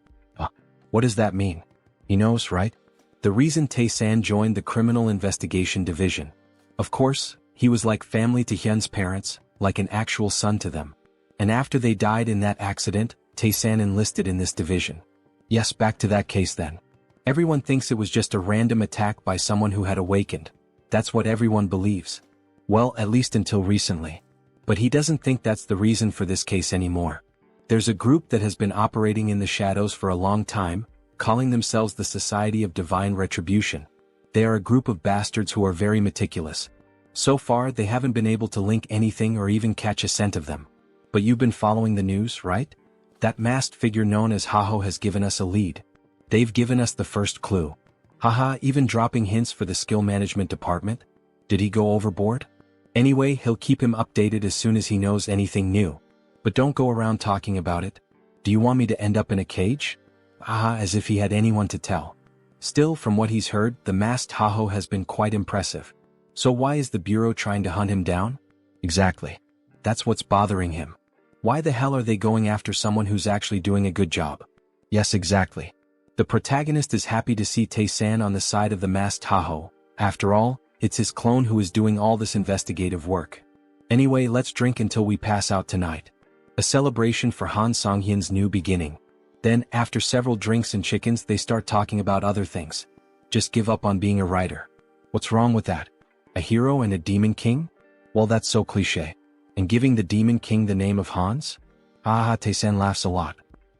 What does that mean? He knows, right? The reason Tae-san joined the Criminal Investigation Division. Of course, he was like family to Hyun's parents, like an actual son to them. And after they died in that accident, Tae-san enlisted in this division. Yes, back to that case then. Everyone thinks it was just a random attack by someone who had awakened. That's what everyone believes. Well, at least until recently. But he doesn't think that's the reason for this case anymore. There's a group that has been operating in the shadows for a long time, calling themselves the Society of Divine Retribution. They are a group of bastards who are very meticulous. So far, they haven't been able to link anything or even catch a scent of them. But you've been following the news, right? That masked figure known as Haho has given us a lead. They've given us the first clue. Haha, even dropping hints for the skill management department? Did he go overboard? Anyway, he'll keep him updated as soon as he knows anything new. But don't go around talking about it. Do you want me to end up in a cage? Haha, as if he had anyone to tell. Still, from what he's heard, the masked Haho has been quite impressive. So why is the Bureau trying to hunt him down? Exactly. That's what's bothering him. Why the hell are they going after someone who's actually doing a good job? Yes, exactly. The protagonist is happy to see Tae-san on the side of the masked Tahoe. After all, it's his clone who is doing all this investigative work. Anyway, let's drink until we pass out tonight. A celebration for Han Sunghyun's new beginning. Then, after several drinks and chickens, they start talking about other things. Just give up on being a writer. What's wrong with that? A hero and a demon king? Well, that's so cliché. And giving the demon king the name of Hans? Haha, Tae-san laughs a lot.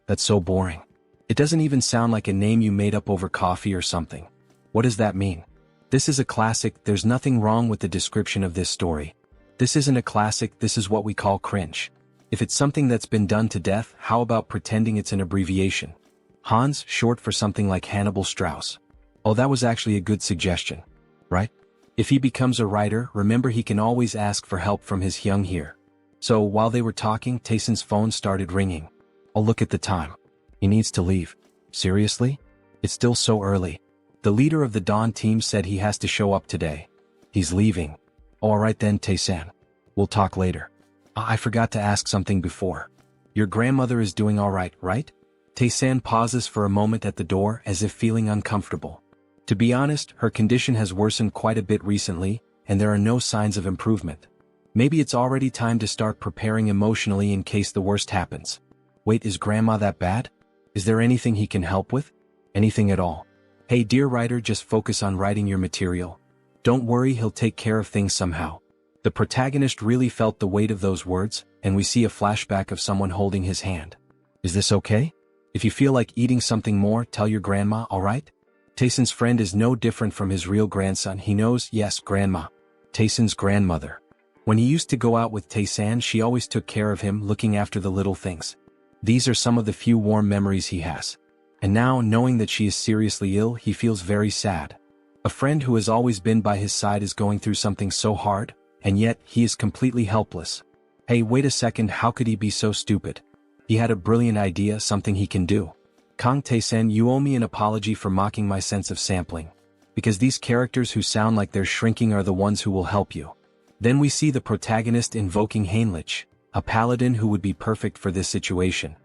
That's so boring. It doesn't even sound like a name you made up over coffee or something. What does that mean? This is a classic. There's nothing wrong with the description of this story. This isn't a classic, this is what we call cringe. If it's something that's been done to death, how about pretending it's an abbreviation? Hans, short for something like Hannibal Strauss. Oh, that was actually a good suggestion. Right? If he becomes a writer, remember he can always ask for help from his hyung here. So while they were talking, Tae-san's phone started ringing. Oh, look at the time. He needs to leave. Seriously? It's still so early. The leader of the Dawn team said he has to show up today. He's leaving. Oh, alright then, Tae-san. We'll talk later. I forgot to ask something before. Your grandmother is doing alright, right? Tae-san pauses for a moment at the door as if feeling uncomfortable. To be honest, her condition has worsened quite a bit recently, and there are no signs of improvement. Maybe it's already time to start preparing emotionally in case the worst happens. Wait, is grandma that bad? Is there anything he can help with? Anything at all? Hey dear writer, just focus on writing your material. Don't worry, he'll take care of things somehow. The protagonist really felt the weight of those words, and we see a flashback of someone holding his hand. Is this okay? If you feel like eating something more, tell your grandma, alright? Tae-san's friend is no different from his real grandson. He knows, yes, grandma. Tae-san's grandmother. When he used to go out with Tae-san, she always took care of him, looking after the little things. These are some of the few warm memories he has. And now, knowing that she is seriously ill, he feels very sad. A friend who has always been by his side is going through something so hard, and yet, he is completely helpless. Hey, wait a second, how could he be so stupid? He had a brilliant idea, something he can do. Kang Tae-san, you owe me an apology for mocking my sense of sampling. Because these characters who sound like they're shrinking are the ones who will help you. Then we see the protagonist invoking Heinrich, a paladin who would be perfect for this situation.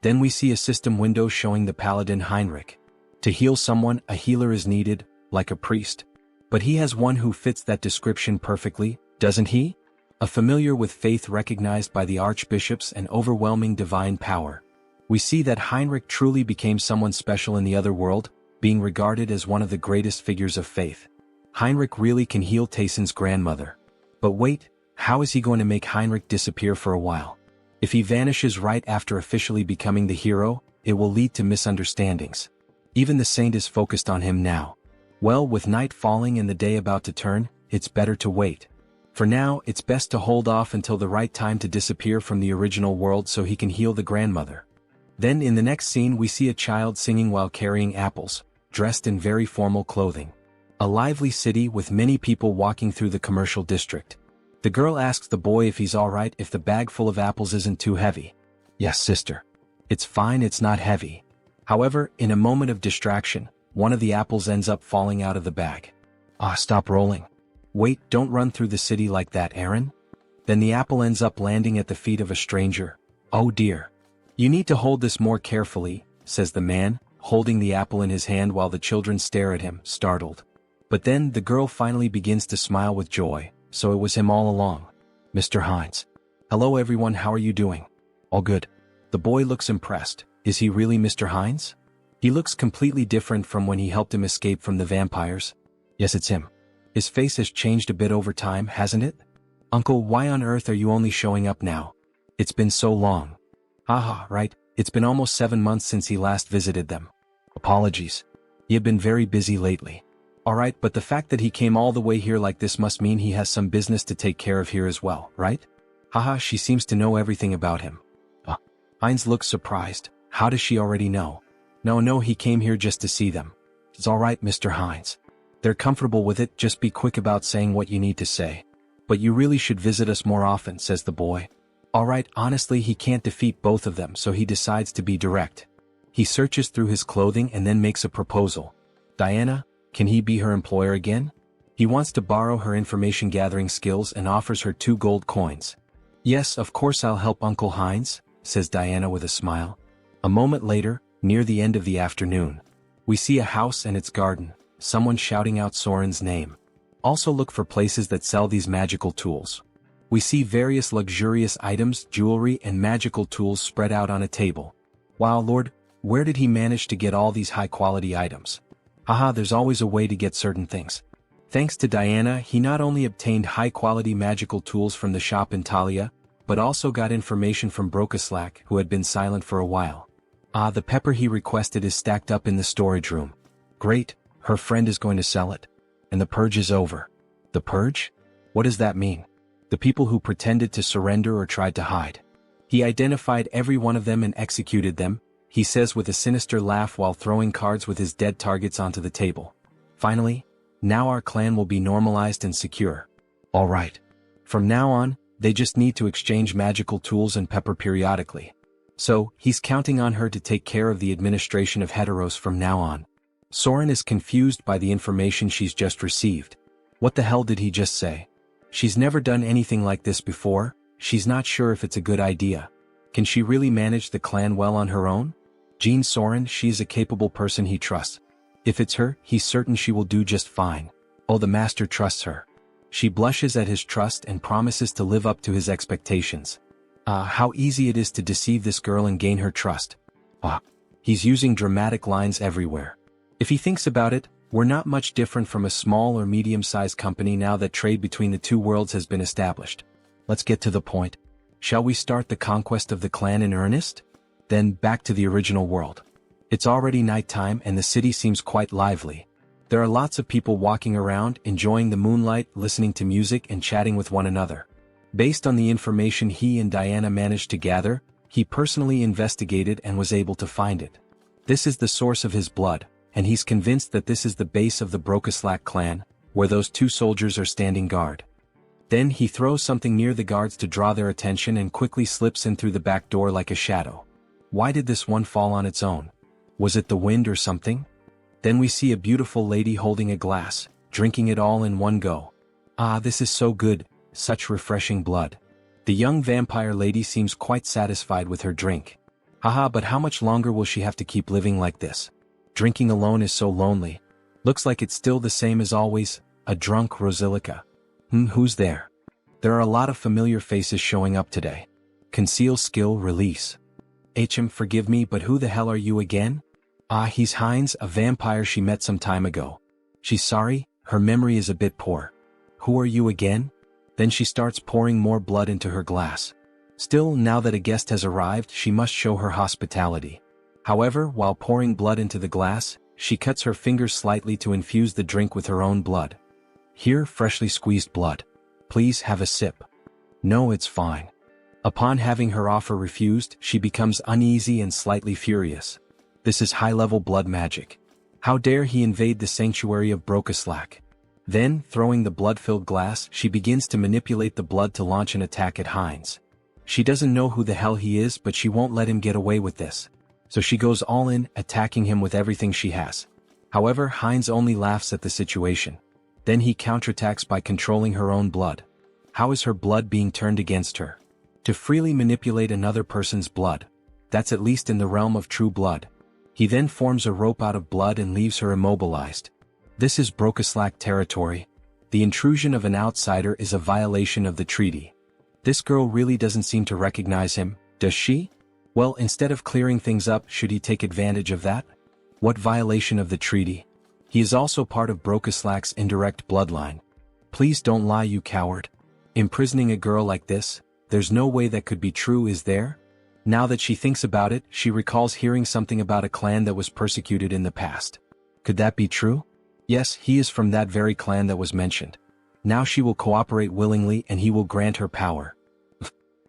Then we see a system window showing the paladin Heinrich. To heal someone, a healer is needed, like a priest. But he has one who fits that description perfectly, doesn't he? A familiar with faith recognized by the archbishops and overwhelming divine power. We see that Heinrich truly became someone special in the other world, being regarded as one of the greatest figures of faith. Heinrich really can heal Tae-san's grandmother. But wait, how is he going to make Heinrich disappear for a while? If he vanishes right after officially becoming the hero, it will lead to misunderstandings. Even the saint is focused on him now. Well, with night falling and the day about to turn, it's better to wait. For now, it's best to hold off until the right time to disappear from the original world so he can heal the grandmother. Then in the next scene we see a child singing while carrying apples, dressed in very formal clothing. A lively city with many people walking through the commercial district. The girl asks the boy if he's alright if the bag full of apples isn't too heavy. Yes, sister. It's fine, it's not heavy. However, in a moment of distraction, one of the apples ends up falling out of the bag. Stop rolling. Wait, don't run through the city like that, Aaron. Then the apple ends up landing at the feet of a stranger. Oh dear. You need to hold this more carefully, says the man, holding the apple in his hand while the children stare at him, startled. But then the girl finally begins to smile with joy, so it was him all along. Mr. Hines. Hello everyone, how are you doing? All good. The boy looks impressed. Is he really Mr. Hines? He looks completely different from when he helped him escape from the vampires. Yes, it's him. His face has changed a bit over time, hasn't it? Uncle, why on earth are you only showing up now? It's been so long. Haha, right, it's been almost 7 months since he last visited them. Apologies. He had been very busy lately. Alright, but the fact that he came all the way here like this must mean he has some business to take care of here as well, right? Haha, she seems to know everything about him. Heinz looks surprised. How does she already know? No, he came here just to see them. It's alright, Mr. Hines. They're comfortable with it, just be quick about saying what you need to say. But you really should visit us more often, says the boy. Alright, honestly he can't defeat both of them, so he decides to be direct. He searches through his clothing and then makes a proposal. Diana, can he be her employer again? He wants to borrow her information gathering skills and offers her 2 gold coins. Yes, of course I'll help Uncle Heinz, says Diana with a smile. A moment later, near the end of the afternoon. We see a house and its garden, someone shouting out Soren's name. Also look for places that sell these magical tools. We see various luxurious items, jewelry and magical tools spread out on a table. Wow Lord, where did he manage to get all these high-quality items? Haha, there's always a way to get certain things. Thanks to Diana, he not only obtained high-quality magical tools from the shop in Talia, but also got information from Brokaslak, who had been silent for a while. The pepper he requested is stacked up in the storage room. Great, her friend is going to sell it. And the purge is over. The purge? What does that mean? The people who pretended to surrender or tried to hide. He identified every one of them and executed them, he says with a sinister laugh while throwing cards with his dead targets onto the table. Finally, now our clan will be normalized and secure. Alright. From now on, they just need to exchange magical tools and pepper periodically. So, he's counting on her to take care of the administration of Heteros from now on. Soren is confused by the information she's just received. What the hell did he just say? She's never done anything like this before, she's not sure if it's a good idea. Can she really manage the clan well on her own? Jean Soren, she's a capable person he trusts. If it's her, he's certain she will do just fine. Oh, the master trusts her. She blushes at his trust and promises to live up to his expectations. How easy it is to deceive this girl and gain her trust. He's using dramatic lines everywhere. If he thinks about it, we're not much different from a small or medium-sized company now that trade between the two worlds has been established. Let's get to the point. Shall we start the conquest of the clan in earnest? Then, back to the original world. It's already nighttime and the city seems quite lively. There are lots of people walking around, enjoying the moonlight, listening to music and chatting with one another. Based on the information he and Diana managed to gather, he personally investigated and was able to find it. This is the source of his blood, and he's convinced that this is the base of the Brokaslak clan, where those two soldiers are standing guard. Then he throws something near the guards to draw their attention and quickly slips in through the back door like a shadow. Why did this one fall on its own? Was it the wind or something? Then we see a beautiful lady holding a glass, drinking it all in one go. This is so good, such refreshing blood. The young vampire lady seems quite satisfied with her drink. But how much longer will she have to keep living like this? Drinking alone is so lonely. Looks like it's still the same as always, a drunk Rosilica. Who's there? There are a lot of familiar faces showing up today. Conceal skill release. Forgive me, but who the hell are you again? He's Heinz, a vampire she met some time ago. She's sorry, her memory is a bit poor. Who are you again? Then she starts pouring more blood into her glass. Still, now that a guest has arrived, she must show her hospitality. However, while pouring blood into the glass, she cuts her fingers slightly to infuse the drink with her own blood. Here, freshly squeezed blood. Please have a sip. No, it's fine. Upon having her offer refused, she becomes uneasy and slightly furious. This is high-level blood magic. How dare he invade the sanctuary of Brokaslak? Then, throwing the blood-filled glass, she begins to manipulate the blood to launch an attack at Heinz. She doesn't know who the hell he is, but she won't let him get away with this. So she goes all in, attacking him with everything she has. However, Heinz only laughs at the situation. Then he counterattacks by controlling her own blood. How is her blood being turned against her? To freely manipulate another person's blood. That's at least in the realm of true blood. He then forms a rope out of blood and leaves her immobilized. This is Brokaslak territory. The intrusion of an outsider is a violation of the treaty. This girl really doesn't seem to recognize him, does she? Well, instead of clearing things up, should he take advantage of that? What violation of the treaty? He is also part of Brokaslak's indirect bloodline. Please don't lie, you coward. Imprisoning a girl like this, there's no way that could be true, is there? Now that she thinks about it, she recalls hearing something about a clan that was persecuted in the past. Could that be true? Yes, he is from that very clan that was mentioned. Now she will cooperate willingly and he will grant her power.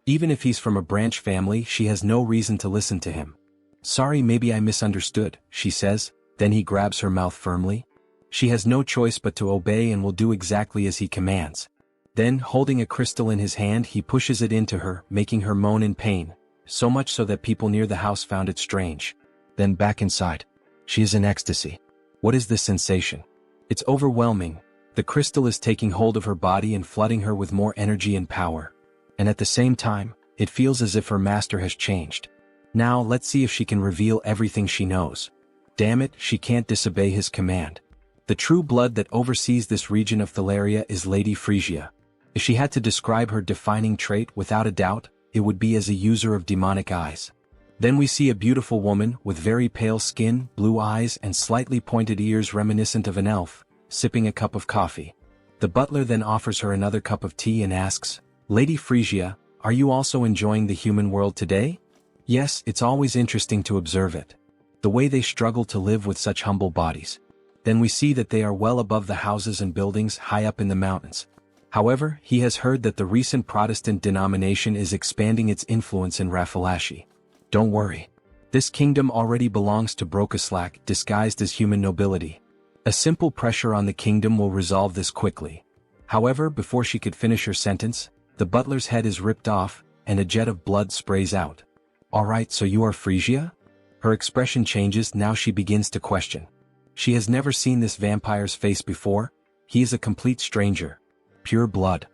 Even if he's from a branch family, she has no reason to listen to him. Sorry, maybe I misunderstood, she says, then he grabs her mouth firmly. She has no choice but to obey and will do exactly as he commands. Then, holding a crystal in his hand, he pushes it into her, making her moan in pain, so much so that people near the house found it strange. Then back inside. She is in ecstasy. What is this sensation? It's overwhelming. The crystal is taking hold of her body and flooding her with more energy and power. And at the same time, it feels as if her master has changed. Now let's see if she can reveal everything she knows. Damn it, she can't disobey his command. The true blood that oversees this region of Thalaria is Lady Frisia. If she had to describe her defining trait without a doubt, it would be as a user of demonic eyes. Then we see a beautiful woman with very pale skin, blue eyes and slightly pointed ears reminiscent of an elf, sipping a cup of coffee. The butler then offers her another cup of tea and asks, "Lady Frisia, are you also enjoying the human world today?" Yes, it's always interesting to observe it. The way they struggle to live with such humble bodies. Then we see that they are well above the houses and buildings high up in the mountains. However, he has heard that the recent Protestant denomination is expanding its influence in Rafalashi. Don't worry. This kingdom already belongs to Brokaslak disguised as human nobility. A simple pressure on the kingdom will resolve this quickly. However, before she could finish her sentence, the butler's head is ripped off, and a jet of blood sprays out. Alright, so you are Frisia? Her expression changes now she begins to question. She has never seen this vampire's face before. He is a complete stranger. Pure blood.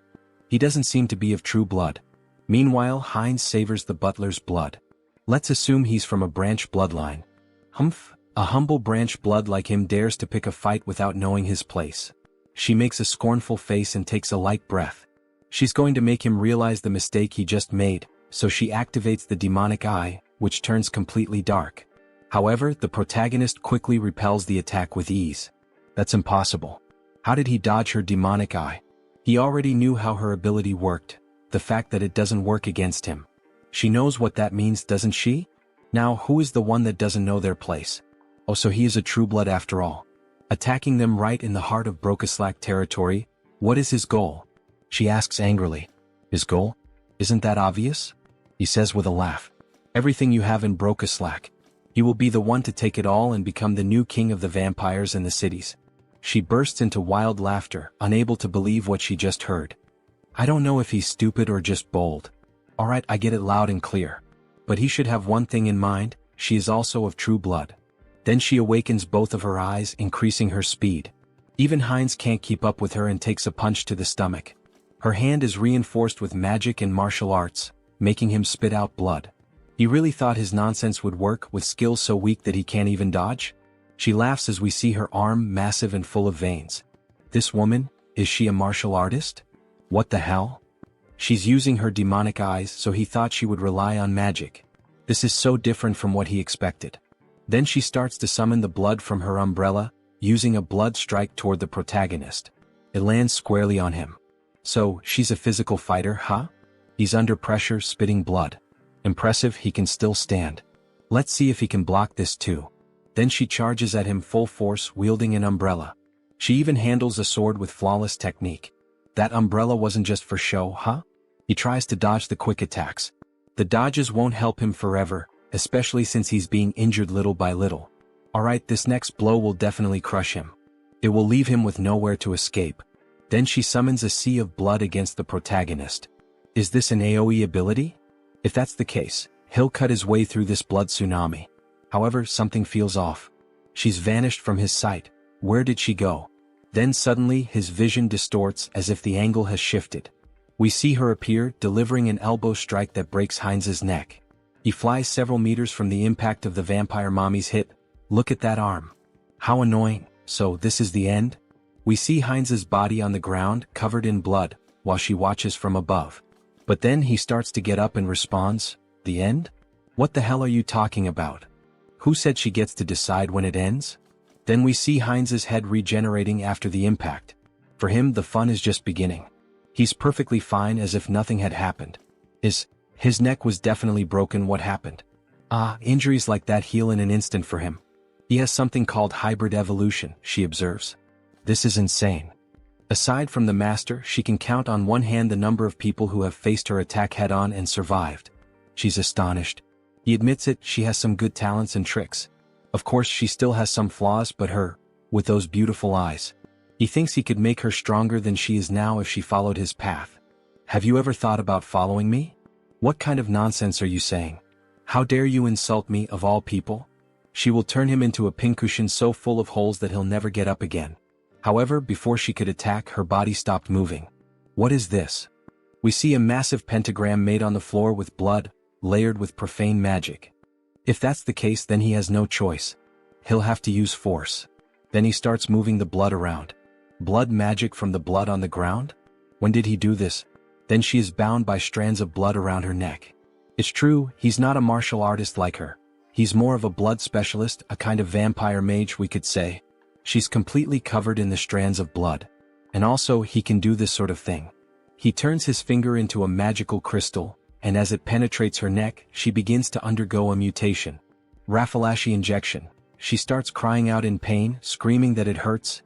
He doesn't seem to be of true blood. Meanwhile, Heinz savors the butler's blood. Let's assume he's from a branch bloodline. Humph, a humble branch blood like him dares to pick a fight without knowing his place. She makes a scornful face and takes a light breath. She's going to make him realize the mistake he just made, so she activates the demonic eye, which turns completely dark. However, the protagonist quickly repels the attack with ease. That's impossible. How did he dodge her demonic eye? He already knew how her ability worked, the fact that it doesn't work against him. She knows what that means, doesn't she? Now, who is the one that doesn't know their place? Oh, so he is a true blood after all. Attacking them right in the heart of Brokaslak territory, what is his goal? She asks angrily. His goal? Isn't that obvious? He says with a laugh. Everything you have in Brokaslak. He will be the one to take it all and become the new king of the vampires and the cities. She bursts into wild laughter, unable to believe what she just heard. I don't know if he's stupid or just bold. Alright, I get it loud and clear. But he should have one thing in mind, she is also of true blood. Then she awakens both of her eyes, increasing her speed. Even Heinz can't keep up with her and takes a punch to the stomach. Her hand is reinforced with magic and martial arts, making him spit out blood. He really thought his nonsense would work with skills so weak that he can't even dodge? She laughs as we see her arm massive and full of veins. This woman, is she a martial artist? What the hell? She's using her demonic eyes, so he thought she would rely on magic. This is so different from what he expected. Then she starts to summon the blood from her umbrella, using a blood strike toward the protagonist. It lands squarely on him. So, she's a physical fighter, huh? He's under pressure, spitting blood. Impressive, he can still stand. Let's see if he can block this too. Then she charges at him full force, wielding an umbrella. She even handles a sword with flawless technique. That umbrella wasn't just for show, huh? He tries to dodge the quick attacks. The dodges won't help him forever, especially since he's being injured little by little. Alright, this next blow will definitely crush him. It will leave him with nowhere to escape. Then she summons a sea of blood against the protagonist. Is this an AoE ability? If that's the case, he'll cut his way through this blood tsunami. However, something feels off. She's vanished from his sight. Where did she go? Then suddenly his vision distorts as if the angle has shifted. We see her appear, delivering an elbow strike that breaks Heinz's neck. He flies several meters from the impact of the vampire mommy's hit. Look at that arm. How annoying. So this is the end? We see Heinz's body on the ground, covered in blood, while she watches from above. But then he starts to get up and responds, "The end? What the hell are you talking about? Who said she gets to decide when it ends?" Then we see Heinz's head regenerating after the impact. For him, the fun is just beginning. He's perfectly fine as if nothing had happened. His neck was definitely broken. What happened? Injuries like that heal in an instant for him. He has something called hybrid evolution, she observes. This is insane. Aside from the master, she can count on one hand the number of people who have faced her attack head-on and survived. She's astonished. He admits it, she has some good talents and tricks. Of course she still has some flaws, but with those beautiful eyes. He thinks he could make her stronger than she is now if she followed his path. Have you ever thought about following me? What kind of nonsense are you saying? How dare you insult me, of all people? She will turn him into a pincushion so full of holes that he'll never get up again. However, before she could attack, her body stopped moving. What is this? We see a massive pentagram made on the floor with blood, layered with profane magic. If that's the case, then he has no choice. He'll have to use force. Then he starts moving the blood around. Blood magic from the blood on the ground? When did he do this? Then she is bound by strands of blood around her neck. It's true, he's not a martial artist like her. He's more of a blood specialist, a kind of vampire mage, we could say. She's completely covered in the strands of blood. And also, he can do this sort of thing. He turns his finger into a magical crystal, and as it penetrates her neck, she begins to undergo a mutation. Raffalashi injection. She starts crying out in pain, screaming that it hurts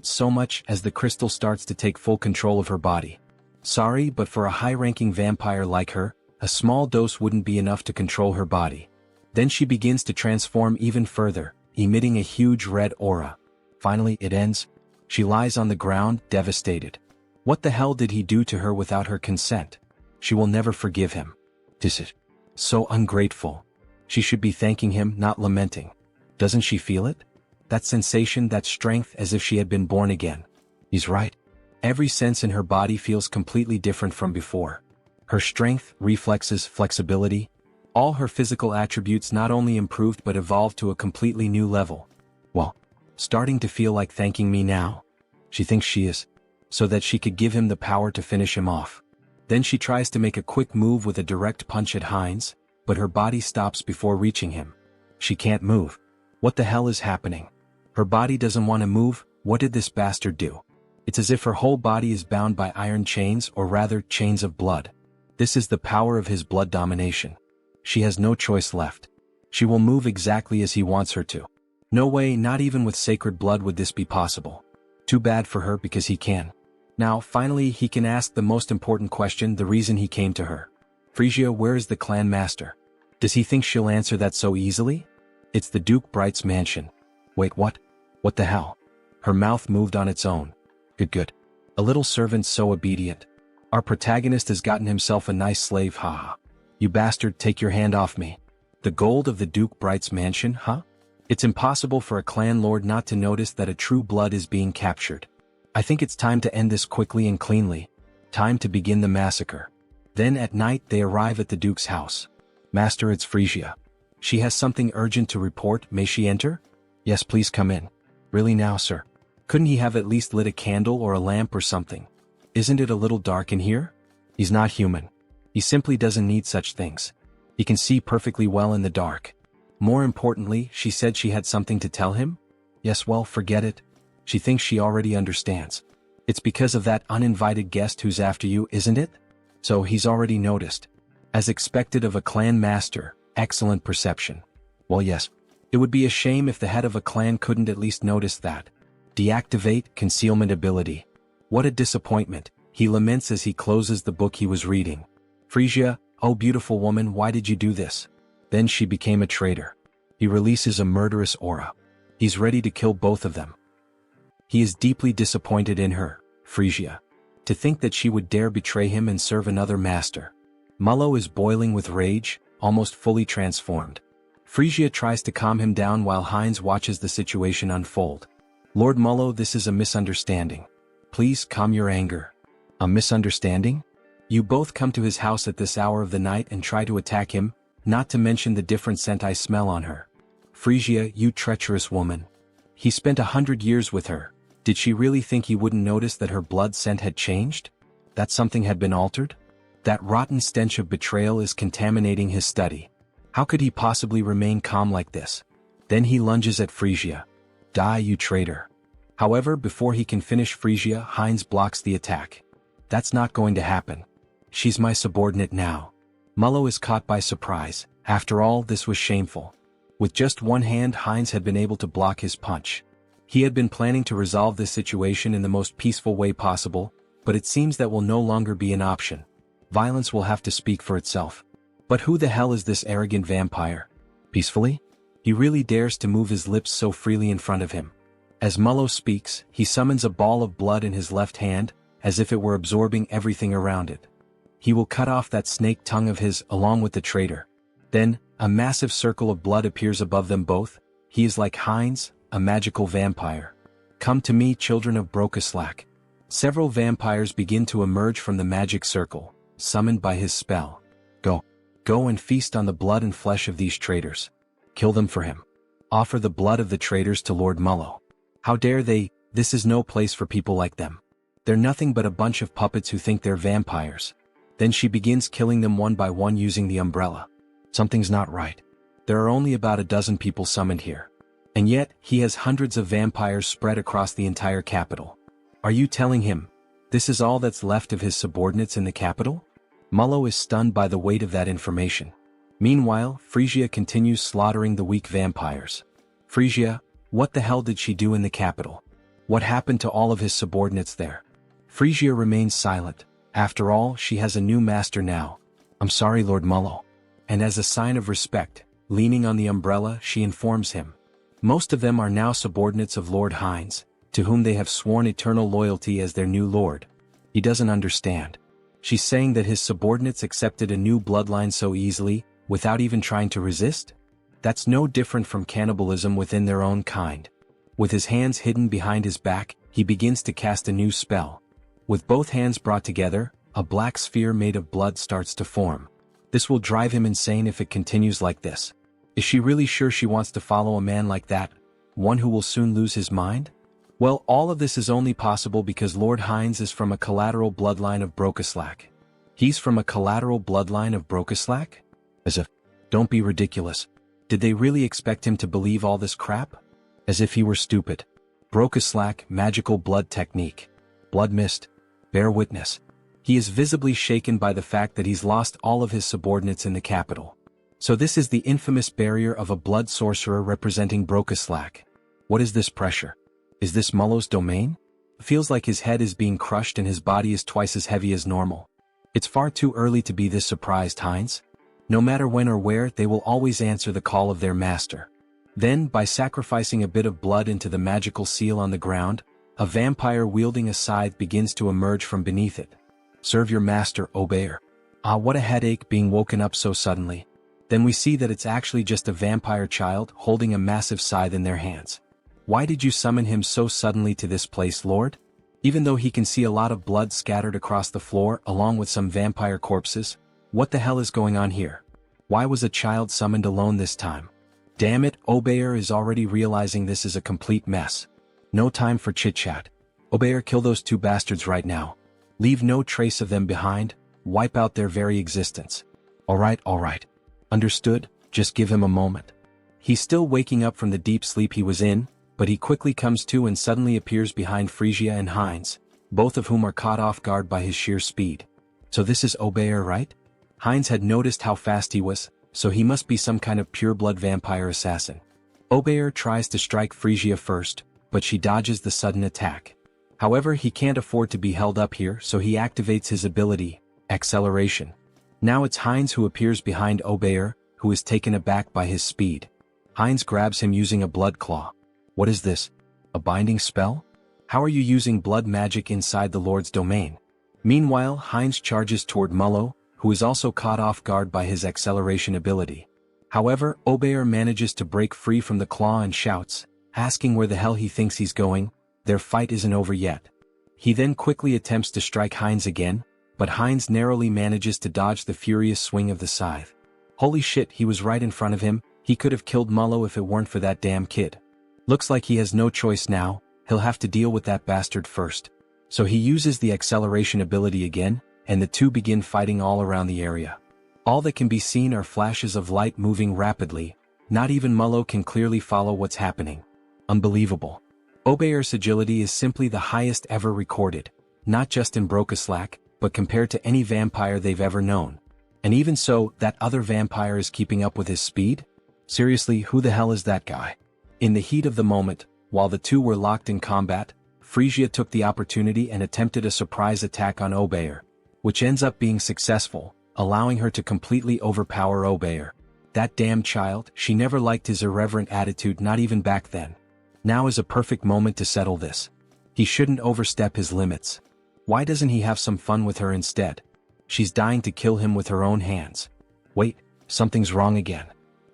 so much as the crystal starts to take full control of her body. Sorry, but for a high-ranking vampire like her, a small dose wouldn't be enough to control her body. Then she begins to transform even further, emitting a huge red aura. Finally, it ends. She lies on the ground, devastated. What the hell did he do to her without her consent? She will never forgive him. This is so ungrateful. She should be thanking him, not lamenting. Doesn't she feel it? That sensation, that strength, as if she had been born again. He's right. Every sense in her body feels completely different from before. Her strength, reflexes, flexibility, all her physical attributes not only improved but evolved to a completely new level. Well, starting to feel like thanking me now. She thinks she is. So that she could give him the power to finish him off. Then she tries to make a quick move with a direct punch at Heinz, but her body stops before reaching him. She can't move. What the hell is happening? Her body doesn't want to move. What did this bastard do? It's as if her whole body is bound by iron chains, or rather, chains of blood. This is the power of his blood domination. She has no choice left. She will move exactly as he wants her to. No way, not even with sacred blood would this be possible. Too bad for her because he can. Now, finally, he can ask the most important question, the reason he came to her. Frisia, where is the clan master? Does he think she'll answer that so easily? It's the Duke Bright's mansion. Wait, what? What the hell? Her mouth moved on its own. Good. A little servant so obedient. Our protagonist has gotten himself a nice slave, haha. You bastard, take your hand off me. The gold of the Duke Bright's mansion, huh? It's impossible for a clan lord not to notice that a true blood is being captured. I think it's time to end this quickly and cleanly. Time to begin the massacre. Then at night they arrive at the Duke's house. Master, it's Frisia. She has something urgent to report. May she enter? Yes, please come in. Really now, sir? Couldn't he have at least lit a candle or a lamp or something? Isn't it a little dark in here? He's not human. He simply doesn't need such things. He can see perfectly well in the dark. More importantly, she said she had something to tell him? Yes, well, forget it. She thinks she already understands. It's because of that uninvited guest who's after you, isn't it? So he's already noticed. As expected of a clan master, excellent perception. Well, yes. It would be a shame if the head of a clan couldn't at least notice that. Deactivate concealment ability. What a disappointment, he laments as he closes the book he was reading. Frisia, oh beautiful woman, why did you do this? Then she became a traitor. He releases a murderous aura. He's ready to kill both of them. He is deeply disappointed in her, Frisia. To think that she would dare betray him and serve another master. Mullo is boiling with rage, almost fully transformed. Frisia tries to calm him down while Heinz watches the situation unfold. Lord Mullo, this is a misunderstanding. Please calm your anger. A misunderstanding? You both come to his house at this hour of the night and try to attack him, not to mention the different scent I smell on her. Frisia, you treacherous woman. He spent 100 years with her. Did she really think he wouldn't notice that her blood scent had changed? That something had been altered? That rotten stench of betrayal is contaminating his study. How could he possibly remain calm like this? Then he lunges at Frisia. Die, you traitor. However, before he can finish Frisia, Heinz blocks the attack. That's not going to happen. She's my subordinate now. Mullo is caught by surprise. After all, this was shameful. With just one hand, Heinz had been able to block his punch. He had been planning to resolve this situation in the most peaceful way possible, but it seems that will no longer be an option. Violence will have to speak for itself. But who the hell is this arrogant vampire? Peacefully? He really dares to move his lips so freely in front of him. As Mullo speaks, he summons a ball of blood in his left hand, as if it were absorbing everything around it. He will cut off that snake tongue of his, along with the traitor. Then, a massive circle of blood appears above them both. He is like Heinz, a magical vampire. Come to me, children of Brokaslak. Several vampires begin to emerge from the magic circle, summoned by his spell. Go and feast on the blood and flesh of these traitors. Kill them for him. Offer the blood of the traitors to Lord Mullo. How dare they? This is no place for people like them. They're nothing but a bunch of puppets who think they're vampires. Then she begins killing them one by one using the umbrella. Something's not right. There are only about a dozen people summoned here. And yet, he has hundreds of vampires spread across the entire capital. Are you telling him this is all that's left of his subordinates in the capital? Mullo is stunned by the weight of that information. Meanwhile, Frisia continues slaughtering the weak vampires. Frisia, what the hell did she do in the capital? What happened to all of his subordinates there? Frisia remains silent. After all, she has a new master now. I'm sorry, Lord Mullo. And as a sign of respect, leaning on the umbrella, she informs him. Most of them are now subordinates of Lord Hines, to whom they have sworn eternal loyalty as their new lord. He doesn't understand. She's saying that his subordinates accepted a new bloodline so easily, without even trying to resist? That's no different from cannibalism within their own kind. With his hands hidden behind his back, he begins to cast a new spell. With both hands brought together, a black sphere made of blood starts to form. This will drive him insane if it continues like this. Is she really sure she wants to follow a man like that, one who will soon lose his mind? Well, all of this is only possible because Lord Hines is from a collateral bloodline of Brokeslack. He's from a collateral bloodline of Brokeslack? As if, don't be ridiculous. Did they really expect him to believe all this crap? As if he were stupid. Brokeslack, magical blood technique. Blood mist. Bear witness. He is visibly shaken by the fact that he's lost all of his subordinates in the capital. So this is the infamous barrier of a blood sorcerer representing Brokeslack. What is this pressure? Is this Mullo's domain? Feels like his head is being crushed and his body is twice as heavy as normal. It's far too early to be this surprised, Hines. No matter when or where, they will always answer the call of their master. Then, by sacrificing a bit of blood into the magical seal on the ground, a vampire wielding a scythe begins to emerge from beneath it. Serve your master, Obeyer. Ah, what a headache being woken up so suddenly. Then we see that it's actually just a vampire child holding a massive scythe in their hands. Why did you summon him so suddenly to this place, Lord? Even though he can see a lot of blood scattered across the floor along with some vampire corpses, what the hell is going on here? Why was a child summoned alone this time? Damn it, Obeyer is already realizing this is a complete mess. No time for chit-chat. Obeyer, kill those two bastards right now. Leave no trace of them behind, wipe out their very existence. Alright. Understood, just give him a moment. He's still waking up from the deep sleep he was in, but he quickly comes to and suddenly appears behind Frisia and Hines, both of whom are caught off guard by his sheer speed. So this is Obeyer, right? Hines had noticed how fast he was, so he must be some kind of pure-blood vampire assassin. Obeyer tries to strike Frisia first, but she dodges the sudden attack. However, he can't afford to be held up here, so he activates his ability, Acceleration. Now it's Hines who appears behind Obeyer, who is taken aback by his speed. Hines grabs him using a blood claw. What is this? A binding spell? How are you using blood magic inside the Lord's domain? Meanwhile, Hines charges toward Mullo, who is also caught off guard by his acceleration ability. However, Obeyer manages to break free from the claw and shouts, asking where the hell he thinks he's going. Their fight isn't over yet. He then quickly attempts to strike Hines again, but Hines narrowly manages to dodge the furious swing of the scythe. Holy shit, he was right in front of him. He could have killed Mullo if it weren't for that damn kid. Looks like he has no choice now, he'll have to deal with that bastard first. So he uses the acceleration ability again, and the two begin fighting all around the area. All that can be seen are flashes of light moving rapidly. Not even Mullo can clearly follow what's happening. Unbelievable. Obeyer's agility is simply the highest ever recorded, not just in Brokeslack, but compared to any vampire they've ever known. And even so, that other vampire is keeping up with his speed? Seriously, who the hell is that guy? In the heat of the moment, while the two were locked in combat, Frisia took the opportunity and attempted a surprise attack on Obeyer, which ends up being successful, allowing her to completely overpower Obeyer. That damn child, she never liked his irreverent attitude, not even back then. Now is a perfect moment to settle this. He shouldn't overstep his limits. Why doesn't he have some fun with her instead? She's dying to kill him with her own hands. Wait, something's wrong again.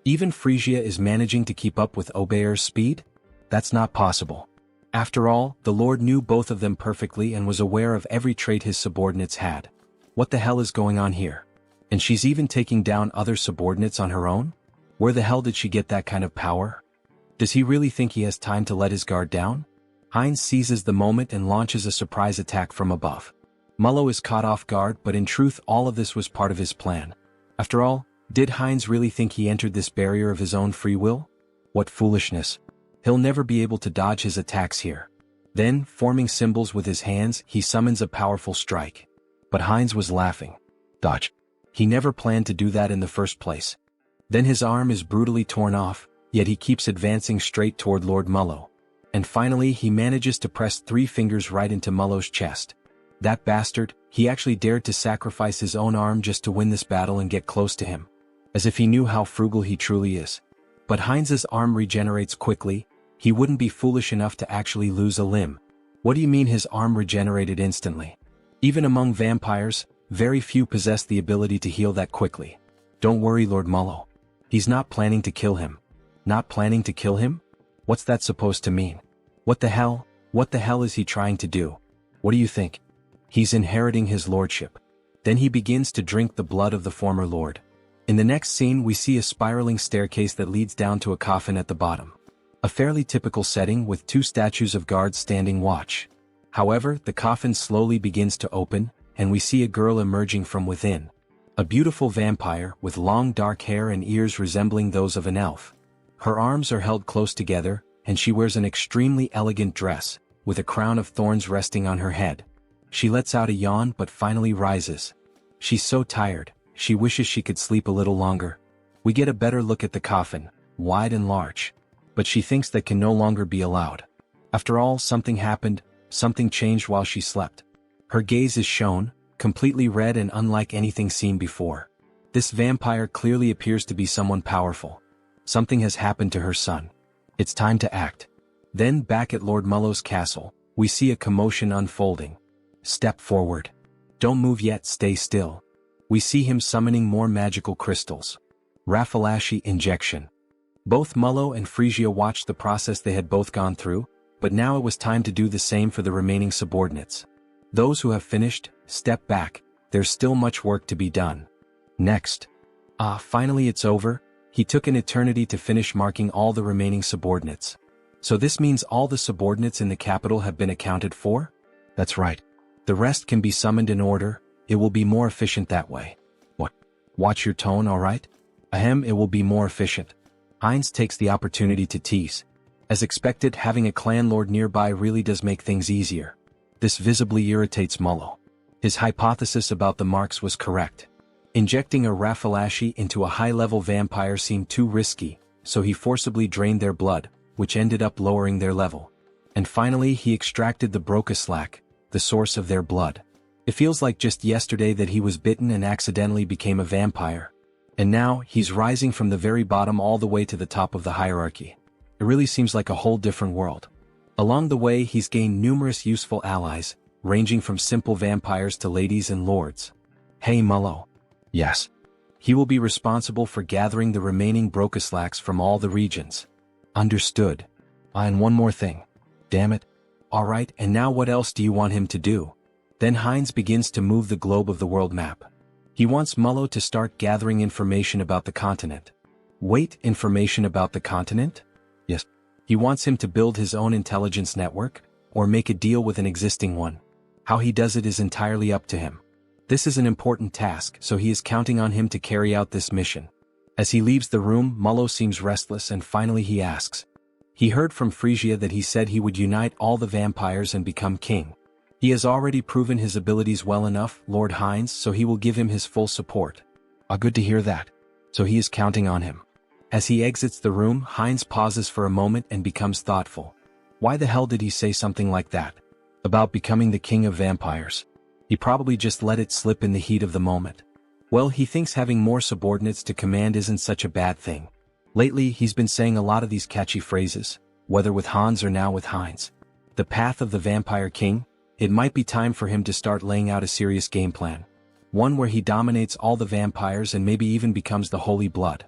Even Frisia is managing to keep up with Obeyer's speed? That's not possible. After all, the Lord knew both of them perfectly and was aware of every trait his subordinates had. What the hell is going on here? And she's even taking down other subordinates on her own? Where the hell did she get that kind of power? Does he really think he has time to let his guard down? Heinz seizes the moment and launches a surprise attack from above. Mullo is caught off guard, but in truth all of this was part of his plan. After all, did Heinz really think he entered this barrier of his own free will? What foolishness. He'll never be able to dodge his attacks here. Then, forming symbols with his hands, he summons a powerful strike. But Heinz was laughing. Dodge. He never planned to do that in the first place. Then his arm is brutally torn off, yet he keeps advancing straight toward Lord Mullo. And finally he manages to press 3 fingers right into Mullo's chest. That bastard, he actually dared to sacrifice his own arm just to win this battle and get close to him. As if he knew how frugal he truly is. But Heinz's arm regenerates quickly. He wouldn't be foolish enough to actually lose a limb. What do you mean his arm regenerated instantly? Even among vampires, very few possess the ability to heal that quickly. Don't worry, Lord Mullo. He's not planning to kill him. Not planning to kill him? What's that supposed to mean? What the hell is he trying to do? What do you think? He's inheriting his lordship. Then he begins to drink the blood of the former lord. In the next scene we see a spiraling staircase that leads down to a coffin at the bottom. A fairly typical setting with 2 statues of guards standing watch. However, the coffin slowly begins to open, and we see a girl emerging from within. A beautiful vampire with long dark hair and ears resembling those of an elf. Her arms are held close together, and she wears an extremely elegant dress, with a crown of thorns resting on her head. She lets out a yawn but finally rises. She's so tired, she wishes she could sleep a little longer. We get a better look at the coffin, wide and large. But she thinks that can no longer be allowed. After all, something happened, something changed while she slept. Her gaze is shown, completely red and unlike anything seen before. This vampire clearly appears to be someone powerful. Something has happened to her son. It's time to act. Then back at Lord Mullo's castle, we see a commotion unfolding. Step forward. Don't move yet, stay still. We see him summoning more magical crystals. Raffalashi injection. Both Mullo and Frisia watched the process they had both gone through, but now it was time to do the same for the remaining subordinates. Those who have finished, step back, there's still much work to be done. Next. Finally it's over. He took an eternity to finish marking all the remaining subordinates. So this means all the subordinates in the capital have been accounted for? That's right. The rest can be summoned in order. It will be more efficient that way. What? Watch your tone, alright? Ahem, it will be more efficient. Heinz takes the opportunity to tease. As expected, having a clan lord nearby really does make things easier. This visibly irritates Mullo. His hypothesis about the marks was correct. Injecting a Raffalashi into a high-level vampire seemed too risky, so he forcibly drained their blood, which ended up lowering their level. And finally he extracted the Brocaslack, the source of their blood. It feels like just yesterday that he was bitten and accidentally became a vampire. And now, he's rising from the very bottom all the way to the top of the hierarchy. It really seems like a whole different world. Along the way he's gained numerous useful allies, ranging from simple vampires to ladies and lords. Hey Mullo. Yes. He will be responsible for gathering the remaining Brocaslacks from all the regions. Understood. And one more thing. Damn it. Alright, and now what else do you want him to do? Then Heinz begins to move the globe of the world map. He wants Mullo to start gathering information about the continent. Wait, information about the continent? Yes. He wants him to build his own intelligence network, or make a deal with an existing one. How he does it is entirely up to him. This is an important task, so he is counting on him to carry out this mission. As he leaves the room, Mullo seems restless and finally he asks. He heard from Frisia that he said he would unite all the vampires and become king. He has already proven his abilities well enough, Lord Heinz, so he will give him his full support. Good to hear that. So he is counting on him. As he exits the room, Heinz pauses for a moment and becomes thoughtful. Why the hell did he say something like that? About becoming the king of vampires? He probably just let it slip in the heat of the moment. Well, he thinks having more subordinates to command isn't such a bad thing. Lately, he's been saying a lot of these catchy phrases, whether with Hans or now with Heinz. The path of the vampire king? It might be time for him to start laying out a serious game plan. One where he dominates all the vampires and maybe even becomes the Holy Blood.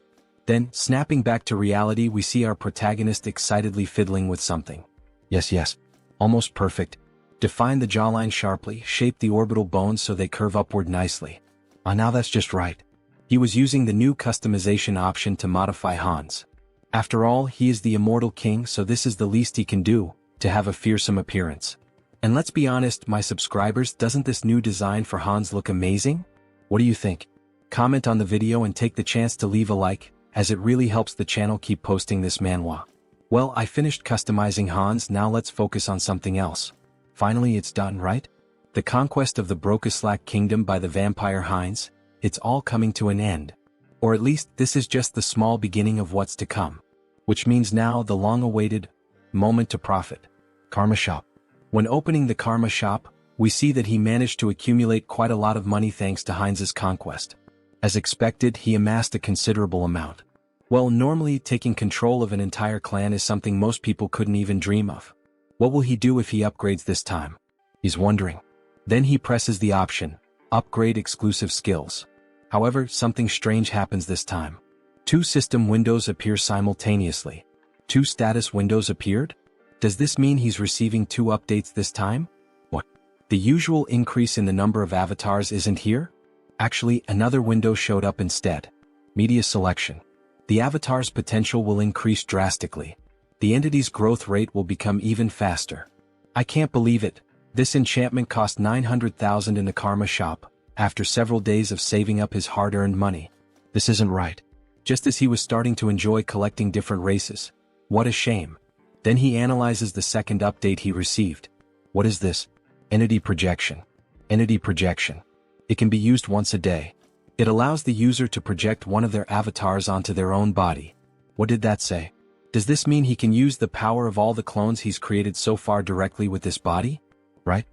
Then, snapping back to reality, we see our protagonist excitedly fiddling with something. Yes. Almost perfect. Define the jawline sharply, shape the orbital bones so they curve upward nicely. Now that's just right. He was using the new customization option to modify Hans. After all, he is the immortal king, so this is the least he can do, to have a fearsome appearance. And let's be honest, my subscribers, doesn't this new design for Hans look amazing? What do you think? Comment on the video and take the chance to leave a like, as it really helps the channel keep posting this manhwa. Well, I finished customizing Hans, now let's focus on something else. Finally it's done, right? The conquest of the Brokeslack kingdom by the vampire Heinz, it's all coming to an end. Or at least this is just the small beginning of what's to come. Which means now the long-awaited moment to profit. Karma Shop. When opening the Karma Shop, we see that he managed to accumulate quite a lot of money thanks to Heinz's conquest. As expected, he amassed a considerable amount. Well, normally taking control of an entire clan is something most people couldn't even dream of. What will he do if he upgrades this time? He's wondering. Then he presses the option, Upgrade Exclusive Skills. However, something strange happens this time. 2 system windows appear simultaneously. 2 status windows appeared? Does this mean he's receiving 2 updates this time? What? The usual increase in the number of avatars isn't here? Actually, another window showed up instead. Media selection. The avatar's potential will increase drastically. The entity's growth rate will become even faster. I can't believe it. This enchantment cost 900,000 in the Karma Shop, after several days of saving up his hard-earned money. This isn't right. Just as he was starting to enjoy collecting different races. What a shame. Then he analyzes the second update he received. What is this? Entity projection. Entity projection. It can be used once a day. It allows the user to project one of their avatars onto their own body. What did that say? Does this mean he can use the power of all the clones he's created so far directly with this body? Right?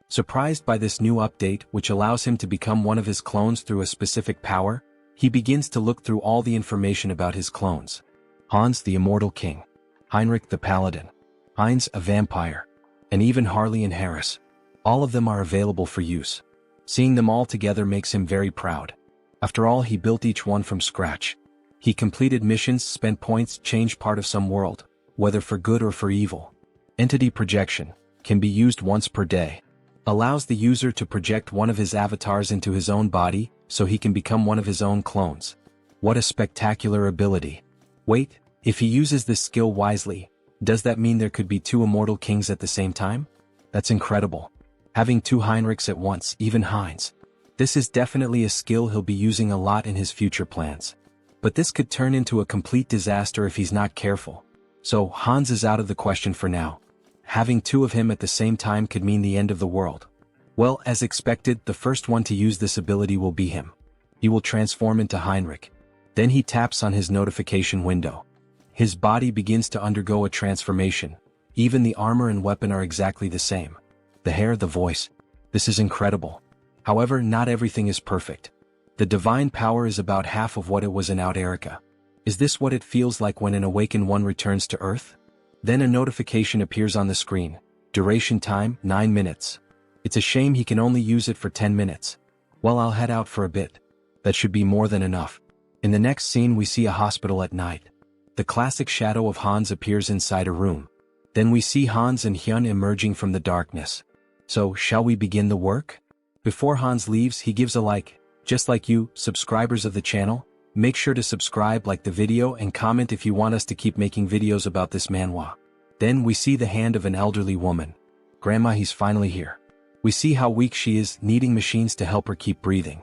Surprised by this new update, which allows him to become one of his clones through a specific power, he begins to look through all the information about his clones. Hans the Immortal King. Heinrich the Paladin. Heinz a vampire. And even Harley and Harris. All of them are available for use. Seeing them all together makes him very proud. After all, he built each one from scratch. He completed missions, spent points, changed part of some world, whether for good or for evil. Entity projection. Can be used once per day. Allows the user to project one of his avatars into his own body, so he can become one of his own clones. What a spectacular ability. Wait, if he uses this skill wisely, does that mean there could be 2 immortal kings at the same time? That's incredible. Having 2 Heinrichs at once, even Heinz. This is definitely a skill he'll be using a lot in his future plans. But this could turn into a complete disaster if he's not careful. So Hans is out of the question for now. Having 2 of him at the same time could mean the end of the world. Well, as expected, the first one to use this ability will be him. He will transform into Heinrich. Then he taps on his notification window. His body begins to undergo a transformation. Even the armor and weapon are exactly the same. The hair, the voice. This is incredible. However, not everything is perfect. The divine power is about half of what it was in Out Erica. Is this what it feels like when an awakened one returns to Earth? Then a notification appears on the screen. Duration time, 9 minutes. It's a shame he can only use it for 10 minutes. Well, I'll head out for a bit. That should be more than enough. In the next scene we see a hospital at night. The classic shadow of Hans appears inside a room. Then we see Hans and Hyun emerging from the darkness. So, shall we begin the work? Before Hans leaves, he gives a like. Just like you, subscribers of the channel, make sure to subscribe, like the video, and comment if you want us to keep making videos about this manhwa. Then we see the hand of an elderly woman. Grandma, he's finally here. We see how weak she is, needing machines to help her keep breathing.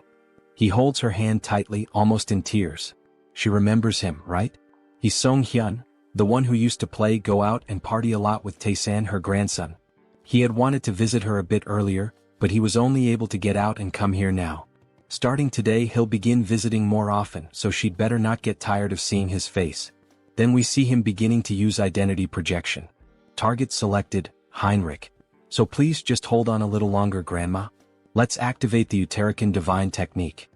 He holds her hand tightly, almost in tears. She remembers him, right? He's Sunghyun, the one who used to play, go out, and party a lot with Tae-san, her grandson. He had wanted to visit her a bit earlier, but he was only able to get out and come here now. Starting today, he'll begin visiting more often, so she'd better not get tired of seeing his face. Then we see him beginning to use identity projection. Target selected, Heinrich. So please just hold on a little longer, Grandma. Let's activate the Uterican divine technique.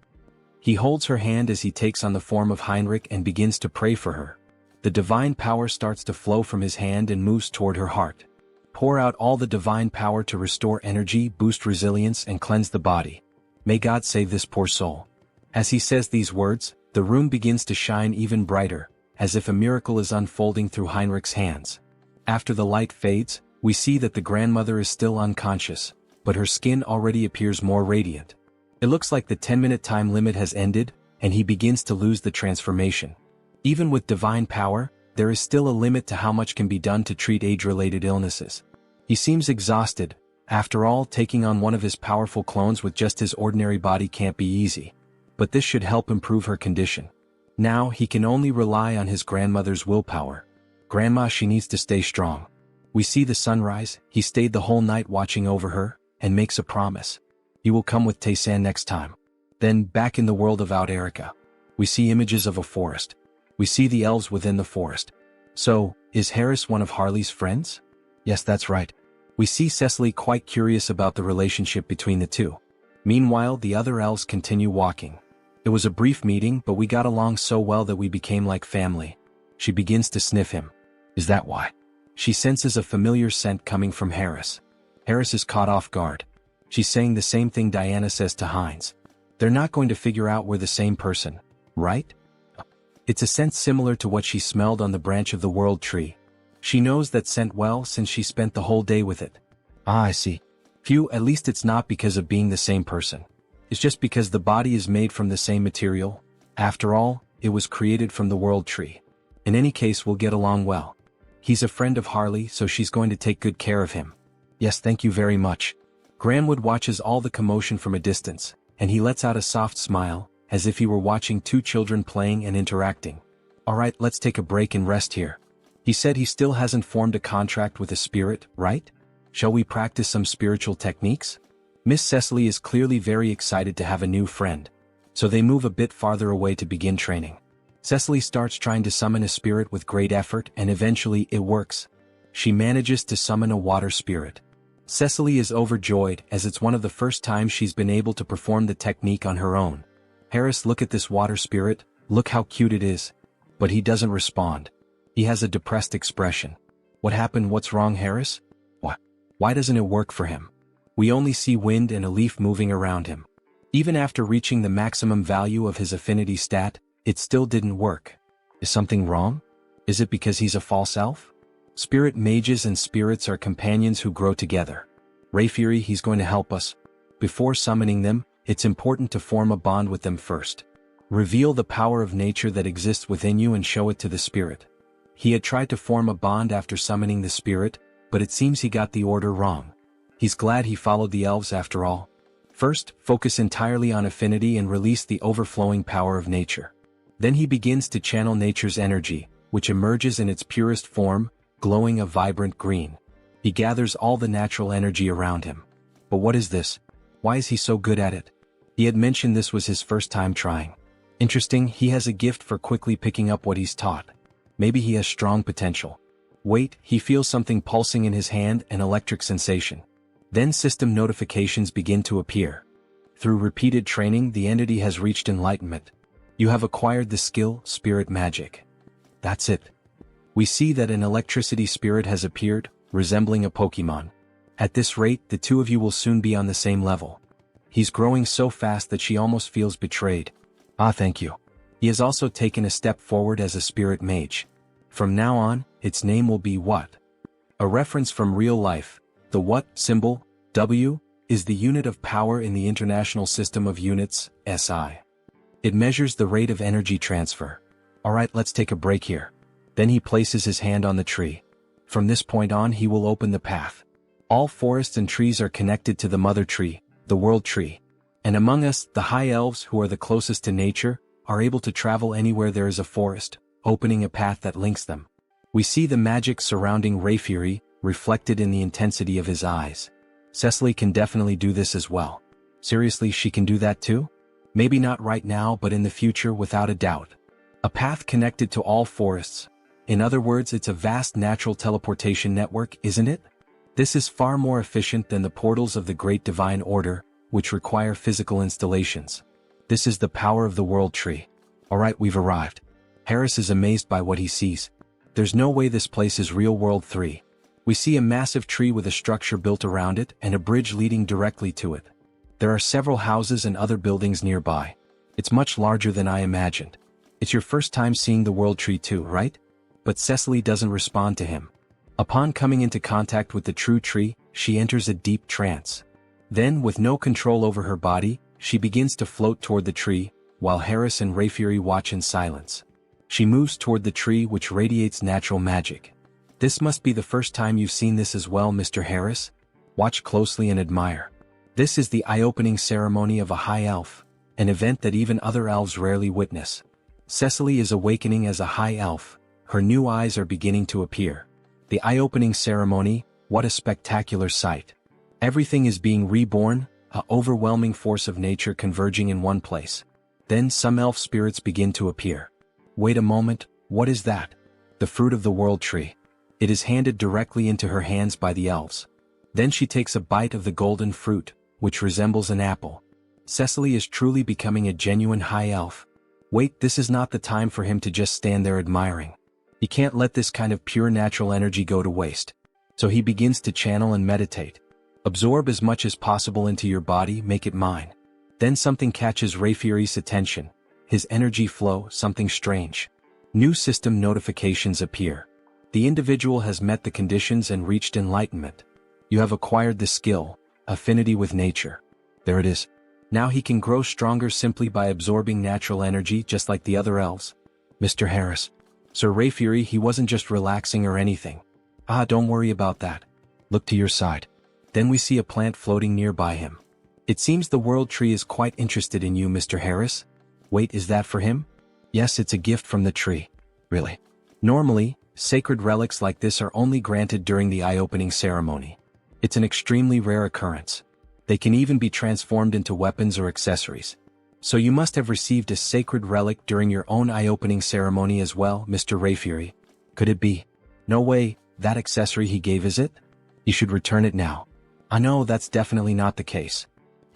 He holds her hand as he takes on the form of Heinrich and begins to pray for her. The divine power starts to flow from his hand and moves toward her heart. Pour out all the divine power to restore energy, boost resilience, and cleanse the body. May God save this poor soul. As he says these words, the room begins to shine even brighter, as if a miracle is unfolding through Heinrich's hands. After the light fades, we see that the grandmother is still unconscious, but her skin already appears more radiant. It looks like the 10-minute time limit has ended, and he begins to lose the transformation. Even with divine power, there is still a limit to how much can be done to treat age-related illnesses. He seems exhausted. After all, taking on one of his powerful clones with just his ordinary body can't be easy. But this should help improve her condition. Now, he can only rely on his grandmother's willpower. Grandma, she needs to stay strong. We see the sunrise. He stayed the whole night watching over her, and makes a promise. He will come with Tae-san next time. Then, back in the world of Out Erica, we see images of a forest. We see the elves within the forest. So, is Harris one of Harley's friends? Yes, that's right. We see Cecily quite curious about the relationship between the two. Meanwhile, the other elves continue walking. It was a brief meeting, but we got along so well that we became like family. She begins to sniff him. Is that why? She senses a familiar scent coming from Harris. Harris is caught off guard. She's saying the same thing Diana says to Hines. They're not going to figure out we're the same person, right? It's a scent similar to what she smelled on the branch of the world tree. She knows that scent well since she spent the whole day with it. Ah, I see. Phew, at least it's not because of being the same person. It's just because the body is made from the same material. After all, it was created from the world tree. In any case, we'll get along well. He's a friend of Harley, so she's going to take good care of him. Yes, thank you very much. Granwood watches all the commotion from a distance, and he lets out a soft smile, as if he were watching two children playing and interacting. Alright, let's take a break and rest here. He said he still hasn't formed a contract with a spirit, right? Shall we practice some spiritual techniques? Miss Cecily is clearly very excited to have a new friend. So they move a bit farther away to begin training. Cecily starts trying to summon a spirit with great effort, and eventually it works. She manages to summon a water spirit. Cecily is overjoyed as it's one of the first times she's been able to perform the technique on her own. Harris, look at this water spirit, look how cute it is. But he doesn't respond. He has a depressed expression. What happened? What's wrong, Harris? What? Why doesn't it work for him? We only see wind and a leaf moving around him. Even after reaching the maximum value of his affinity stat, it still didn't work. Is something wrong? Is it because he's a false elf? Spirit mages and spirits are companions who grow together. Rayfury, he's going to help us. Before summoning them, it's important to form a bond with them first. Reveal the power of nature that exists within you and show it to the spirit. He had tried to form a bond after summoning the spirit, but it seems he got the order wrong. He's glad he followed the elves after all. First, focus entirely on affinity and release the overflowing power of nature. Then he begins to channel nature's energy, which emerges in its purest form, glowing a vibrant green. He gathers all the natural energy around him. But what is this? Why is he so good at it? He had mentioned this was his first time trying. Interesting, he has a gift for quickly picking up what he's taught. Maybe he has strong potential. Wait, he feels something pulsing in his hand, an electric sensation. Then system notifications begin to appear. Through repeated training, the entity has reached enlightenment. You have acquired the skill, Spirit Magic. That's it. We see that an electricity spirit has appeared, resembling a Pokemon. At this rate, the two of you will soon be on the same level. He's growing so fast that she almost feels betrayed. Ah, thank you. He has also taken a step forward as a spirit mage. From now on, its name will be What? A reference from real life. The What symbol, W, is the unit of power in the International System of Units, SI. It measures the rate of energy transfer. Alright, let's take a break here. Then he places his hand on the tree. From this point on, he will open the path. All forests and trees are connected to the mother tree, the world tree. And among us, the high elves who are the closest to nature, are able to travel anywhere there is a forest, opening a path that links them. We see the magic surrounding Rayfury, reflected in the intensity of his eyes. Cecily can definitely do this as well. Seriously, she can do that too? Maybe not right now, but in the future, without a doubt. A path connected to all forests. In other words, it's a vast natural teleportation network, isn't it? This is far more efficient than the portals of the Great Divine Order, which require physical installations. This is the power of the world tree. Alright, we've arrived. Harris is amazed by what he sees. There's no way this place is Real World 3. We see a massive tree with a structure built around it and a bridge leading directly to it. There are several houses and other buildings nearby. It's much larger than I imagined. It's your first time seeing the world tree too, right? But Cecily doesn't respond to him. Upon coming into contact with the true tree, she enters a deep trance. Then, with no control over her body, she begins to float toward the tree, while Harris and Rayfury watch in silence. She moves toward the tree which radiates natural magic. This must be the first time you've seen this as well, Mr. Harris. Watch closely and admire. This is the eye-opening ceremony of a high elf, an event that even other elves rarely witness. Cecily is awakening as a high elf, her new eyes are beginning to appear. The eye-opening ceremony, what a spectacular sight. Everything is being reborn, an overwhelming force of nature converging in one place. Then some elf spirits begin to appear. Wait a moment, what is that? The fruit of the world tree. It is handed directly into her hands by the elves. Then she takes a bite of the golden fruit, which resembles an apple. Cecily is truly becoming a genuine high elf. Wait, this is not the time for him to just stand there admiring. He can't let this kind of pure natural energy go to waste. So he begins to channel and meditate. Absorb as much as possible into your body, make it mine. Then something catches Rayfury's attention. His energy flow, something strange. New system notifications appear. The individual has met the conditions and reached enlightenment. You have acquired the skill, affinity with nature. There it is. Now he can grow stronger simply by absorbing natural energy just like the other elves. Mr. Harris. Sir Rayfury, he wasn't just relaxing or anything. Ah, don't worry about that. Look to your side. Then we see a plant floating nearby him. It seems the world tree is quite interested in you, Mr. Harris. Wait, is that for him? Yes, it's a gift from the tree. Really? Normally, sacred relics like this are only granted during the eye-opening ceremony. It's an extremely rare occurrence. They can even be transformed into weapons or accessories. So you must have received a sacred relic during your own eye-opening ceremony as well, Mr. Rayfury. Could it be? No way, that accessory he gave, is it? He should return it now. I know that's definitely not the case.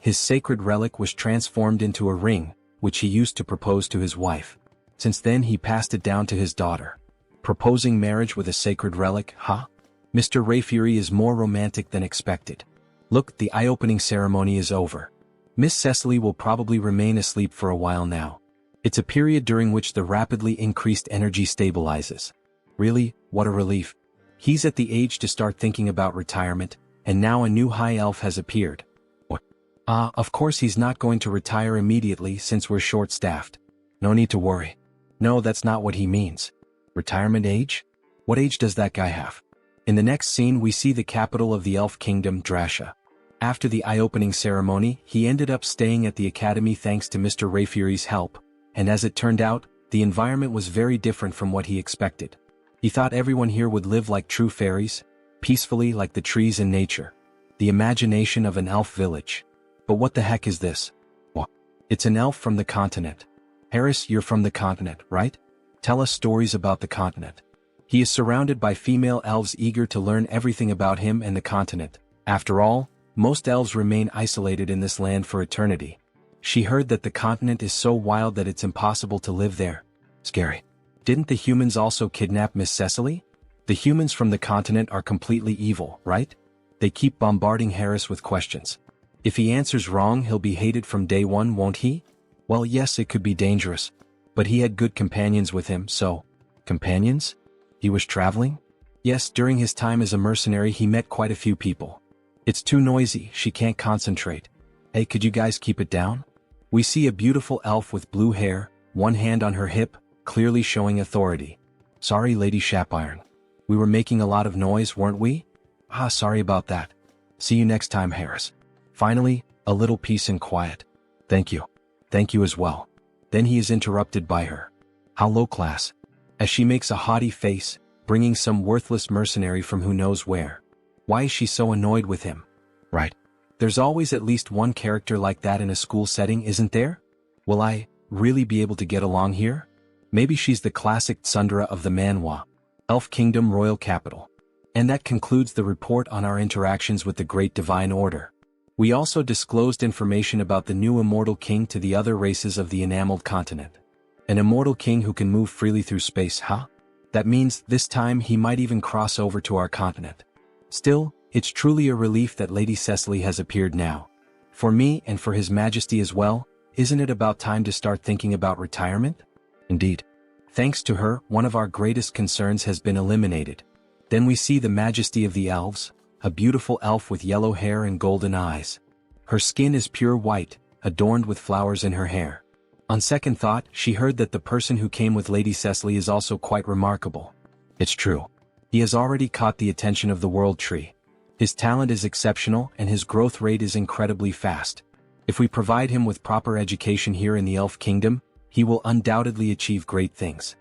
His sacred relic was transformed into a ring, which he used to propose to his wife. Since then he passed it down to his daughter. Proposing marriage with a sacred relic, huh? Mr. Rayfury is more romantic than expected. Look, the eye-opening ceremony is over. Miss Cecily will probably remain asleep for a while now. It's a period during which the rapidly increased energy stabilizes. Really, what a relief. He's at the age to start thinking about retirement, and now a new high elf has appeared. What? Of course he's not going to retire immediately since we're short-staffed. No need to worry. No, that's not what he means. Retirement age? What age does that guy have? In the next scene we see the capital of the elf kingdom, Drasha. After the eye-opening ceremony, he ended up staying at the academy thanks to Mr. Rayfury's help, and as it turned out, the environment was very different from what he expected. He thought everyone here would live like true fairies, peacefully like the trees in nature. The imagination of an elf village. But what the heck is this? What? It's an elf from the continent. Harris, you're from the continent, right? Tell us stories about the continent. He is surrounded by female elves eager to learn everything about him and the continent. After all, most elves remain isolated in this land for eternity. She heard that the continent is so wild that it's impossible to live there. Scary. Didn't the humans also kidnap Miss Cecily? The humans from the continent are completely evil, right? They keep bombarding Harris with questions. If he answers wrong, he'll be hated from day one, won't he? Well, yes, it could be dangerous. But he had good companions with him, so... Companions? He was traveling? Yes, during his time as a mercenary he met quite a few people. It's too noisy, she can't concentrate. Hey, could you guys keep it down? We see a beautiful elf with blue hair, one hand on her hip, clearly showing authority. Sorry, Lady Shapiron. We were making a lot of noise, weren't we? Sorry about that. See you next time, Harris. Finally, a little peace and quiet. Thank you. Thank you as well. Then he is interrupted by her. How low class. As she makes a haughty face, bringing some worthless mercenary from who knows where. Why is she so annoyed with him? Right. There's always at least one character like that in a school setting, isn't there? Will I really be able to get along here? Maybe she's the classic tsundere of the Manhwa, Elf Kingdom Royal Capital. And that concludes the report on our interactions with the Great Divine Order. We also disclosed information about the new immortal king to the other races of the enameled continent. An immortal king who can move freely through space, huh? That means this time he might even cross over to our continent. Still, it's truly a relief that Lady Cecily has appeared now. For me and for His Majesty as well, isn't it about time to start thinking about retirement? Indeed. Thanks to her, one of our greatest concerns has been eliminated. Then we see the Majesty of the Elves, a beautiful elf with yellow hair and golden eyes. Her skin is pure white, adorned with flowers in her hair. On second thought, she heard that the person who came with Lady Cecily is also quite remarkable. It's true. He has already caught the attention of the World Tree. His talent is exceptional and his growth rate is incredibly fast. If we provide him with proper education here in the Elf Kingdom, he will undoubtedly achieve great things.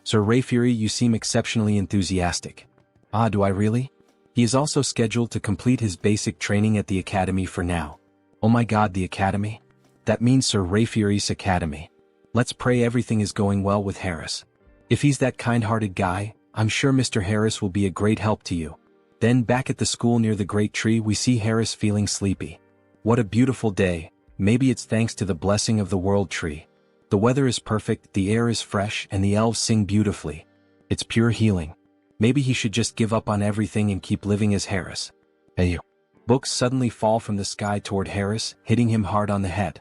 Sir Rayfury, you seem exceptionally enthusiastic. Ah, do I really? He is also scheduled to complete his basic training at the Academy for now. Oh my god, the Academy? That means Sir Rayfury's Academy. Let's pray everything is going well with Harris. If he's that kind-hearted guy, I'm sure Mr. Harris will be a great help to you. Then back at the school near the great tree we see Harris feeling sleepy. What a beautiful day, maybe it's thanks to the blessing of the World Tree. The weather is perfect, the air is fresh, and the elves sing beautifully. It's pure healing. Maybe he should just give up on everything and keep living as Harris. Hey you. Books suddenly fall from the sky toward Harris, hitting him hard on the head.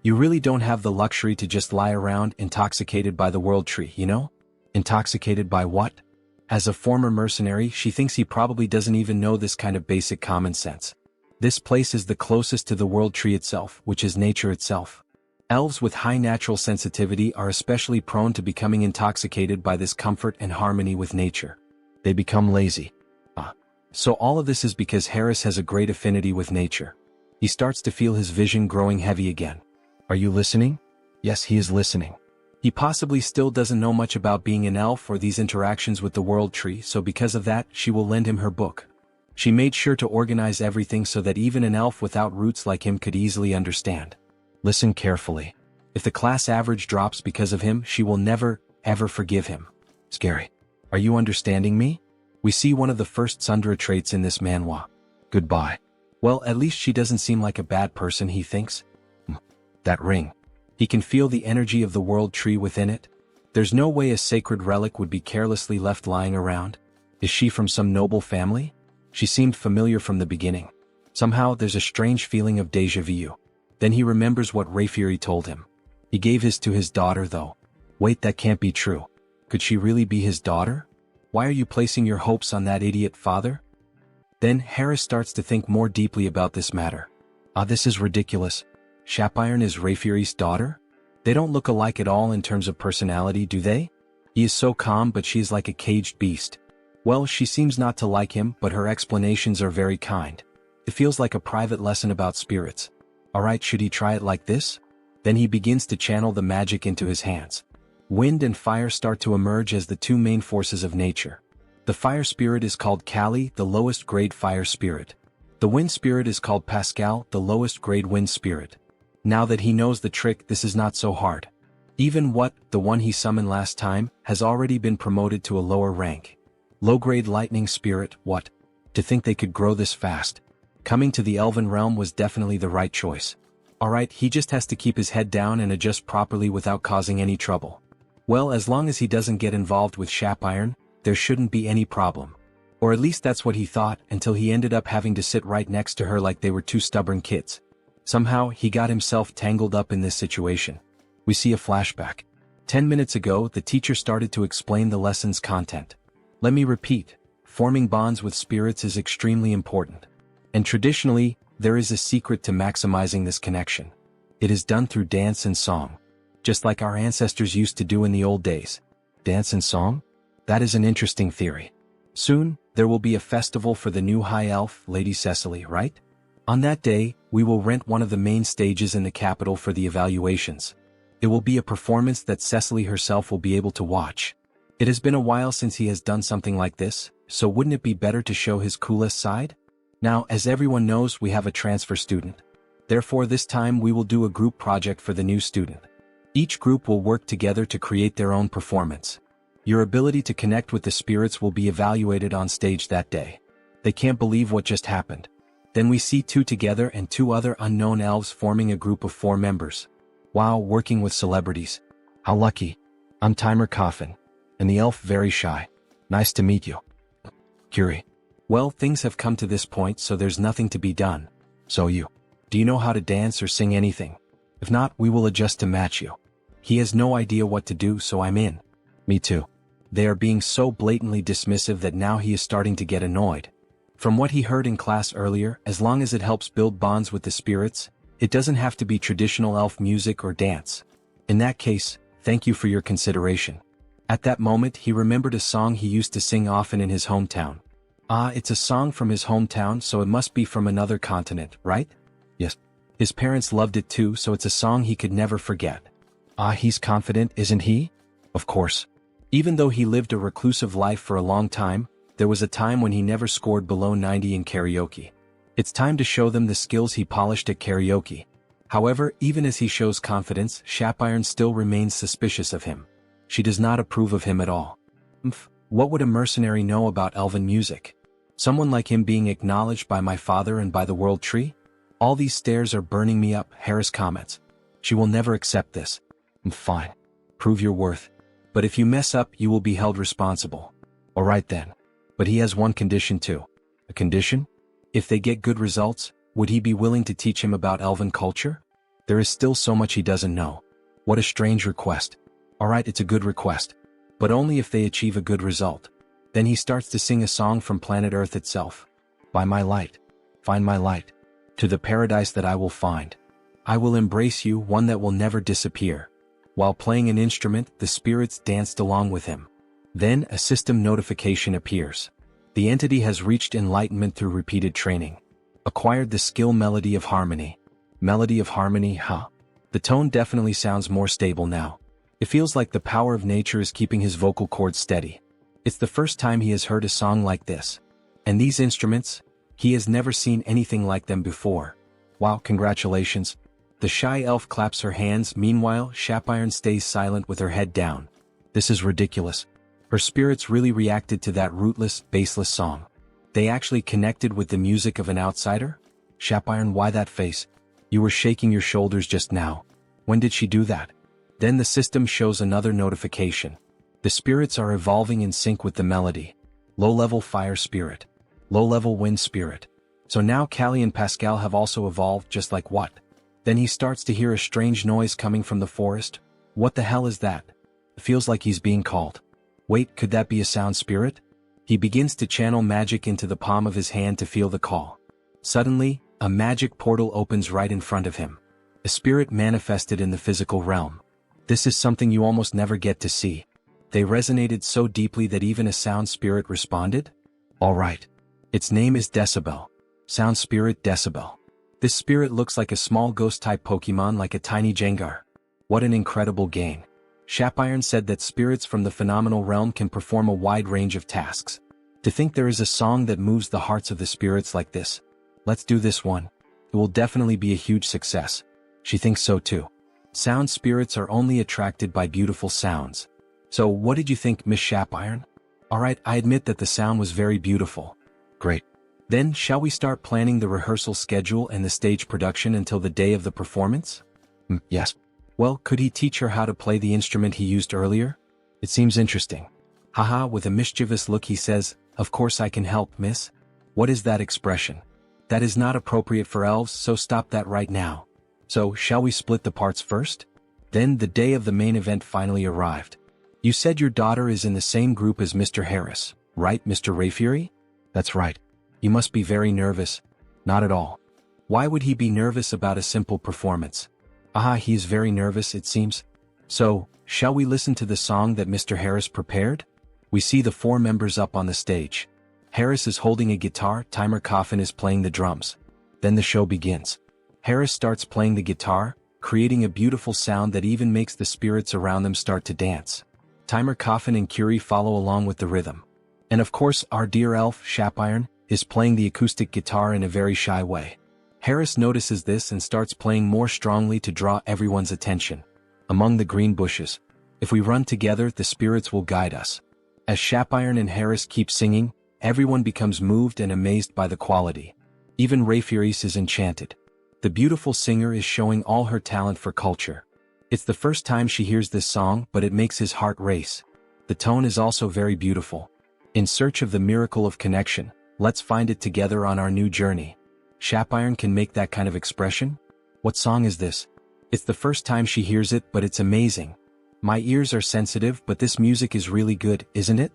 You really don't have the luxury to just lie around intoxicated by the World Tree, you know? Intoxicated by what? As a former mercenary, she thinks he probably doesn't even know this kind of basic common sense. This place is the closest to the World Tree itself, which is nature itself. Elves with high natural sensitivity are especially prone to becoming intoxicated by this comfort and harmony with nature. They become lazy. So all of this is because Harris has a great affinity with nature. He starts to feel his vision growing heavy again. Are you listening? Yes, he is listening. He possibly still doesn't know much about being an elf or these interactions with the World Tree, so because of that, she will lend him her book. She made sure to organize everything so that even an elf without roots like him could easily understand. Listen carefully. If the class average drops because of him, she will never, ever forgive him. Scary. Are you understanding me? We see one of the first Sundra traits in this manhwa. Goodbye. Well, at least she doesn't seem like a bad person, he thinks. That ring. He can feel the energy of the World Tree within it. There's no way a sacred relic would be carelessly left lying around. Is she from some noble family? She seemed familiar from the beginning. Somehow there's a strange feeling of déjà vu. Then he remembers what Rayfury told him. He gave his to his daughter though. Wait, that can't be true. Could she really be his daughter? Why are you placing your hopes on that idiot father? Then Harris starts to think more deeply about this matter. This is ridiculous. Shapiron is Rayfury's daughter? They don't look alike at all in terms of personality, do they? He is so calm, but she is like a caged beast. Well, she seems not to like him, but her explanations are very kind. It feels like a private lesson about spirits. Alright, should he try it like this? Then he begins to channel the magic into his hands. Wind and fire start to emerge as the two main forces of nature. The fire spirit is called Kali, the lowest grade fire spirit. The wind spirit is called Pascal, the lowest grade wind spirit. Now that he knows the trick, this is not so hard. Even the one he summoned last time, has already been promoted to a lower rank. Low grade lightning spirit, what? To think they could grow this fast. Coming to the elven realm was definitely the right choice. Alright, he just has to keep his head down and adjust properly without causing any trouble. Well, as long as he doesn't get involved with Shapiron, there shouldn't be any problem. Or at least that's what he thought, until he ended up having to sit right next to her like they were two stubborn kids. Somehow, he got himself tangled up in this situation. We see a flashback. 10 minutes ago, the teacher started to explain the lesson's content. Let me repeat, forming bonds with spirits is extremely important. And traditionally, there is a secret to maximizing this connection. It is done through dance and song. Just like our ancestors used to do in the old days. Dance and song? That is an interesting theory. Soon, there will be a festival for the new High Elf, Lady Cecily, right? On that day, we will rent one of the main stages in the capital for the evaluations. It will be a performance that Cecily herself will be able to watch. It has been a while since he has done something like this, so wouldn't it be better to show his coolest side? Now, as everyone knows, we have a transfer student. Therefore, this time we will do a group project for the new student. Each group will work together to create their own performance. Your ability to connect with the spirits will be evaluated on stage that day. They can't believe what just happened. Then we see two together and two other unknown elves forming a group of 4 members. Wow, working with celebrities. How lucky. I'm Timer Coffin. And the elf very shy. Nice to meet you. Curie. Well, things have come to this point, so there's nothing to be done. So do you know how to dance or sing anything? If not, we will adjust to match you. He has no idea what to do, so I'm in. Me too. They are being so blatantly dismissive that now he is starting to get annoyed. From what he heard in class earlier, as long as it helps build bonds with the spirits, it doesn't have to be traditional elf music or dance. In that case, thank you for your consideration. At that moment he remembered a song he used to sing often in his hometown. Ah, it's a song from his hometown, so it must be from another continent, right? Yes. His parents loved it too, so it's a song he could never forget. Ah, he's confident, isn't he? Of course. Even though he lived a reclusive life for a long time, there was a time when he never scored below 90 in karaoke. It's time to show them the skills he polished at karaoke. However, even as he shows confidence, Shapiron still remains suspicious of him. She does not approve of him at all. What would a mercenary know about elven music? Someone like him being acknowledged by my father and by the world tree? All these stares are burning me up, Harris comments. She will never accept this. Fine. Prove your worth. But if you mess up, you will be held responsible. Alright then. But he has one condition too. A condition? If they get good results, would he be willing to teach him about elven culture? There is still so much he doesn't know. What a strange request. Alright, it's a good request. But only if they achieve a good result. Then he starts to sing a song from planet Earth itself. By my light. Find my light. To the paradise that I will find. I will embrace you, one that will never disappear. While playing an instrument, the spirits danced along with him. Then a system notification appears. The entity has reached enlightenment through repeated training. Acquired the skill Melody of Harmony. Melody of Harmony, huh? The tone definitely sounds more stable now. It feels like the power of nature is keeping his vocal cords steady. It's the first time he has heard a song like this. And these instruments? He has never seen anything like them before. Wow, congratulations. The shy elf claps her hands, meanwhile, Shapiron stays silent with her head down. This is ridiculous. Her spirits really reacted to that rootless, baseless song. They actually connected with the music of an outsider? Shapiron, why that face? You were shaking your shoulders just now. When did she do that? Then the system shows another notification. The spirits are evolving in sync with the melody. Low-level fire spirit. Low-level wind spirit. So now Callie and Pascal have also evolved, just like what? Then he starts to hear a strange noise coming from the forest. What the hell is that? It feels like he's being called. Wait, could that be a sound spirit? He begins to channel magic into the palm of his hand to feel the call. Suddenly, a magic portal opens right in front of him. A spirit manifested in the physical realm. This is something you almost never get to see. They resonated so deeply that even a sound spirit responded? Alright. Its name is Decibel. Sound spirit Decibel. This spirit looks like a small ghost-type Pokemon, like a tiny Jengar. What an incredible gain. Shapiron said that spirits from the phenomenal realm can perform a wide range of tasks. To think there is a song that moves the hearts of the spirits like this. Let's do this one. It will definitely be a huge success. She thinks so too. Sound spirits are only attracted by beautiful sounds. So what did you think, Miss Shapiron? Alright, I admit that the sound was very beautiful. Great. Then shall we start planning the rehearsal schedule and the stage production until the day of the performance? Yes. Well, could he teach her how to play the instrument he used earlier? It seems interesting. Haha, with a mischievous look he says, of course I can help, miss. What is that expression? That is not appropriate for elves, so stop that right now. So, shall we split the parts first? Then the day of the main event finally arrived. You said your daughter is in the same group as Mr. Harris, right, Mr. Rayfury? That's right. You must be very nervous. Not at all. Why would he be nervous about a simple performance? Ah, he is very nervous, it seems. So, shall we listen to the song that Mr. Harris prepared? We see the four members up on the stage. Harris is holding a guitar, Timer Coffin is playing the drums. Then the show begins. Harris starts playing the guitar, creating a beautiful sound that even makes the spirits around them start to dance. Timer Coffin and Curie follow along with the rhythm. And of course, our dear elf, Shapiron, is playing the acoustic guitar in a very shy way. Harris notices this and starts playing more strongly to draw everyone's attention. Among the green bushes. If we run together, the spirits will guide us. As Shapiron and Harris keep singing, everyone becomes moved and amazed by the quality. Even Rayfuris is enchanted. The beautiful singer is showing all her talent for culture. It's the first time she hears this song, but it makes his heart race. The tone is also very beautiful. In search of the miracle of connection, let's find it together on our new journey. Shapiron can make that kind of expression? What song is this? It's the first time she hears it, but it's amazing. My ears are sensitive, but this music is really good, isn't it?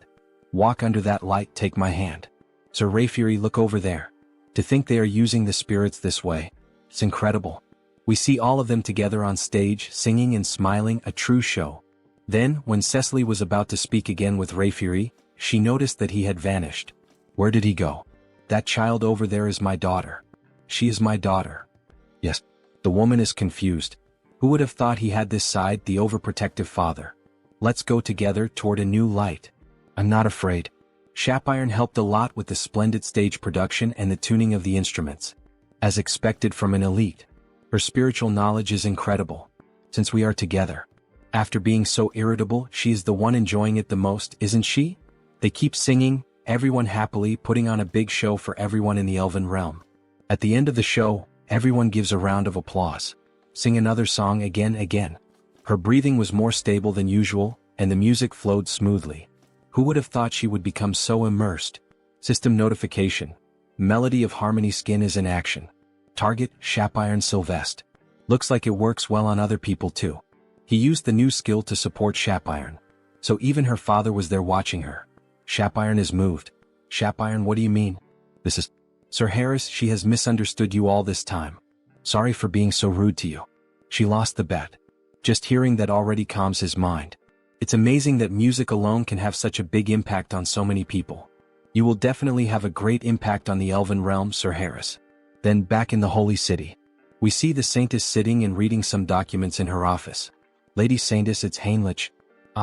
Walk under that light, take my hand. Sir Rayfury, look over there. To think they are using the spirits this way. It's incredible. We see all of them together on stage, singing and smiling, a true show. Then, when Cecily was about to speak again with Rayfury, she noticed that he had vanished. Where did he go? That child over there is my daughter. She is my daughter. Yes. The woman is confused. Who would have thought he had this side, the overprotective father? Let's go together toward a new light. I'm not afraid. Shapiron helped a lot with the splendid stage production and the tuning of the instruments. As expected from an elite. Her spiritual knowledge is incredible. Since we are together. After being so irritable, she is the one enjoying it the most, isn't she? They keep singing, everyone happily putting on a big show for everyone in the Elven realm. At the end of the show, everyone gives a round of applause. Sing another song again. Her breathing was more stable than usual, and the music flowed smoothly. Who would have thought she would become so immersed? System notification. Melody of Harmony Skin is in action. Target, Shapiron Sylvest. Looks like it works well on other people too. He used the new skill to support Shapiron. So even her father was there watching her. Shapiron is moved. Shapiron, what do you mean? This is... Sir Harris, she has misunderstood you all this time. Sorry for being so rude to you. She lost the bet. Just hearing that already calms his mind. It's amazing that music alone can have such a big impact on so many people. You will definitely have a great impact on the Elven realm, Sir Harris. Then back in the Holy City. We see the Saintess sitting and reading some documents in her office. Lady Saintess, it's Heinrich.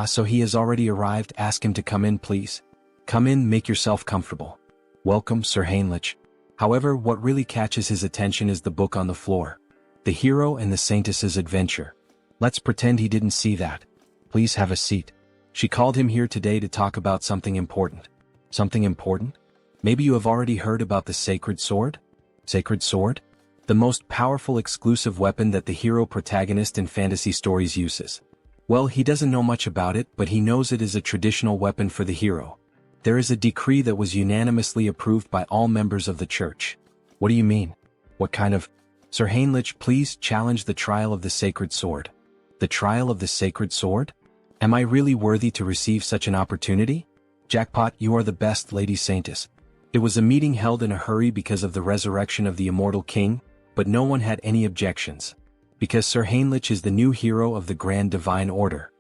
So he has already arrived, ask him to come in please. Come in, make yourself comfortable. Welcome, Sir Heinrich. However, what really catches his attention is the book on the floor. The Hero and the Saintess's Adventure. Let's pretend he didn't see that. Please have a seat. She called him here today to talk about something important. Something important? Maybe you have already heard about the Sacred Sword? Sacred Sword? The most powerful exclusive weapon that the hero protagonist in fantasy stories uses. Well, he doesn't know much about it, but he knows it is a traditional weapon for the hero. There is a decree that was unanimously approved by all members of the church. What do you mean? What kind of... Sir Heinrich, please challenge the trial of the Sacred Sword. The trial of the Sacred Sword? Am I really worthy to receive such an opportunity? Jackpot, you are the best, Lady Saintess. It was a meeting held in a hurry because of the resurrection of the immortal king, but no one had any objections. Because Sir Heinrich is the new hero of the Grand Divine Order.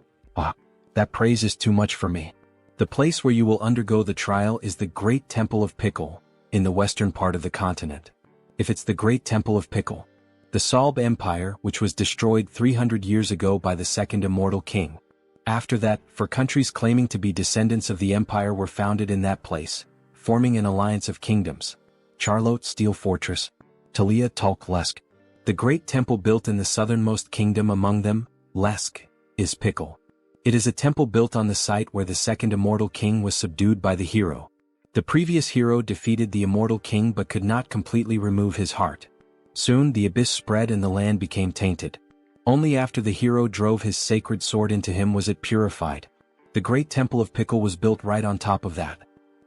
That praise is too much for me. The place where you will undergo the trial is the Great Temple of Pickle, in the western part of the continent. If it's the Great Temple of Pickle, the Salb Empire, which was destroyed 300 years ago by the second immortal king. After that, for countries claiming to be descendants of the empire were founded in that place, forming an alliance of kingdoms. Charlotte Steel Fortress, Talia Tulk Lesk. The great temple built in the southernmost kingdom among them, Lesk, is Pickle. It is a temple built on the site where the second immortal king was subdued by the hero. The previous hero defeated the immortal king but could not completely remove his heart. Soon the abyss spread and the land became tainted. Only after the hero drove his sacred sword into him was it purified. The great temple of Pickle was built right on top of that.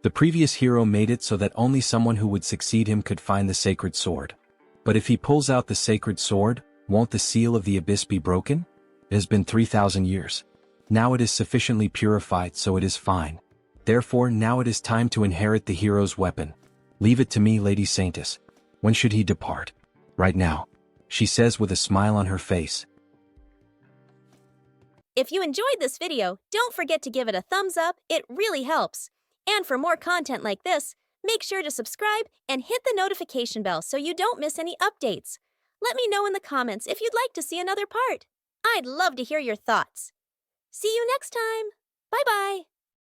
The previous hero made it so that only someone who would succeed him could find the sacred sword. But if he pulls out the sacred sword, won't the seal of the abyss be broken? It has been 3,000 years. Now it is sufficiently purified, so it is fine. Therefore now it is time to inherit the hero's weapon. Leave it to me, Lady Saintess. When should he depart? Right now, she says with a smile on her face. If you enjoyed this video, don't forget to give it a thumbs up, it really helps. And for more content like this, make sure to subscribe and hit the notification bell so you don't miss any updates. Let me know in the comments if you'd like to see another part. I'd love to hear your thoughts. See you next time. Bye-bye.